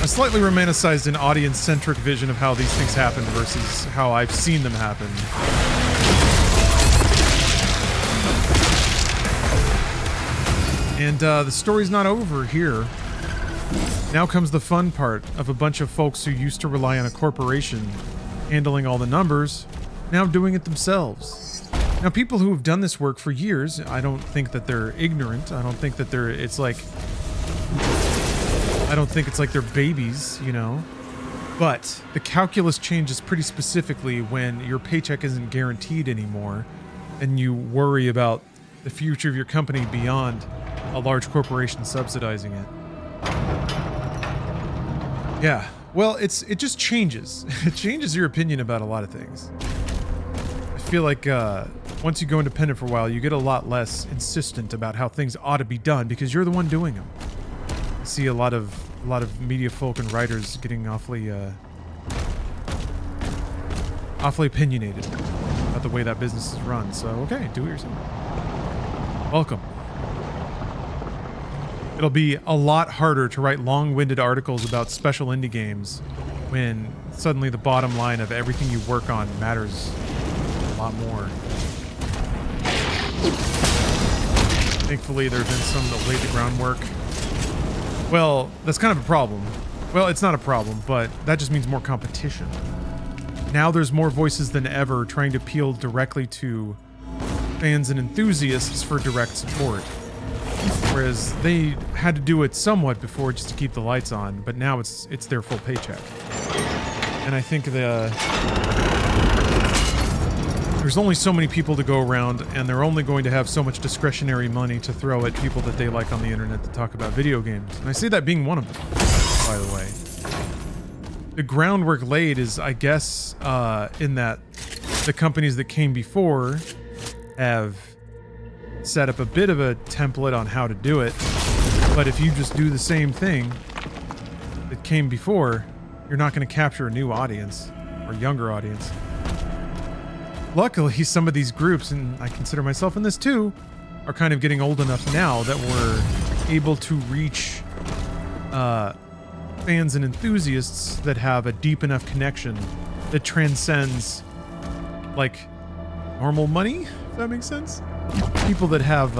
a slightly romanticized and audience-centric vision of how these things happen versus how I've seen them happen. And the story's not over here. Now comes the fun part of a bunch of folks who used to rely on a corporation handling all the numbers, now doing it themselves. Now, people who have done this work for years, I don't think that they're ignorant. I don't think that I don't think it's like they're babies, you know. But the calculus changes pretty specifically when your paycheck isn't guaranteed anymore and you worry about the future of your company beyond a large corporation subsidizing it. Yeah, well, it just changes. It changes your opinion about a lot of things. I feel like once you go independent for a while, you get a lot less insistent about how things ought to be done because you're the one doing them. I see a lot of media folk and writers getting awfully opinionated about the way that business is run. So okay, do it yourself. Welcome. It'll be a lot harder to write long-winded articles about special indie games when suddenly the bottom line of everything you work on matters a lot more. Thankfully, there have been some that laid the groundwork. Well, that's kind of a problem. Well, it's not a problem, but that just means more competition. Now there's more voices than ever trying to appeal directly to fans and enthusiasts for direct support. Whereas they had to do it somewhat before just to keep the lights on, but now it's their full paycheck. And I think there's only so many people to go around, and they're only going to have so much discretionary money to throw at people that they like on the internet to talk about video games. And I see that being one of them, by the way. The groundwork laid is, I guess, in that the companies that came before have set up a bit of a template on how to do it, but if you just do the same thing that came before, you're not going to capture a new audience or younger audience. Luckily, some of these groups, and I consider myself in this too, are kind of getting old enough now that we're able to reach fans and enthusiasts that have a deep enough connection that transcends like normal money, if that makes sense. People that have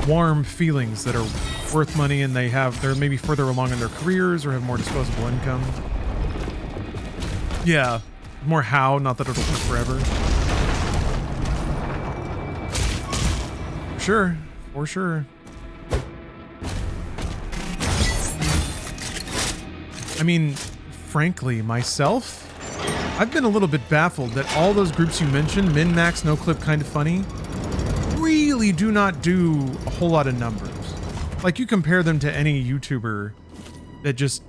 warm feelings that are worth money, and they're maybe further along in their careers or have more disposable income. Yeah, more how, not that it'll take forever. Sure, for sure. I mean, frankly, myself, I've been a little bit baffled that all those groups you mentioned, Min, Max, No Clip, Kind of Funny, really do not do a whole lot of numbers. Like, you compare them to any YouTuber that just,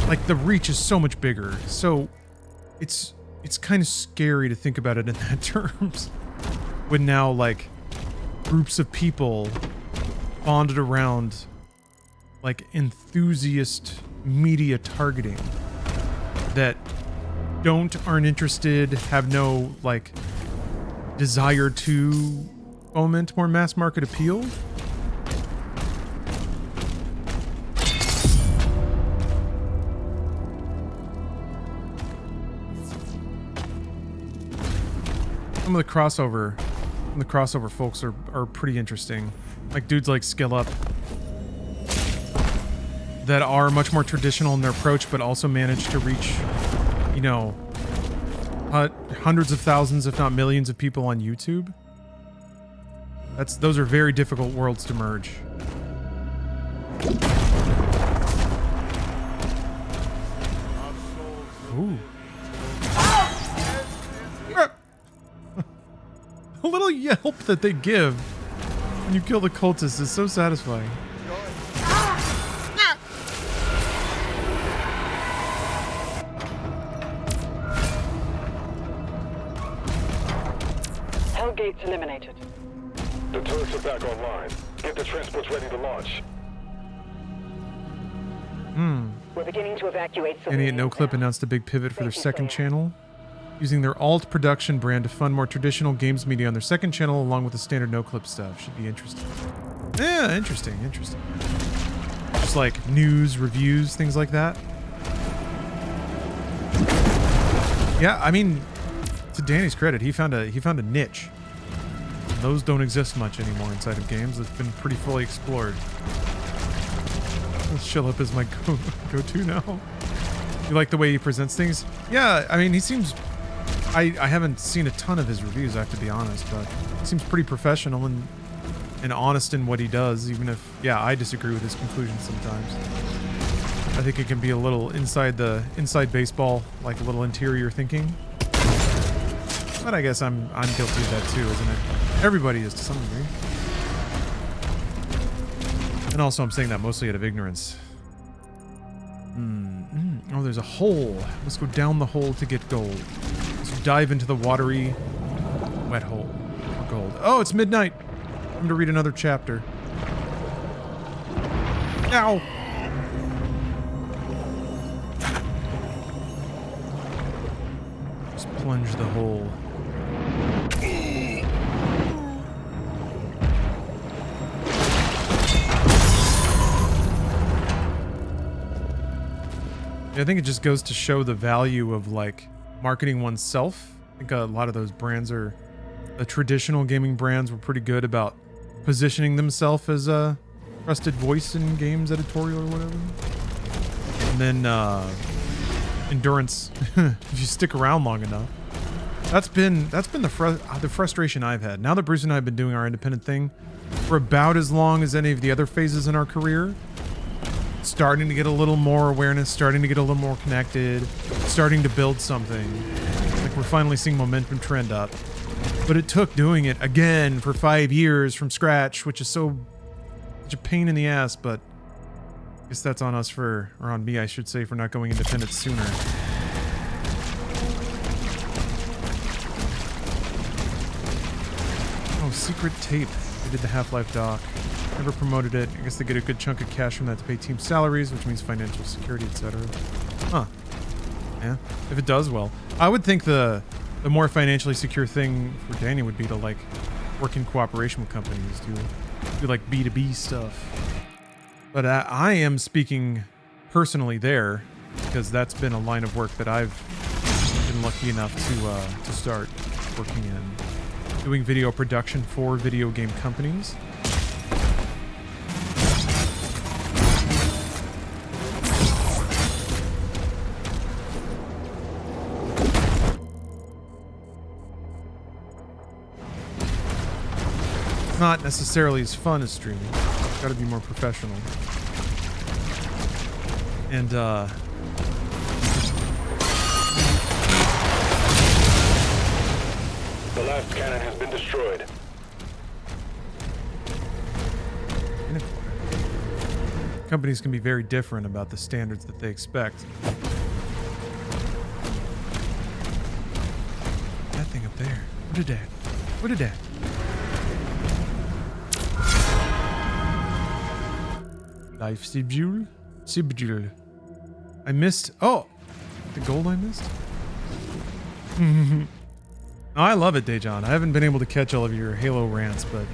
like, the reach is so much bigger. So it's kind of scary to think about it in that terms. When now, like, groups of people bonded around, like, enthusiast media targeting that aren't interested, have no, like, desire to foment more mass market appeal. Some of the crossover folks are pretty interesting. Like dudes like Skill Up that are much more traditional in their approach, but also manage to reach, you know, hundreds of thousands, if not millions of people on YouTube. Those are very difficult worlds to merge. Ooh. A little yelp that they give when you kill the cultist is so satisfying. Hellgate's eliminated. The turrets are back online. Get the transports ready to launch. We're beginning to evacuate. Any No Clip announced a big pivot for their second channel, using their alt production brand to fund more traditional games media on their second channel, along with the standard No Clip stuff. Should be interesting. Yeah, interesting. Just like news, reviews, things like that. Yeah, I mean, to Danny's credit, he found a niche. Those don't exist much anymore inside of games. It's been pretty fully explored. Chill Up is my go-to now. You like the way he presents things? Yeah, I mean, he seems... I haven't seen a ton of his reviews, I have to be honest, but he seems pretty professional and honest in what he does, even if, yeah, I disagree with his conclusions sometimes. I think it can be a little inside baseball, like a little interior thinking. But I guess I'm guilty of that too, isn't it? Everybody is to some degree. And also I'm saying that mostly out of ignorance. Oh, there's a hole. Let's go down the hole to get gold. Let's dive into the watery, wet hole for gold. Oh, it's midnight. I'm going to read another chapter. Ow! Just plunge the hole. I think it just goes to show the value of like marketing oneself. I think a lot of those brands the traditional gaming brands were pretty good about positioning themselves as a trusted voice in games editorial or whatever. And then endurance, if you stick around long enough. That's been the frustration I've had. Now that Bruce and I have been doing our independent thing for about as long as any of the other phases in our career, starting to get a little more awareness, starting to get a little more connected, starting to build something. Like we're finally seeing momentum trend up. But it took doing it again for 5 years from scratch, which is such a pain in the ass, but I guess that's on us or on me, I should say, for not going independent sooner. Oh, secret tape. They did the Half-Life doc. Never promoted it. I guess they get a good chunk of cash from that to pay team salaries, which means financial security, etc. Huh. Yeah. If it does well. I would think the more financially secure thing for Danny would be to like work in cooperation with companies, do like B2B stuff. But I am speaking personally there because that's been a line of work that I've been lucky enough to start. working in doing video production for video game companies. It's not necessarily as fun as streaming. It's got to be more professional. And the last cannon has been destroyed. Companies can be very different about the standards that they expect. That thing up there. What did that? What did that? Life Sibjul? Sibjul. I missed. Oh! The gold I missed? Oh, I love it, Dejan. I haven't been able to catch all of your Halo rants, but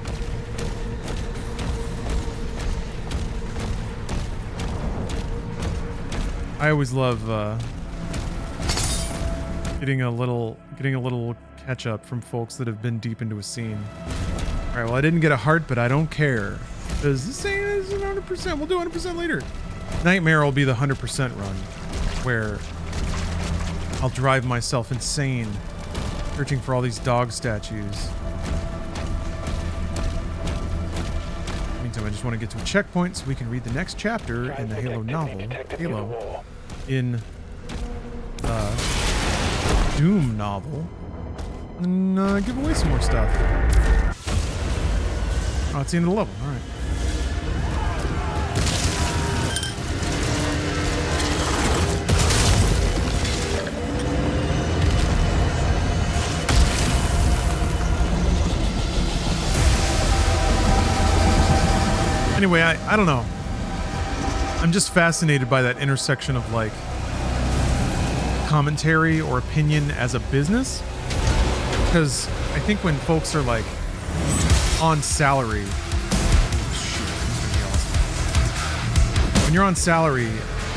I always love getting a little catch up from folks that have been deep into a scene. All right, well, I didn't get a heart, but I don't care because this ain't 100%. We'll do 100% later. Nightmare will be the 100% run, where I'll drive myself insane searching for all these dog statues. Meantime, I just want to get to a checkpoint so we can read the next chapter in the Halo novel, Halo, in Doom novel, and give away some more stuff. Oh, it's the end of the level. All right. Anyway, I don't know. I'm just fascinated by that intersection of like commentary or opinion as a business. Because I think when folks are like on salary, when you're on salary,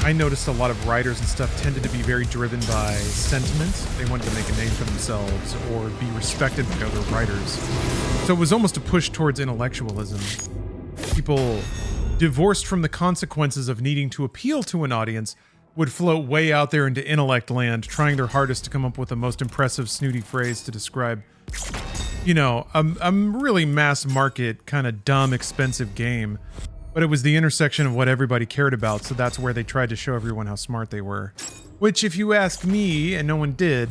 I noticed a lot of writers and stuff tended to be very driven by sentiment. They wanted to make a name for themselves or be respected by other writers. So it was almost a push towards intellectualism. People divorced from the consequences of needing to appeal to an audience would float way out there into intellect land, trying their hardest to come up with the most impressive snooty phrase to describe, you know, a really mass market, kind of dumb, expensive game. But it was the intersection of what everybody cared about, so that's where they tried to show everyone how smart they were. Which, if you ask me, and no one did,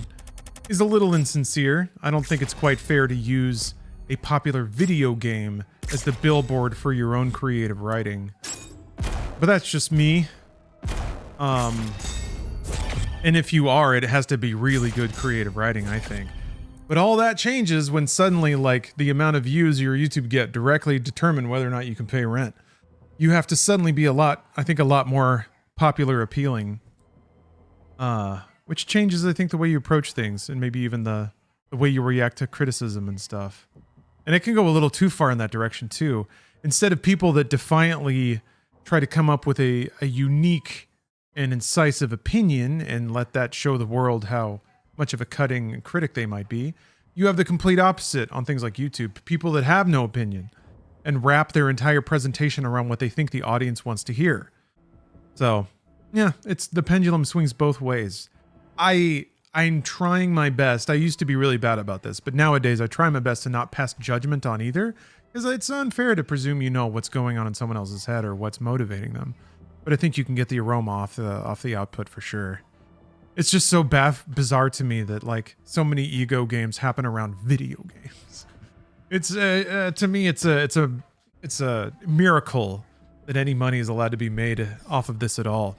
is a little insincere. I don't think it's quite fair to use a popular video game as the billboard for your own creative writing. But that's just me. And if you are, it has to be really good creative writing, I think. But all that changes when suddenly, like, the amount of views your YouTube get directly determine whether or not you can pay rent. You have to suddenly be a lot more popular appealing. Which changes, I think, the way you approach things and maybe even the way you react to criticism and stuff. And it can go a little too far in that direction too. Instead of people that defiantly try to come up with a unique and incisive opinion and let that show the world how much of a cutting critic they might be, you have the complete opposite on things like YouTube. People that have no opinion and wrap their entire presentation around what they think the audience wants to hear. So, yeah, it's the pendulum swings both ways. I'm trying my best. I used to be really bad about this, but nowadays I try my best to not pass judgment on either, because it's unfair to presume you know what's going on in someone else's head or what's motivating them. But I think you can get the aroma off the output for sure. It's just so bizarre to me that like so many ego games happen around video games. It's to me it's a miracle that any money is allowed to be made off of this at all.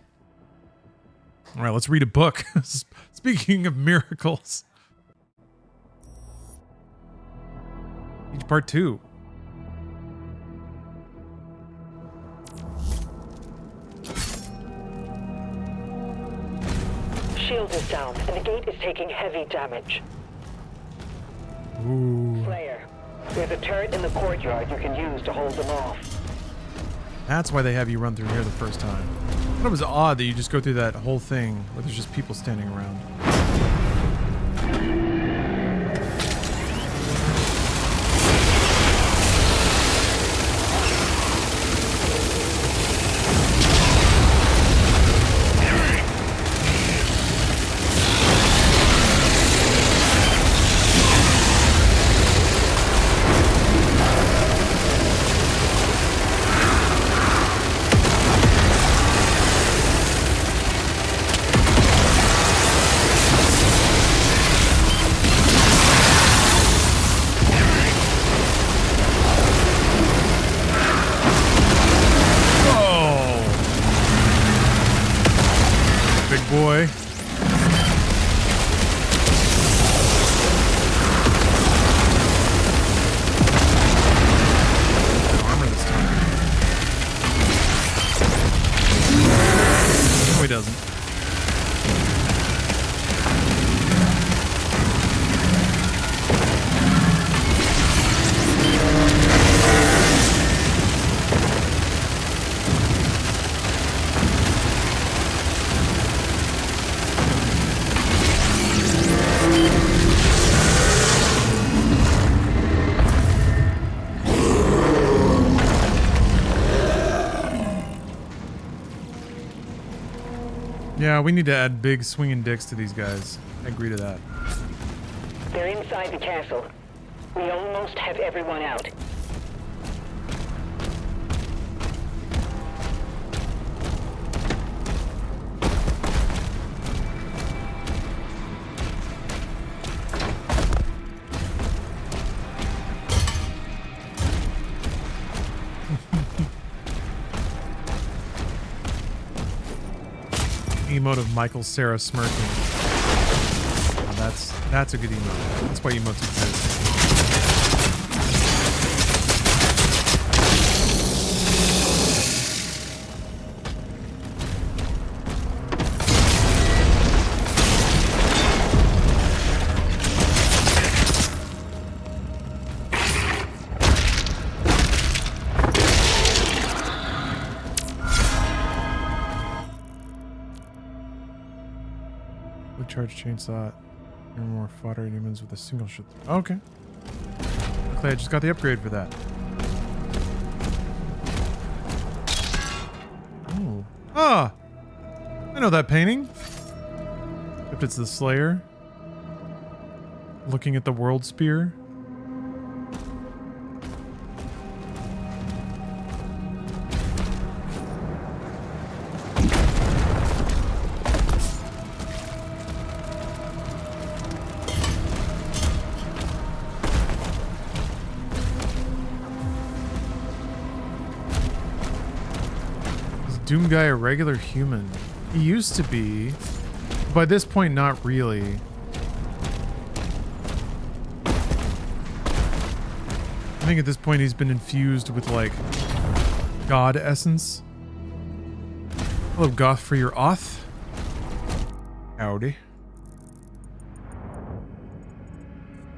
All right, let's read a book. Speaking of miracles. Part 2. Shield is down, and the gate is taking heavy damage. Ooh. Slayer, there's a turret in the courtyard you can use to hold them off. That's why they have you run through here the first time. I thought it was odd that you just go through that whole thing where there's just people standing around. Yeah, we need to add big swinging dicks to these guys. I agree to that. They're inside the castle. We almost have everyone out. Emote of Michael Sarah smirking. Oh, that's a good emote. That's why emotes exist. Charge chainsaw. And more fodder demons with a single shot. Okay. Luckily, I just got the upgrade for that. Oh. Ah! I know that painting. If it's the Slayer. Looking at the World Spear. Doom guy a regular human? He used to be. By this point, not really. I think at this point he's been infused with like god essence. Hello, Goth for your Oth. Howdy.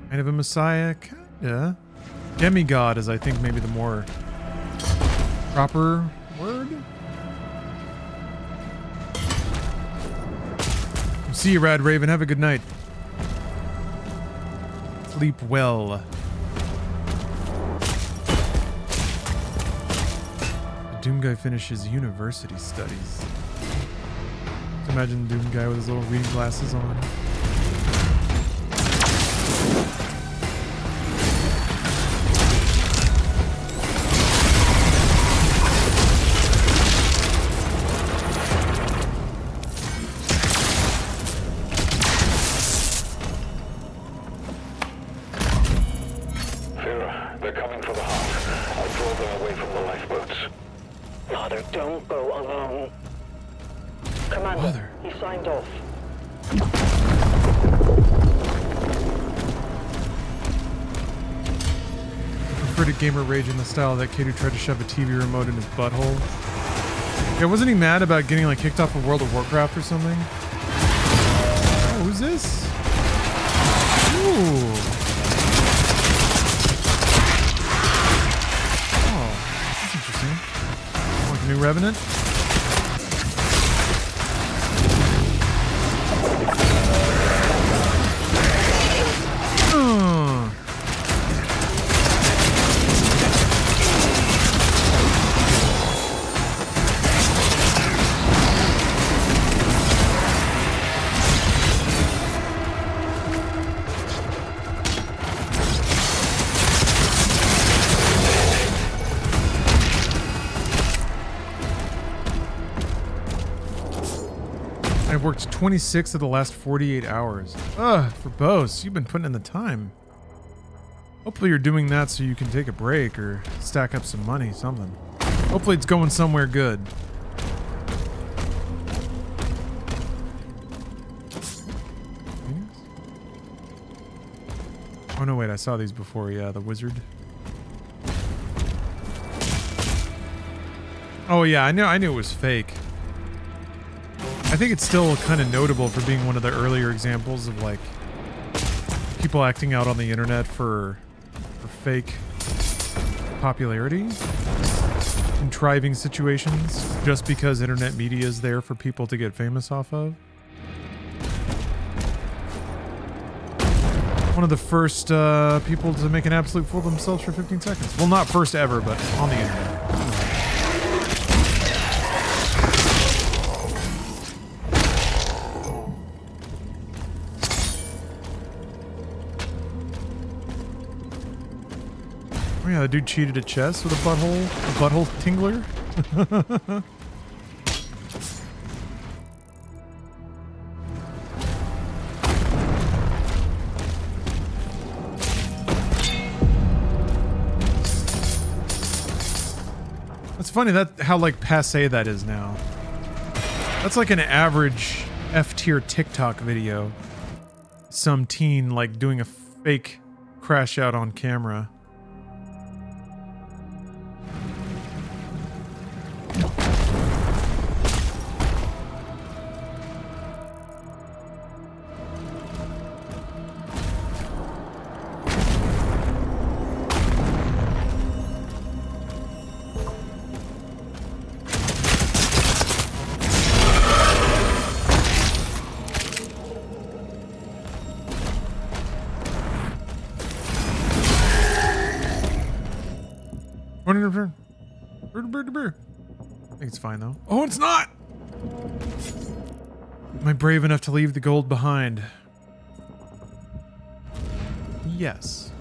Kind of a messiah, kinda. Demigod is, I think, maybe the more proper word. See you, Rad Raven. Have a good night. Sleep well. The Doom guy finishes university studies. Imagine Doom guy with his little reading glasses on. Gamer rage in the style of that kid who tried to shove a TV remote in his butthole. Yeah, wasn't he mad about getting like kicked off of World of Warcraft or something? Oh, who's this? Ooh. Oh, that's interesting. Like a new Revenant? I've worked 26 of the last 48 hours. Ugh, for Bose, you've been putting in the time. Hopefully you're doing that so you can take a break or stack up some money, something. Hopefully it's going somewhere good. Oh no, wait, I saw these before. Yeah, the wizard. Oh yeah, I knew it was fake. I think it's still kind of notable for being one of the earlier examples of like people acting out on the internet for fake popularity, contriving situations just because internet media is there for people to get famous off of. One of the first people to make an absolute fool of themselves for 15 seconds. Well, not first ever, but on the internet. Oh yeah, the dude cheated at chess with a butthole tingler. It's funny that how like passe that is now. That's like an average F-tier TikTok video. Some teen like doing a fake crash out on camera. I think it's fine though. Oh, it's not! Am I brave enough to leave the gold behind? Yes.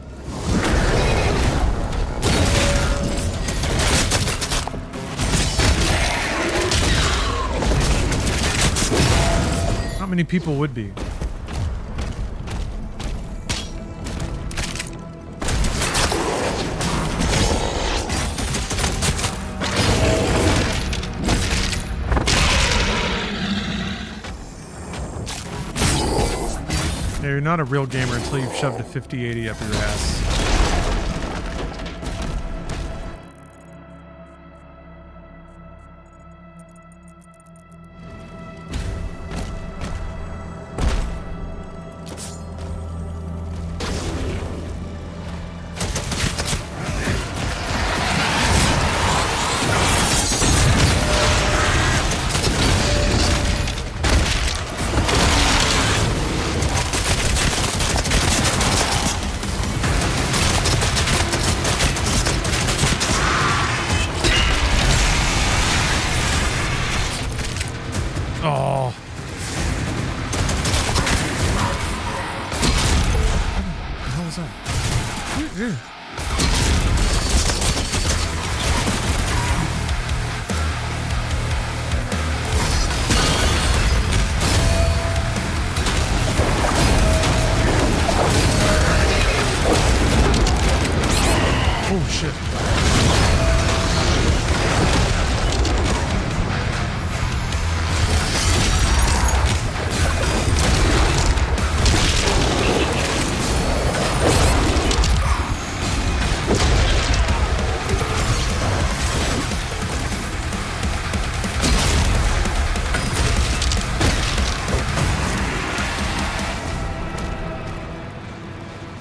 Not many people would be. You're not a real gamer until you've shoved a 5080 up your ass.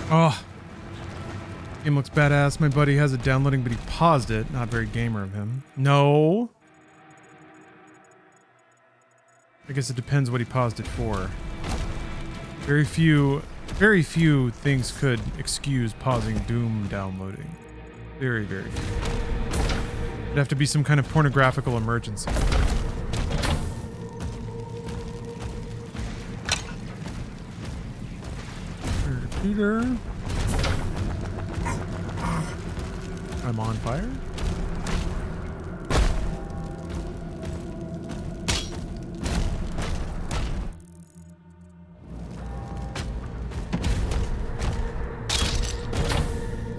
Oh. Game looks badass. My buddy has it downloading, but he paused it. Not very gamer of him. No. I guess it depends what he paused it for. Very few things could excuse pausing Doom downloading. Very, very few. It'd have to be some kind of pornographical emergency. Peter. I'm on fire.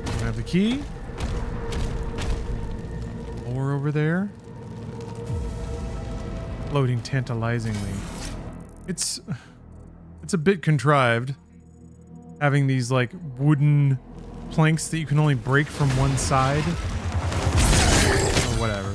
I have the key. More over there. Loading tantalizingly. It's a bit contrived. Having these like wooden planks that you can only break from one side. Or whatever.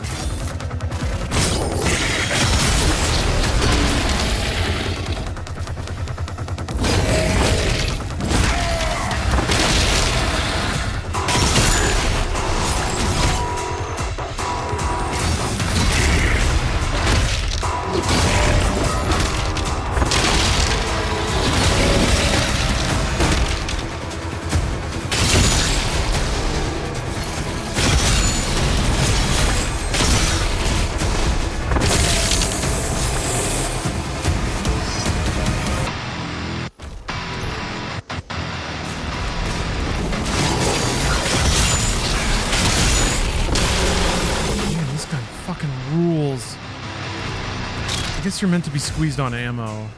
I guess you're meant to be squeezed on ammo. You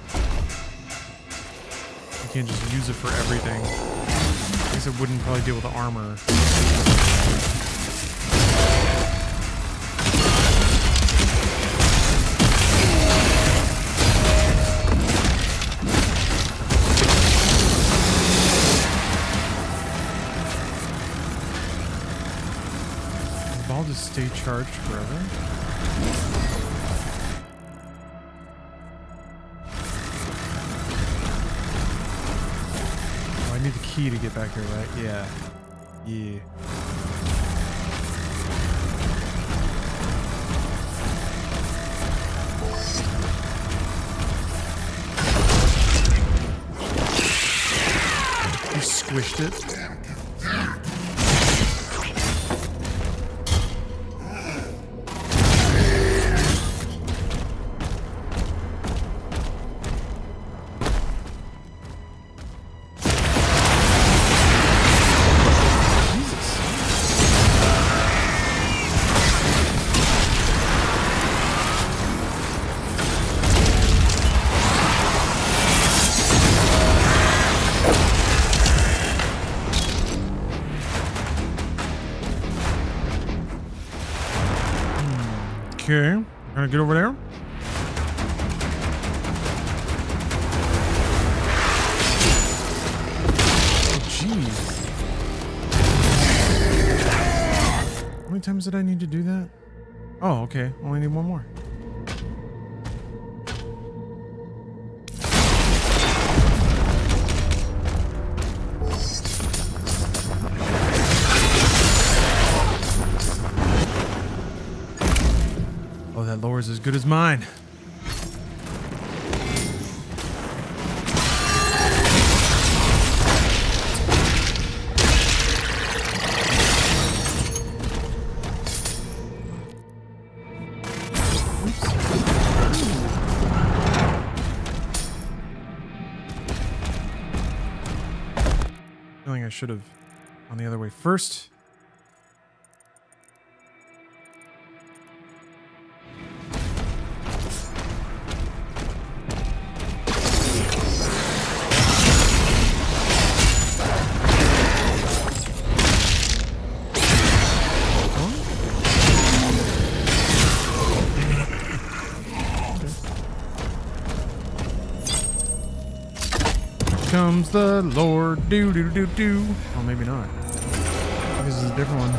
can't just use it for everything. I guess it wouldn't probably deal with the armor. The ball just stay charged forever. I need the key to get back here, right? Yeah. Yeah. You squished it. Okay, gonna get over there. Oh, jeez. How many times did I need to do that? Oh, okay. Only need one more. That lore is as good as mine. Feeling I should have gone the other way first. Comes the Lord, do do do do. Oh, maybe not. This is a different one.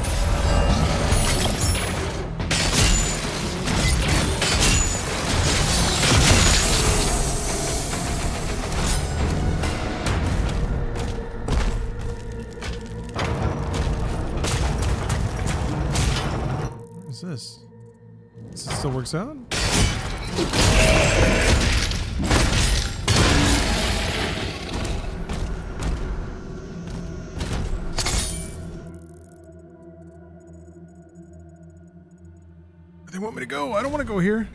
What is this? This still works out? They want me to go. I don't want to go here.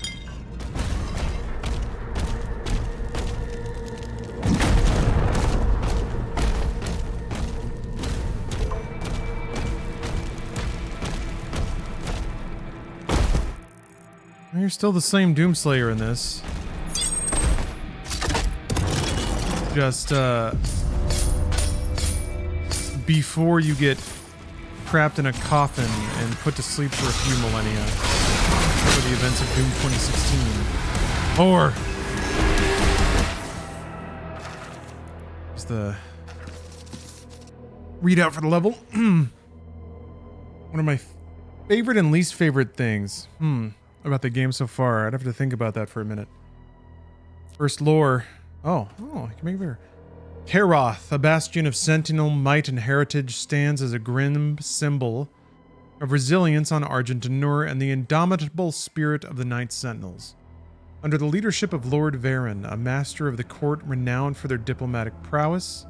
You're still the same Doomslayer in this. Just before you get trapped in a coffin and put to sleep for a few millennia for the events of Doom 2016. Or is the readout for the level. One of my favorite and least favorite things about the game so far. I'd have to think about that for a minute. First lore. I can make it bigger. Heroth, a bastion of sentinel might and heritage, stands as a grim symbol of resilience on Argent Nur and the indomitable spirit of the Night Sentinels. Under the leadership of Lord Varen, a master of the court renowned for their diplomatic prowess,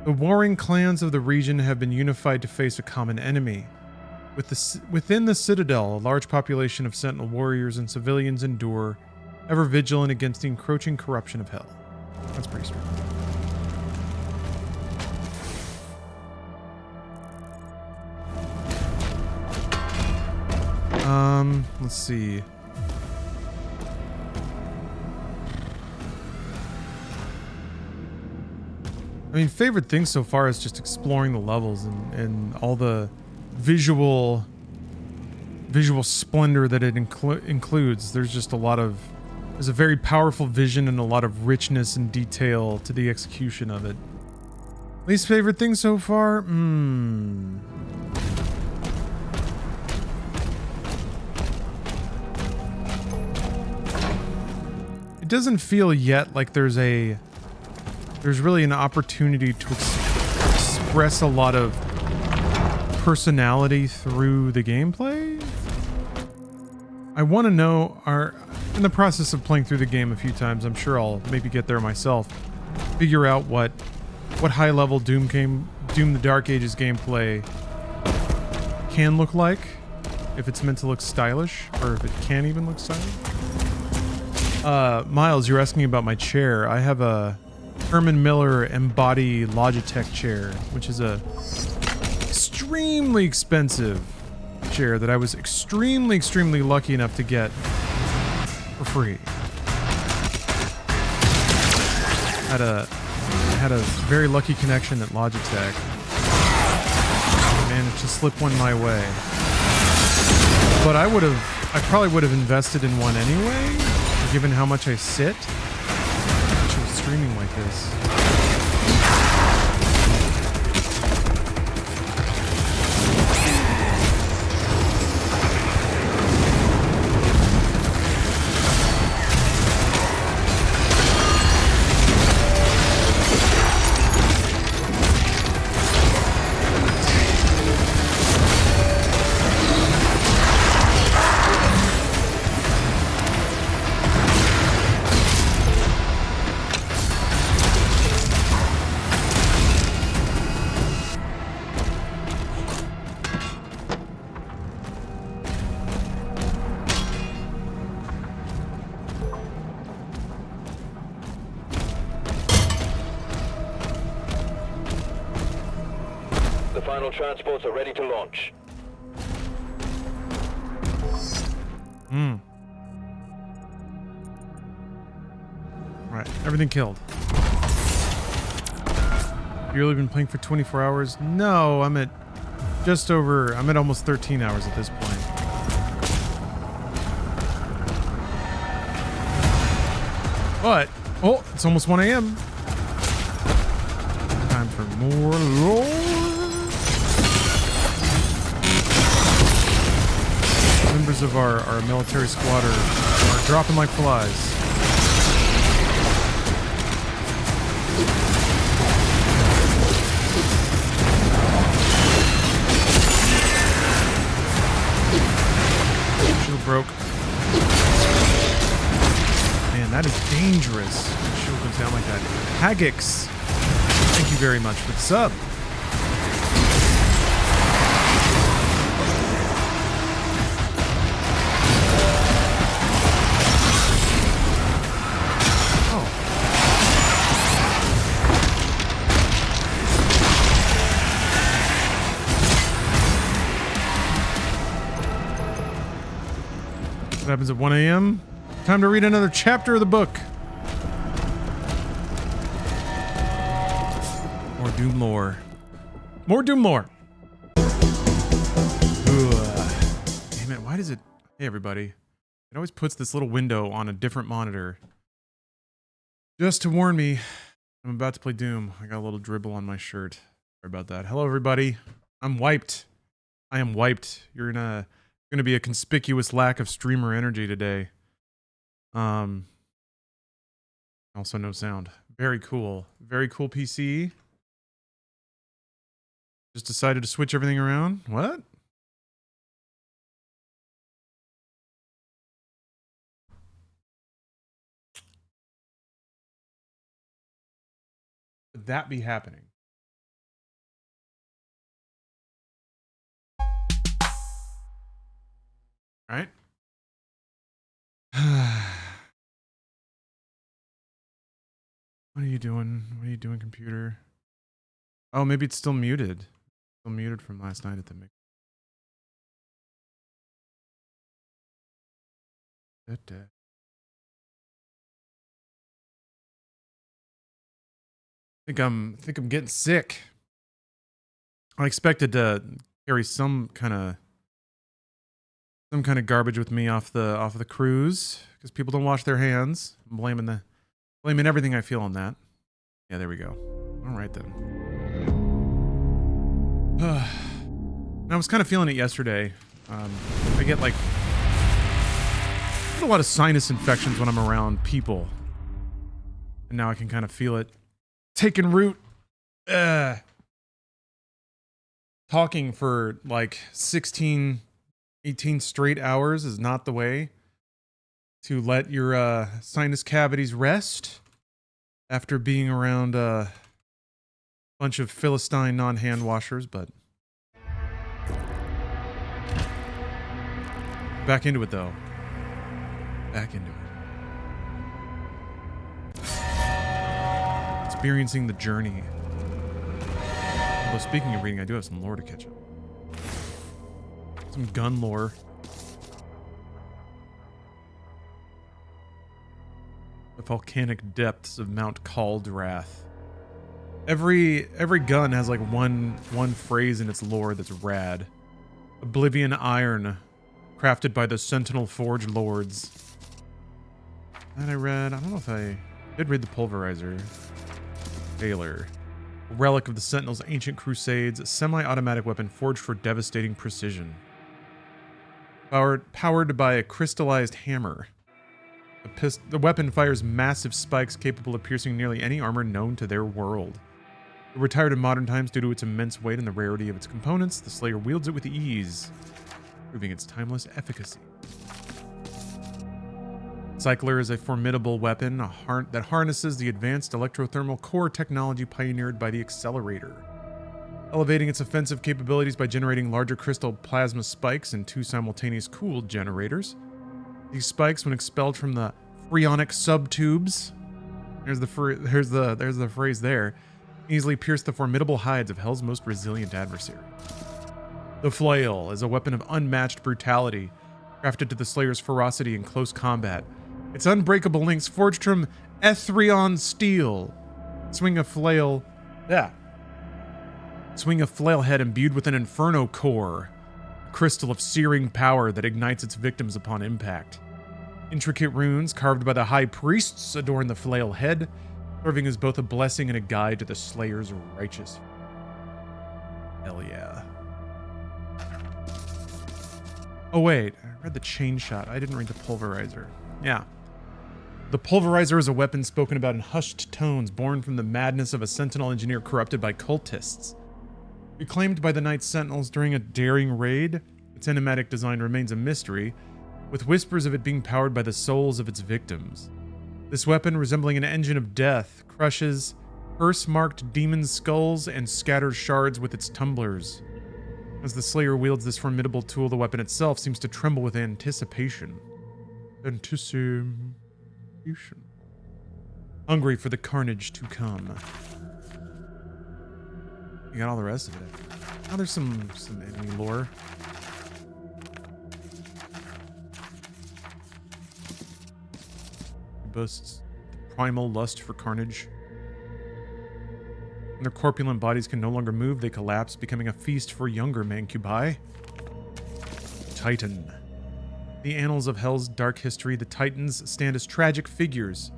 the warring clans of the region have been unified to face a common enemy. Within the Citadel, a large population of Sentinel warriors and civilians endure, ever vigilant against the encroaching corruption of Hell. That's pretty strong. Let's see. I mean, favorite thing so far is just exploring the levels and all the visual splendor that it includes. There's just there's a very powerful vision and a lot of richness and detail to the execution of it. Least favorite thing so far? It doesn't feel yet like there's really an opportunity to express a lot of personality through the gameplay. I want to know, in the process of playing through the game a few times, I'm sure I'll maybe get there myself, figure out what high level Doom the Dark Ages gameplay can look like, if it's meant to look stylish, or if it can even look stylish. Miles, you're asking about my chair. I have a Herman Miller Embody Logitech chair, which is a extremely expensive chair that I was extremely lucky enough to get for free. Had a very lucky connection at Logitech. I managed to slip one my way. But I probably would have invested in one anyway, given how much I sit. Actually, streaming like this. Transports are ready to launch. Right, everything killed. You really been playing for 24 hours? No, I'm at almost 13 hours at this point. But, oh, it's almost 1 a.m. Time for more lore. Members of our military squad are dropping like flies. Shield broke. Man, that is dangerous. Shield goes down like that. Hagix, thank you very much for the sub. What happens at 1 a.m.? Time to read another chapter of the book. More Doom lore. More Doom lore. Damn it, why does it... Hey, everybody. It always puts this little window on a different monitor. Just to warn me, I'm about to play Doom. I got a little dribble on my shirt. Sorry about that. Hello, everybody. I'm wiped. I am wiped. You're going to be a conspicuous lack of streamer energy today. Also no sound. Very cool. Very cool PC. Just decided to switch everything around. What? Would that be happening? All right. What are you doing? What are you doing, computer? Oh, maybe it's still muted. Still muted from last night at the mix. Thank think I'm getting sick. I expected to carry some kind of garbage with me off the cruise because people don't wash their hands. I'm blaming everything I feel on that. Yeah, there we go. All right then. I was kind of feeling it yesterday. I get a lot of sinus infections when I'm around people, and now I can kind of feel it taking root. Talking for like 16, 18 straight hours is not the way to let your sinus cavities rest after being around a bunch of Philistine non-hand washers, but back into it though. Back into it. Experiencing the journey. Although speaking of reading, I do have some lore to catch up. Some gun lore. The volcanic depths of Mount Caldrath. Every gun has like one phrase in its lore that's rad. Oblivion Iron, crafted by the Sentinel Forge Lords. And I don't know if I did read the Pulverizer. Taylor. A relic of the Sentinel's ancient crusades, a semi-automatic weapon forged for devastating precision. Powered by a crystallized hammer. The weapon fires massive spikes capable of piercing nearly any armor known to their world. Retired in modern times due to its immense weight and the rarity of its components, the Slayer wields it with ease, proving its timeless efficacy. Cycler is a formidable weapon that harnesses the advanced electrothermal core technology pioneered by the Accelerator, elevating its offensive capabilities by generating larger crystal plasma spikes in 2 simultaneous cooled generators. These spikes, when expelled from the phreonic subtubes, there's the phrase there, easily pierce the formidable hides of Hell's most resilient adversary. The Flail is a weapon of unmatched brutality, crafted to the Slayer's ferocity in close combat. Its unbreakable links forged from Etherion steel. Swing a flail head imbued with an inferno core, a crystal of searing power that ignites its victims upon impact. Intricate runes carved by the high priests adorn the flail head, serving as both a blessing and a guide to the Slayer's righteous. Hell yeah. Oh wait, I read the chain shot. I didn't read the Pulverizer. Yeah. The Pulverizer is a weapon spoken about in hushed tones, born from the madness of a Sentinel engineer corrupted by cultists. Reclaimed by the Night Sentinels during a daring raid, its enigmatic design remains a mystery, with whispers of it being powered by the souls of its victims. This weapon, resembling an engine of death, crushes curse-marked demon skulls and scatters shards with its tumblers. As the Slayer wields this formidable tool, the weapon itself seems to tremble with anticipation. Hungry for the carnage to come. You got all the rest of it. Oh, there's some enemy lore. Boasts primal lust for carnage. When their corpulent bodies can no longer move, they collapse, becoming a feast for younger mancubi. Titan. The annals of Hell's dark history, the Titans stand as tragic figures.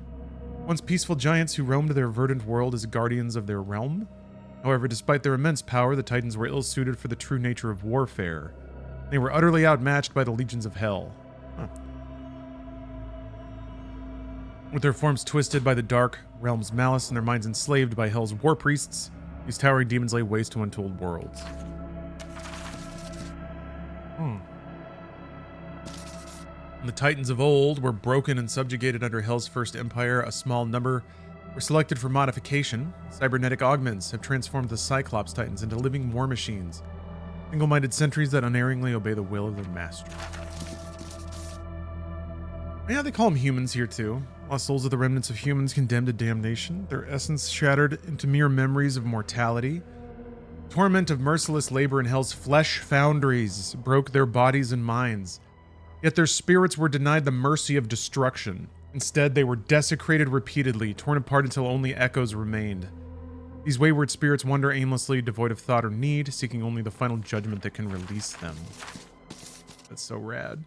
Once peaceful giants who roamed their verdant world as guardians of their realm. However, despite their immense power, the Titans were ill-suited for the true nature of warfare. They were utterly outmatched by the legions of Hell. Huh. With their forms twisted by the dark realm's malice and their minds enslaved by Hell's war priests, these towering demons lay waste to untold worlds. When the Titans of old were broken and subjugated under Hell's first empire, a small number were selected for modification. Cybernetic augments have transformed the Cyclops Titans into living war machines, single-minded sentries that unerringly obey the will of their master. Yeah, they call them humans here too. Lost souls of the remnants of humans condemned to damnation, their essence shattered into mere memories of mortality. Torment of merciless labor in Hell's flesh foundries broke their bodies and minds. Yet their spirits were denied the mercy of destruction. Instead, they were desecrated repeatedly, torn apart until only echoes remained. These wayward spirits wander aimlessly, devoid of thought or need, seeking only the final judgment that can release them. That's so rad.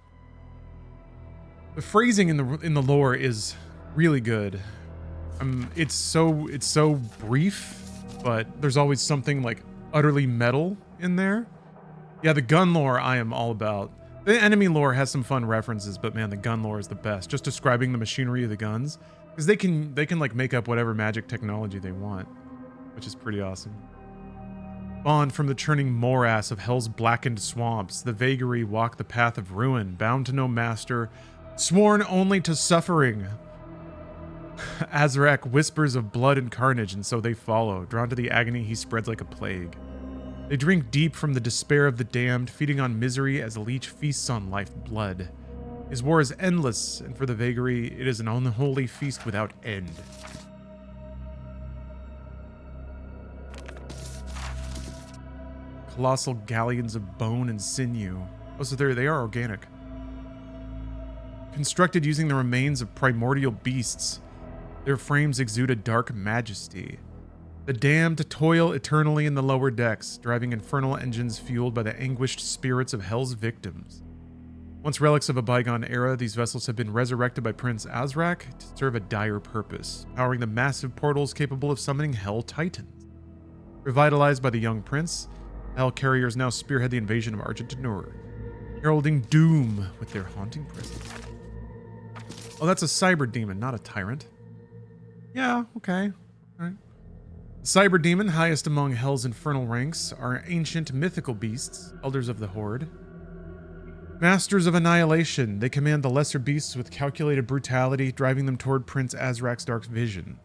The phrasing in the lore is really good. It's so brief, but there's always something like utterly metal in there. Yeah, the gun lore I am all about. The enemy lore has some fun references, but man, the gun lore is the best. Just describing the machinery of the guns, because they can like make up whatever magic technology they want, which is pretty awesome. Spawned from the churning morass of hell's blackened swamps, the vagary walk the path of ruin, bound to no master, sworn only to suffering. Azrak whispers of blood and carnage, and so they follow, drawn to the agony he spreads like a plague. They drink deep from the despair of the damned, feeding on misery as a leech feasts on life blood. His war is endless, and for the vagary, it is an unholy feast without end. Colossal galleons of bone and sinew. Oh, so they are organic. Constructed using the remains of primordial beasts, their frames exude a dark majesty. The damned toil eternally in the lower decks, driving infernal engines fueled by the anguished spirits of hell's victims. Once relics of a bygone era, these vessels have been resurrected by Prince Azrak to serve a dire purpose, powering the massive portals capable of summoning hell titans. Revitalized by the young prince, the hell carriers now spearhead the invasion of Argentinur, heralding doom with their haunting presence. Oh, that's a cyber demon, not a tyrant. Yeah, okay. All right. The cyber demon, highest among hell's infernal ranks, are ancient mythical beasts, elders of the Horde. Masters of annihilation, they command the lesser beasts with calculated brutality, driving them toward Prince Azrak's dark vision.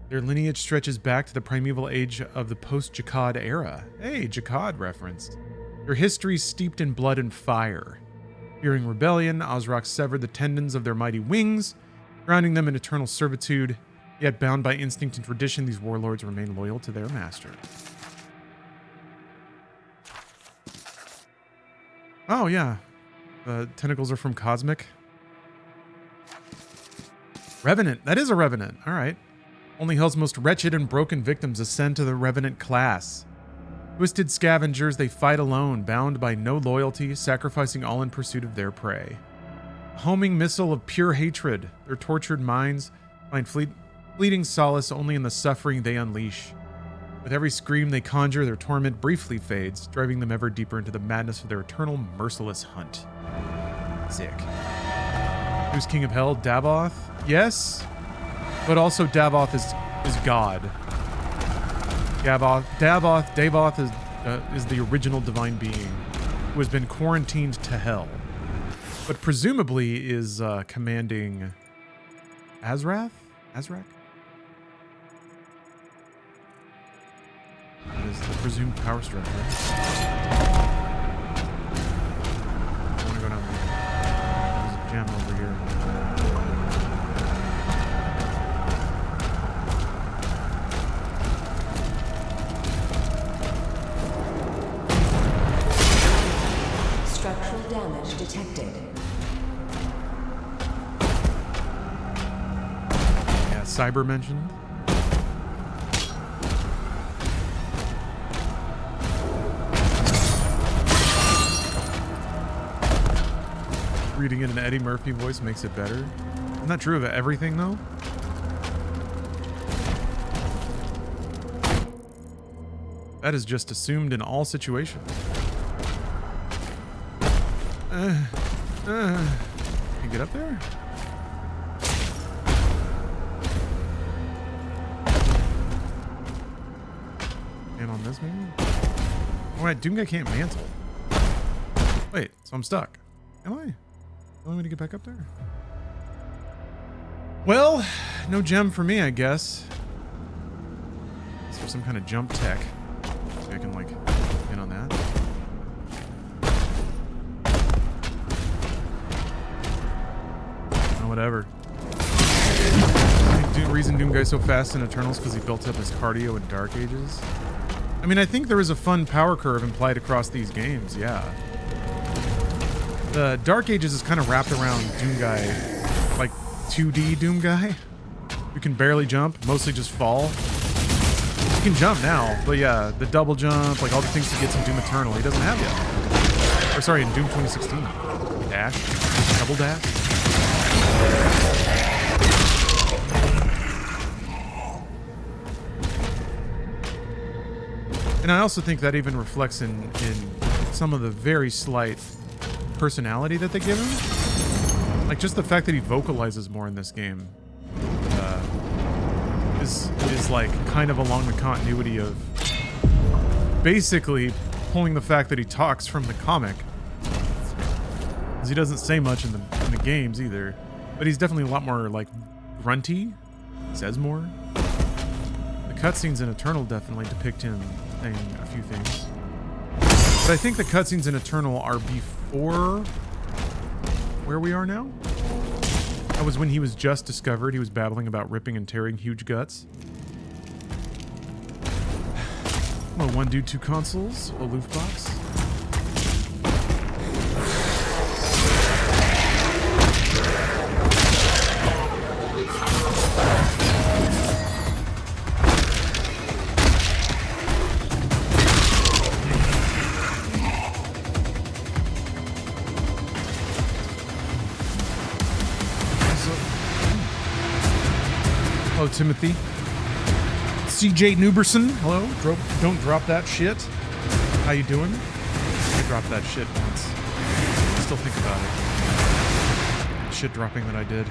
Their lineage stretches back to the primeval age of the post-Jakad era. Hey, Jakad referenced. Their history steeped in blood and fire. Fearing rebellion, Azrak severed the tendons of their mighty wings, grounding them in eternal servitude. Yet bound by instinct and tradition, these warlords remain loyal to their master. Oh, yeah. The tentacles are from Cosmic. Revenant. That is a Revenant. All right. Only Hell's most wretched and broken victims ascend to the Revenant class. Twisted scavengers, they fight alone, bound by no loyalty, sacrificing all in pursuit of their prey. A homing missile of pure hatred, their tortured minds find fleeting solace only in the suffering they unleash. With every scream they conjure, their torment briefly fades, driving them ever deeper into the madness of their eternal, merciless hunt. Sick. Who's King of Hell? Davoth? Yes, but also Davoth is God. Davoth is the original divine being who has been quarantined to Hell, but presumably is commanding Azrak? That is the presumed power structure. I want to go down there. There's a gem over here. Structural damage detected. Yeah, cyber mentioned. Reading it in an Eddie Murphy voice makes it better. Isn't that true of everything, though? That is just assumed in all situations. Can you get up there? And on this, maybe? Oh, wait, Doomguy can't mantle. Wait, so I'm stuck. Am I? Only way to get back up there? Well, no gem for me, I guess. Is there some kind of jump tech? So I can, like, in on that. Oh, whatever. The reason Doomguy's so fast in Eternals because he built up his cardio in Dark Ages. I mean, I think there is a fun power curve implied across these games, yeah. The Dark Ages is kind of wrapped around Doomguy, like 2D Doomguy. You can barely jump, mostly just fall. You can jump now, but yeah, the double jump, like all the things he gets in Doom Eternal, he doesn't have yet. Or sorry, in Doom 2016. Dash, double dash. And I also think that even reflects in some of the very slight personality that they give him. Like just the fact that he vocalizes more in this game is like kind of along the continuity of basically pulling the fact that he talks from the comic. Because he doesn't say much in the games either. But he's definitely a lot more like grunty. Says more. The cutscenes in Eternal definitely depict him saying a few things. But I think the cutscenes in Eternal are before where we are now. That was when he was just discovered. He was babbling about ripping and tearing huge guts. Well, one dude, two consoles, a loot box. Hello, Timothy. CJ Newberson. Hello. Don't drop that shit. How you doing? I dropped that shit once. I still think about it. Shit dropping that I did.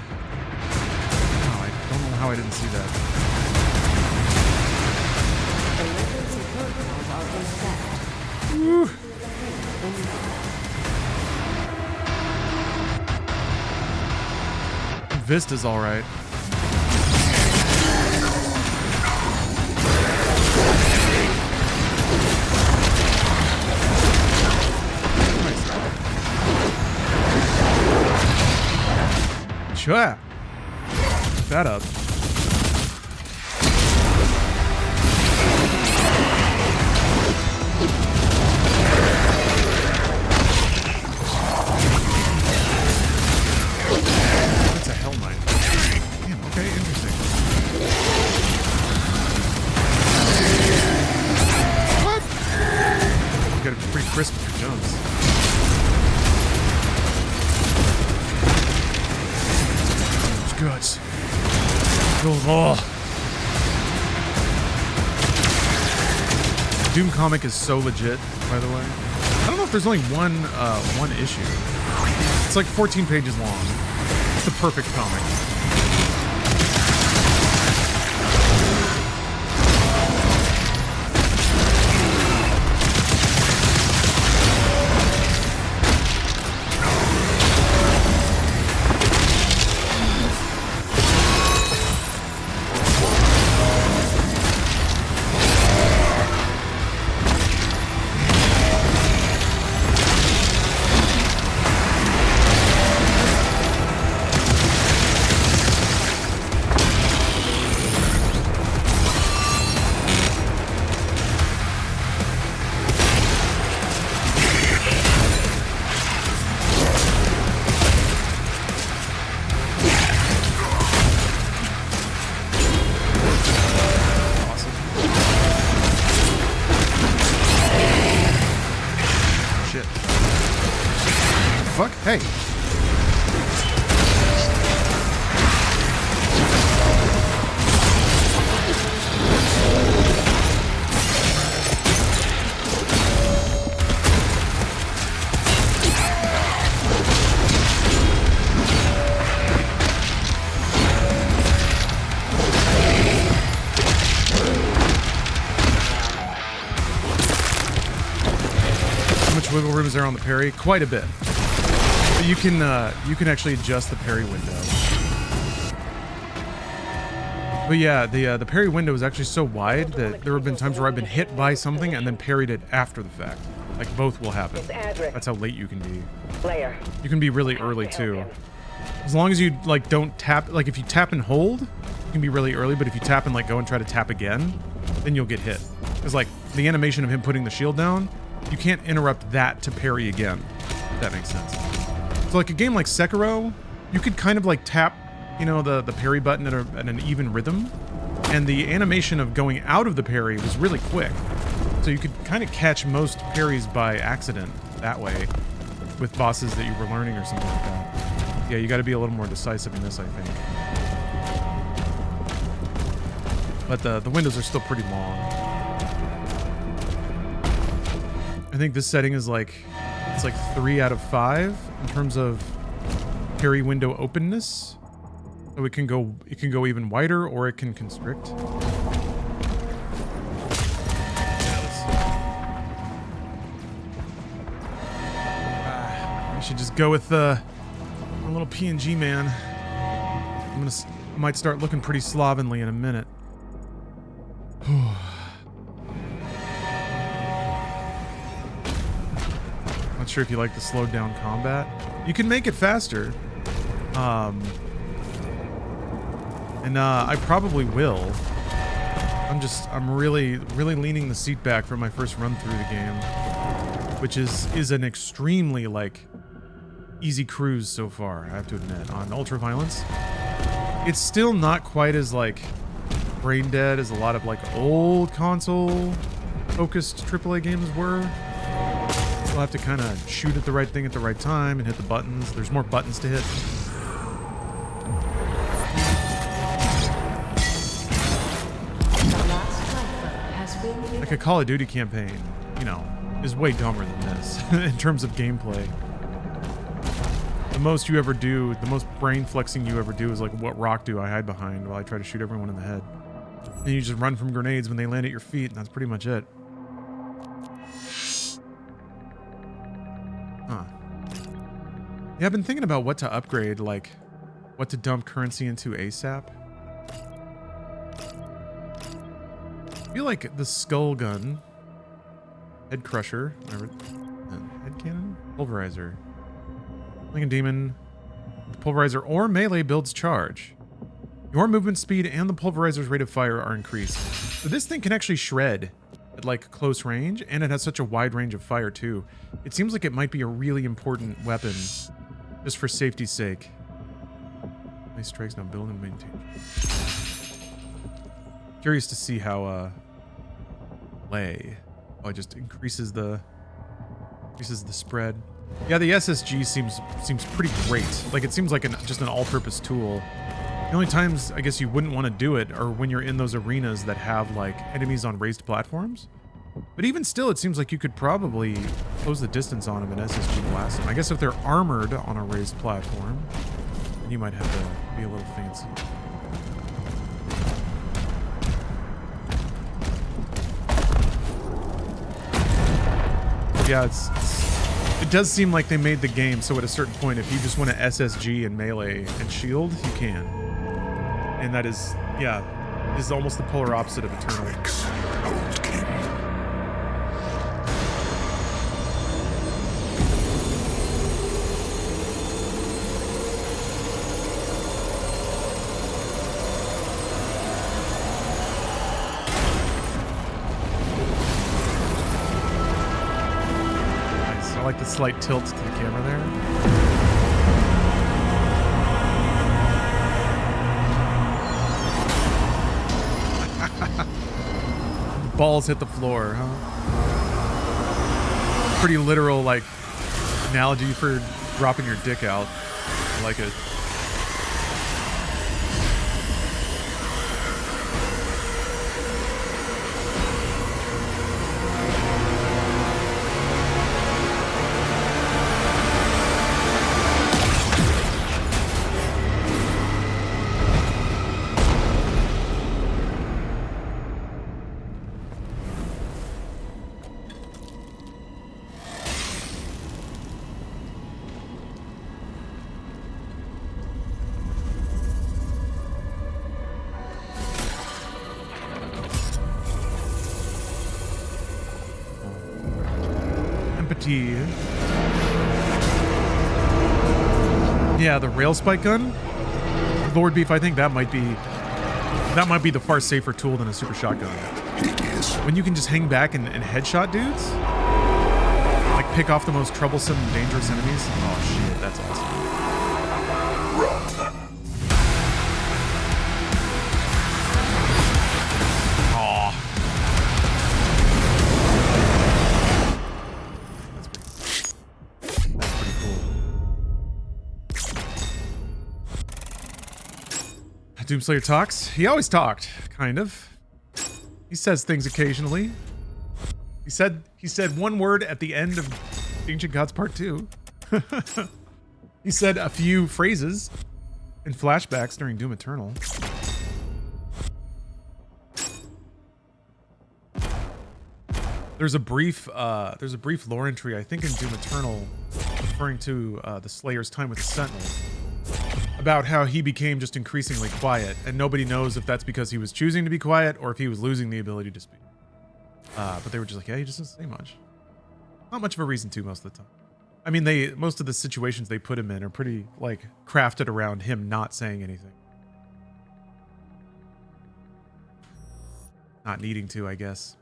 Oh, I don't know how I didn't see that. Woo. Vista's all right. Sure. Keep that up. That's a Hell Knight. Damn, okay, interesting. What? You gotta be pretty crisp with your jumps. Guts. Oh. Doom comic is so legit, by the way. I don't know if there's only one issue. It's like 14 pages long. It's the perfect comic. Hey. How much wiggle room is there on the parry? Quite a bit. You can actually adjust the parry window. But yeah, the parry window is actually so wide that there have been times where I've been hit by something and then parried it after the fact. Like both will happen. That's how late you can be. You can be really early too. As long as you like don't tap, like if you tap and hold, you can be really early, but if you tap and like go and try to tap again, then you'll get hit. Because like the animation of him putting the shield down, you can't interrupt that to parry again. If that makes sense. So like a game like Sekiro, you could kind of like tap, you know, the parry button at an even rhythm. And the animation of going out of the parry was really quick. So you could kind of catch most parries by accident that way with bosses that you were learning or something like that. Yeah, you got to be a little more decisive in this, I think. But the windows are still pretty long. I think this setting is like, it's like 3 out of 5 in terms of parry window openness. So it can go even wider or it can constrict. I should just go with a little PNG man. I might start looking pretty slovenly in a minute. Not sure if you like the slowed down combat. You can make it faster. And I probably will. I'm really leaning the seat back for my first run through the game, which is an extremely like easy cruise so far, I have to admit. On Ultra Violence, it's still not quite as like brain dead as a lot of like old console focused AAA games were. You'll have to kind of shoot at the right thing at the right time and hit the buttons. There's more buttons to hit. Like a Call of Duty campaign, you know, is way dumber than this in terms of gameplay. The most you ever do, the most brain flexing you ever do is like, what rock do I hide behind while I try to shoot everyone in the head? And you just run from grenades when they land at your feet, and that's pretty much it. Huh. Yeah, I've been thinking about what to upgrade, like what to dump currency into ASAP. I feel like the skull gun, head crusher, whatever, head cannon, pulverizer, Lincoln Demon, pulverizer or melee builds charge. Your movement speed and the pulverizer's rate of fire are increased. So this thing can actually shred at like close range, and it has such a wide range of fire too. It seems like it might be a really important weapon, just for safety's sake. Nice strikes now build and maintain. Curious to see how it just increases the spread. Yeah, the SSG seems pretty great. Like it seems like just an all-purpose tool. The only times I guess you wouldn't want to do it are when you're in those arenas that have like enemies on raised platforms. But even still, it seems like you could probably close the distance on them and SSG blast them. I guess if they're armored on a raised platform, then you might have to be a little fancy. Yeah, it does seem like they made the game so at a certain point, if you just want to SSG and melee and shield, you can. And that is, yeah, is almost the polar opposite of Eternal. Old King. I like the slight tilt to the camera there. Balls hit the floor, huh? Pretty literal, like, analogy for dropping your dick out. I like it. Yeah, the rail spike gun, Lord Beef. I think that might be the far safer tool than a super shotgun. When you can just hang back and headshot dudes, like pick off the most troublesome and dangerous enemies. Oh shit, that's awesome. Doomslayer talks. He always talked, kind of. He says things occasionally. He said one word at the end of Ancient Gods Part 2. He said a few phrases in flashbacks during Doom Eternal. There's a brief lore entry, I think, in Doom Eternal, referring to the Slayer's time with the Sentinels, about how he became just increasingly quiet, and nobody knows if that's because he was choosing to be quiet or if he was losing the ability to speak. But they were just like, yeah, he just doesn't say much. Not much of a reason to most of the time. I mean, most of the situations they put him in are pretty, like, crafted around him not saying anything. Not needing to, I guess.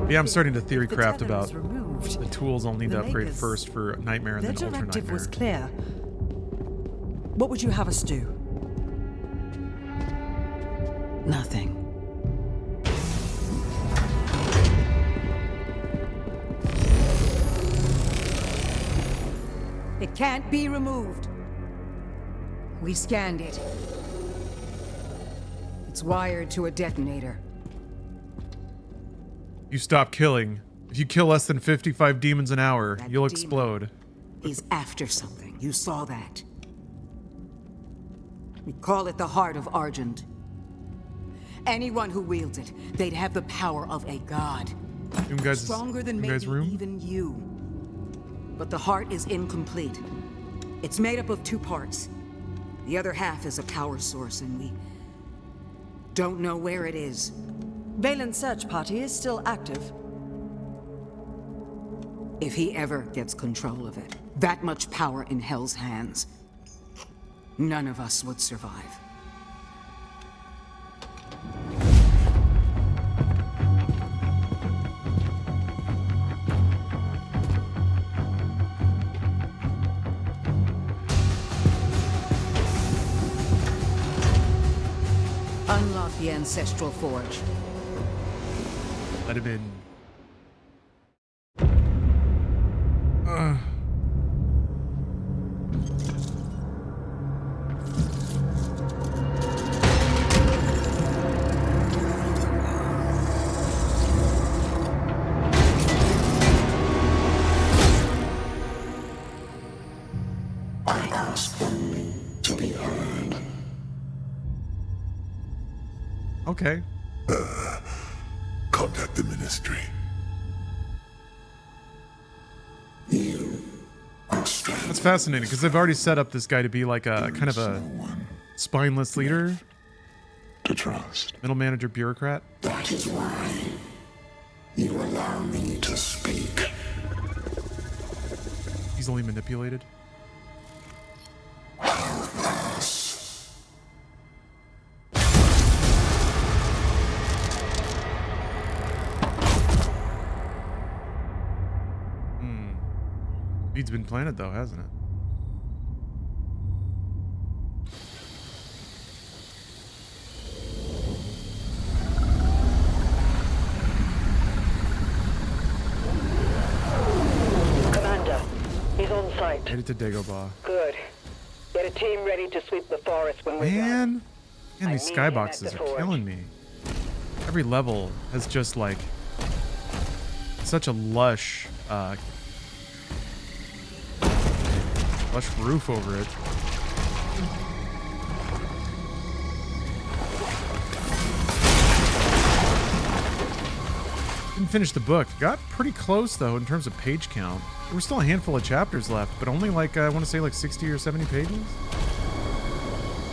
Yeah, I'm starting to theory craft about the tools I'll need to upgrade first for Nightmare and then Ultra Nightmare. The directive was clear. What would you have us do? Nothing. It can't be removed. We scanned it. It's wired to a detonator. You stop killing. If you kill less than 55 demons an hour, you'll explode. He's after something. You saw that. We call it the Heart of Argent. Anyone who wields it, they'd have the power of a god. Stronger than maybe even you. But the heart is incomplete. It's made up of 2 parts. The other half is a power source, and we don't know where it is. Valen's search party is still active. If he ever gets control of it, that much power in Hell's hands, none of us would survive. Unlock the Ancestral Forge. Let him in. I ask only to be heard. Okay. Contact the Ministry. That's fascinating, because they've already set up this guy to be like a kind of a spineless leader. To trust. Middle manager bureaucrat. That is why you allow me to speak. Easily manipulated. Seed's been planted though, hasn't it? Commander, he's on site. Headed to Dagobah. Good. Get a team ready to sweep the forest when we're done. Man, these skyboxes are killing me. Every level has just like such a lush roof over it. Didn't finish the book. Got pretty close though in terms of page count. There were still a handful of chapters left, but only like I want to say like 60 or 70 pages.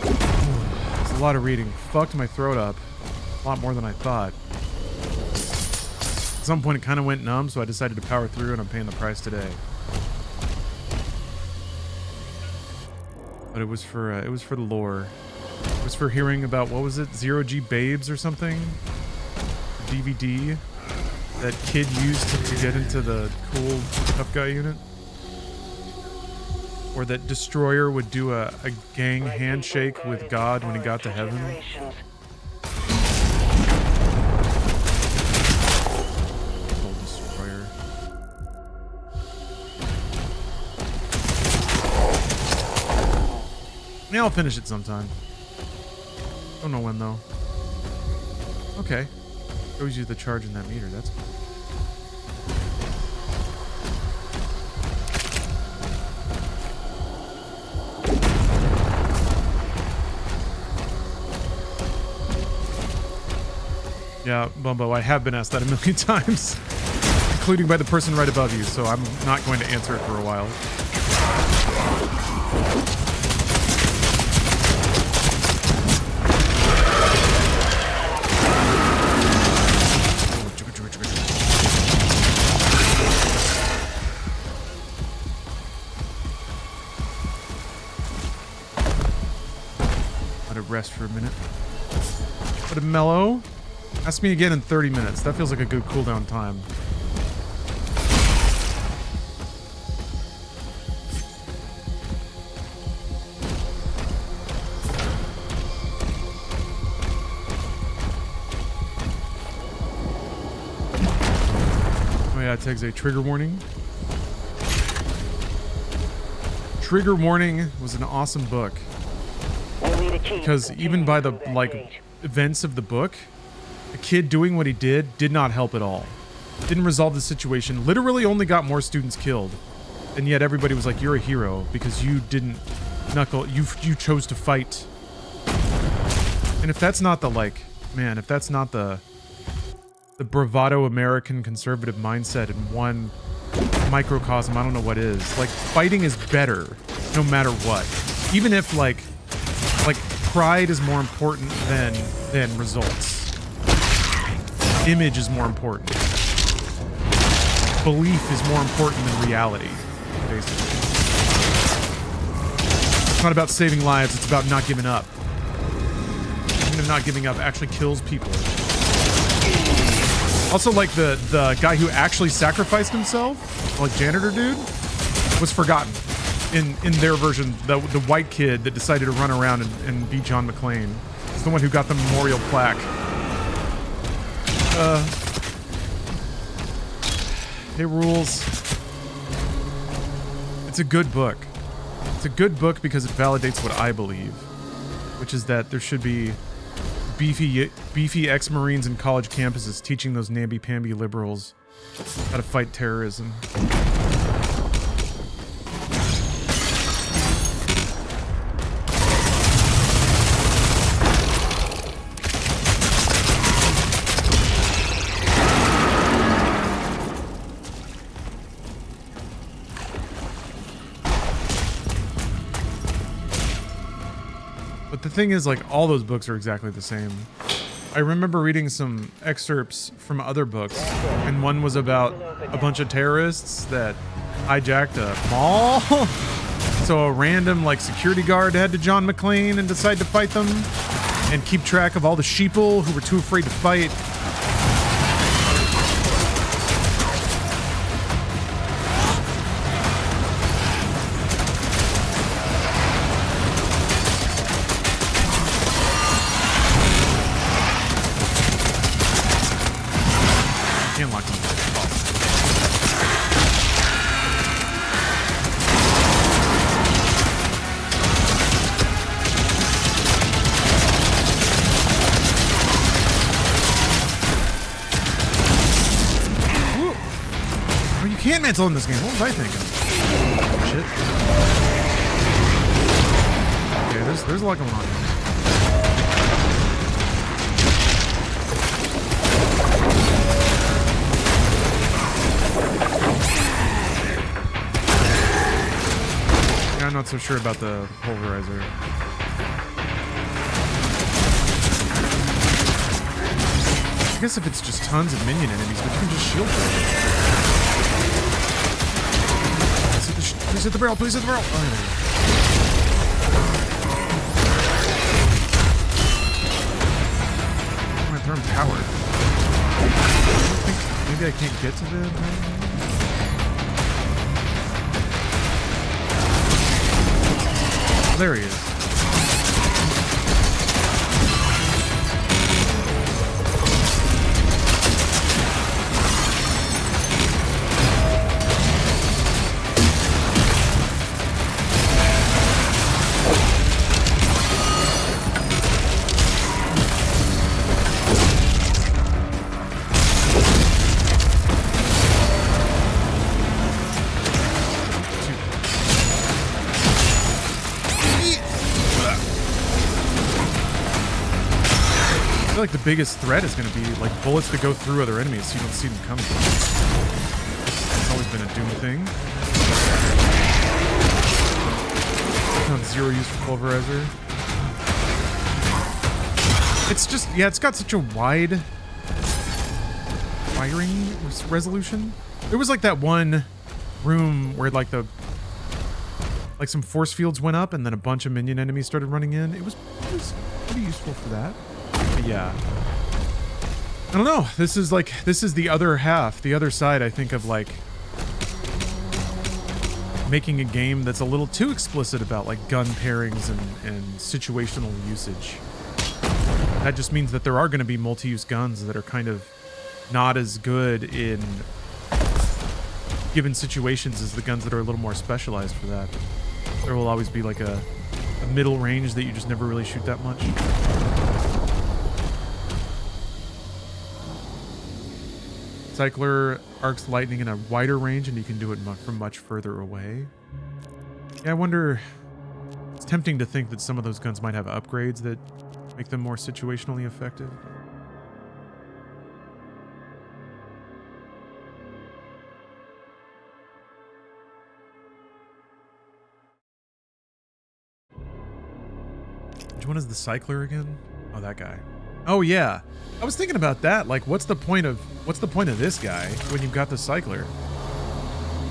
It's a lot of reading. Fucked my throat up. A lot more than I thought. At some point it kind of went numb, so I decided to power through, and I'm paying the price today. But it was for the lore. It was for hearing about, what was it, Zero G Babes or something? DVD that kid used to get into the cool tough guy unit. Or that Destroyer would do a gang handshake with God when he got to heaven. Yeah, I'll finish it sometime. Don't know when though. Okay. Shows you the charge in that meter. That's cool. Yeah, Bumbo, I have been asked that a million times, including by the person right above you, so I'm not going to answer it for a while. Let it rest for a minute. Let it mellow. Ask me again in 30 minutes. That feels like a good cooldown time. Oh yeah, it takes a trigger warning. Trigger Warning was an awesome book. Because even by the, like, events of the book, the kid doing what he did not help at all. Didn't resolve the situation. Literally only got more students killed. And yet everybody was like, you're a hero because you didn't knuckle, you chose to fight. And if that's not the, like, man, if that's not the bravado American conservative mindset in one microcosm, I don't know what is. Like, fighting is better no matter what. Even if, like pride is more important than results. Image is more important. Belief is more important than reality, basically. It's not about saving lives, it's about not giving up. Even if not giving up actually kills people. Also, like, the guy who actually sacrificed himself, like janitor dude, was forgotten. In their version, the white kid that decided to run around and be John McClane. It's the one who got the memorial plaque. It rules. It's a good book. It's a good book because it validates what I believe, which is that there should be beefy ex-Marines in college campuses teaching those namby-pamby liberals how to fight terrorism. The thing is, like, all those books are exactly the same. I remember reading some excerpts from other books, and one was about a bunch of terrorists that hijacked a mall. So a random, like, security guard had to John McClane and decide to fight them and keep track of all the sheeple who were too afraid to fight. In this game. What was I thinking? Shit. Okay, there's a lot going on here. Yeah, I'm not so sure about the pulverizer. I guess if it's just tons of minion enemies, but you can just shield them. Please hit the barrel, please hit the barrel! Oh, there I'm gonna throw him tower. I think maybe I can't get to them. Oh, there he is. like the biggest threat is going to be like bullets that go through other enemies so you don't see them coming. It's always been a Doom thing. Not zero use for pulverizer. It's just, yeah, it's got such a wide firing resolution. There was like that one room where like some force fields went up and then a bunch of minion enemies started running in. It was pretty useful for that. But yeah. I don't know. This is the other half, the other side, I think, of like making a game that's a little too explicit about like gun pairings and situational usage. That just means that there are going to be multi-use guns that are kind of not as good in given situations as the guns that are a little more specialized for that. There will always be like a middle range that you just never really shoot that much. Cycler arcs lightning in a wider range and you can do it from much further away. Yeah, I wonder, it's tempting to think that some of those guns might have upgrades that make them more situationally effective. Which one is the Cycler again? Oh, that guy. Oh yeah, I was thinking about that. Like, what's the point of this guy when you've got the Cycler?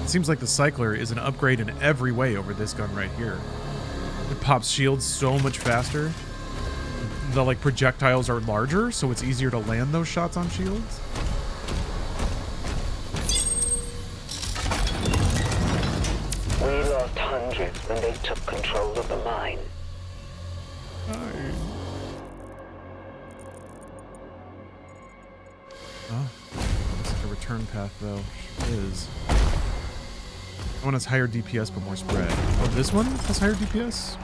It seems like the Cycler is an upgrade in every way over this gun right here. It pops shields so much faster. The like projectiles are larger, so it's easier to land those shots on shields. We lost hundreds when they took control of the mine. Oh, looks like a return path though. Sure is. That one has higher DPS but more spread. Oh, this one has higher DPS?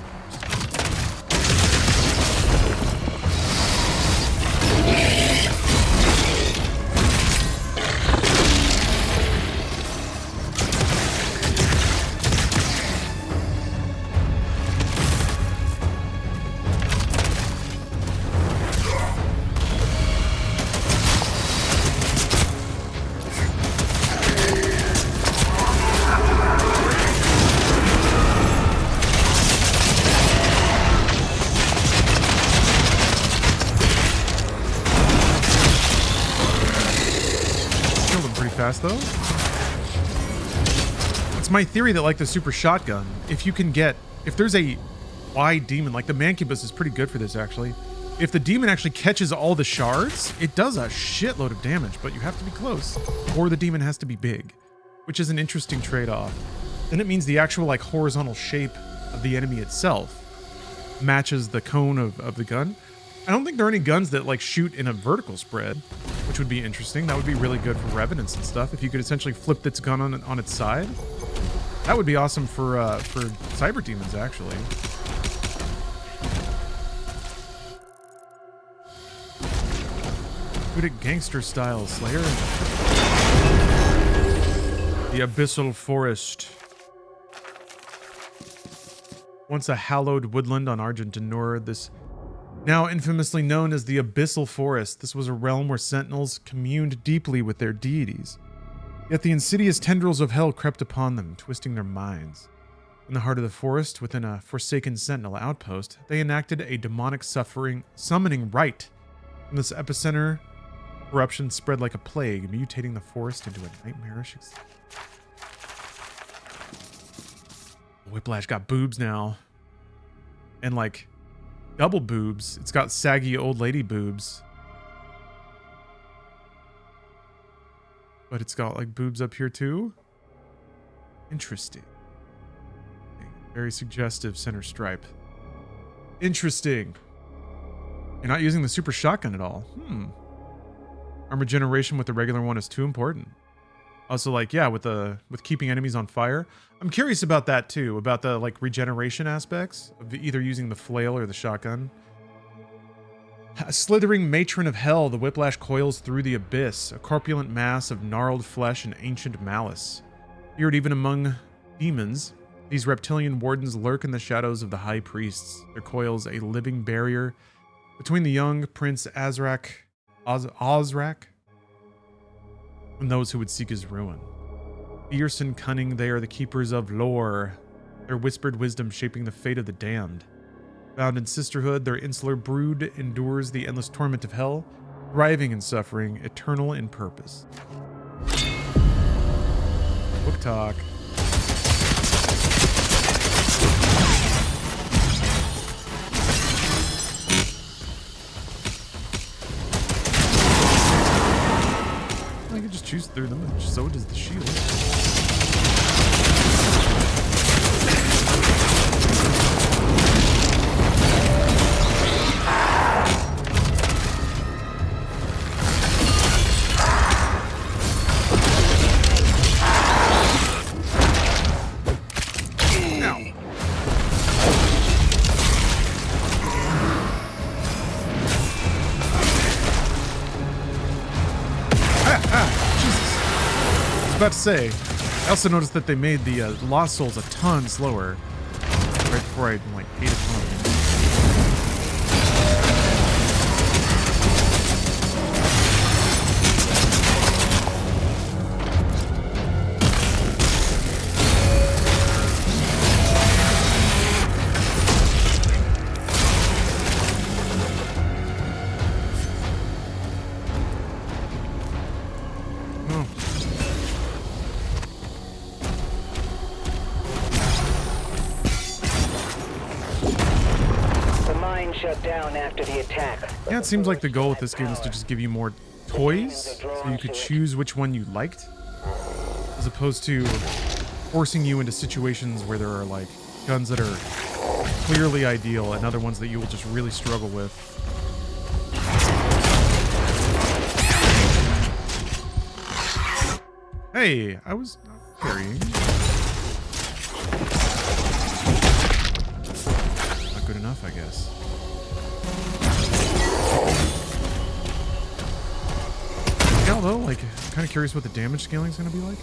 Though it's my theory that like the super shotgun, if there's a wide demon, like the Mancubus is pretty good for this actually. If the demon actually catches all the shards, it does a shitload of damage, but you have to be close or the demon has to be big, which is an interesting trade-off. Then it means the actual like horizontal shape of the enemy itself matches the cone of the gun. I don't think there are any guns that like shoot in a vertical spread, which would be interesting. That would be really good for revenants and stuff. If you could essentially flip its gun on its side, that would be awesome for cyber demons actually. Good at gangster style, Slayer. The Abyssal Forest. Once a hallowed woodland on Argent and Nur, this now infamously known as the Abyssal Forest, this was a realm where sentinels communed deeply with their deities. Yet the insidious tendrils of hell crept upon them, twisting their minds. In the heart of the forest, within a forsaken sentinel outpost, they enacted a demonic summoning rite. From this epicenter, corruption spread like a plague, mutating the forest into a nightmarish existence. Whiplash got boobs now. And like double boobs. It's got saggy old lady boobs. But it's got like boobs up here too. Interesting. Very suggestive center stripe. Interesting. You're not using the super shotgun at all. Armor generation with the regular one is too important. Also, like, yeah, with keeping enemies on fire. I'm curious about that too, about the like regeneration aspects of either using the flail or the shotgun. A slithering matron of hell, the whiplash coils through the abyss, a corpulent mass of gnarled flesh and ancient malice. Feared even among demons, these reptilian wardens lurk in the shadows of the high priests, their coils a living barrier Between the young Prince Azrak, and those who would seek his ruin. Fierce and cunning, they are the keepers of lore, their whispered wisdom shaping the fate of the damned. Bound in sisterhood, their insular brood endures the endless torment of hell, thriving in suffering, eternal in purpose. Book talk. I can just choose through them, and so does the shield. About to say, I also noticed that they made the Lost Souls a ton slower right before I like ate a ton of them. Shut down after the attack. Yeah, it seems like the goal with this game is to just give you more toys, so you could choose which one you liked, as opposed to forcing you into situations where there are like guns that are clearly ideal and other ones that you will just really struggle with. Hey, I was carrying. Not good enough, I guess. Yeah, though, like, I'm kind of curious what the damage scaling is going to be like.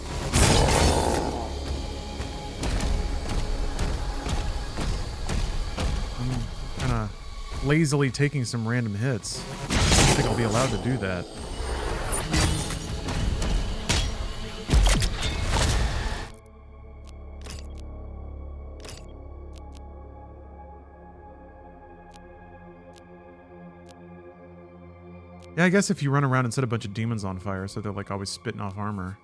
I'm kind of lazily taking some random hits. I don't think I'll be allowed to do that. Yeah, I guess if you run around and set a bunch of demons on fire, so they're like always spitting off armor.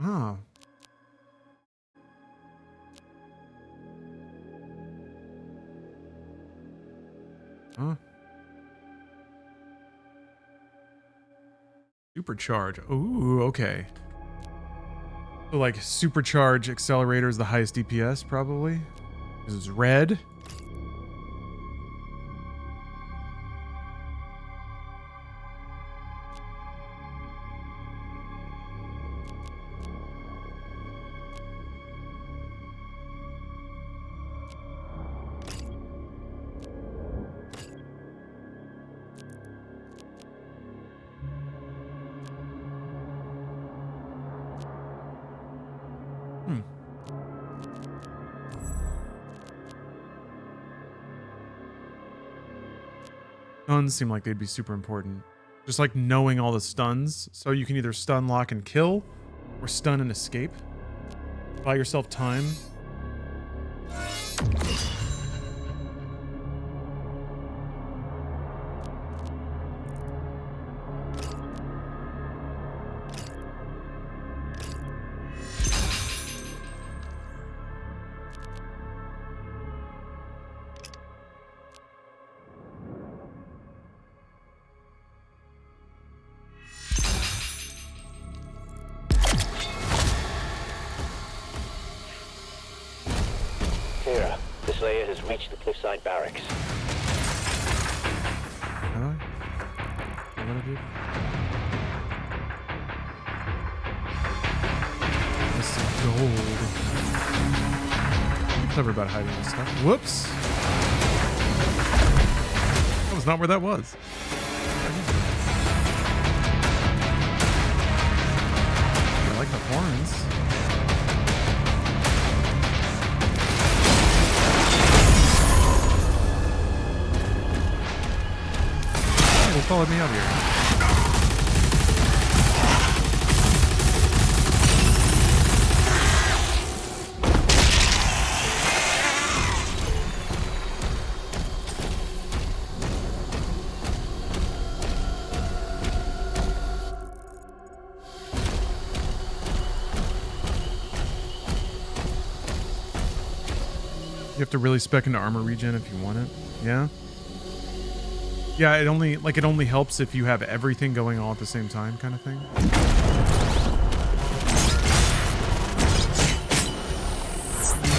Oh. Huh? Supercharge. Ooh, okay. So like supercharge accelerator is the highest DPS probably. Because it's red. Stuns seem like they'd be super important. Just like knowing all the stuns. So you can either stun, lock, and kill, or stun and escape. Buy yourself time. The Slayer has reached the cliffside barracks. How do I? What do I do? This is gold. Clever about hiding this stuff. Whoops. That was not where that was. I like the horns. Hey, they followed me out here. You have to really spec into armor regen if you want it. Yeah. Yeah, it only helps if you have everything going all at the same time, kind of thing.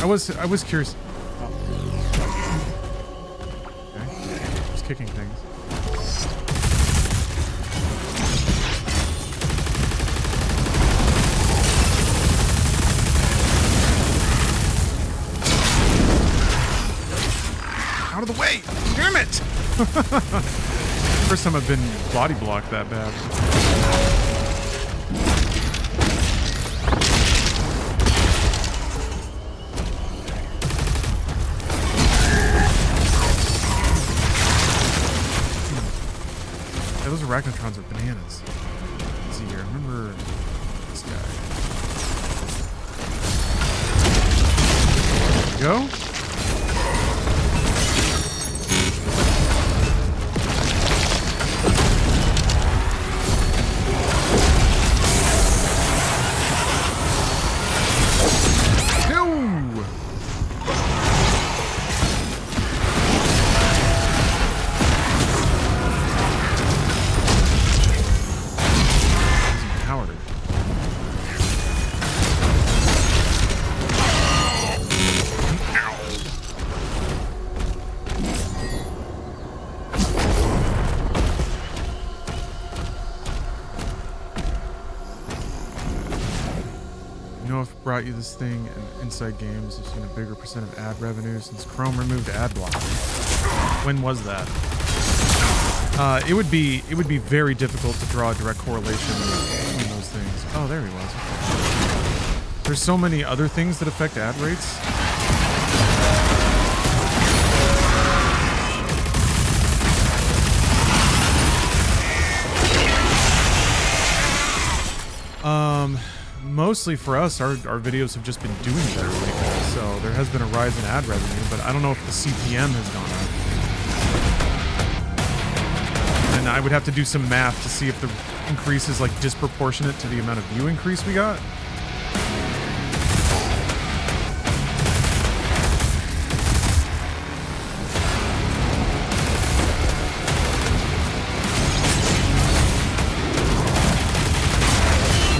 I was curious. Okay. Just kicking things. Out of the way! Damn it! First time I've been body blocked that bad. Yeah, those arachnotrons are bananas. Let's see here. I remember this guy. There we go. Brought you this thing in Inside Games has seen a bigger percent of ad revenue since Chrome removed ad block. When was that? It would be very difficult to draw a direct correlation between those things. Oh, there he was. There's so many other things that affect ad rates. Mostly for us, our videos have just been doing better lately, so there has been a rise in ad revenue, but I don't know if the CPM has gone up. And I would have to do some math to see if the increase is like disproportionate to the amount of view increase we got.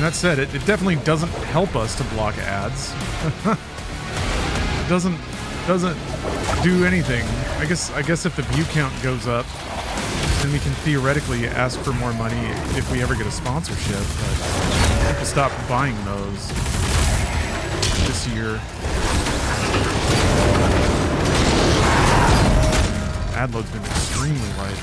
That said, it definitely doesn't help us to block ads. It doesn't do anything. I guess if the view count goes up, then we can theoretically ask for more money if we ever get a sponsorship. But I have to stop buying those this year. Ad load's been extremely light.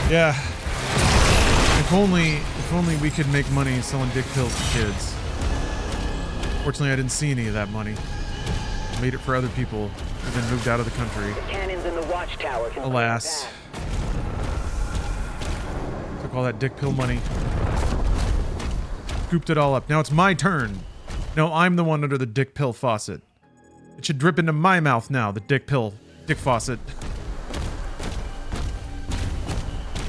Yeah. If only we could make money selling dick pills to kids. Fortunately, I didn't see any of that money. I made it for other people who then moved out of the country. Cannons in the watchtower can Alas. Took all that dick pill money. Scooped it all up. Now it's my turn. No, I'm the one under the dick pill faucet. It should drip into my mouth now, the dick faucet.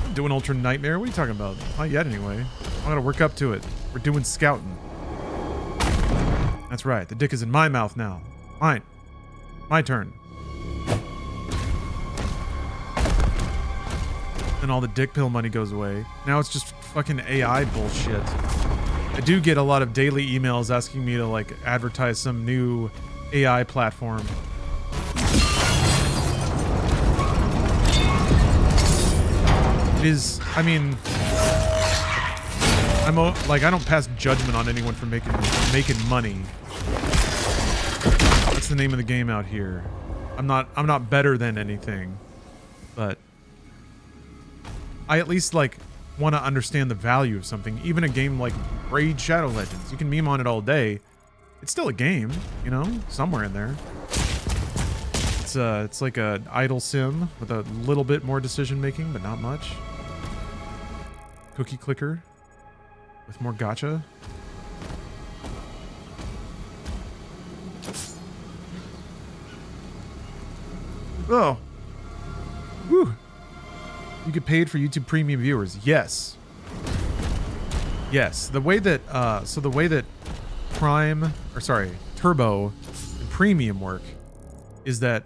I'm doing Ultra Nightmare? What are you talking about? Not yet, anyway. I gotta work up to it. We're doing scouting. That's right, the dick is in my mouth now. Mine. My turn. And all the dick pill money goes away. Now it's just fucking AI bullshit. I do get a lot of daily emails asking me to like advertise some new AI platform. It is, I mean, I don't pass judgment on anyone for making money. That's the name of the game out here. I'm not better than anything, but I at least like want to understand the value of something. Even a game like Raid Shadow Legends, you can meme on it all day. It's still a game, you know, somewhere in there. It's like a idle sim with a little bit more decision making, but not much. Cookie clicker with more gacha. Oh. Woo. You get paid for YouTube Premium viewers. Yes. Yes. The way that Turbo and Premium work is that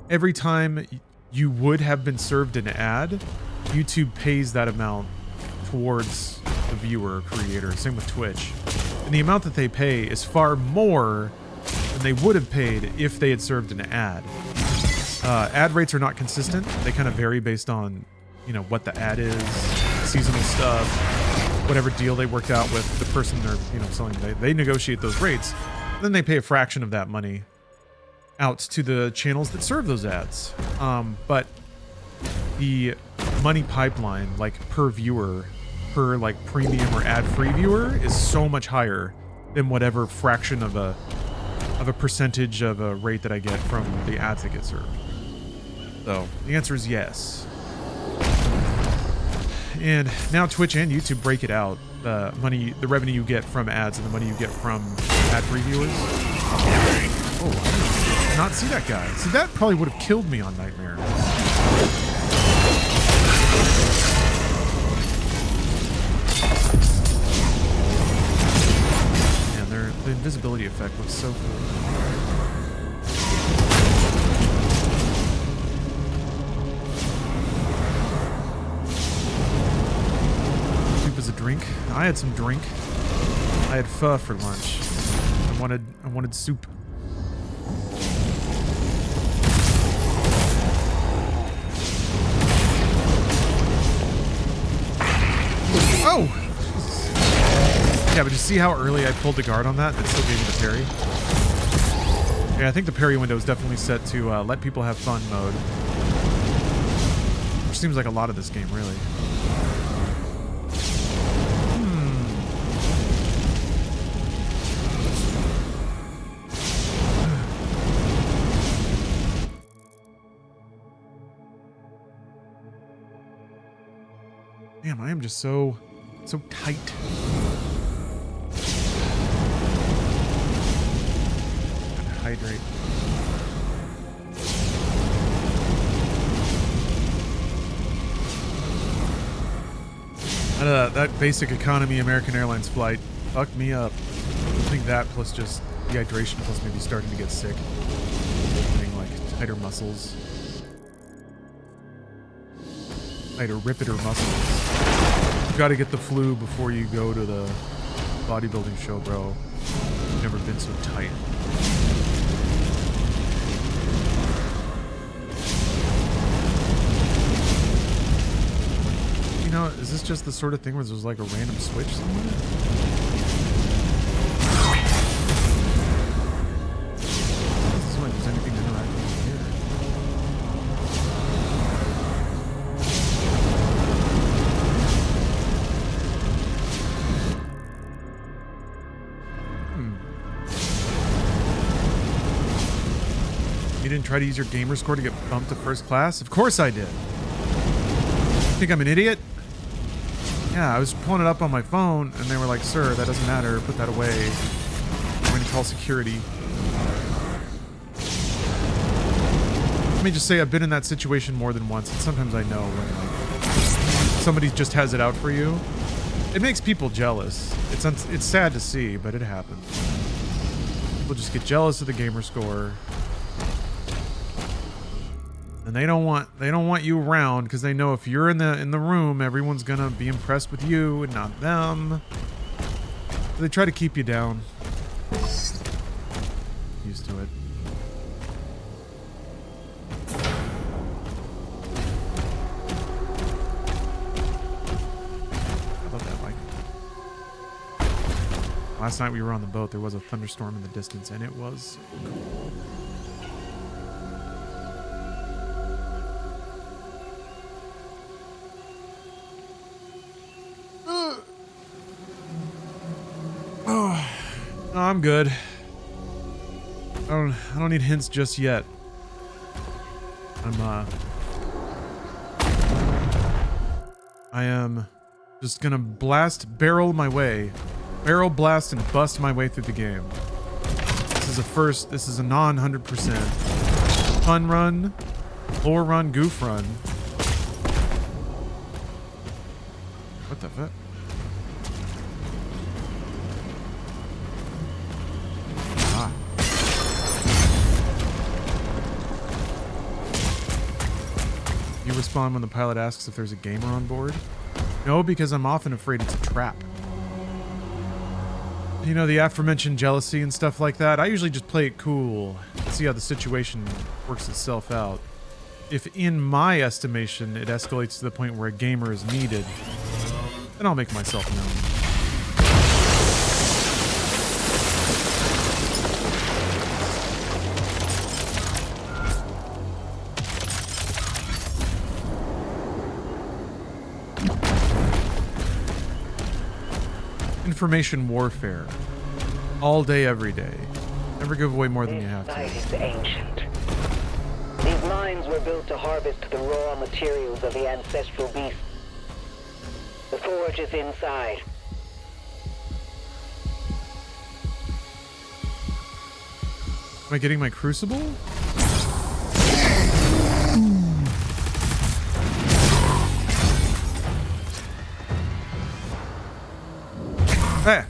every time you would have been served an ad, YouTube pays that amount towards the viewer or creator. Same with Twitch. And the amount that they pay is far more than they would have paid if they had served an ad. Ad rates are not consistent. They kind of vary based on, you know, what the ad is, seasonal stuff, whatever deal they worked out with the person they're, you know, selling. They negotiate those rates. Then they pay a fraction of that money out to the channels that serve those ads. But the money pipeline, like per viewer, per like premium or ad-free viewer, is so much higher than whatever fraction of a percentage of a rate that I get from the ads that get served. So the answer is yes. And now Twitch and YouTube break it out. The revenue you get from ads and the money you get from ad-free viewers. Oh, I did not see that guy. See, that probably would have killed me on Nightmare. Man, the invisibility effect looks so cool. A drink. I had some drink. I had pho for lunch. I wanted soup. Oh! Yeah, but you see how early I pulled the guard on that? That still gave me the parry. Yeah, I think the parry window is definitely set to let people have fun mode. Which seems like a lot of this game, really. Damn, I am just so tight. Gotta hydrate. That basic economy American Airlines flight fucked me up. I think that plus just dehydration plus maybe starting to get sick. Getting like tighter muscles. Tighter rippiter muscles. You gotta get the flu before you go to the bodybuilding show, bro. You've never been so tight. You know, is this just the sort of thing where there's like a random switch somewhere? It doesn't like there's anything interacting here. You didn't try to use your gamer score to get bumped to first class? Of course I did. Think I'm an idiot? Yeah, I was pulling it up on my phone and they were like, sir, that doesn't matter. Put that away. I'm going to call security. Let me just say I've been in that situation more than once, and sometimes I know when like somebody just has it out for you. It makes people jealous. It's sad to see, but it happens. People just get jealous of the gamer score. And they don't want you around because they know if you're in the room, everyone's gonna be impressed with you and not them. So they try to keep you down. Used to it. I love that mic. Last night we were on the boat. There was a thunderstorm in the distance, and it was cool. No, I'm good. I don't need hints just yet. I am just gonna barrel blast and bust my way through the game. This is a non 100% fun run, lore run, goof run. What the fuck? You respond when the pilot asks if there's a gamer on board? No, because I'm often afraid it's a trap. You know, the aforementioned jealousy and stuff like that, I usually just play it cool, see how the situation works itself out. If in my estimation it escalates to the point where a gamer is needed, then I'll make myself known. Information warfare. All day, every day. Never give away more than you have to. This site is ancient. These mines were built to harvest the raw materials of the ancestral beast. The forge is inside. Am I getting my crucible? Hey.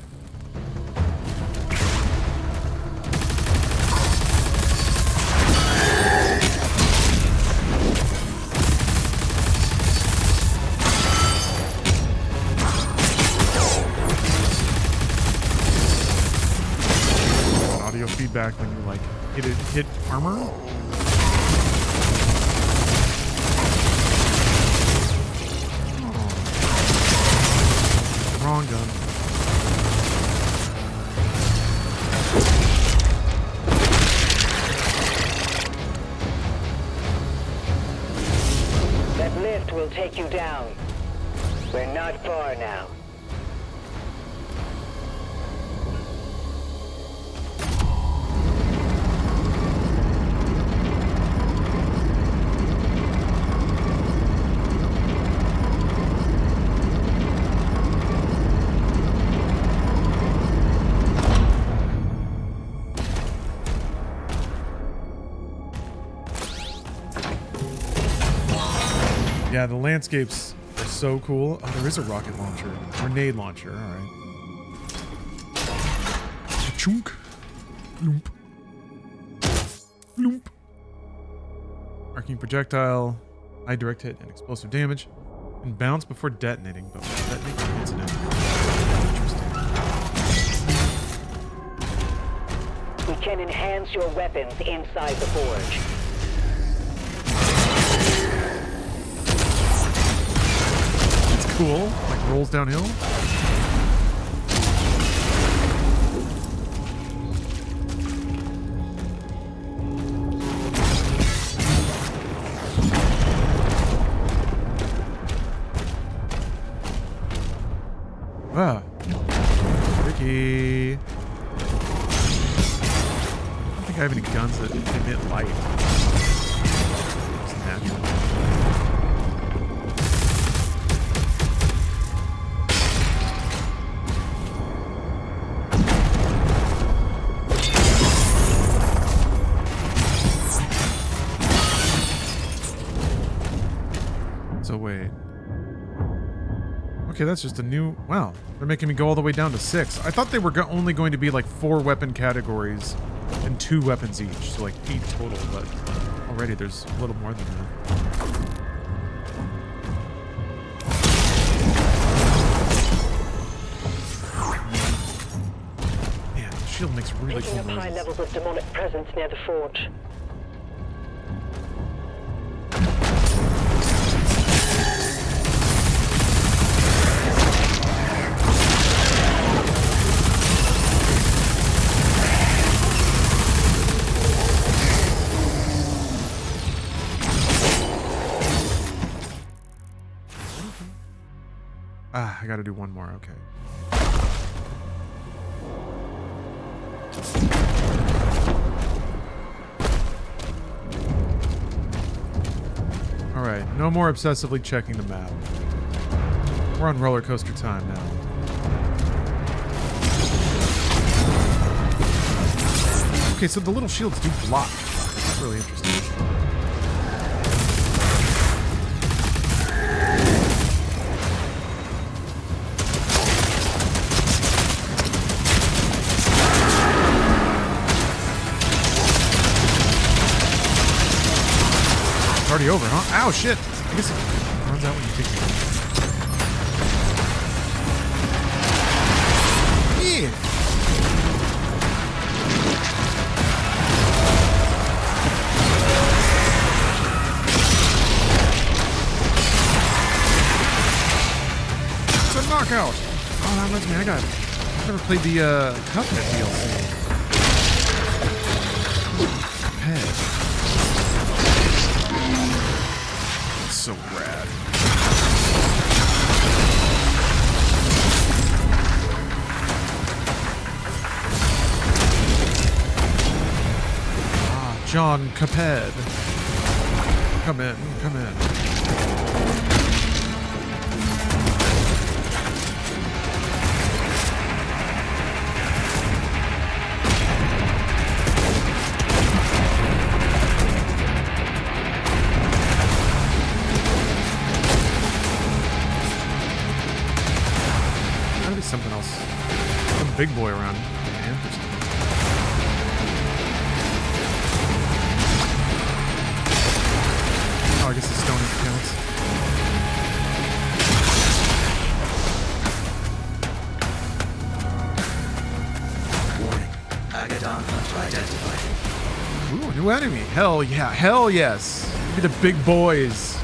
Audio feedback when you like hit armor. Oh. Wrong gun. That lift will take you down. We're not far now. Yeah, the landscapes are so cool. Oh, there is a rocket launcher. Grenade launcher, alright. Chunk. Loomp. Loomp. Arcing projectile. High direct hit and explosive damage. And bounce before detonating, but detonating incidentally. We can enhance your weapons inside the forge. Cool, like rolls downhill. Ah, tricky. I don't think I have any guns that emit light. It's natural. Okay, that's just a new... Wow, they're making me go all the way down to 6. I thought they were only going to be like 4 weapon categories and 2 weapons each, so like 8 total, but already there's a little more than that. Man, the shield makes really cool noises. Picking up high levels of demonic presence near the forge. I gotta do one more, okay. Alright, no more obsessively checking the map. We're on roller coaster time now. Okay, so the little shields do block. That's really interesting. Already over, huh? Ow, shit! I guess it runs out when you take it. Yeah! It's a knockout! Oh, that reminds me, I've never played the Cuphead DLC. Cuphead. So rad. Ah, John Caped. Come in, come in. Something else. Some big boy around. Oh, I guess the stone counts. Warning. Agadon hunter identified. Ooh, new enemy. Hell yeah. Hell yes. Give me the big boys.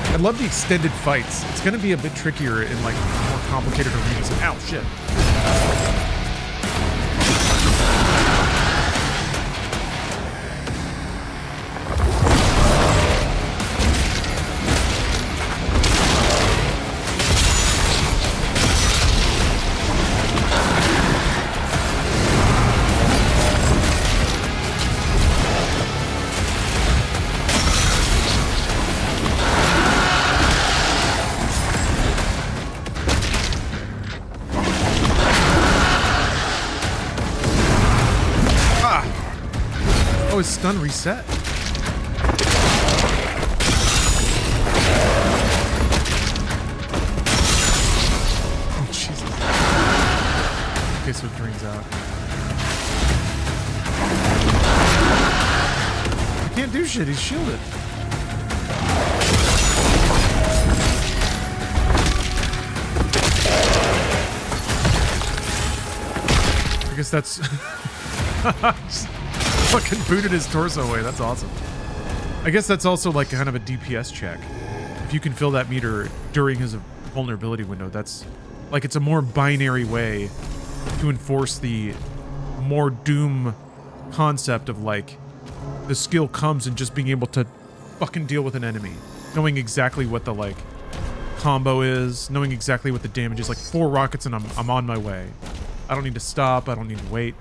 I love the extended fights. It's going to be a bit trickier in like more complicated arenas. Ow, shit. Oh, his stun reset. Oh, Jesus. Okay, so it drains out. I can't do shit, he's shielded. I guess that's... fucking booted his torso away. That's awesome. I guess that's also like kind of a DPS check. If you can fill that meter during his vulnerability window, that's like it's a more binary way to enforce the more Doom concept of like the skill comes in just being able to fucking deal with an enemy, knowing exactly what the like combo is, knowing exactly what the damage is. Like 4 rockets and I'm on my way. I don't need to stop. I don't need to wait.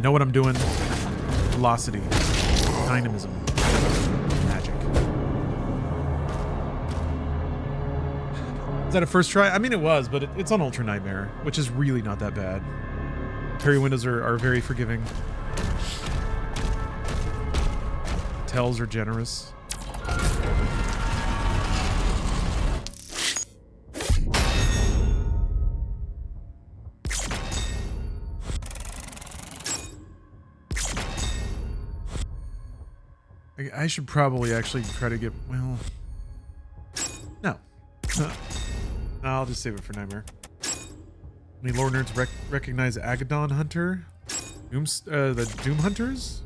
Know what I'm doing. Velocity. Dynamism. Magic. Is that a first try? I mean, it was, but it's on Ultra Nightmare, which is really not that bad. Parry windows are very forgiving. Tells are generous. I should probably actually try to get, well, no. No, I'll just save it for Nightmare. Any lore nerds recognize Agadon Hunter? The Doom Hunters?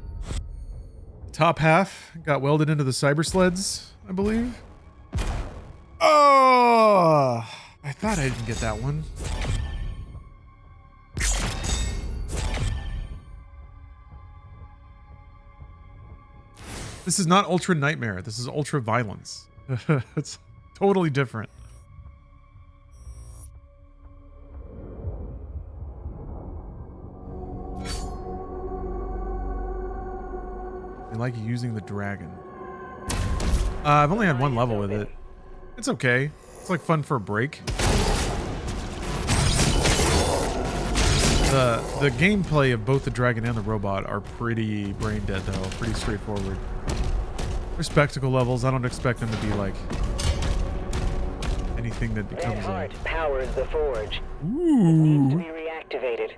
Top half got welded into the cyber sleds, I believe. Oh, I thought I didn't get that one. This is not Ultra Nightmare. This is Ultra Violence. It's totally different. I like using the dragon. I've only had one level with it. It's okay. It's like fun for a break. The gameplay of both the dragon and the robot are pretty brain dead though. Pretty straightforward. For spectacle levels, I don't expect them to be like anything that becomes That heart powers the forge. Ooh. It needs to be reactivated.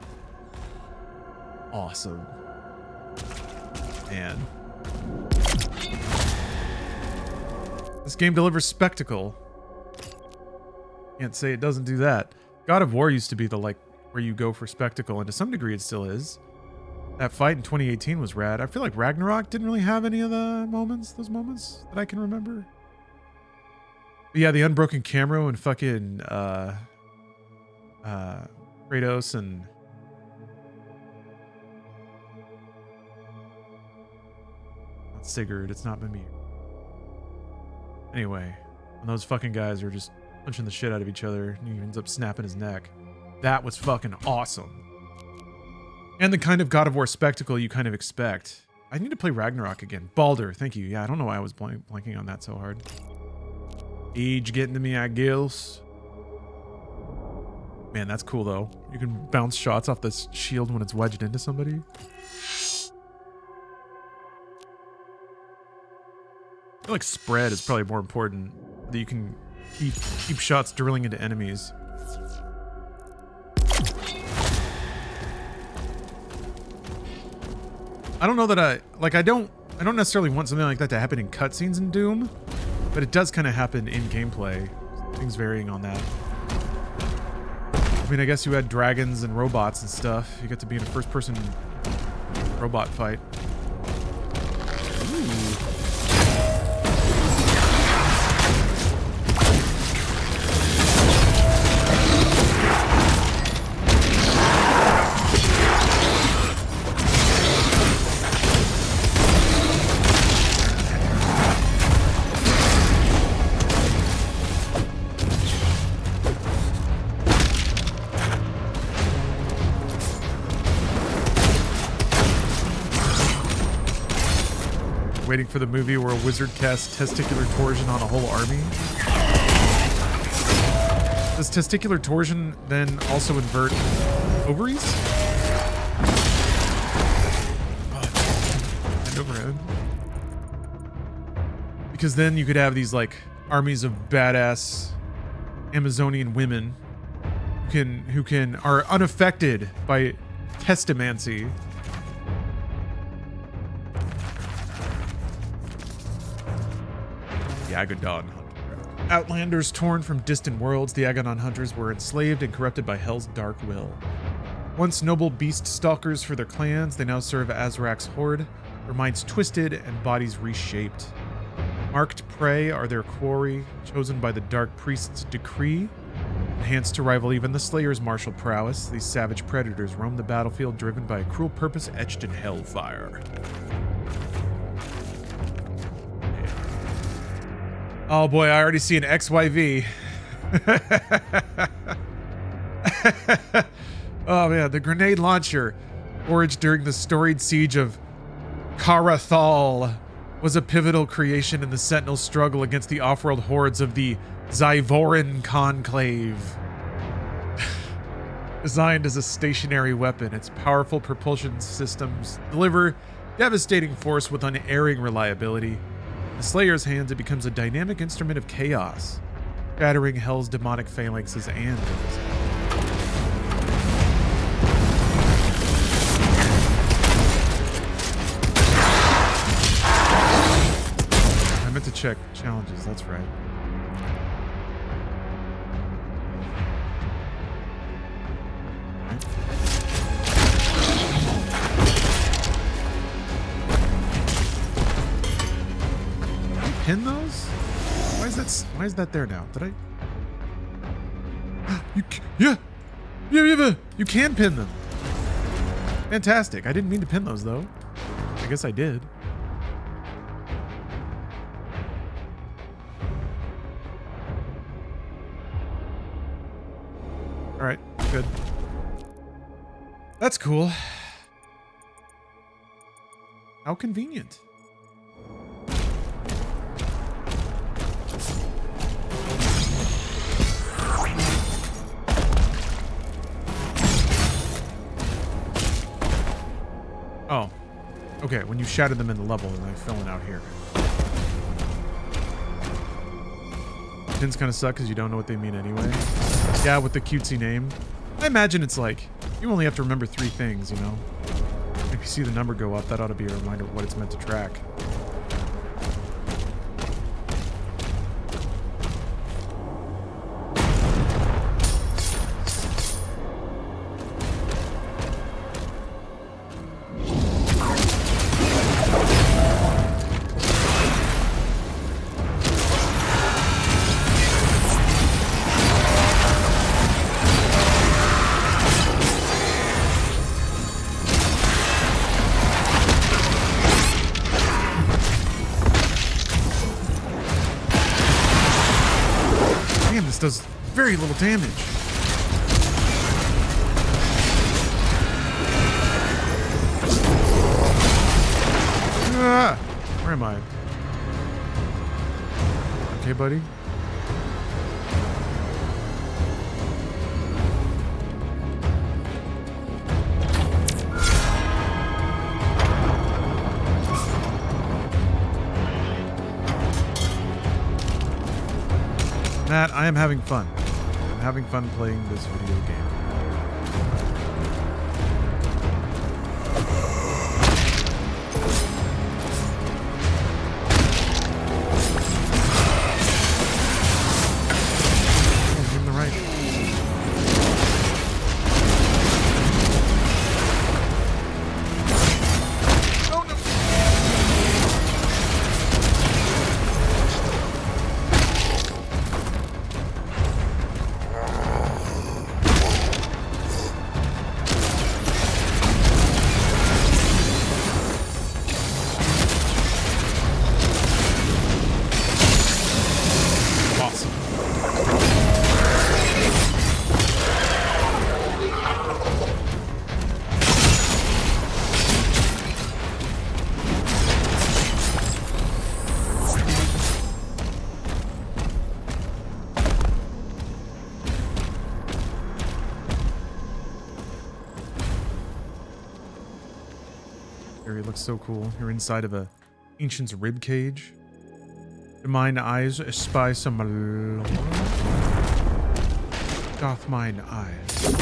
Awesome. Man. This game delivers spectacle. Can't say it doesn't do that. God of War used to be the like where you go for spectacle, and to some degree it still is. That fight in 2018 was rad. I feel like Ragnarok didn't really have any of the moments, those moments that I can remember. But yeah, the unbroken camera and fucking Kratos and not Sigurd, it's not Mimir. Anyway, when those fucking guys are just punching the shit out of each other and he ends up snapping his neck. That was fucking awesome. And the kind of God of War spectacle you kind of expect. I need to play Ragnarok again. Baldur, thank you. Yeah, I don't know why I was blanking on that so hard. Age getting to me, I guess. Man, that's cool though. You can bounce shots off this shield when it's wedged into somebody. I feel like spread is probably more important. That you can keep shots drilling into enemies. I don't know that I don't necessarily want something like that to happen in cutscenes in Doom, but it does kind of happen in gameplay. Things varying on that. I mean, I guess you had dragons and robots and stuff. You get to be in a first-person robot fight. Ooh. Waiting for the movie where a wizard casts testicular torsion on a whole army. Does testicular torsion then also invert ovaries? And overhead. Because then you could have these like armies of badass Amazonian women who are unaffected by testimancy. The Agadon Hunter. Outlanders torn from distant worlds, the Agadon Hunters were enslaved and corrupted by Hell's dark will. Once noble beast stalkers for their clans, they now serve Azrak's horde, their minds twisted and bodies reshaped. Marked prey are their quarry, chosen by the Dark Priest's decree. Enhanced to rival even the Slayer's martial prowess, these savage predators roam the battlefield driven by a cruel purpose etched in hellfire. Oh boy, I already see an XYV. Oh man, the grenade launcher, originated during the storied siege of Karathal, was a pivotal creation in the Sentinel struggle against the off-world hordes of the Zyvoran Conclave. Designed as a stationary weapon, its powerful propulsion systems deliver devastating force with unerring reliability. In the Slayer's hands, it becomes a dynamic instrument of chaos, shattering Hell's demonic phalanxes and check challenges. That's right. Pin those? Why is that there now? Did I? Yeah, you can pin them. Fantastic. I didn't mean to pin those though. I guess I did. All right, good. That's cool. How convenient. Oh, okay. When you shouted them in the level, and I fill in out here. Pins kind of suck because you don't know what they mean anyway. Yeah, with the cutesy name. I imagine it's like, you only have to remember 3 things, you know? If you see the number go up, that ought to be a reminder of what it's meant to track. Does very little damage. Ah, where am I? Okay, buddy. Matt, I am having fun. I'm having fun playing this video game. Oh, give him the right. Oh no! Area looks so cool. You're inside of a ancient's rib cage. Do mine eyes espy some doth mine eyes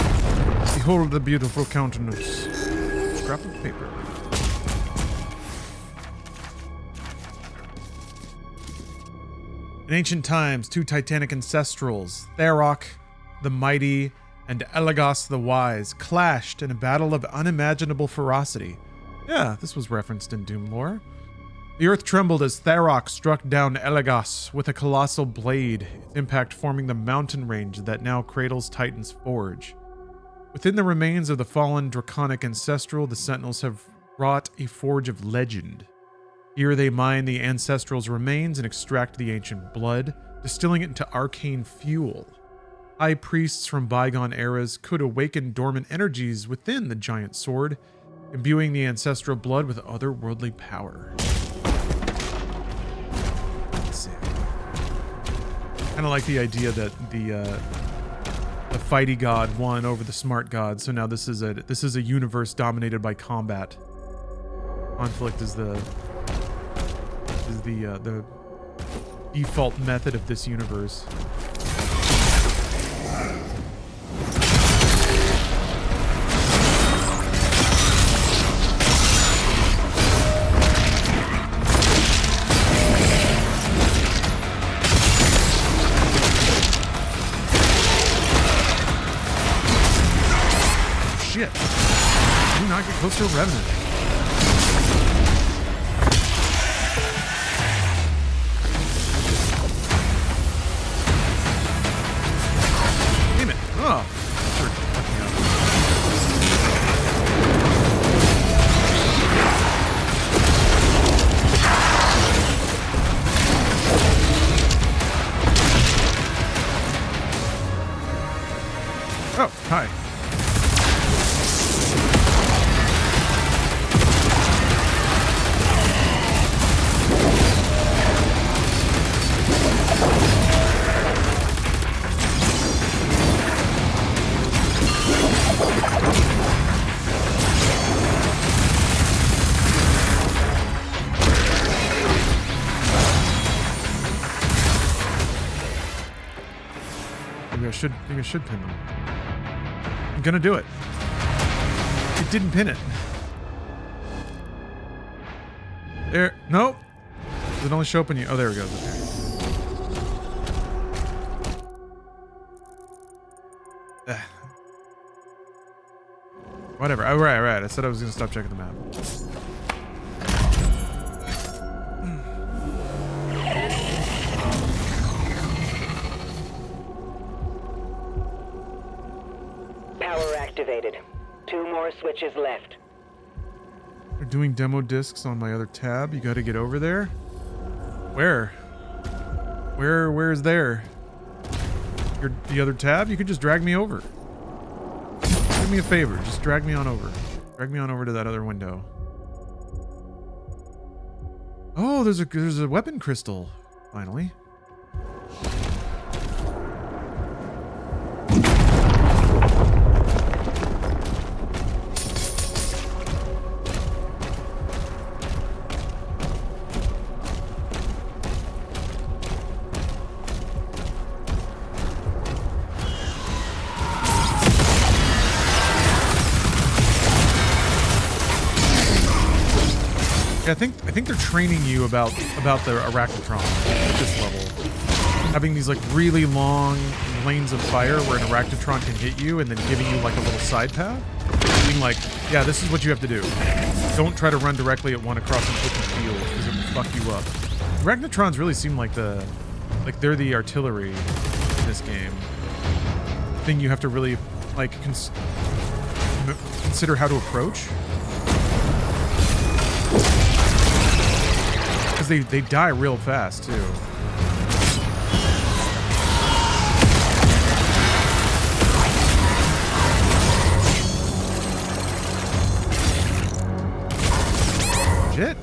behold the beautiful countenance. Scrap of paper. In ancient times, 2 titanic ancestrals, Tharok the mighty and Elagos the wise, clashed in a battle of unimaginable ferocity. Yeah, this was referenced in Doom lore. The earth trembled as Tharok struck down Elagos with a colossal blade, its impact forming the mountain range that now cradles Titan's Forge. Within the remains of the fallen draconic ancestral, the Sentinels have wrought a forge of legend. Here they mine the ancestral's remains and extract the ancient blood, distilling it into arcane fuel. High priests from bygone eras could awaken dormant energies within the giant sword, imbuing the ancestral blood with otherworldly power. Sick. Kind of like the idea that the fighty god won over the smart god. So now this is a universe dominated by combat. Conflict is the default method of this universe. shit. Do not get close to a revenant. Damn it. Oh. Sure. Fucking up. Oh, hi. Maybe I should pin them. I'm gonna do it. It didn't pin it. There. Nope. Does it only show up when you... Oh, there it goes. Okay. Whatever. Oh, right. I said I was gonna stop checking the map. Activated. 2 more switches left. They're doing demo discs on my other tab. You gotta get over there. Where? Where's there? The other tab? You could just drag me over. Do me a favor. Just drag me on over. Drag me on over to that other window. Oh, there's a weapon crystal. Finally. I think they're training you about the Arachnotron at this level. Having these like really long lanes of fire where an Arachnotron can hit you and then giving you like a little side path. Being like, yeah, this is what you have to do. Don't try to run directly at one across an open field because it will fuck you up. Arachnotrons really seem like they're the artillery in this game. Thing you have to really like consider how to approach. Because they die real fast, too. Shit.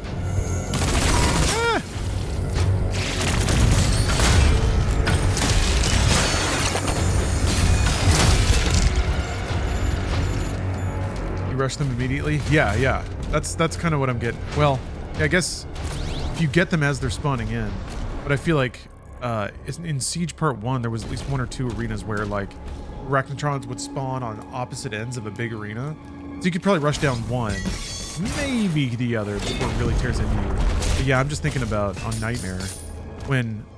Ah. You rush them immediately? Yeah. That's kind of what I'm getting. Well, yeah, I guess... if you get them as they're spawning in. But I feel like in Siege Part 1, there was at least 1 or 2 arenas where like Arachnotrons would spawn on opposite ends of a big arena. So you could probably rush down one, maybe the other before it really tears into you. But yeah, I'm just thinking about on Nightmare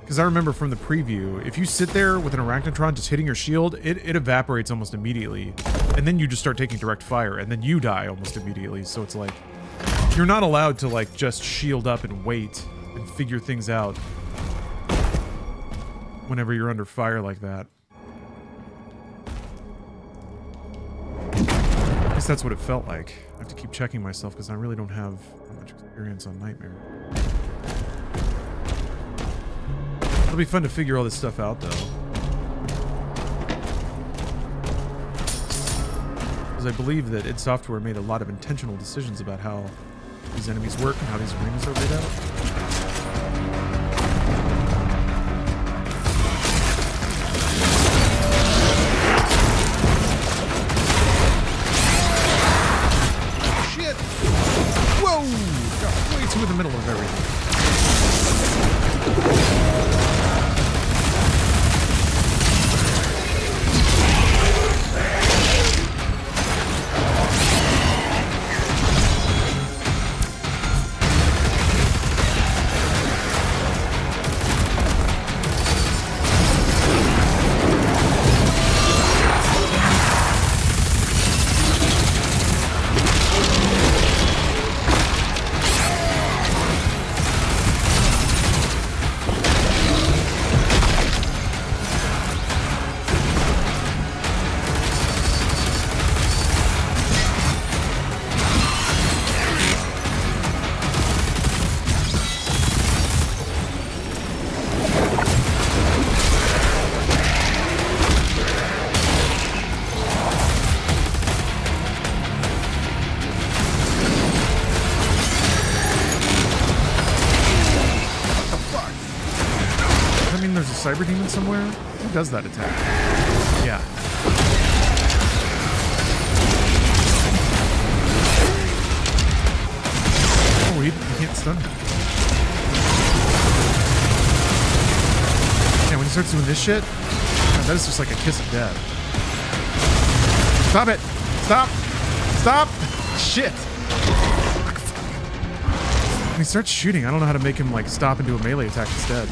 because I remember from the preview, if you sit there with an Arachnotron just hitting your shield, it evaporates almost immediately. And then you just start taking direct fire and then you die almost immediately. So it's like, you're not allowed to like just shield up and wait and figure things out whenever you're under fire like that. At least that's what it felt like. I have to keep checking myself because I really don't have much experience on Nightmare. It'll be fun to figure all this stuff out though. Because I believe that id Software made a lot of intentional decisions about how these enemies work and how these arenas are laid out. Shit! Whoa! Got way too in the middle of everything. cyber demon somewhere? Who does that attack? Yeah. Oh, he can't stun him. Yeah, when he starts doing this shit, man, that is just like a kiss of death. Stop it! Stop! Stop! Shit! When he starts shooting, I don't know how to make him like stop and do a melee attack instead.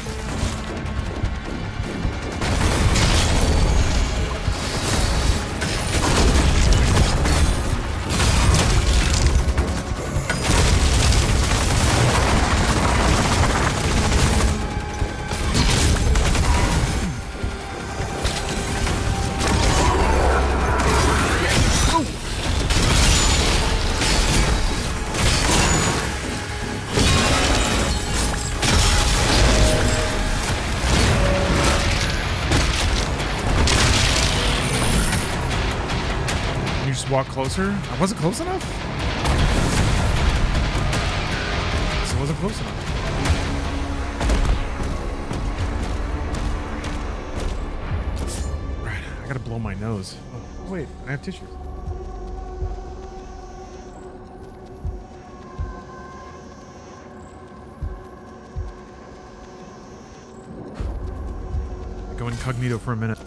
Walk closer? I wasn't close enough? So I wasn't close enough. Right, I gotta blow my nose. Oh, wait, I have tissues. Go incognito for a minute.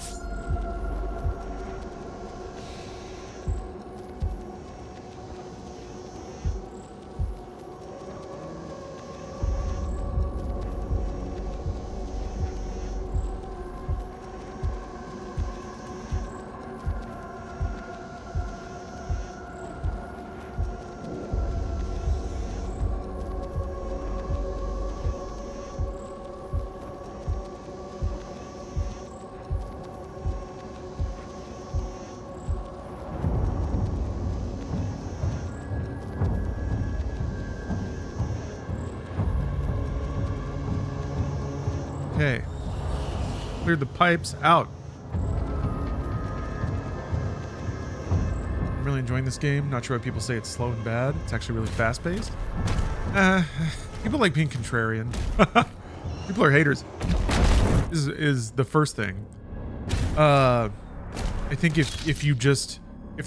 Okay. Cleared the pipes out. I'm really enjoying this game. Not sure why people say it's slow and bad. It's actually really fast-paced. People like being contrarian. People are haters. This is the first thing. I think if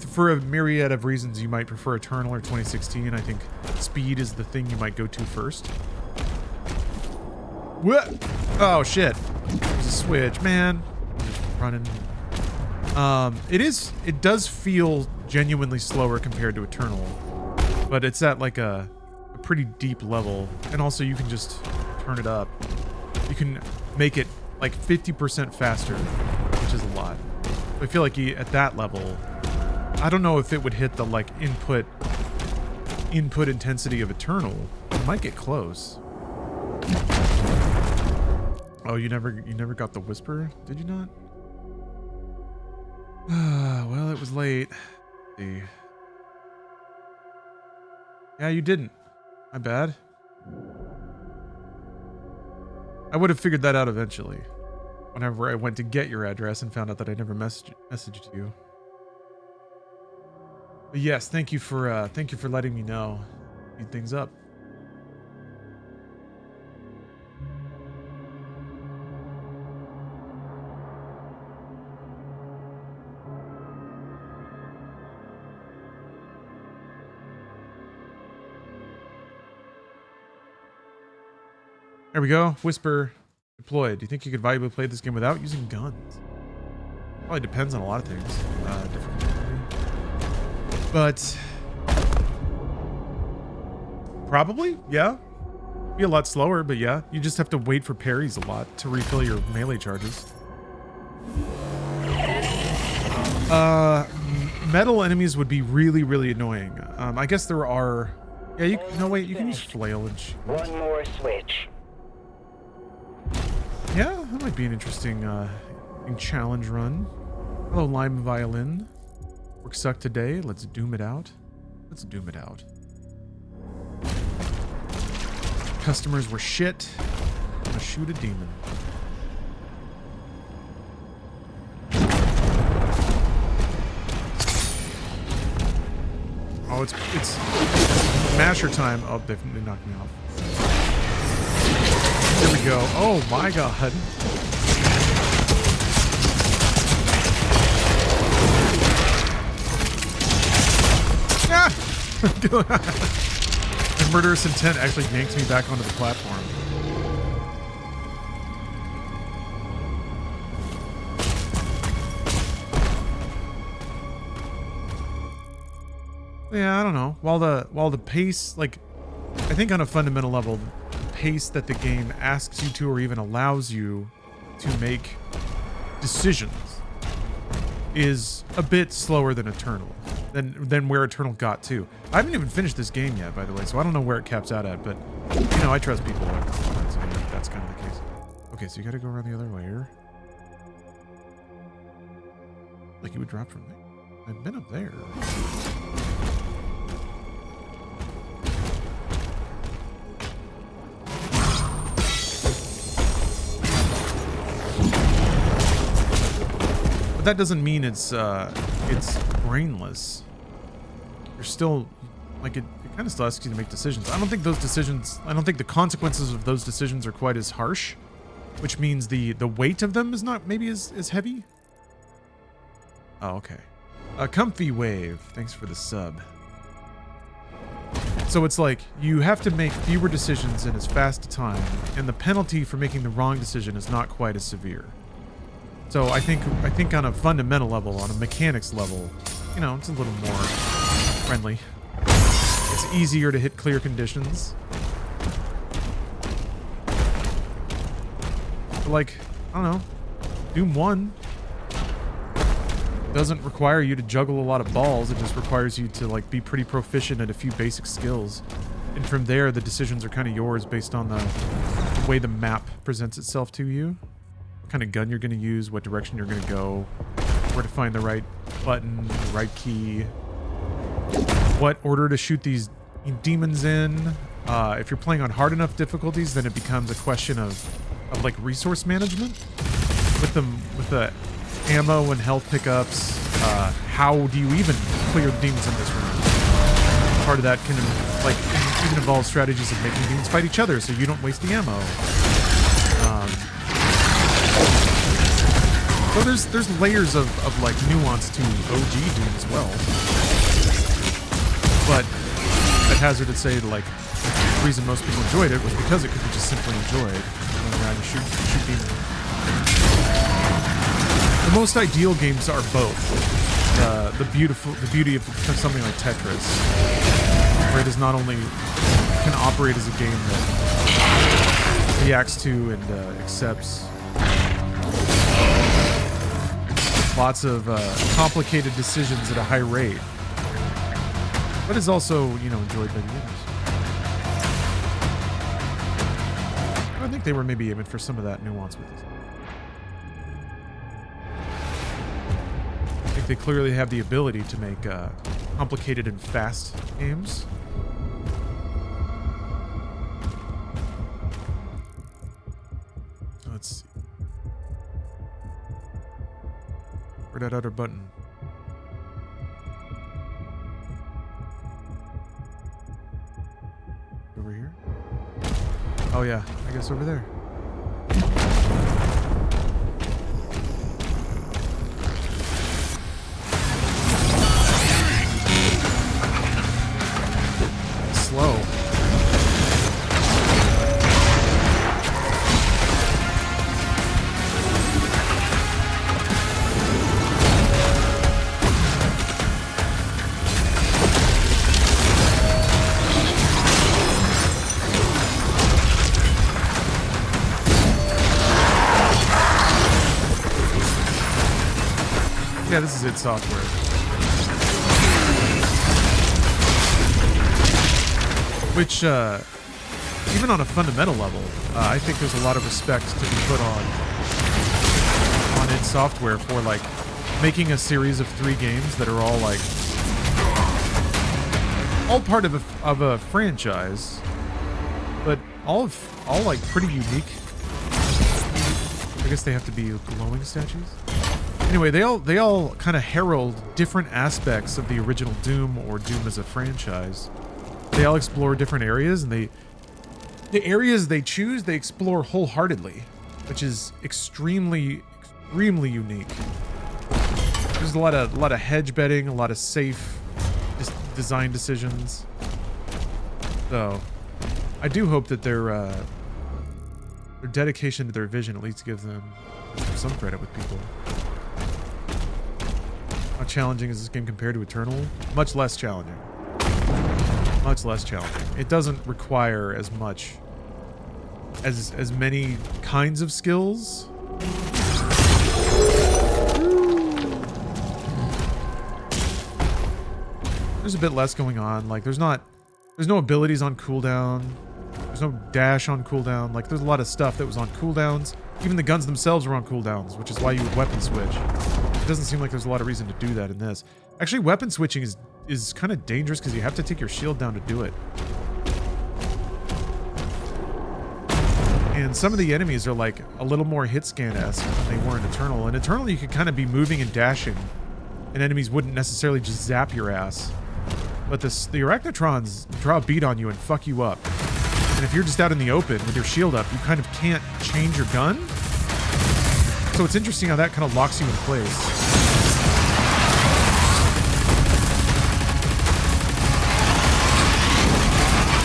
for a myriad of reasons you might prefer Eternal or 2016, I think speed is the thing you might go to first. What? Oh shit! There's a switch, man. Just running. It does feel genuinely slower compared to Eternal, but it's at like a pretty deep level, and also you can just turn it up. You can make it like 50% faster, which is a lot. I feel like at that level, I don't know if it would hit the like input intensity of Eternal. It might get close. Oh, you never got the whisper, did you not? Well, it was late. Let's see. Yeah, you didn't. My bad. I would have figured that out eventually. Whenever I went to get your address and found out that I never messaged you. But yes, thank you for letting me know. Speed things up. There we go. Whisper deployed. Do you think you could viably play this game without using guns? Probably depends on a lot of things. But probably, yeah. Be a lot slower, but yeah. You just have to wait for parries a lot to refill your melee charges. Metal enemies would be really, really annoying. I guess there are. Yeah, no wait. You can use flail and shoot. One more switch. Yeah, that might be an interesting challenge run. Hello, Lime Violin. Work sucked today. Let's doom it out. Let's doom it out. Customers were shit. I'm gonna shoot a demon. Oh, it's masher time. Oh, they knocked me off. Here we go. Oh my god. His murderous intent actually yanked me back onto the platform. Yeah, I don't know. While the pace, like, I think on a fundamental level, the pace that the game asks you to or even allows you to make decisions is a bit slower than Eternal, than where Eternal got to. I haven't even finished this game yet, by the way, so I don't know where it caps out at, but, you know, I trust people. That's kind of the case. Okay, so you gotta go around the other way here. Like you would drop from there. I've been up there. But that doesn't mean it's brainless. You're still, like, it kind of still asks you to make decisions. I don't think the consequences of those decisions are quite as harsh, which means the weight of them is not maybe as heavy. Oh, okay. A comfy wave. Thanks for the sub. So it's like you have to make fewer decisions in as fast a time, and the penalty for making the wrong decision is not quite as severe. So I think on a fundamental level, on a mechanics level, you know, it's a little more friendly. It's easier to hit clear conditions. But like, I don't know, Doom 1 doesn't require you to juggle a lot of balls. It just requires you to like be pretty proficient at a few basic skills. And from there, the decisions are kind of yours based on the way the map presents itself to you. What kind of gun you're going to use, what direction you're going to go, where to find the right button, the right key, what order to shoot these demons in. If you're playing on hard enough difficulties, then it becomes a question of like resource management with the ammo and health pickups. How do you even clear the demons in this room? Part of that can like even involve strategies of making demons fight each other so you don't waste the ammo. So there's layers of like nuance to OG Doom as well. But I'd hazard to say like the reason most people enjoyed it was because it could be just simply enjoyed. Going around and shoot demons. The most ideal games are both. The beauty of something like Tetris, where it is not only can operate as a game that reacts to and accepts lots of complicated decisions at a high rate, but is also, you know, enjoyed by gamers. I think they were maybe aiming for some of that nuance with this. I think they clearly have the ability to make complicated and fast games. Let's see. Where'd that other button? Over here? Oh yeah, I guess over there. Slow. Yeah, this is id Software. Which, even on a fundamental level, I think there's a lot of respect to be put on id Software for like making a series of 3 games that are all like all part of a franchise, but all like pretty unique. I guess they have to be glowing statues. Anyway, they all kind of herald different aspects of the original Doom or Doom as a franchise. They all explore different areas, and the areas they choose, they explore wholeheartedly, which is extremely unique. There's a lot of hedge betting, a lot of safe, just design decisions. So I do hope that their dedication to their vision at least gives them some credit with people. How challenging is this game compared to Eternal? Much less challenging. Much less challenging. It doesn't require as much as many kinds of skills. There's a bit less going on. Like there's no abilities on cooldown. There's no dash on cooldown. Like there's a lot of stuff that was on cooldowns. Even the guns themselves are on cooldowns, which is why you would weapon switch. It doesn't seem like there's a lot of reason to do that in this. Actually, weapon switching is kind of dangerous because you have to take your shield down to do it. And some of the enemies are like a little more hit scan-esque than they were in Eternal. In Eternal, you could kind of be moving and dashing, and enemies wouldn't necessarily just zap your ass. But the Arachnotrons draw a bead on you and fuck you up. And if you're just out in the open with your shield up, you kind of can't change your gun. So it's interesting how that kind of locks you in place.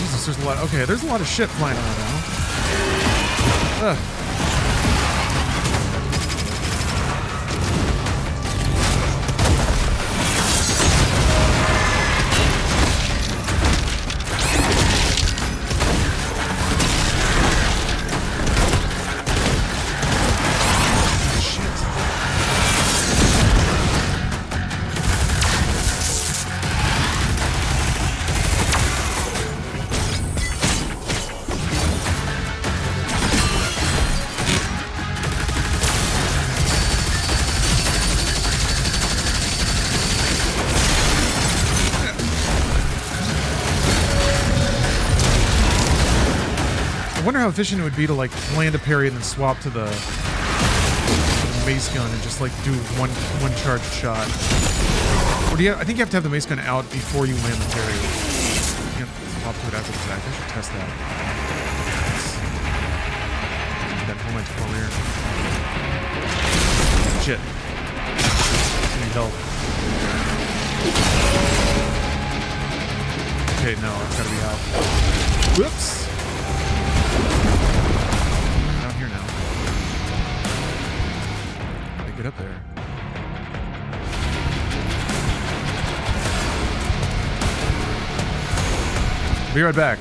Jesus, there's a lot. Okay, there's a lot of shit flying around now. Ugh. I wonder how efficient it would be to like land a parry and then swap to the mace gun and just like do one charged shot. Or do you have, I think you have to have the mace gun out before you land the parry. You can't swap to it after the fact. I should test that. That moment over here. Shit. I need help. Okay, no, it's gotta be out. Whoops. Down here now. How do I get up there? Be right back.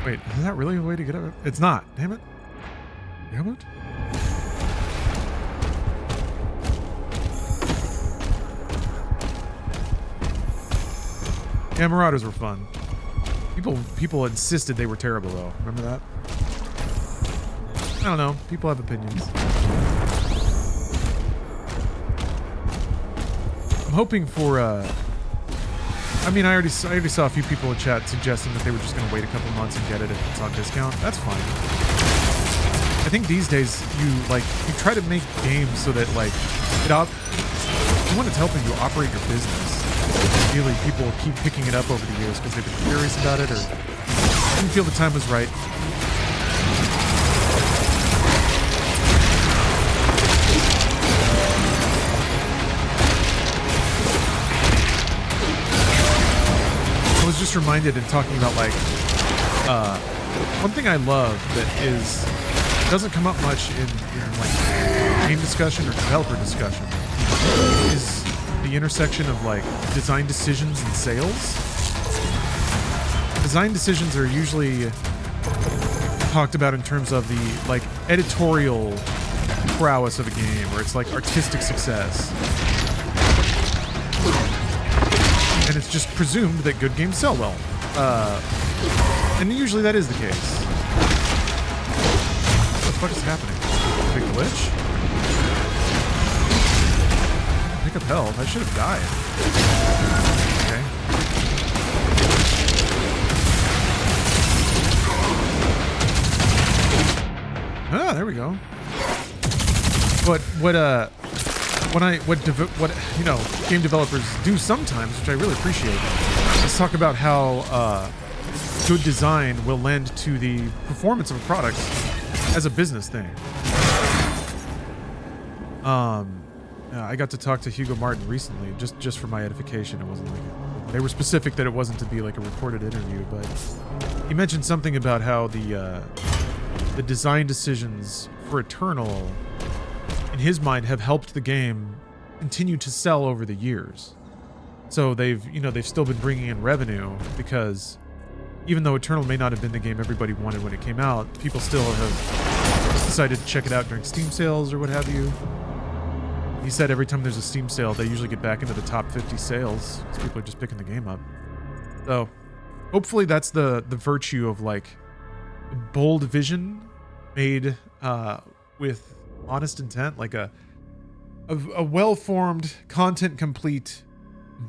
Wait, is that really a way to get up? It's not. Damn it. Damn it. Yeah, Marauders were fun. People insisted they were terrible, though. Remember that? I don't know. People have opinions. I'm hoping for, I mean, I already saw a few people in chat suggesting that they were just going to wait a couple months and get it if it's on discount. That's fine. I think these days you try to make games so that like you want it to help you operate your business. Ideally, people keep picking it up over the years because they've been curious about it or didn't feel the time was right. I was just reminded in talking about like one thing I love that doesn't come up much in like game discussion or developer discussion is the intersection of like design decisions and sales. Design decisions are usually talked about in terms of the like editorial prowess of a game, or it's like artistic success. And it's just presumed that good games sell well. And usually that is the case. What the fuck is happening? Big glitch? Pick up health. I should have died. Okay. Ah, there we go. But what you know, game developers do sometimes, which I really appreciate, is talk about how good design will lend to the performance of a product as a business thing. I got to talk to Hugo Martin recently, just for my edification. It wasn't like They were specific that it wasn't to be like a recorded interview, but he mentioned something about how the design decisions for Eternal, in his mind, have helped the game continue to sell over the years. So they've still been bringing in revenue because even though Eternal may not have been the game everybody wanted when it came out, people still have decided to check it out during Steam sales or what have you. He said every time there's a Steam sale, they usually get back into the top 50 sales because people are just picking the game up. So hopefully that's the virtue of like bold vision made with honest intent, like a well-formed, content-complete,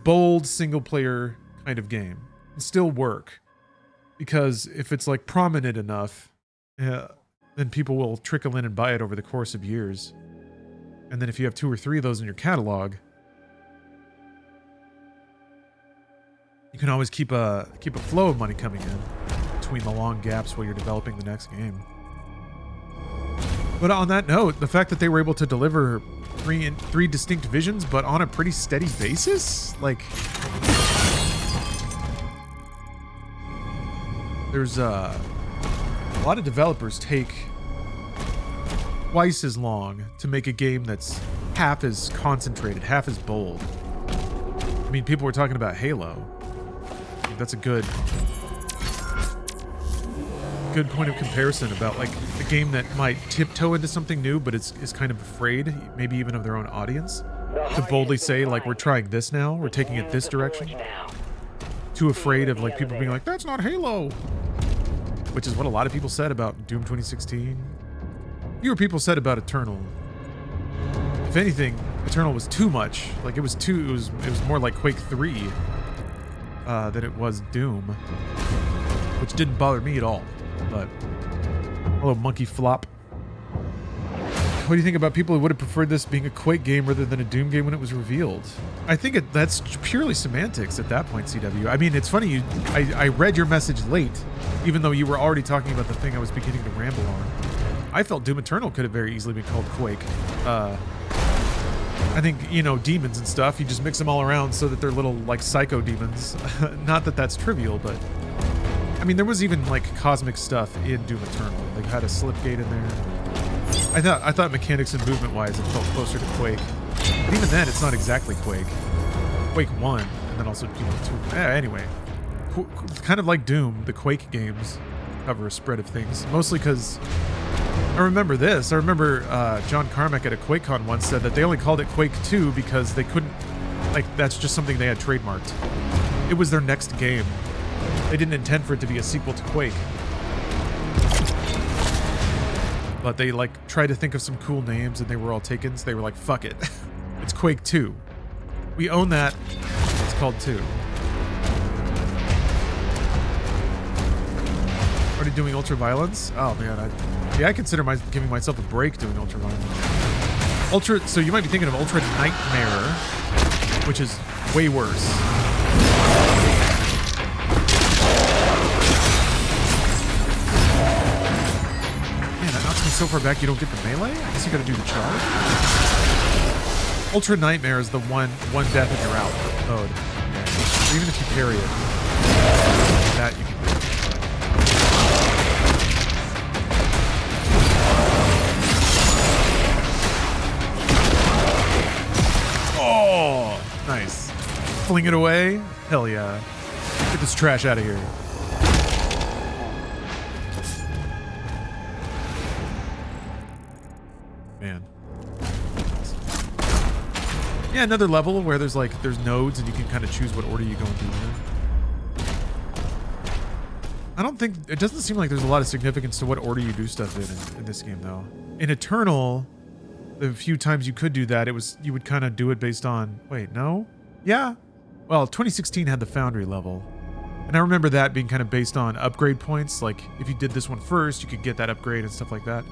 bold single-player kind of game can still work. Because if it's like prominent enough, then people will trickle in and buy it over the course of years. And then if you have 2 or 3 of those in your catalog, you can always keep a flow of money coming in between the long gaps while you're developing the next game. But on that note, the fact that they were able to deliver three distinct visions, but on a pretty steady basis, like there's a lot of developers take twice as long to make a game that's half as concentrated, half as bold. I mean, people were talking about Halo. I think that's a good point of comparison about like a game that might tiptoe into something new, but is kind of afraid, maybe even of their own audience, to boldly say like, we're trying this now, we're taking it this direction. Too afraid of like people being like, that's not Halo, which is what a lot of people said about Doom 2016. Fewer people said about Eternal. If anything, Eternal was too much. Like it was more like Quake 3 than it was Doom, which didn't bother me at all. But hello, Monkey Flop. What do you think about people who would have preferred this being a Quake game rather than a Doom game when it was revealed? I think that's purely semantics at that point, CW. I mean, it's funny, I read your message late, even though you were already talking about the thing I was beginning to ramble on. I felt Doom Eternal could have very easily been called Quake. I think, demons and stuff, you just mix them all around so that they're little, like, psycho demons. Not that that's trivial, but... I mean, there was even, like, cosmic stuff in Doom Eternal. They had a slipgate in there. I thought mechanics and movement-wise it felt closer to Quake. But even then, it's not exactly Quake. Quake 1, and then also, 2. Anyway. Kind of like Doom, the Quake games cover a spread of things. Mostly because... I remember this. I remember John Carmack at a QuakeCon once said that they only called it Quake 2 because they couldn't... Like, that's just something they had trademarked. It was their next game. They didn't intend for it to be a sequel to Quake. But they, like, tried to think of some cool names and they were all taken, so they were like, fuck it. It's Quake 2. We own that. It's called 2. Already doing Ultraviolence? Oh, man. I consider giving myself a break doing Ultraviolence. So you might be thinking of Ultra Nightmare, which is way worse. So far back you don't get the melee? I guess you gotta do the charge. Ultra Nightmare is the one death and you're out mode. Yeah. Even if you parry it, that you can do. Oh, nice. Fling it away? Hell yeah. Get this trash out of here. Man. Yeah, another level where there's nodes and you can kind of choose what order you go into them. It doesn't seem like there's a lot of significance to what order you do stuff in this game though. In Eternal, the few times you could do that, you would kind of do it based on, wait, no? Yeah. Well, 2016 had the Foundry level. And I remember that being kind of based on upgrade points. Like if you did this one first, you could get that upgrade and stuff like that.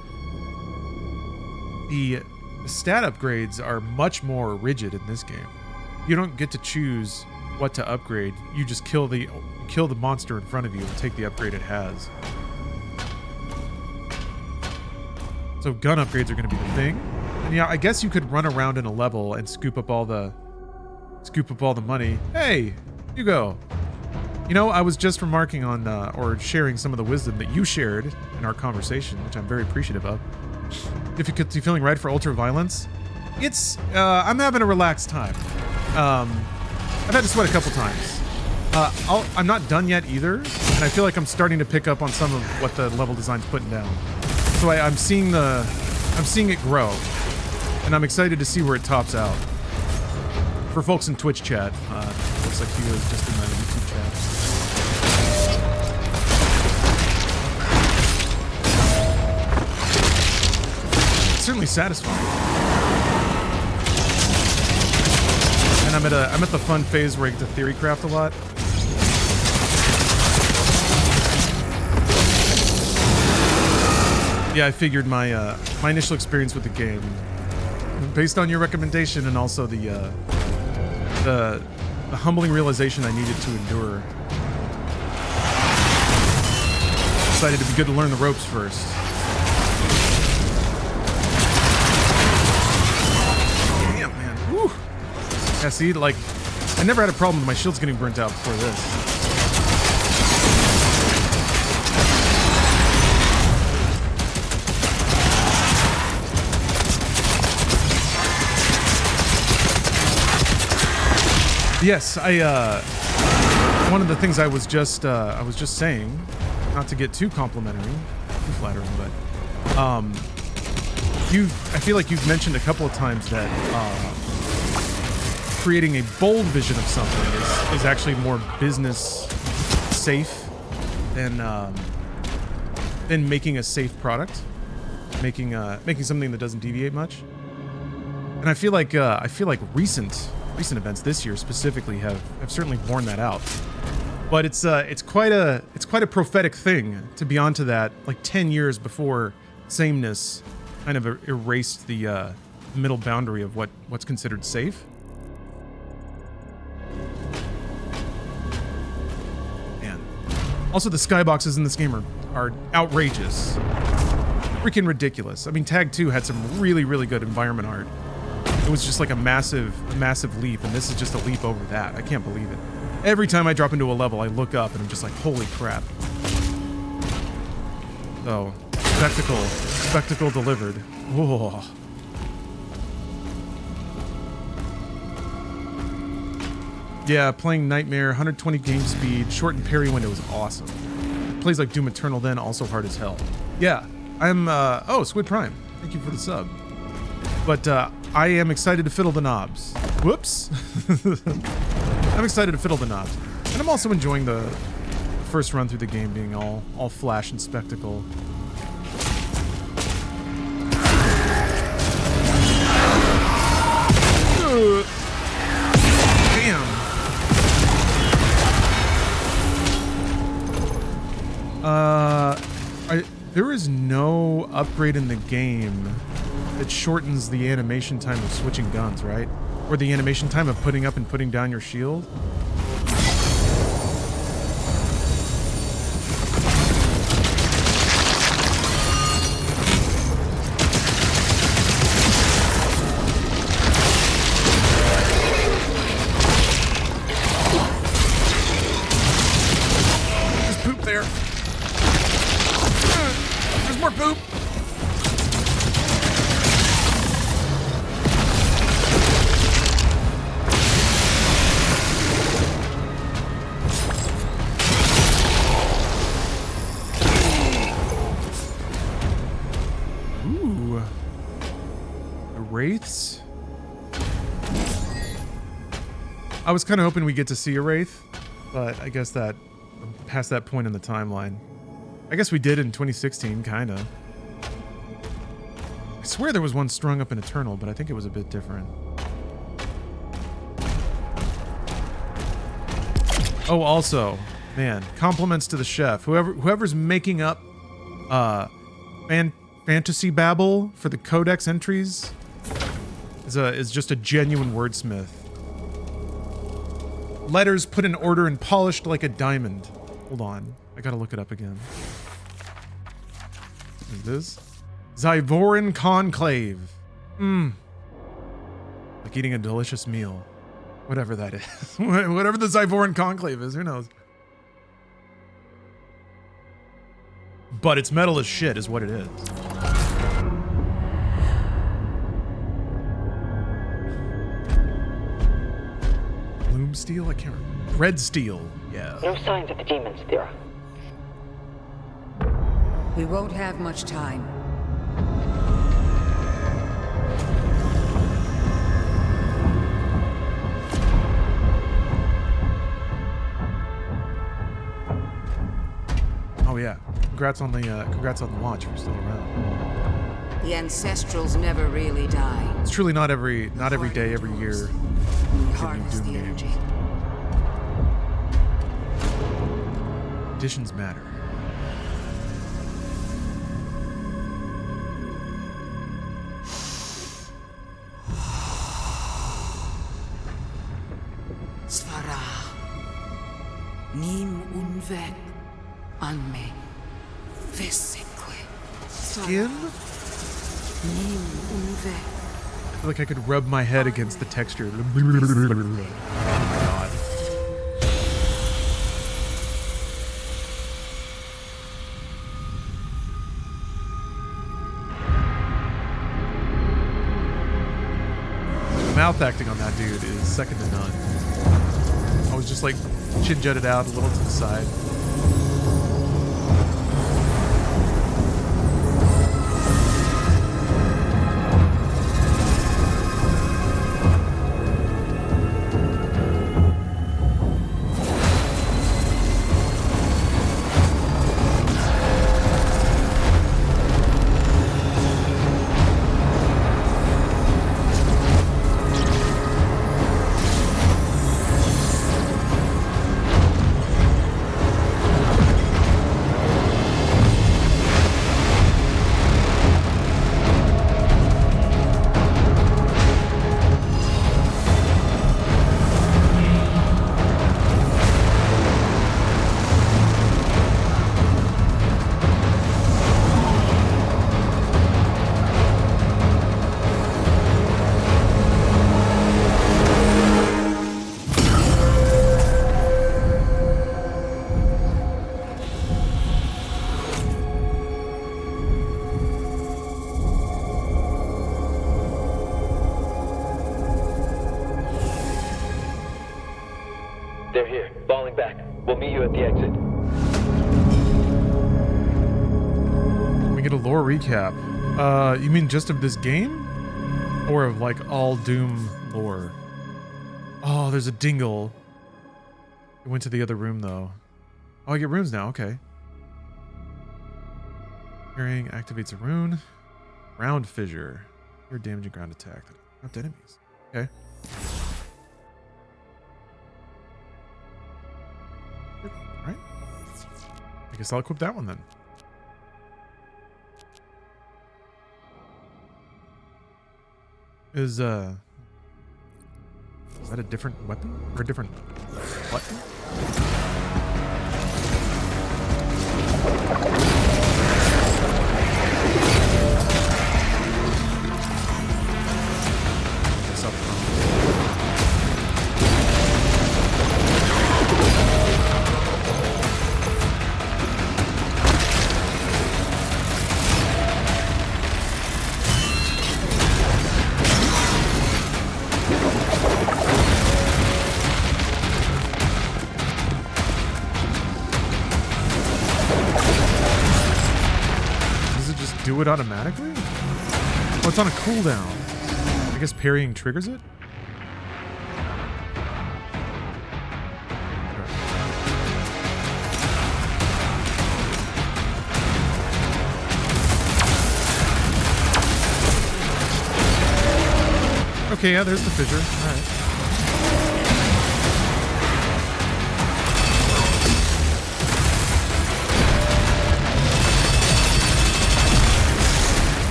The stat upgrades are much more rigid in this game. You don't get to choose what to upgrade. You just kill the monster in front of you and take the upgrade it has. So gun upgrades are going to be the thing. And yeah, I guess you could run around in a level and scoop up all the money. Hey, Hugo. You know, I was just remarking on, or sharing some of the wisdom that you shared in our conversation, which I'm very appreciative of. Difficulty feeling right for ultra-violence? It's, I'm having a relaxed time. I've had to sweat a couple times. I'm not done yet either, and I feel like I'm starting to pick up on some of what the level design's putting down. So I'm seeing it grow, and I'm excited to see where it tops out. For folks in Twitch chat, looks like Hugo's just in the YouTube chat. It's certainly satisfying. And I'm at the fun phase where I get to theory craft a lot. Yeah, I figured my initial experience with the game, based on your recommendation and also the humbling realization I needed to endure, decided to be good to learn the ropes first. Damn, man. Woo. Yeah, see, like, I never had a problem with my shields getting burnt out before this. Yes, one of the things I was just saying, not to get too complimentary, too flattering, but I feel like you've mentioned a couple of times that creating a bold vision of something is actually more business safe than making a safe product, making something that doesn't deviate much. And I feel like recent events this year specifically have certainly borne that out. But it's quite a prophetic thing to be onto that, like 10 years before sameness kind of erased the middle boundary of what's considered safe. Man. Also, the skyboxes in this game are outrageous. Freaking ridiculous. I mean, Tag 2 had some really, really good environment art. It was just like a massive leap, and this is just a leap over that. I can't believe it. Every time I drop into a level, I look up and I'm just like, holy crap. So, spectacle delivered. Whoa. Yeah, playing Nightmare, 120 game speed, shortened parry window is awesome. It plays like Doom Eternal then, also hard as hell. Yeah, I'm, oh, Squid Prime. Thank you for the sub. But, I am excited to fiddle the knobs. Whoops. I'm excited to fiddle the knobs. And I'm also enjoying the first run through the game being all flash and spectacle. Damn. There is no upgrade in the game that shortens the animation time of switching guns, right? Or the animation time of putting up and putting down your shield. There's poop there. There's more poop. Wraiths? I was kind of hoping we get to see a Wraith, but I guess that past that point in the timeline. I guess we did in 2016, kind of. I swear there was one strung up in Eternal, but I think it was a bit different. Oh, also, man, compliments to the chef. Whoever's making up fantasy babble for the codex entries is just a genuine wordsmith. Letters put in order and polished like a diamond. Hold on, I gotta look it up again. What is this? Zyvoran Conclave. Like eating a delicious meal. Whatever that is. Whatever the Zyvoran Conclave is, who knows? But it's metal as shit is what it is. Bloom steel? I can't remember. Red steel. Yeah. No signs of the demons, Thera. We won't have much time. Oh yeah. Congrats on the launch. We're still around. The Ancestrals never really die. It's truly not every day, every year. We harness the energy. Additions matter. Svara. Nim unvek anme. Veseque. Skin? Nim unvek. I feel like I could rub my head against the texture. Oh my god. Mouth acting on that dude is second to none. I was just like chin jutted out a little to the side. They're here, falling back. We'll meet you at the exit. We get a lore recap. You mean just of this game? Or of like all Doom lore? Oh, there's a dingle. It went to the other room though. Oh, I get runes now, okay. Hearing activates a rune. Ground fissure. You're damaging ground attack. Not enemies. Okay. Alright. I guess I'll equip that one then. Is that a different weapon? Or a different button? This up front. Do it automatically? Oh, it's on a cooldown. I guess parrying triggers it? Okay, yeah, there's the fissure. Alright.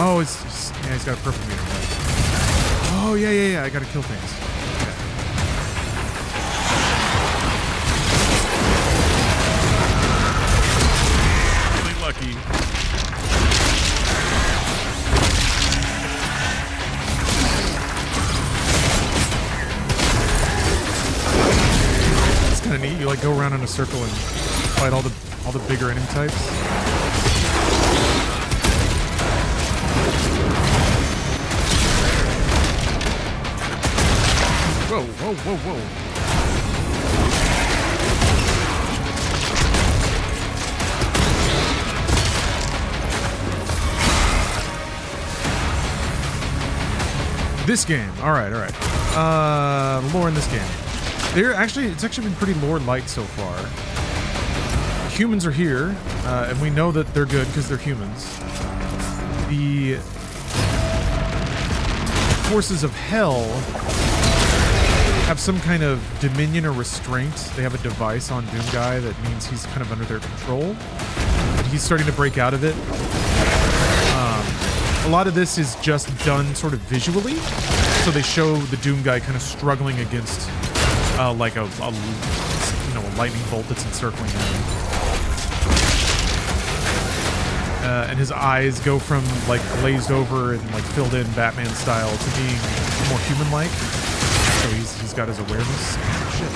Oh, it's just, yeah, he's got a purple meter, right? Oh, yeah. I gotta kill things. Okay. Really lucky. It's kind of neat. You like go around in a circle and fight all the bigger enemy types. Whoa. This game. All right. Lore in this game. It's actually been pretty lore-light so far. Humans are here, and we know that they're good because they're humans. The forces of hell have some kind of dominion or restraint. They have a device on Doomguy that means he's kind of under their control. And he's starting to break out of it. A lot of this is just done sort of visually. So they show the Doomguy kind of struggling against like a lightning bolt that's encircling him. And his eyes go from like glazed over and like filled in Batman style to being more human-like. So he's got his awareness. Shit.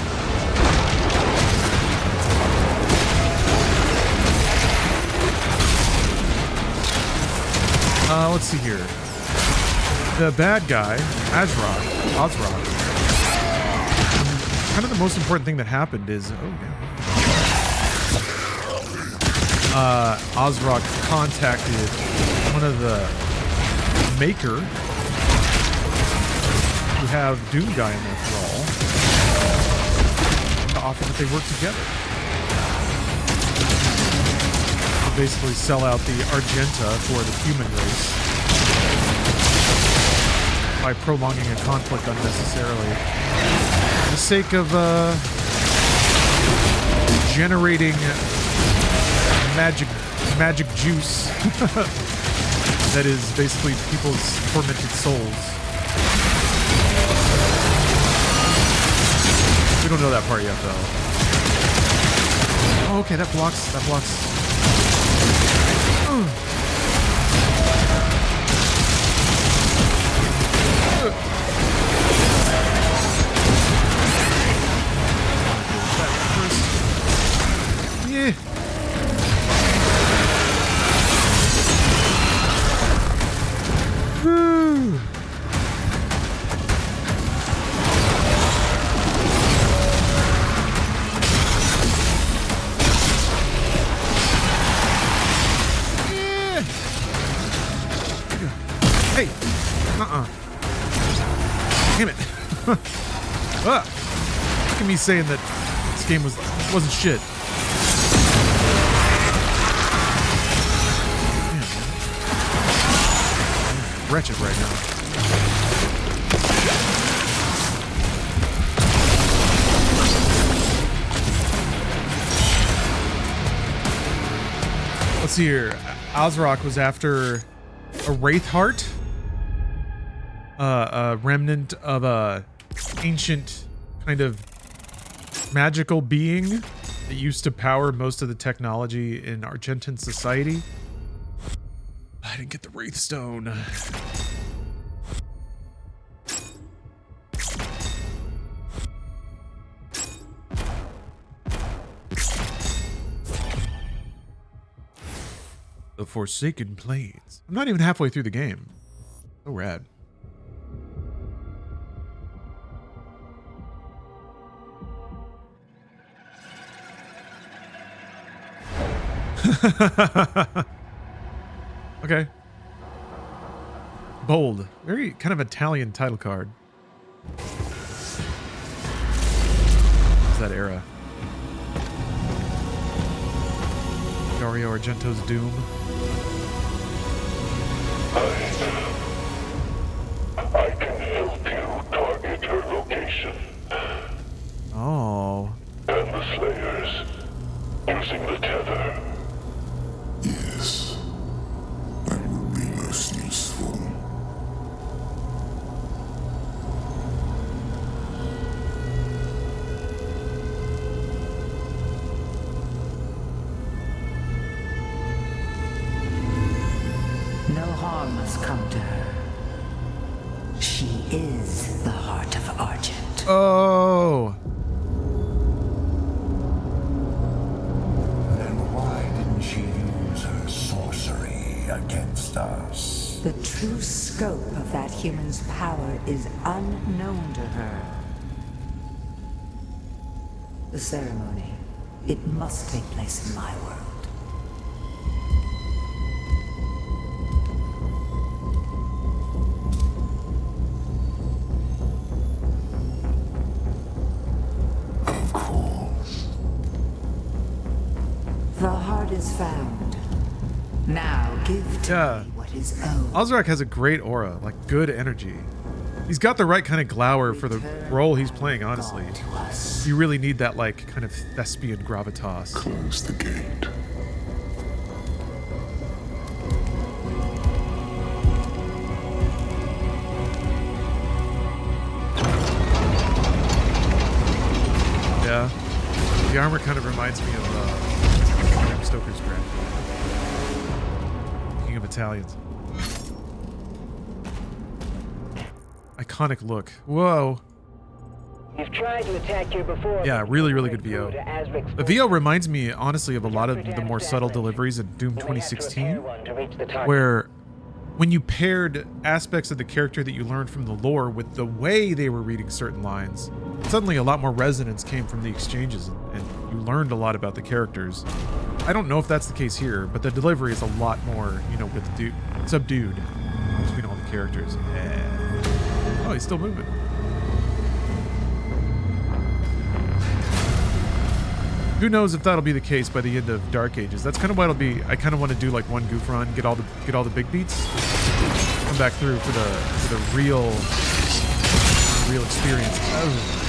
Let's see here. The bad guy, Azrok. Kind of the most important thing that happened is Azrok contacted one of the Maker who have Doomguy in their thrall to offer that they work together. To basically sell out the Argenta for the human race by prolonging a conflict unnecessarily. For the sake of generating magic juice that is basically people's tormented souls. We don't know that part yet, though. Oh, okay, that blocks. Yeah. Woo. Hey! Damn it! Look at me saying that this game wasn't shit. Man. I'm wretched right now. Let's see here. Azrok was after a Wraith Heart. A remnant of a ancient kind of magical being that used to power most of the technology in Argentan society. I didn't get the Wraith Stone. The Forsaken Plains. I'm not even halfway through the game. So rad. Okay. Bold. Very kind of Italian title card. What's that era? Dario Argento's Doom. I can help you target her location. Oh. And the Slayers. Using the tether. Yes. That will be most useful. She is the heart of Argent. Oh. Then why didn't she use her sorcery against us? The true scope of that human's power is unknown to her. The ceremony, it must take place in my world. Of course. The heart is found. Now give to me what is owed. Ozrak has a great aura, like good energy. He's got the right kind of glower for the role he's playing, honestly. You really need that, like, kind of thespian gravitas. Close the gate. Yeah. The armor kind of reminds me of Bram Stoker's Dracula. King of Italians. Iconic look. Whoa. You've tried to attack here before. Yeah, really, really good VO. The VO reminds me, honestly, of a lot of the more subtle deliveries in Doom 2016, where when you paired aspects of the character that you learned from the lore with the way they were reading certain lines, suddenly a lot more resonance came from the exchanges, and you learned a lot about the characters. I don't know if that's the case here, but the delivery is a lot more, you know, subdued between all the characters. Yeah. Oh, he's still moving. Who knows if that'll be the case by the end of Dark Ages? That's kind of what it'll be. I kind of want to do like one goof run, get all the big beats, come back through for the real experience. Oh.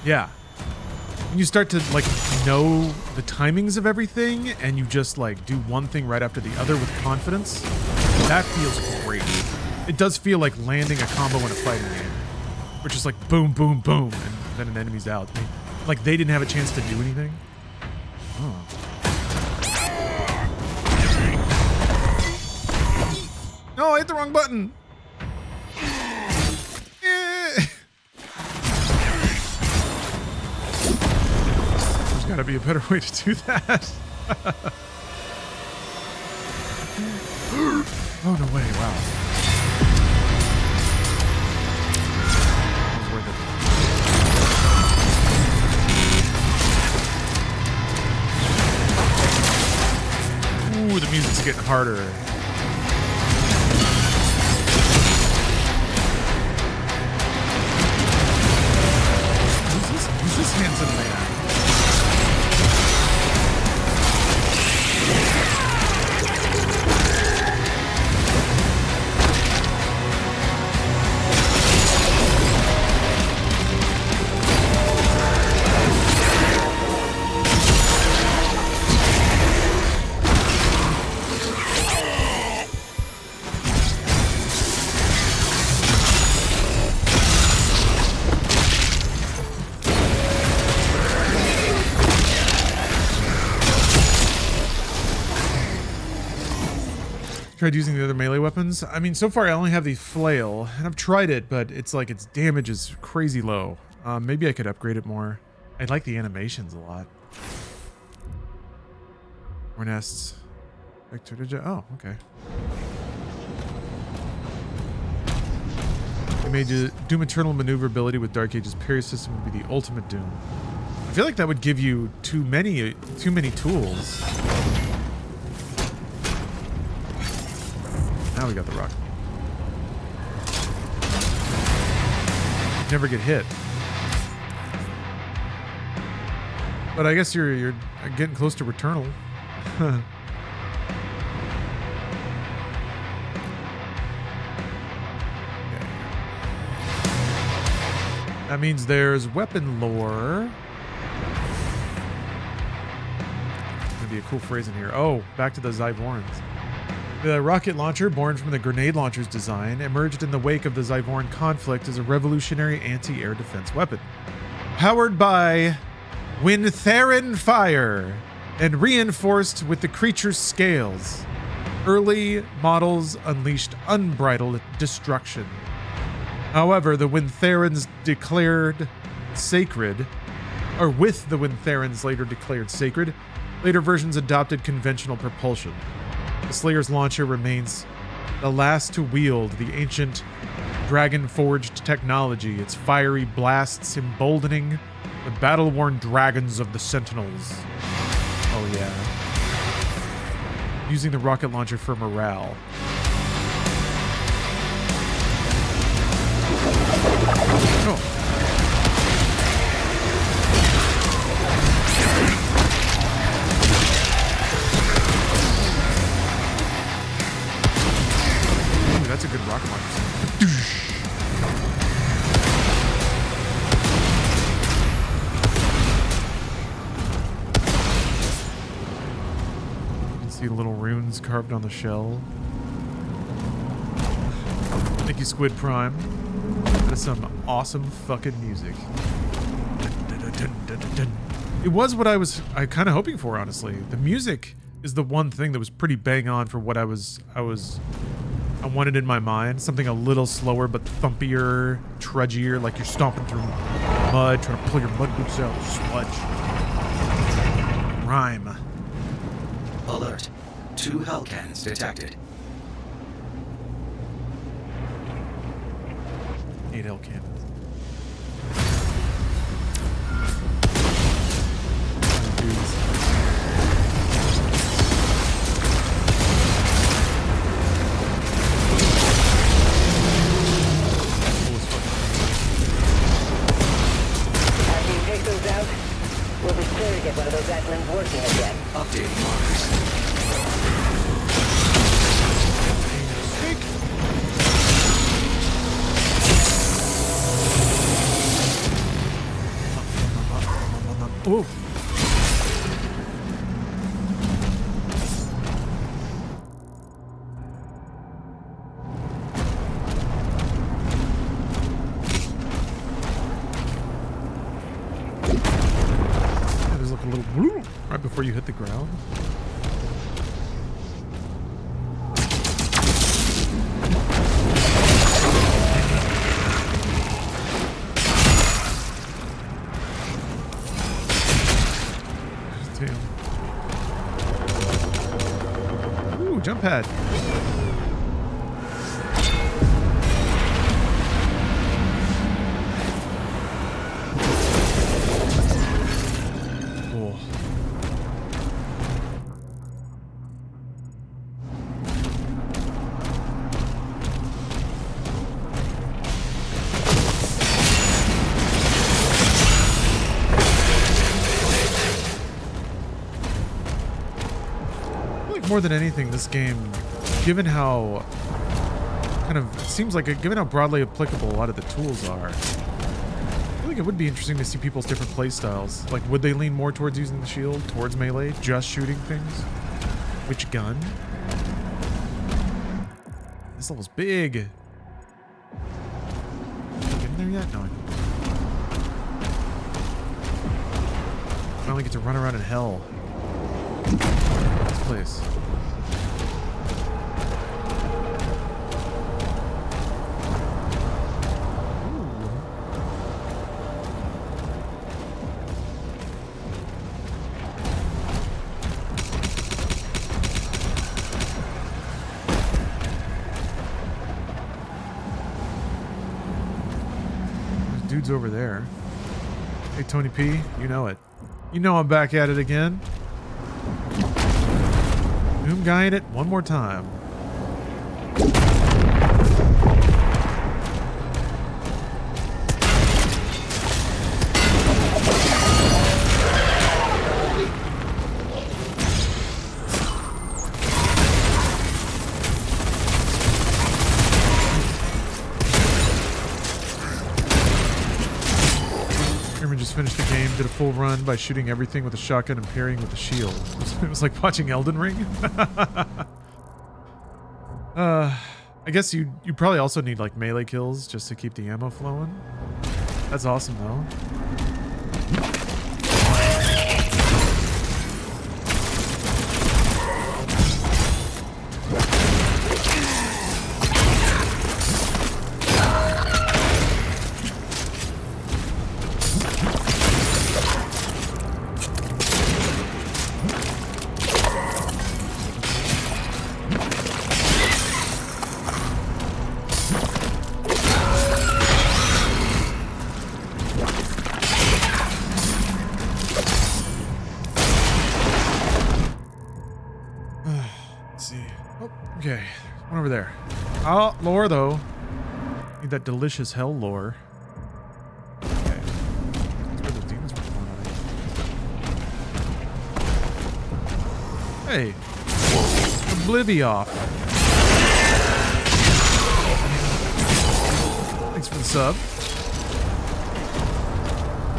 Yeah. When you start to like know the timings of everything and you just like do one thing right after the other with confidence, that feels great. It does feel like landing a combo in a fighting game, which is like boom, boom, boom, and then an enemy's out. Like they didn't have a chance to do anything. Oh. No, I hit the wrong button. Gotta be a better way to do that. Oh, no way. Wow. That was worth it. Ooh, the music's getting harder. Who's this handsome man? Tried using the other melee weapons. I mean, so far I only have the flail, and I've tried it, but it's like its damage is crazy low. Maybe I could upgrade it more. I like the animations a lot. More nests. Oh, okay. They made Doom Eternal maneuverability with Dark Ages parry system would be the ultimate Doom. I feel like that would give you too many tools. Now we got the rock. Never get hit. But I guess you're getting close to Returnal. That means there's weapon lore. would be a cool phrase in here. Oh, back to the Zyvorans. The rocket launcher, born from the grenade launcher's design, emerged in the wake of the Zyvoran conflict as a revolutionary anti-air defense weapon. Powered by Wintheran fire and reinforced with the creature's scales, early models unleashed unbridled destruction. However, the Wintherans declared sacred, or with the Wintherans later declared sacred, later versions adopted conventional propulsion. The Slayer's launcher remains the last to wield the ancient dragon-forged technology, its fiery blasts emboldening the battle-worn dragons of the Sentinels. Oh yeah. Using the rocket launcher for morale. Oh. Ooh, that's a good rocket launcher. See little runes carved on the shell. Thank you, Squid Prime. That is some awesome fucking music. It was what I kind of hoping for, honestly. The music is the one thing that was pretty bang on for what I wanted in my mind. Something a little slower but thumpier, trudgier, like you're stomping through mud, trying to pull your mud boots out, sludge. Rhyme. Alert. 2 hell cannons detected. 8 hell cannons. After you take those out, we'll be clear to get one of those Atlands working again. Updating markers. Oh. There's like a little right before you hit the ground. Ooh, jump pad. Cool. More than anything, this game, given how kind of, it seems like, given how broadly applicable a lot of the tools are, I feel like it would be interesting to see people's different play styles. Like, would they lean more towards using the shield, towards melee, just shooting things? Which gun? This level's big. Get in there yet? No. Finally get to run around in hell. This place. Dude's over there. Hey, Tony P, you know it. You know I'm back at it again. Doom guying it one more time. Just finished the game. Did a full run by shooting everything with a shotgun and parrying with a shield. It was like watching Elden Ring. I guess you probably also need like melee kills just to keep the ammo flowing. That's awesome though. Okay, one over there. Oh, lore though. Need that delicious hell lore. Okay. That's where those demons were going on. Hey. Oblivioff. Thanks for the sub.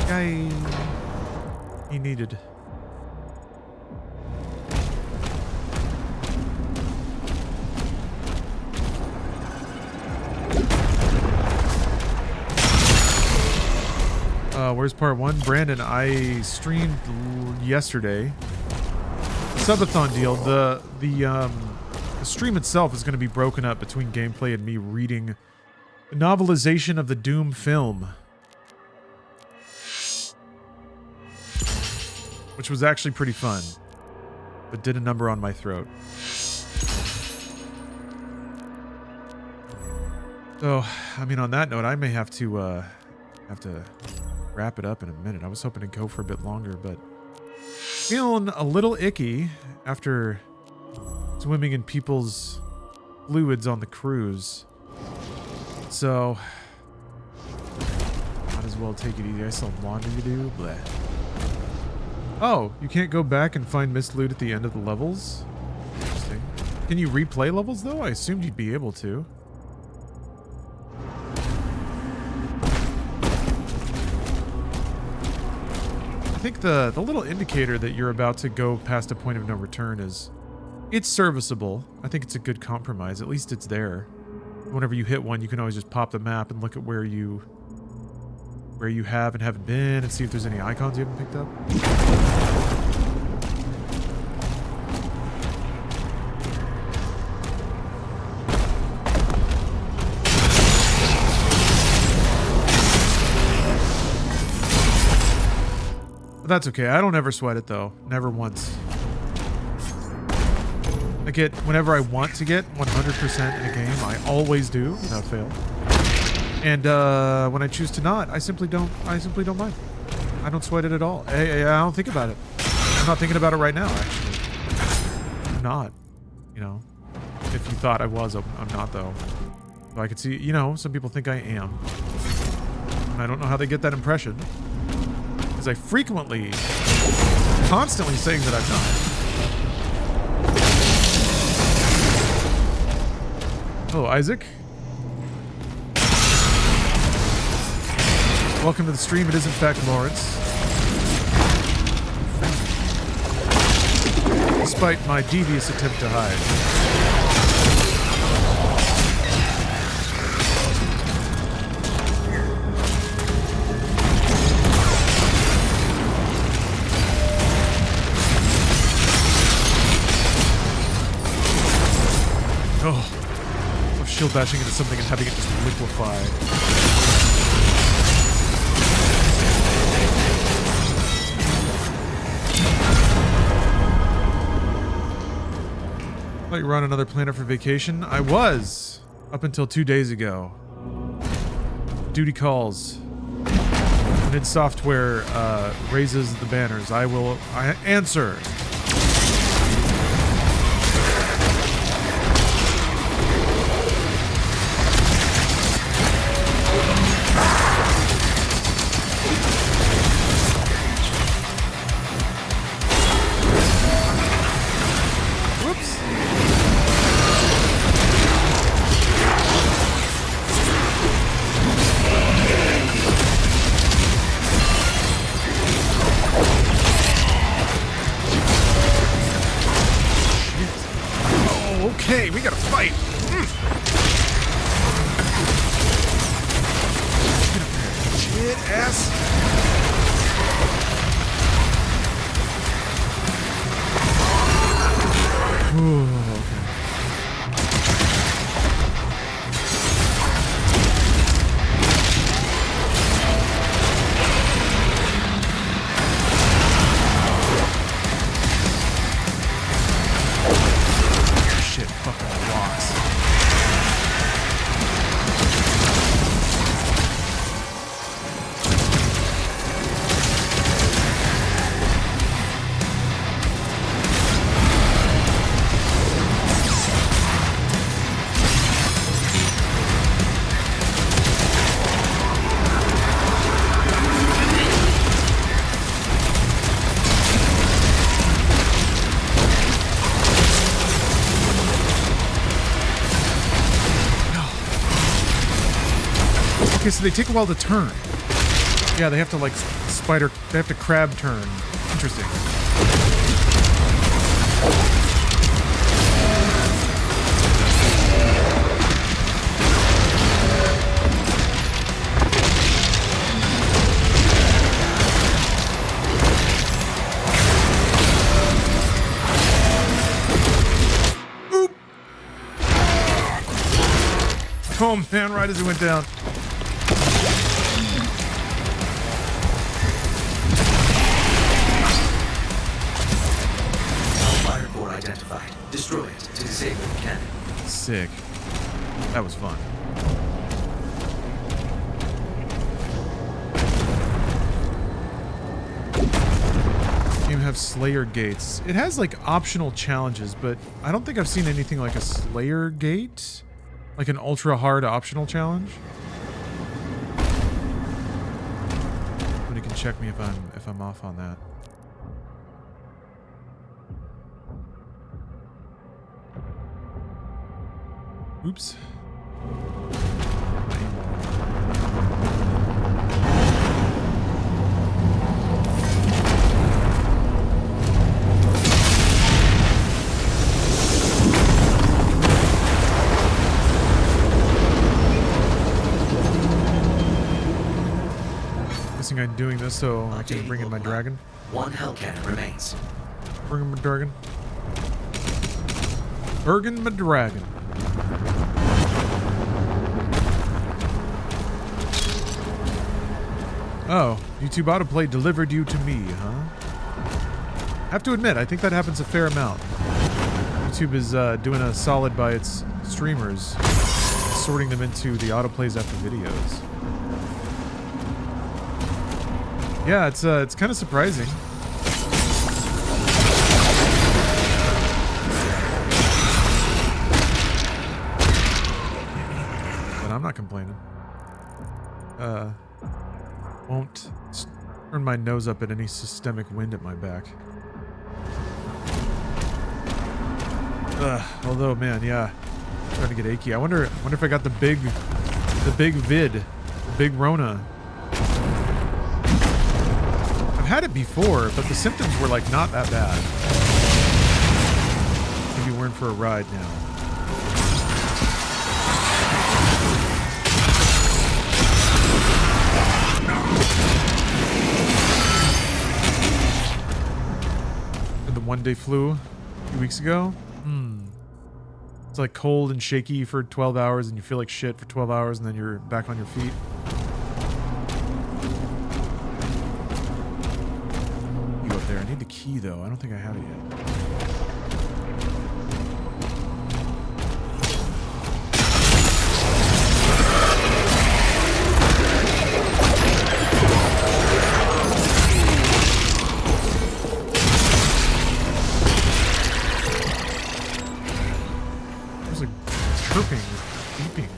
Guy he needed. Where's part one? Brandon, I streamed yesterday. Subathon deal. The stream itself is going to be broken up between gameplay and me reading the novelization of the Doom film, which was actually pretty fun, but did a number on my throat. So, I mean, on that note, I may have to wrap it up in a minute. I was hoping to go for a bit longer, but feeling a little icky after swimming in people's fluids on the cruise. So, might as well take it easy. I still have laundry to do. Bleh. Oh, you can't go back and find missed loot at the end of the levels? Interesting. Can you replay levels, though? I assumed you'd be able to. I think the little indicator that you're about to go past a point of no return it's serviceable. I think it's a good compromise. At least it's there. Whenever you hit one, you can always just pop the map and look at where you have and haven't been and see if there's any icons you haven't picked up. That's okay. I don't ever sweat it though. Never once. I get whenever I want to get 100% in a game. I always do without fail. And when I choose to not, I simply don't mind. I don't sweat it at all. I don't think about it. I'm not thinking about it right now, actually. I'm not. You know, if you thought I was, I'm not though. So I could see, you know, some people think I am. And I don't know how they get that impression. Because I frequently, constantly saying that I'm not. Hello, Isaac. Welcome to the stream. It is, in fact, Lawrence. Despite my devious attempt to hide. Oh, shield bashing into something and having it just liquefy. Thought you were on another planet for vacation. I was up until 2 days ago. Duty calls. When id Software raises the banners, I answer. Okay, we gotta fight. Get up there, shit ass. Ooh, okay. Shit, fucking rocks. Okay, so they take a while to turn. Yeah, they have to like spider, they have to crab turn. Interesting. Oop. Oh man, right as it went down. Identified. Destroy it to disable the cannon. Sick. That was fun. Game have Slayer gates. It has like optional challenges, but I don't think I've seen anything like a Slayer gate, like an ultra hard optional challenge. Somebody can check me if I'm off on that. Oops. Guessing I'm doing this so I can bring in my dragon. One hell cannon remains. Bring in my dragon. Bergen my dragon. Oh, YouTube autoplay delivered you to me, huh? I have to admit, I think that happens a fair amount. YouTube is doing a solid by its streamers, sorting them into the autoplays after videos. Yeah, it's kind of surprising. But I'm not complaining. Won't turn my nose up at any systemic wind at my back. Although, man, yeah, I'm starting to get achy. I wonder if I got the big vid, the big Rona. I've had it before, but the symptoms were like not that bad. Maybe we're in for a ride now. The one-day flu a few weeks ago. It's like cold and shaky for 12 hours and you feel like shit for 12 hours and then you're back on your feet. You up there. I need the key though. I don't think I have it yet. Chirping, beeping.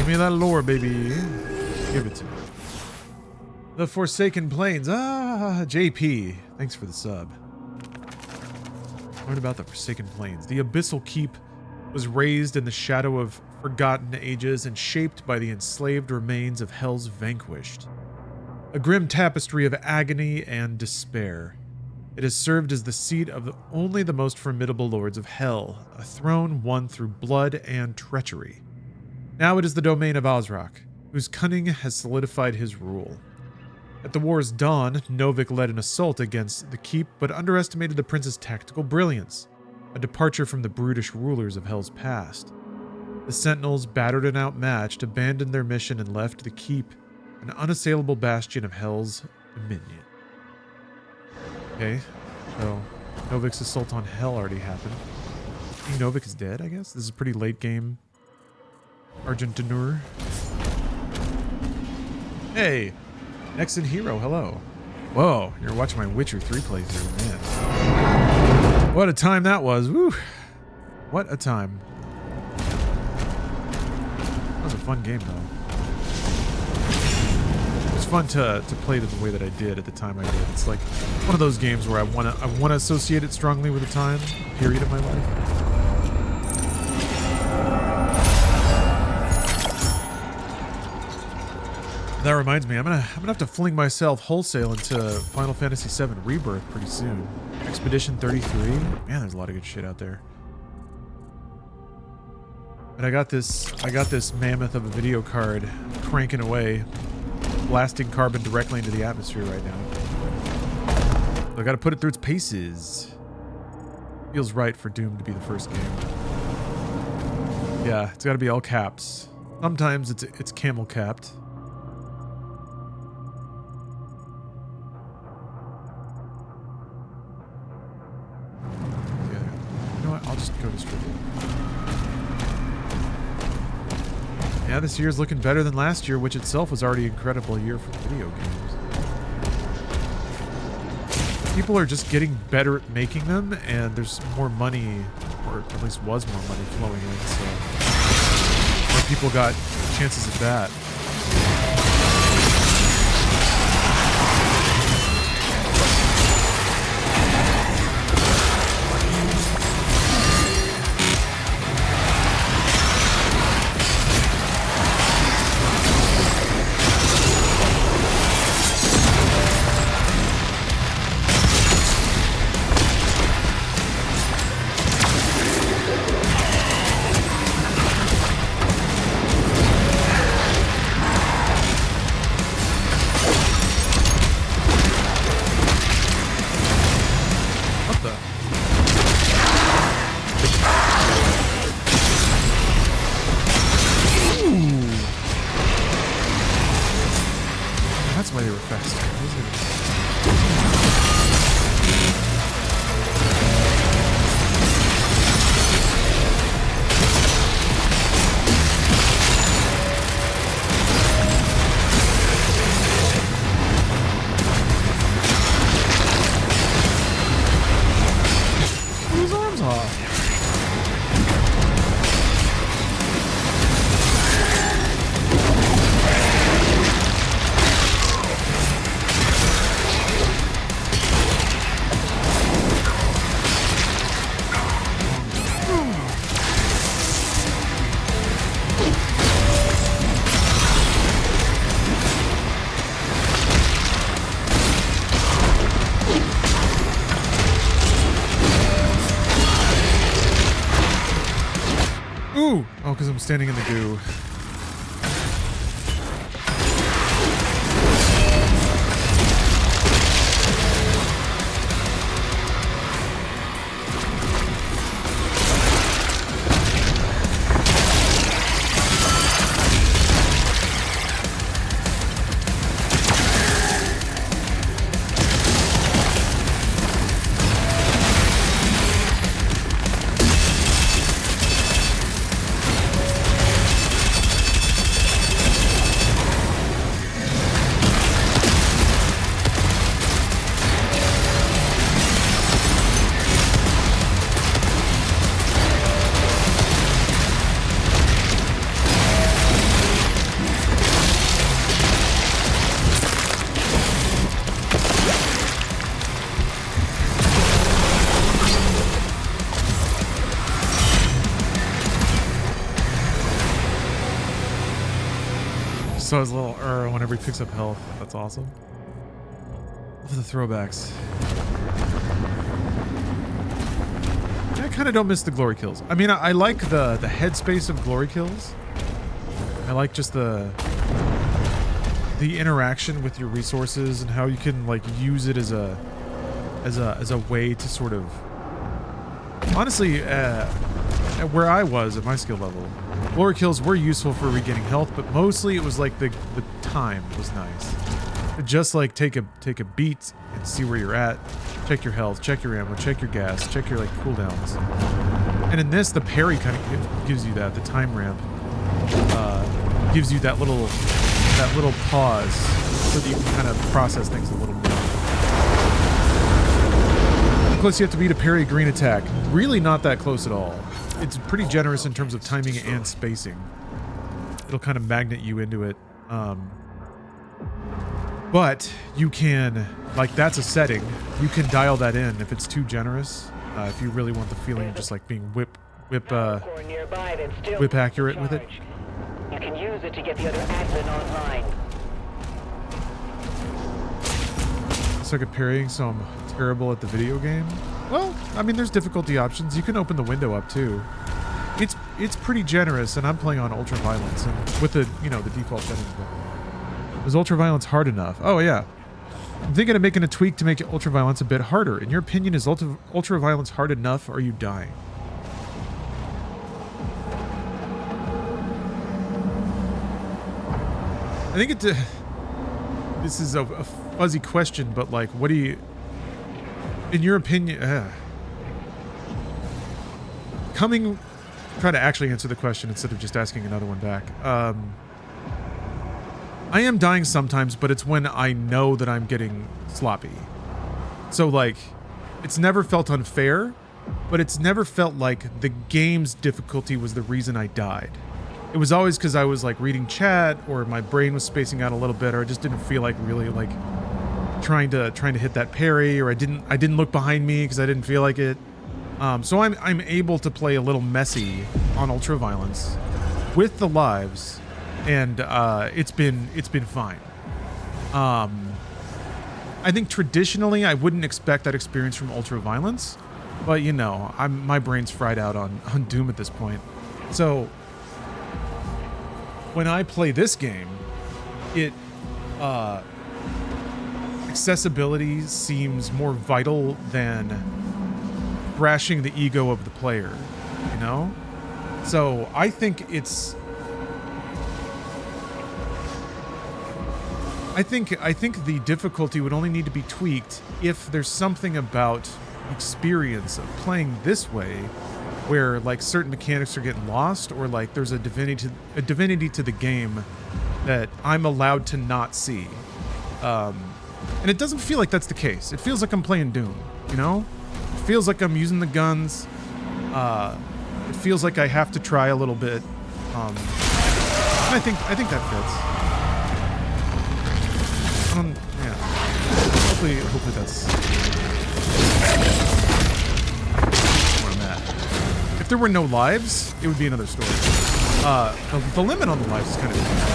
Give me that lore, baby. Give it to me. The Forsaken Plains. Ah, JP. Thanks for the sub. Learn about the Forsaken Plains. The Abyssal Keep was raised in the shadow of forgotten ages and shaped by the enslaved remains of Hell's vanquished. A grim tapestry of agony and despair. It has served as the seat of only the most formidable lords of Hell, a throne won through blood and treachery. Now it is the domain of Ozrak, whose cunning has solidified his rule. At the war's dawn, Novik led an assault against the keep, but underestimated the prince's tactical brilliance, a departure from the brutish rulers of Hell's past. The sentinels, battered and outmatched, abandoned their mission and left the keep, an unassailable bastion of Hell's dominion. Okay, so Novik's assault on Hell already happened. King Novik is dead, I guess? This is a pretty late game Argentinur. Hey! Nexon Hero, hello. Whoa, you're watching my Witcher 3 playthrough, man. What a time that was, woo! What a time. That was a fun game, though. It was fun to play it in the way that I did at the time I did. It's like one of those games where I wanna associate it strongly with a time, period of my life. That reminds me, I'm gonna have to fling myself wholesale into Final Fantasy VII Rebirth pretty soon. Expedition 33. Man, there's a lot of good shit out there. But I got this mammoth of a video card cranking away, blasting carbon directly into the atmosphere right now. So I gotta put it through its paces. Feels right for Doom to be the first game. Yeah, it's gotta be all caps. Sometimes it's camel capped. I'll just go distribute. Yeah, this year's looking better than last year, which itself was already an incredible year for video games. People are just getting better at making them, and there's more money, or at least was more money flowing in, so more people got chances at that. Because I'm standing in the goo. saw his little whenever he picks up health. That's awesome. Love the throwbacks. I kind of don't miss the glory kills. I mean, I like the headspace of glory kills. I like just the interaction with your resources and how you can like use it as a way to sort of honestly at where I was at my skill level, glory kills were useful for regaining health, but mostly it was like the time was nice. Just like take a beat and see where you're at, check your health, check your ammo, check your gas, check your like cooldowns. And in this, the parry kind of gives you that. The time ramp gives you that little pause so that you can kind of process things a little more. Close you have to beat a parry green attack. Really not that close at all. It's pretty generous in terms of timing and spacing. It'll kind of magnet you into it. But you can, like, that's a setting. You can dial that in if it's too generous. If you really want the feeling of just like being whip accurate with it. You can use it to get the other admin online. I suck at parrying, so I'm terrible at the video game. Well, I mean, there's difficulty options. You can open the window up too. It's pretty generous, and I'm playing on ultra violence and with the the default settings. Was ultra violence hard enough? Oh yeah. I'm thinking of making a tweak to make ultra violence a bit harder. In your opinion, is ultra violence hard enough, or are you dying? I think this is a fuzzy question, but like, what do you, in your opinion, try to actually answer the question instead of just asking another one back. I am dying sometimes, but it's when I know that I'm getting sloppy. So like, it's never felt unfair, but it's never felt like the game's difficulty was the reason I died. It was always because I was like reading chat, or my brain was spacing out a little bit, or I just didn't feel like really like trying to hit that parry, or I didn't look behind me because I didn't feel like it. So I'm able to play a little messy on ultra violence with the lives, and it's been fine. I think traditionally I wouldn't expect that experience from ultra violence, but my brain's fried out on Doom at this point. So when I play this game, accessibility seems more vital than thrashing the ego of the player, So I think I think the difficulty would only need to be tweaked if there's something about experience of playing this way where like certain mechanics are getting lost, or like there's a divinity to the game that I'm allowed to not see. And it doesn't feel like that's the case. It feels like I'm playing Doom, It feels like I'm using the guns. It feels like I have to try a little bit. I think that fits. Yeah. Hopefully that's where I'm at. If there were no lives, it would be another story. The limit on the lives is kind of interesting.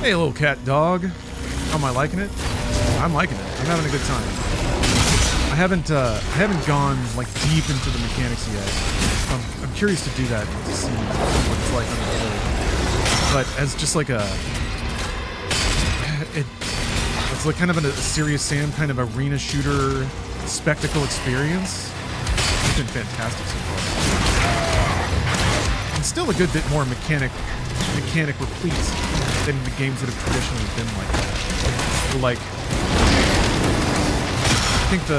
Hey, little cat dog. How am I liking it? I'm liking it. I'm having a good time. I haven't gone like deep into the mechanics yet. I'm curious to do that to see what it's like under the hood. But as just like it's like kind of a Serious Sam kind of arena shooter spectacle experience. It's been fantastic so far. And still a good bit more mechanic replete than the games that have traditionally been like that. Like, I think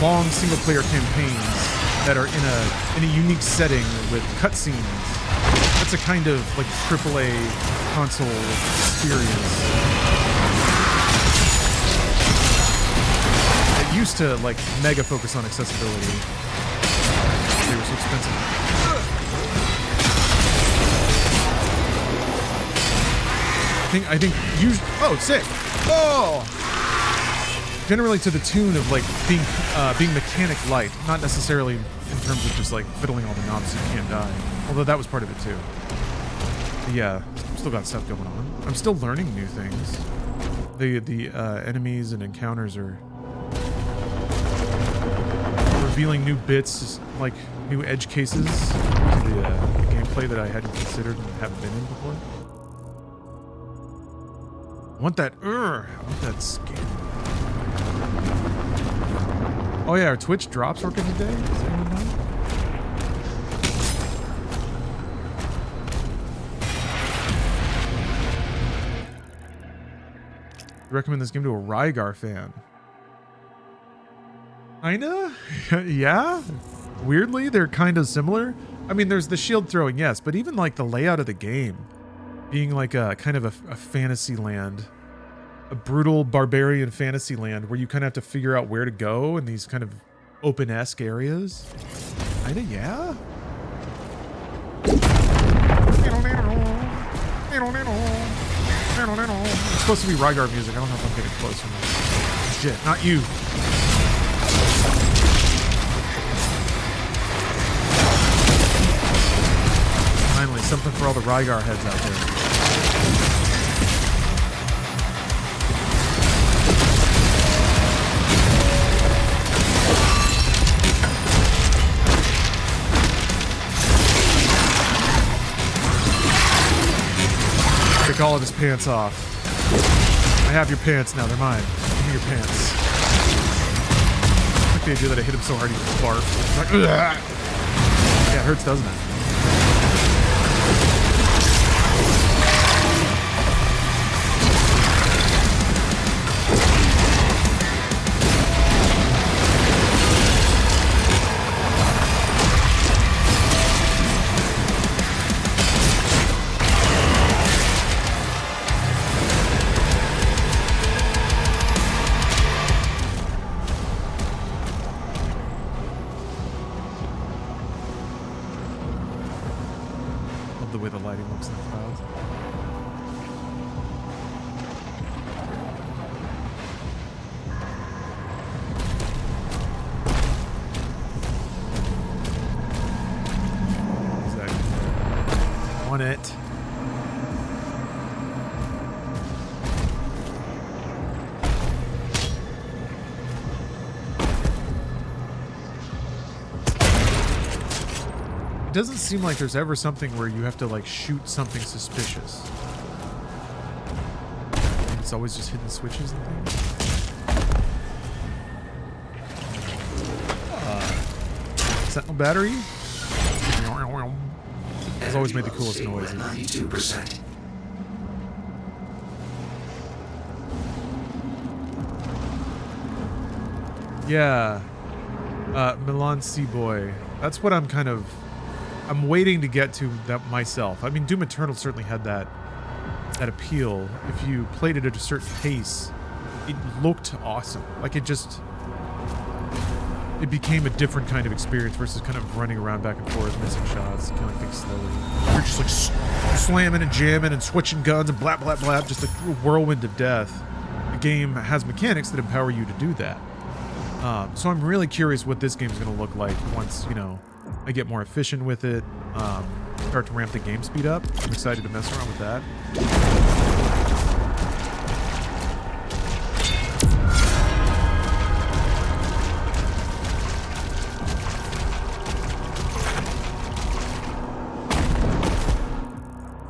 long single-player campaigns that are in a unique setting with cutscenes. That's a kind of like AAA console experience. It used to like mega focus on accessibility. They were so expensive. I think you. Oh, sick. Oh. Generally to the tune of like being mechanic light, not necessarily in terms of just like fiddling all the knobs so you can't die. Although that was part of it too. But yeah, still got stuff going on. I'm still learning new things. The enemies and encounters are revealing new bits, like new edge cases to the gameplay that I hadn't considered and haven't been in before. I want that skin. Oh yeah, our Twitch drops working today? Does anyone know? Recommend this game to a Rygar fan. Kinda? Yeah? Weirdly, they're kind of similar. I mean, there's the shield throwing, yes, but even like the layout of the game being like a kind of a fantasy land, a brutal barbarian fantasy land where you kind of have to figure out where to go in these kind of open-esque areas. Kinda, yeah? It's supposed to be Rygar music. I don't know if I'm getting close or not. Shit, not you. Finally, something for all the Rygar heads out there. Take all of his pants off. I have your pants now, they're mine. Give me your pants. I like the idea that I hit him so hard he barfed. Like, ugh. Yeah, it hurts, doesn't it? It doesn't seem like there's ever something where you have to like shoot something suspicious. It's always just hidden switches and things. Sentinel battery? It's always made the coolest noises. 92%. Yeah. Milan Seaboy. That's what I'm waiting to get to that myself. I mean, Doom Eternal certainly had that appeal. If you played it at a certain pace, it looked awesome. Like it became a different kind of experience versus kind of running around back and forth, missing shots, killing things slowly. You're just like slamming and jamming and switching guns and blah, blah, blah, just a whirlwind of death. The game has mechanics that empower you to do that. So I'm really curious what this game's going to look like once, I get more efficient with it, start to ramp the game speed up. I'm excited to mess around with that.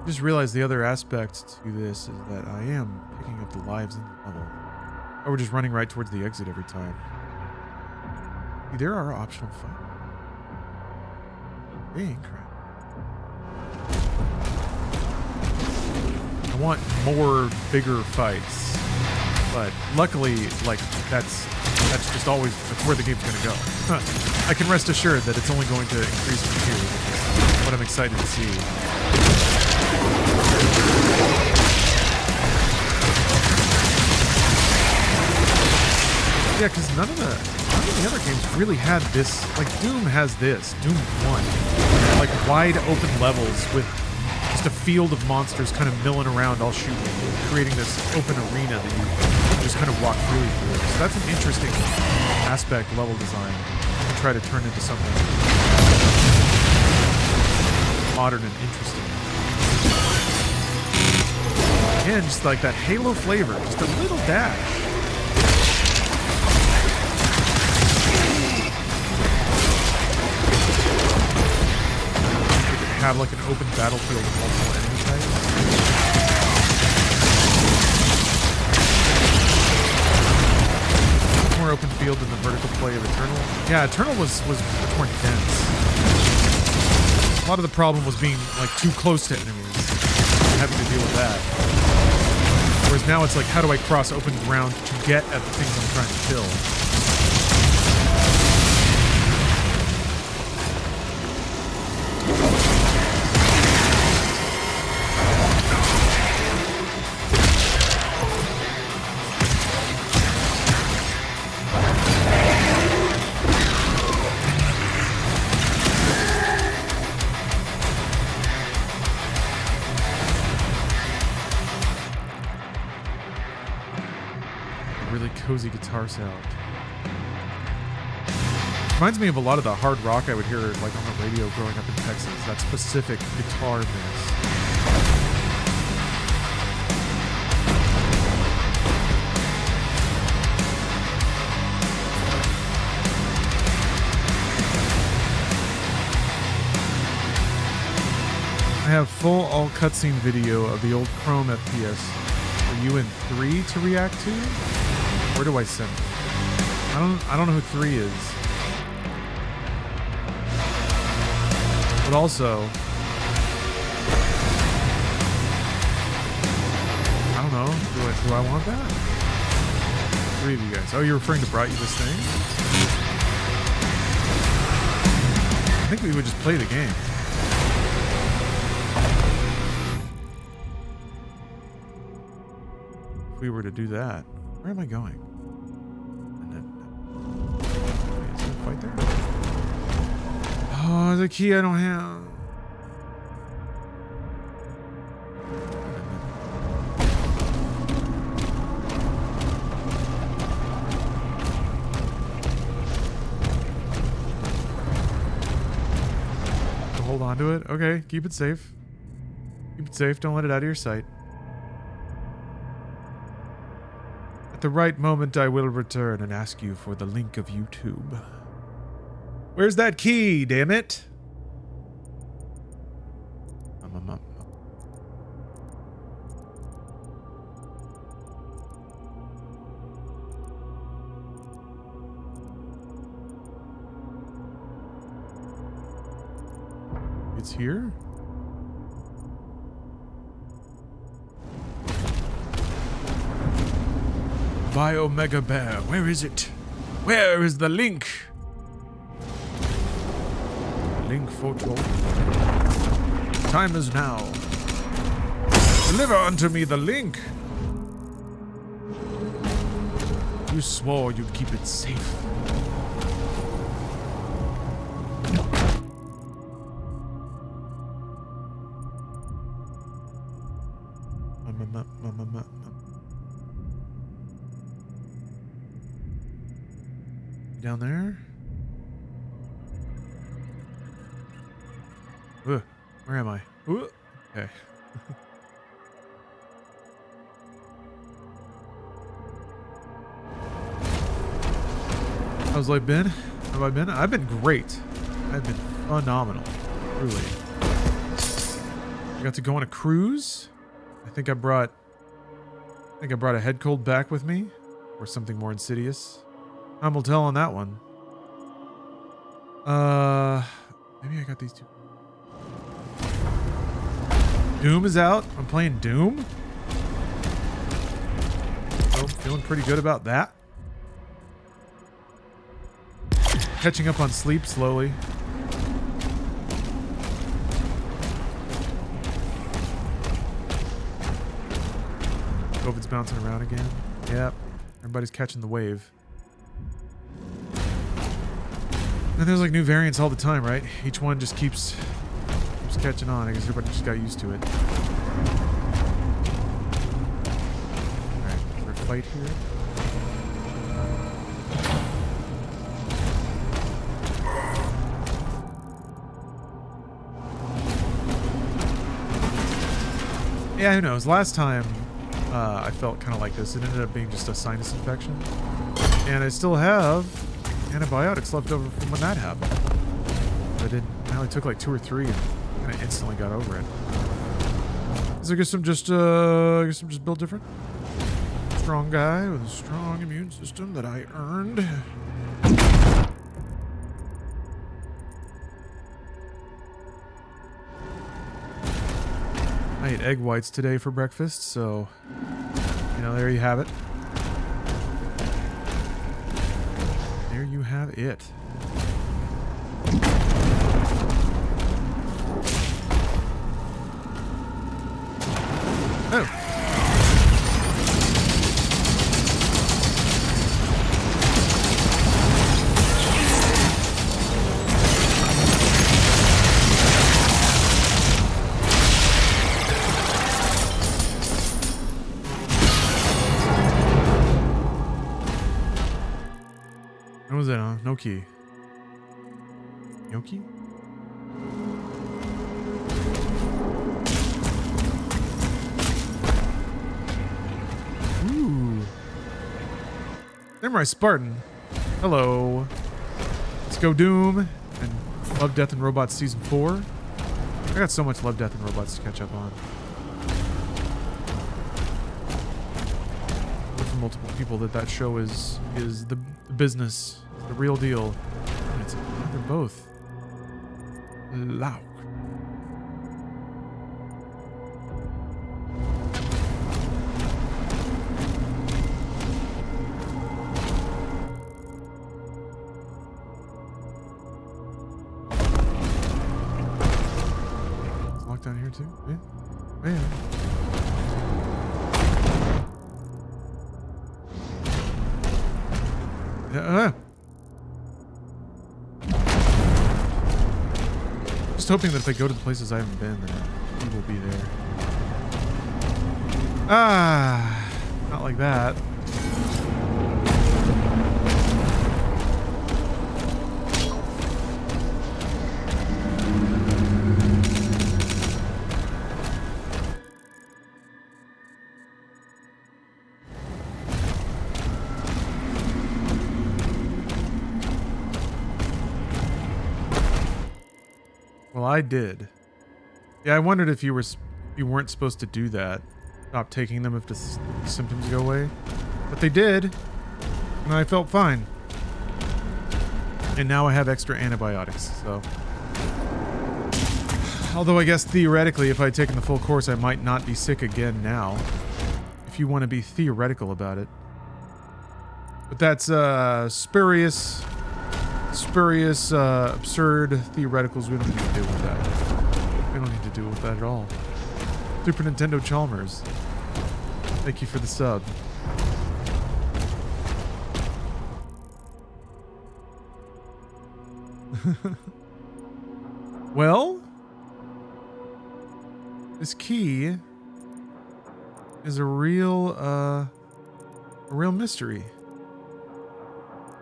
Just realized the other aspect to this is that I am picking up the lives in the level. Or we're just running right towards the exit every time. See, there are optional fights. Dang crap. I want more bigger fights. But luckily, like, that's just always where the game's gonna go. I can rest assured that it's only going to increase from here, which is what I'm excited to see. Yeah, because none of the other games really had this. Like, Doom has this. Doom 1. Like, wide open levels with just a a field of monsters kind of milling around all shooting, creating this open arena that you just kind of walk freely through. So that's an interesting aspect level design to try to turn into something modern and interesting. Again, just like that Halo flavor, just a little dash. Have like an open battlefield with multiple enemy types. More open field than the vertical play of Eternal. Yeah, Eternal was much more dense. A lot of the problem was being like too close to enemies and having to deal with that. Whereas now it's like, how do I cross open ground to get at the things I'm trying to kill? Cozy guitar sound. Reminds me of a lot of the hard rock I would hear like on the radio growing up in Texas. That specific guitar mix. I have full all cutscene video of the old Chrome FPS for you and 3 to react to. Where do I send it? I don't know who 3 is. But also, I don't know. Do I want that? 3 of you guys. Oh, you're referring to brought you this thing? I think we would just play the game. If we were to do that, where am I going? Fight there? Oh, the key I don't have. So hold on to it. Okay, keep it safe. Keep it safe. Don't let it out of your sight. At the right moment, I will return and ask you for the link of YouTube. Where's that key, damn it? It's here? By Omega Bear, where is it? Where is the link? Link foretold. Time is now. Deliver unto me the link. You swore you'd keep it safe. Down there? Where am I? Okay. How's life been? How have I been? I've been great. I've been phenomenal. Truly. I got to go on a cruise. I think I brought a head cold back with me. Or something more insidious. Time will tell on that one. Maybe I got these two. Doom is out. I'm playing Doom. So, feeling pretty good about that. Catching up on sleep slowly. COVID's bouncing around again. Yep. Everybody's catching the wave. And there's like new variants all the time, right? Each one just keeps It's catching on. I guess everybody just got used to it. Alright, is there a fight here? Yeah, who knows? Last time I felt kind of like this. It ended up being just a sinus infection. And I still have antibiotics left over from when that happened. But I only took like 2 or 3 and kind of instantly got over it. So I guess I'm just built different. Strong guy with a strong immune system that I earned. I ate egg whites today for breakfast, so, you know, there you have it. There you have it. Oh. What was that, huh? No key. No key? Ooh. Samurai Spartan. Hello. Let's go, Doom. And Love, Death, and Robots Season 4. I got so much Love, Death, and Robots to catch up on. From multiple people that show is the business, the real deal. They're both loud. It's locked down here too. Yeah. Yeah. Just hoping that if I go to the places I haven't been, that he will be there. Ah, not like that. Well, I did. Yeah, I wondered if you weren't supposed to do that. Stop taking them if the symptoms go away. But they did. And I felt fine. And now I have extra antibiotics, so. Although I guess theoretically, if I'd taken the full course, I might not be sick again now. If you want to be theoretical about it. But that's spurious, absurd theoreticals. We don't need to deal with that. We don't need to deal with that at all. Super Nintendo Chalmers. Thank you for the sub. Well, this key is a real mystery.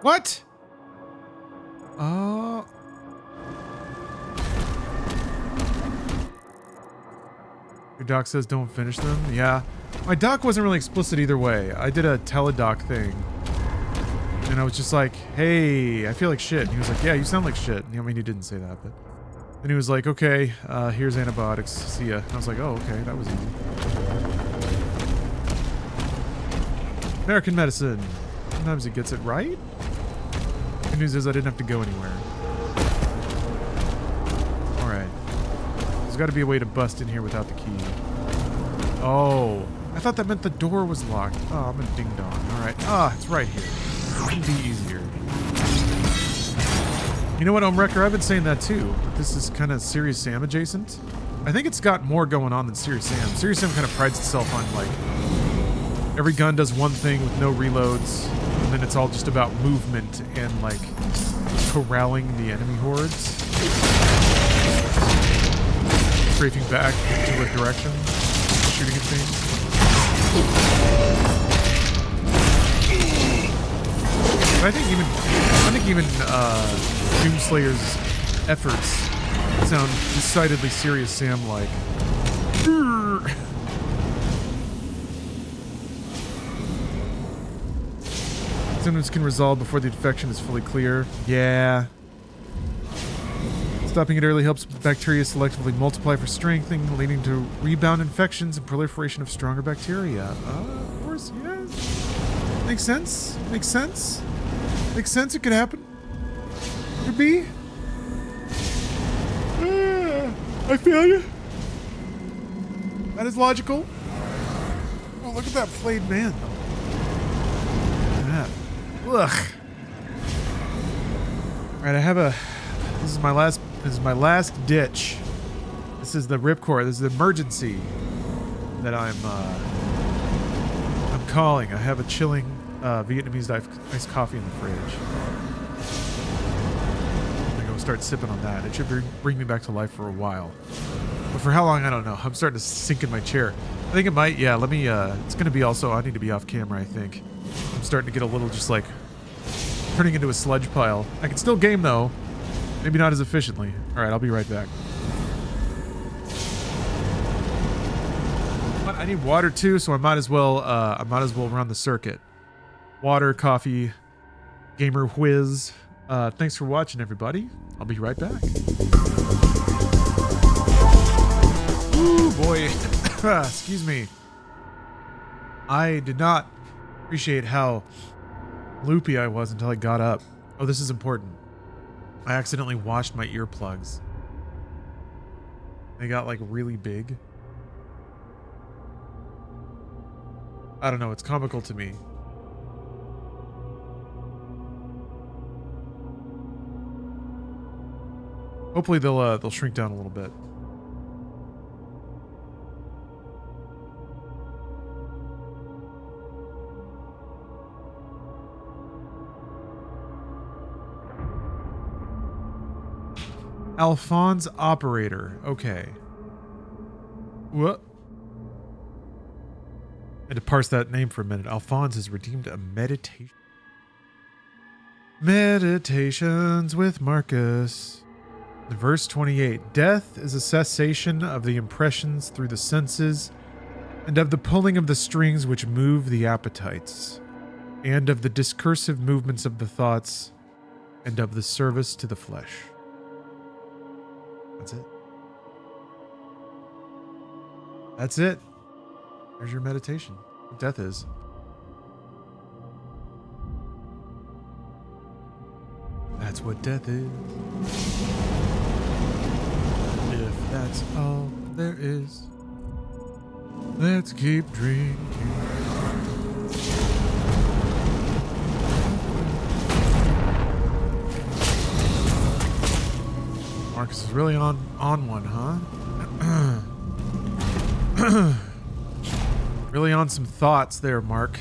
What? Your doc says don't finish them? Yeah. My doc wasn't really explicit either way. I did a teledoc thing. And I was just like, hey, I feel like shit. And he was like, yeah, you sound like shit. I mean, he didn't say that, but... And he was like, okay, here's antibiotics. See ya. And I was like, oh, okay, that was easy. American medicine. Sometimes it gets it right. Good news is I didn't have to go anywhere. Alright. There's got to be a way to bust in here without the key. Oh. I thought that meant the door was locked. Oh, I'm a ding-dong. Alright. Ah, it's right here. Couldn't be easier. You know what, Omrecker? I've been saying that too. But this is kind of Serious Sam adjacent. I think it's got more going on than Serious Sam. Serious Sam kind of prides itself on, like, every gun does one thing with no reloads, and then it's all just about movement and, like, corralling the enemy hordes. strafing back into a direction, shooting at things. But I think even Doomslayer's efforts sound decidedly Serious Sam-like. Symptoms can resolve before the infection is fully clear. Yeah. Stopping it early helps bacteria selectively multiply for strengthening, leading to rebound infections and proliferation of stronger bacteria. Of course, yes. Makes sense. Makes sense. Makes sense. It could happen. Could be. I feel you. That is logical. Oh, look at that flayed man. Look at that. Ugh. All right, I have a. This is my last ditch. This is the ripcord. This is the emergency that I'm calling. I have a chilling Vietnamese iced coffee in the fridge. I'm gonna go start sipping on that. It should bring me back to life for a while. But for how long, I don't know. I'm starting to sink in my chair. I think it might, yeah, let me, it's gonna be also, I need to be off camera, I think. I'm starting to get a little just like, turning into a sludge pile. I can still game though. Maybe not as efficiently. Alright, I'll be right back. But I need water too, so I might as well run the circuit. Water, coffee, gamer whiz. Thanks for watching, everybody. I'll be right back. Ooh, boy. Excuse me. I did not appreciate how loopy I was until I got up. Oh, this is important. I accidentally washed my earplugs. They got like really big. I don't know, it's comical to me. Hopefully they'll shrink down a little bit. Alphonse Operator. Okay. What? I had to parse that name for a minute. Alphonse has redeemed a meditation. Meditations with Marcus. Verse 28. Death is a cessation of the impressions through the senses, and of the pulling of the strings which move the appetites, and of the discursive movements of the thoughts, and of the service to the flesh. That's it. That's it. There's your meditation. What death is. That's what death is. If that's all there is, let's keep drinking. Marcus is really on one, huh? Really on some thoughts there, Mark.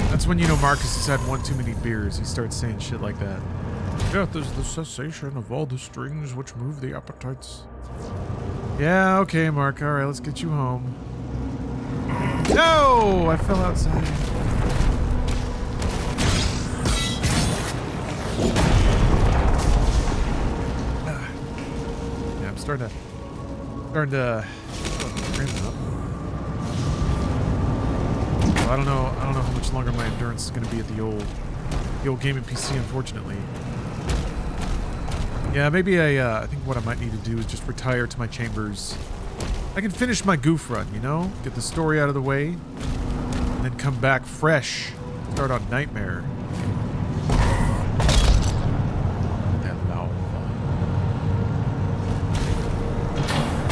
That's when you know Marcus has had one too many beers. He starts saying shit like that. Death is the cessation of all the strings which move the appetites. Yeah, okay, Mark. All right, let's get you home. No! I fell outside. Yeah, I'm starting to cramp up. Well, I don't know how much longer my endurance is going to be at the old gaming PC, unfortunately. Yeah, maybe I think what I might need to do is just retire to my chambers. I can finish my goof run, you know? Get the story out of the way, and then come back fresh. Start on Nightmare.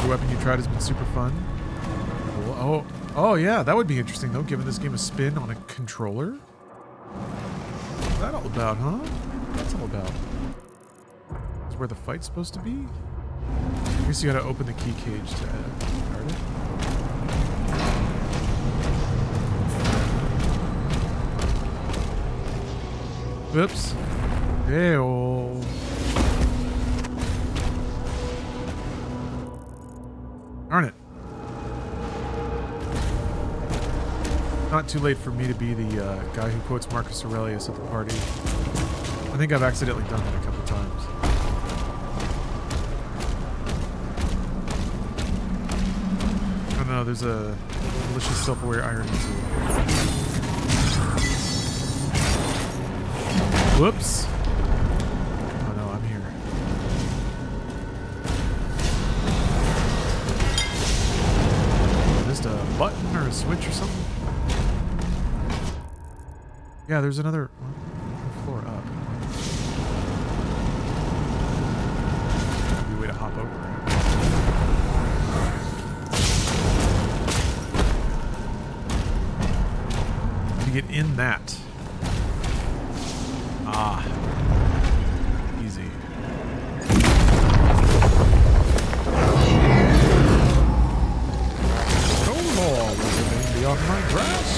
The weapon you tried has been super fun. Cool. Oh yeah, that would be interesting though, giving this game a spin on a controller. What's that all about, huh? What's that all about? Is where the fight's supposed to be? I guess you gotta open the key cage to start it. Whoops. Hey-oh. Darn it. Not too late for me to be the guy who quotes Marcus Aurelius at the party. I think I've accidentally done that a couple times. Oh no, there's a delicious self-aware irony to it. Whoops. Oh no, I'm here. Just a button or a switch or something? Yeah, there's another floor up. Maybe a way to hop over it. To get in that. Ah. Easy. No law will remain beyond my grasp.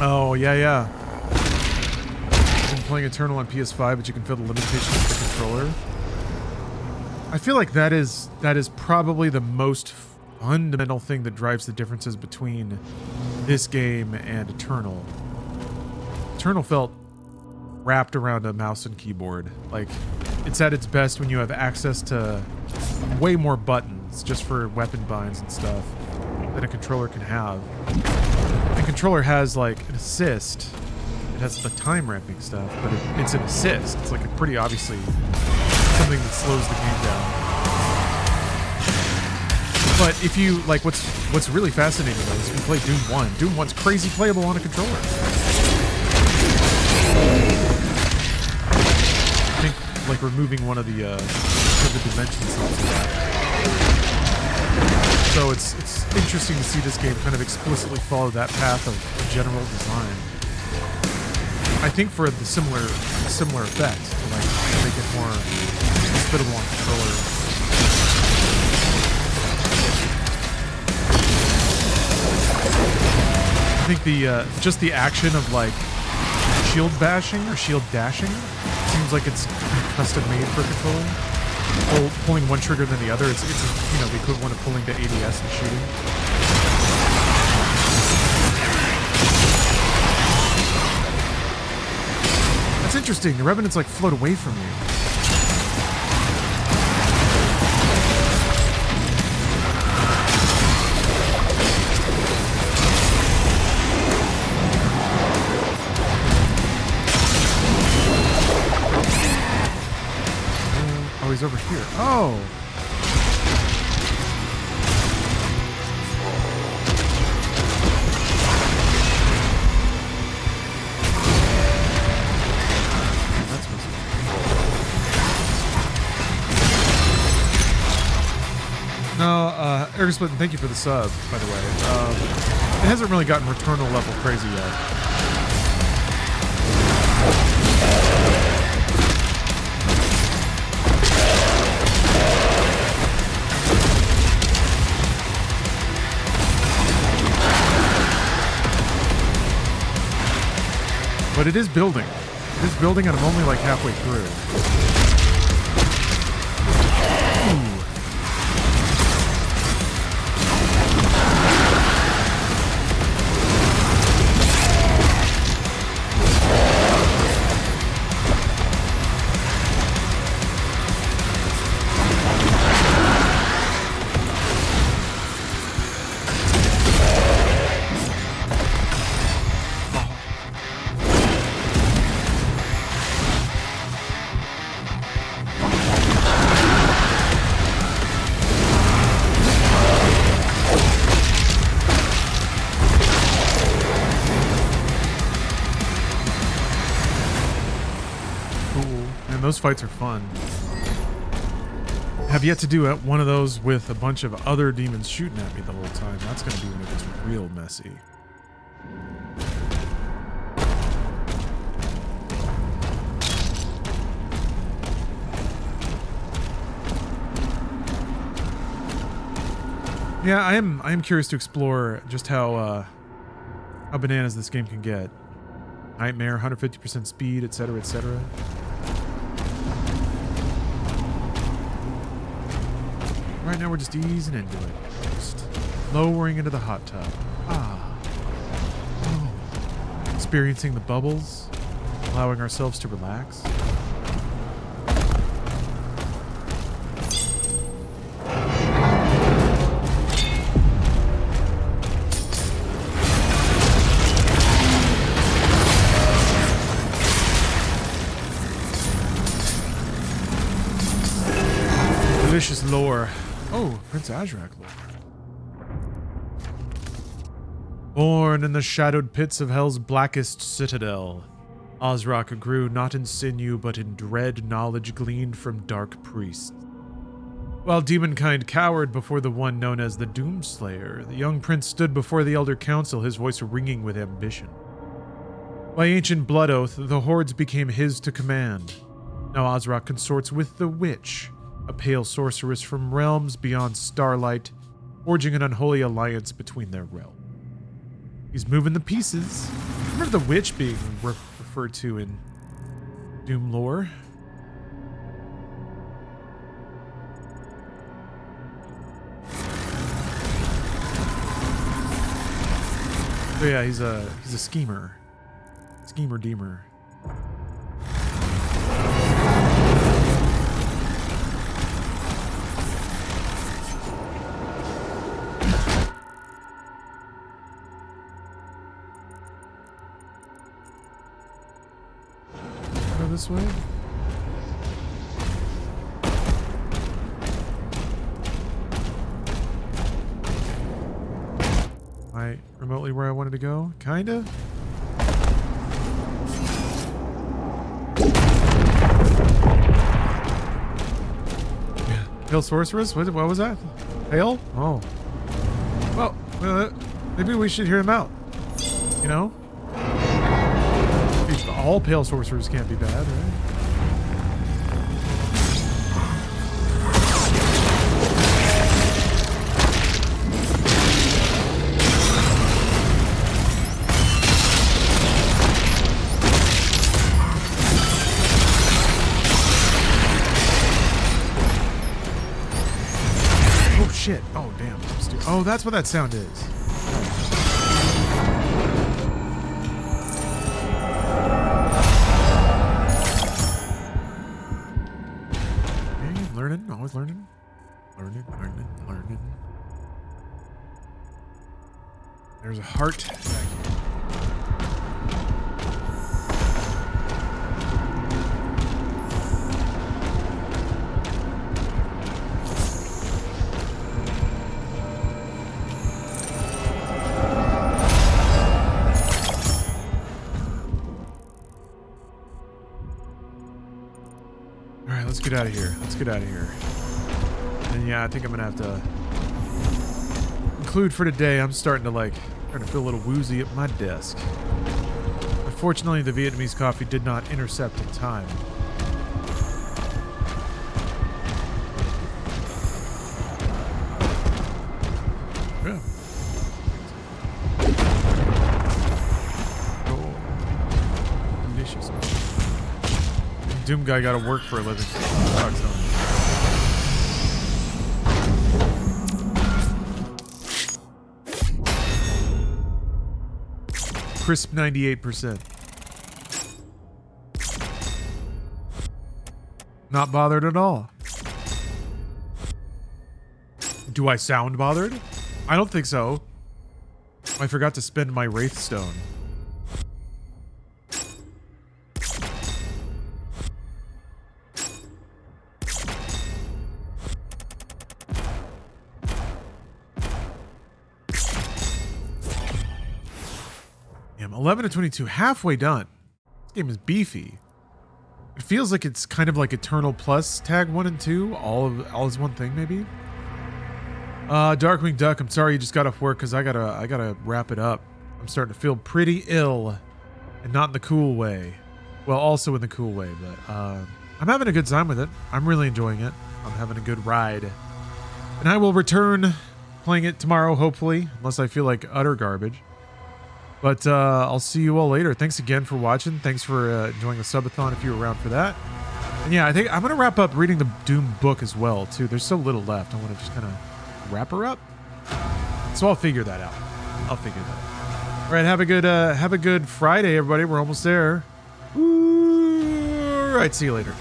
Oh, yeah. I've been playing Eternal on PS5, but you can feel the limitations of the controller. I feel like that is probably the most fundamental thing that drives the differences between this game and Eternal. Eternal felt wrapped around a mouse and keyboard. Like, it's at its best when you have access to way more buttons just for weapon binds and stuff than a controller can have. The controller has like an assist. It has the time ramping stuff, but it's an assist. It's like a pretty obviously something that slows the game down. But if you like, what's really fascinating though is if you play Doom 1. Doom 1's crazy playable on a controller. I think like removing one of the dimensions helps with that. So it's interesting to see this game kind of explicitly follow that path of general design. I think for the similar effect, to like make it more hospitable on controller. I think the just the action of like shield bashing or shield dashing seems like it's custom made for controller. Pulling one trigger than the other, it's you know, the equivalent of pulling the ADS and shooting. That's interesting. The Revenants like float away from you. Oh, he's over here. Oh! That's what's... No, Eric Splitton, thank you for the sub, by the way. It hasn't really gotten Returnal level crazy yet. But it is building. It is building, and I'm only like halfway through. Ooh. Those fights are fun. Have yet to do one of those with a bunch of other demons shooting at me the whole time. That's going to be when it gets real messy. Yeah, I am curious to explore just how bananas this game can get. Nightmare, 150% speed, etc., etc. Right now we're just easing into it. Just lowering into the hot tub. Ah. Oh. Experiencing the bubbles. Allowing ourselves to relax. Delicious lore. Oh, Prince Azrak lore. Born in the shadowed pits of hell's blackest citadel, Azrak grew not in sinew but in dread knowledge gleaned from dark priests. While demonkind cowered before the one known as the Doomslayer, the young prince stood before the Elder Council, his voice ringing with ambition. By ancient blood oath, the hordes became his to command. Now Azrak consorts with the Witch, a pale sorceress from realms beyond starlight, forging an unholy alliance between their realms. He's moving the pieces. I remember the Witch being referred to in Doom lore. So yeah, he's a schemer. Schemer deemer. This way? Am I remotely where I wanted to go? Kinda? Yeah. Pale Sorceress? What was that? Pale? Oh. Well, maybe we should hear him out. You know? All pale sorcerers can't be bad, right? Oh shit! Oh damn! Oh, that's what that sound is. Always learning. Learning. There's a heart back here. All right, let's get out of here. And yeah, I think I'm gonna have to conclude for today. I'm starting to feel a little woozy at my desk. Unfortunately, the Vietnamese coffee did not intercept in time. Yeah. Oh, delicious. Doom guy got to work for a living. Crisp 98%. Not bothered at all. Do I sound bothered? I don't think so. I forgot to spend my Wraith Stone. Damn, 11 to 22, halfway done. This game is beefy. It feels like it's kind of like Eternal Plus Tag 1 and 2, all is one thing maybe. Darkwing Duck, I'm sorry you just got off work because I gotta wrap it up. I'm starting to feel pretty ill, and not in the cool way. Well, also in the cool way, but I'm having a good time with it. I'm really enjoying it. I'm having a good ride, and I will return playing it tomorrow, hopefully, unless I feel like utter garbage. But I'll see you all later. Thanks again for watching. Thanks for enjoying the subathon if you were around for that. And yeah, I think I'm going to wrap up reading the Doom book as well, too. There's so little left. I want to just kind of wrap her up. So I'll figure that out. All right, have a good Friday, everybody. We're almost there. All right, see you later.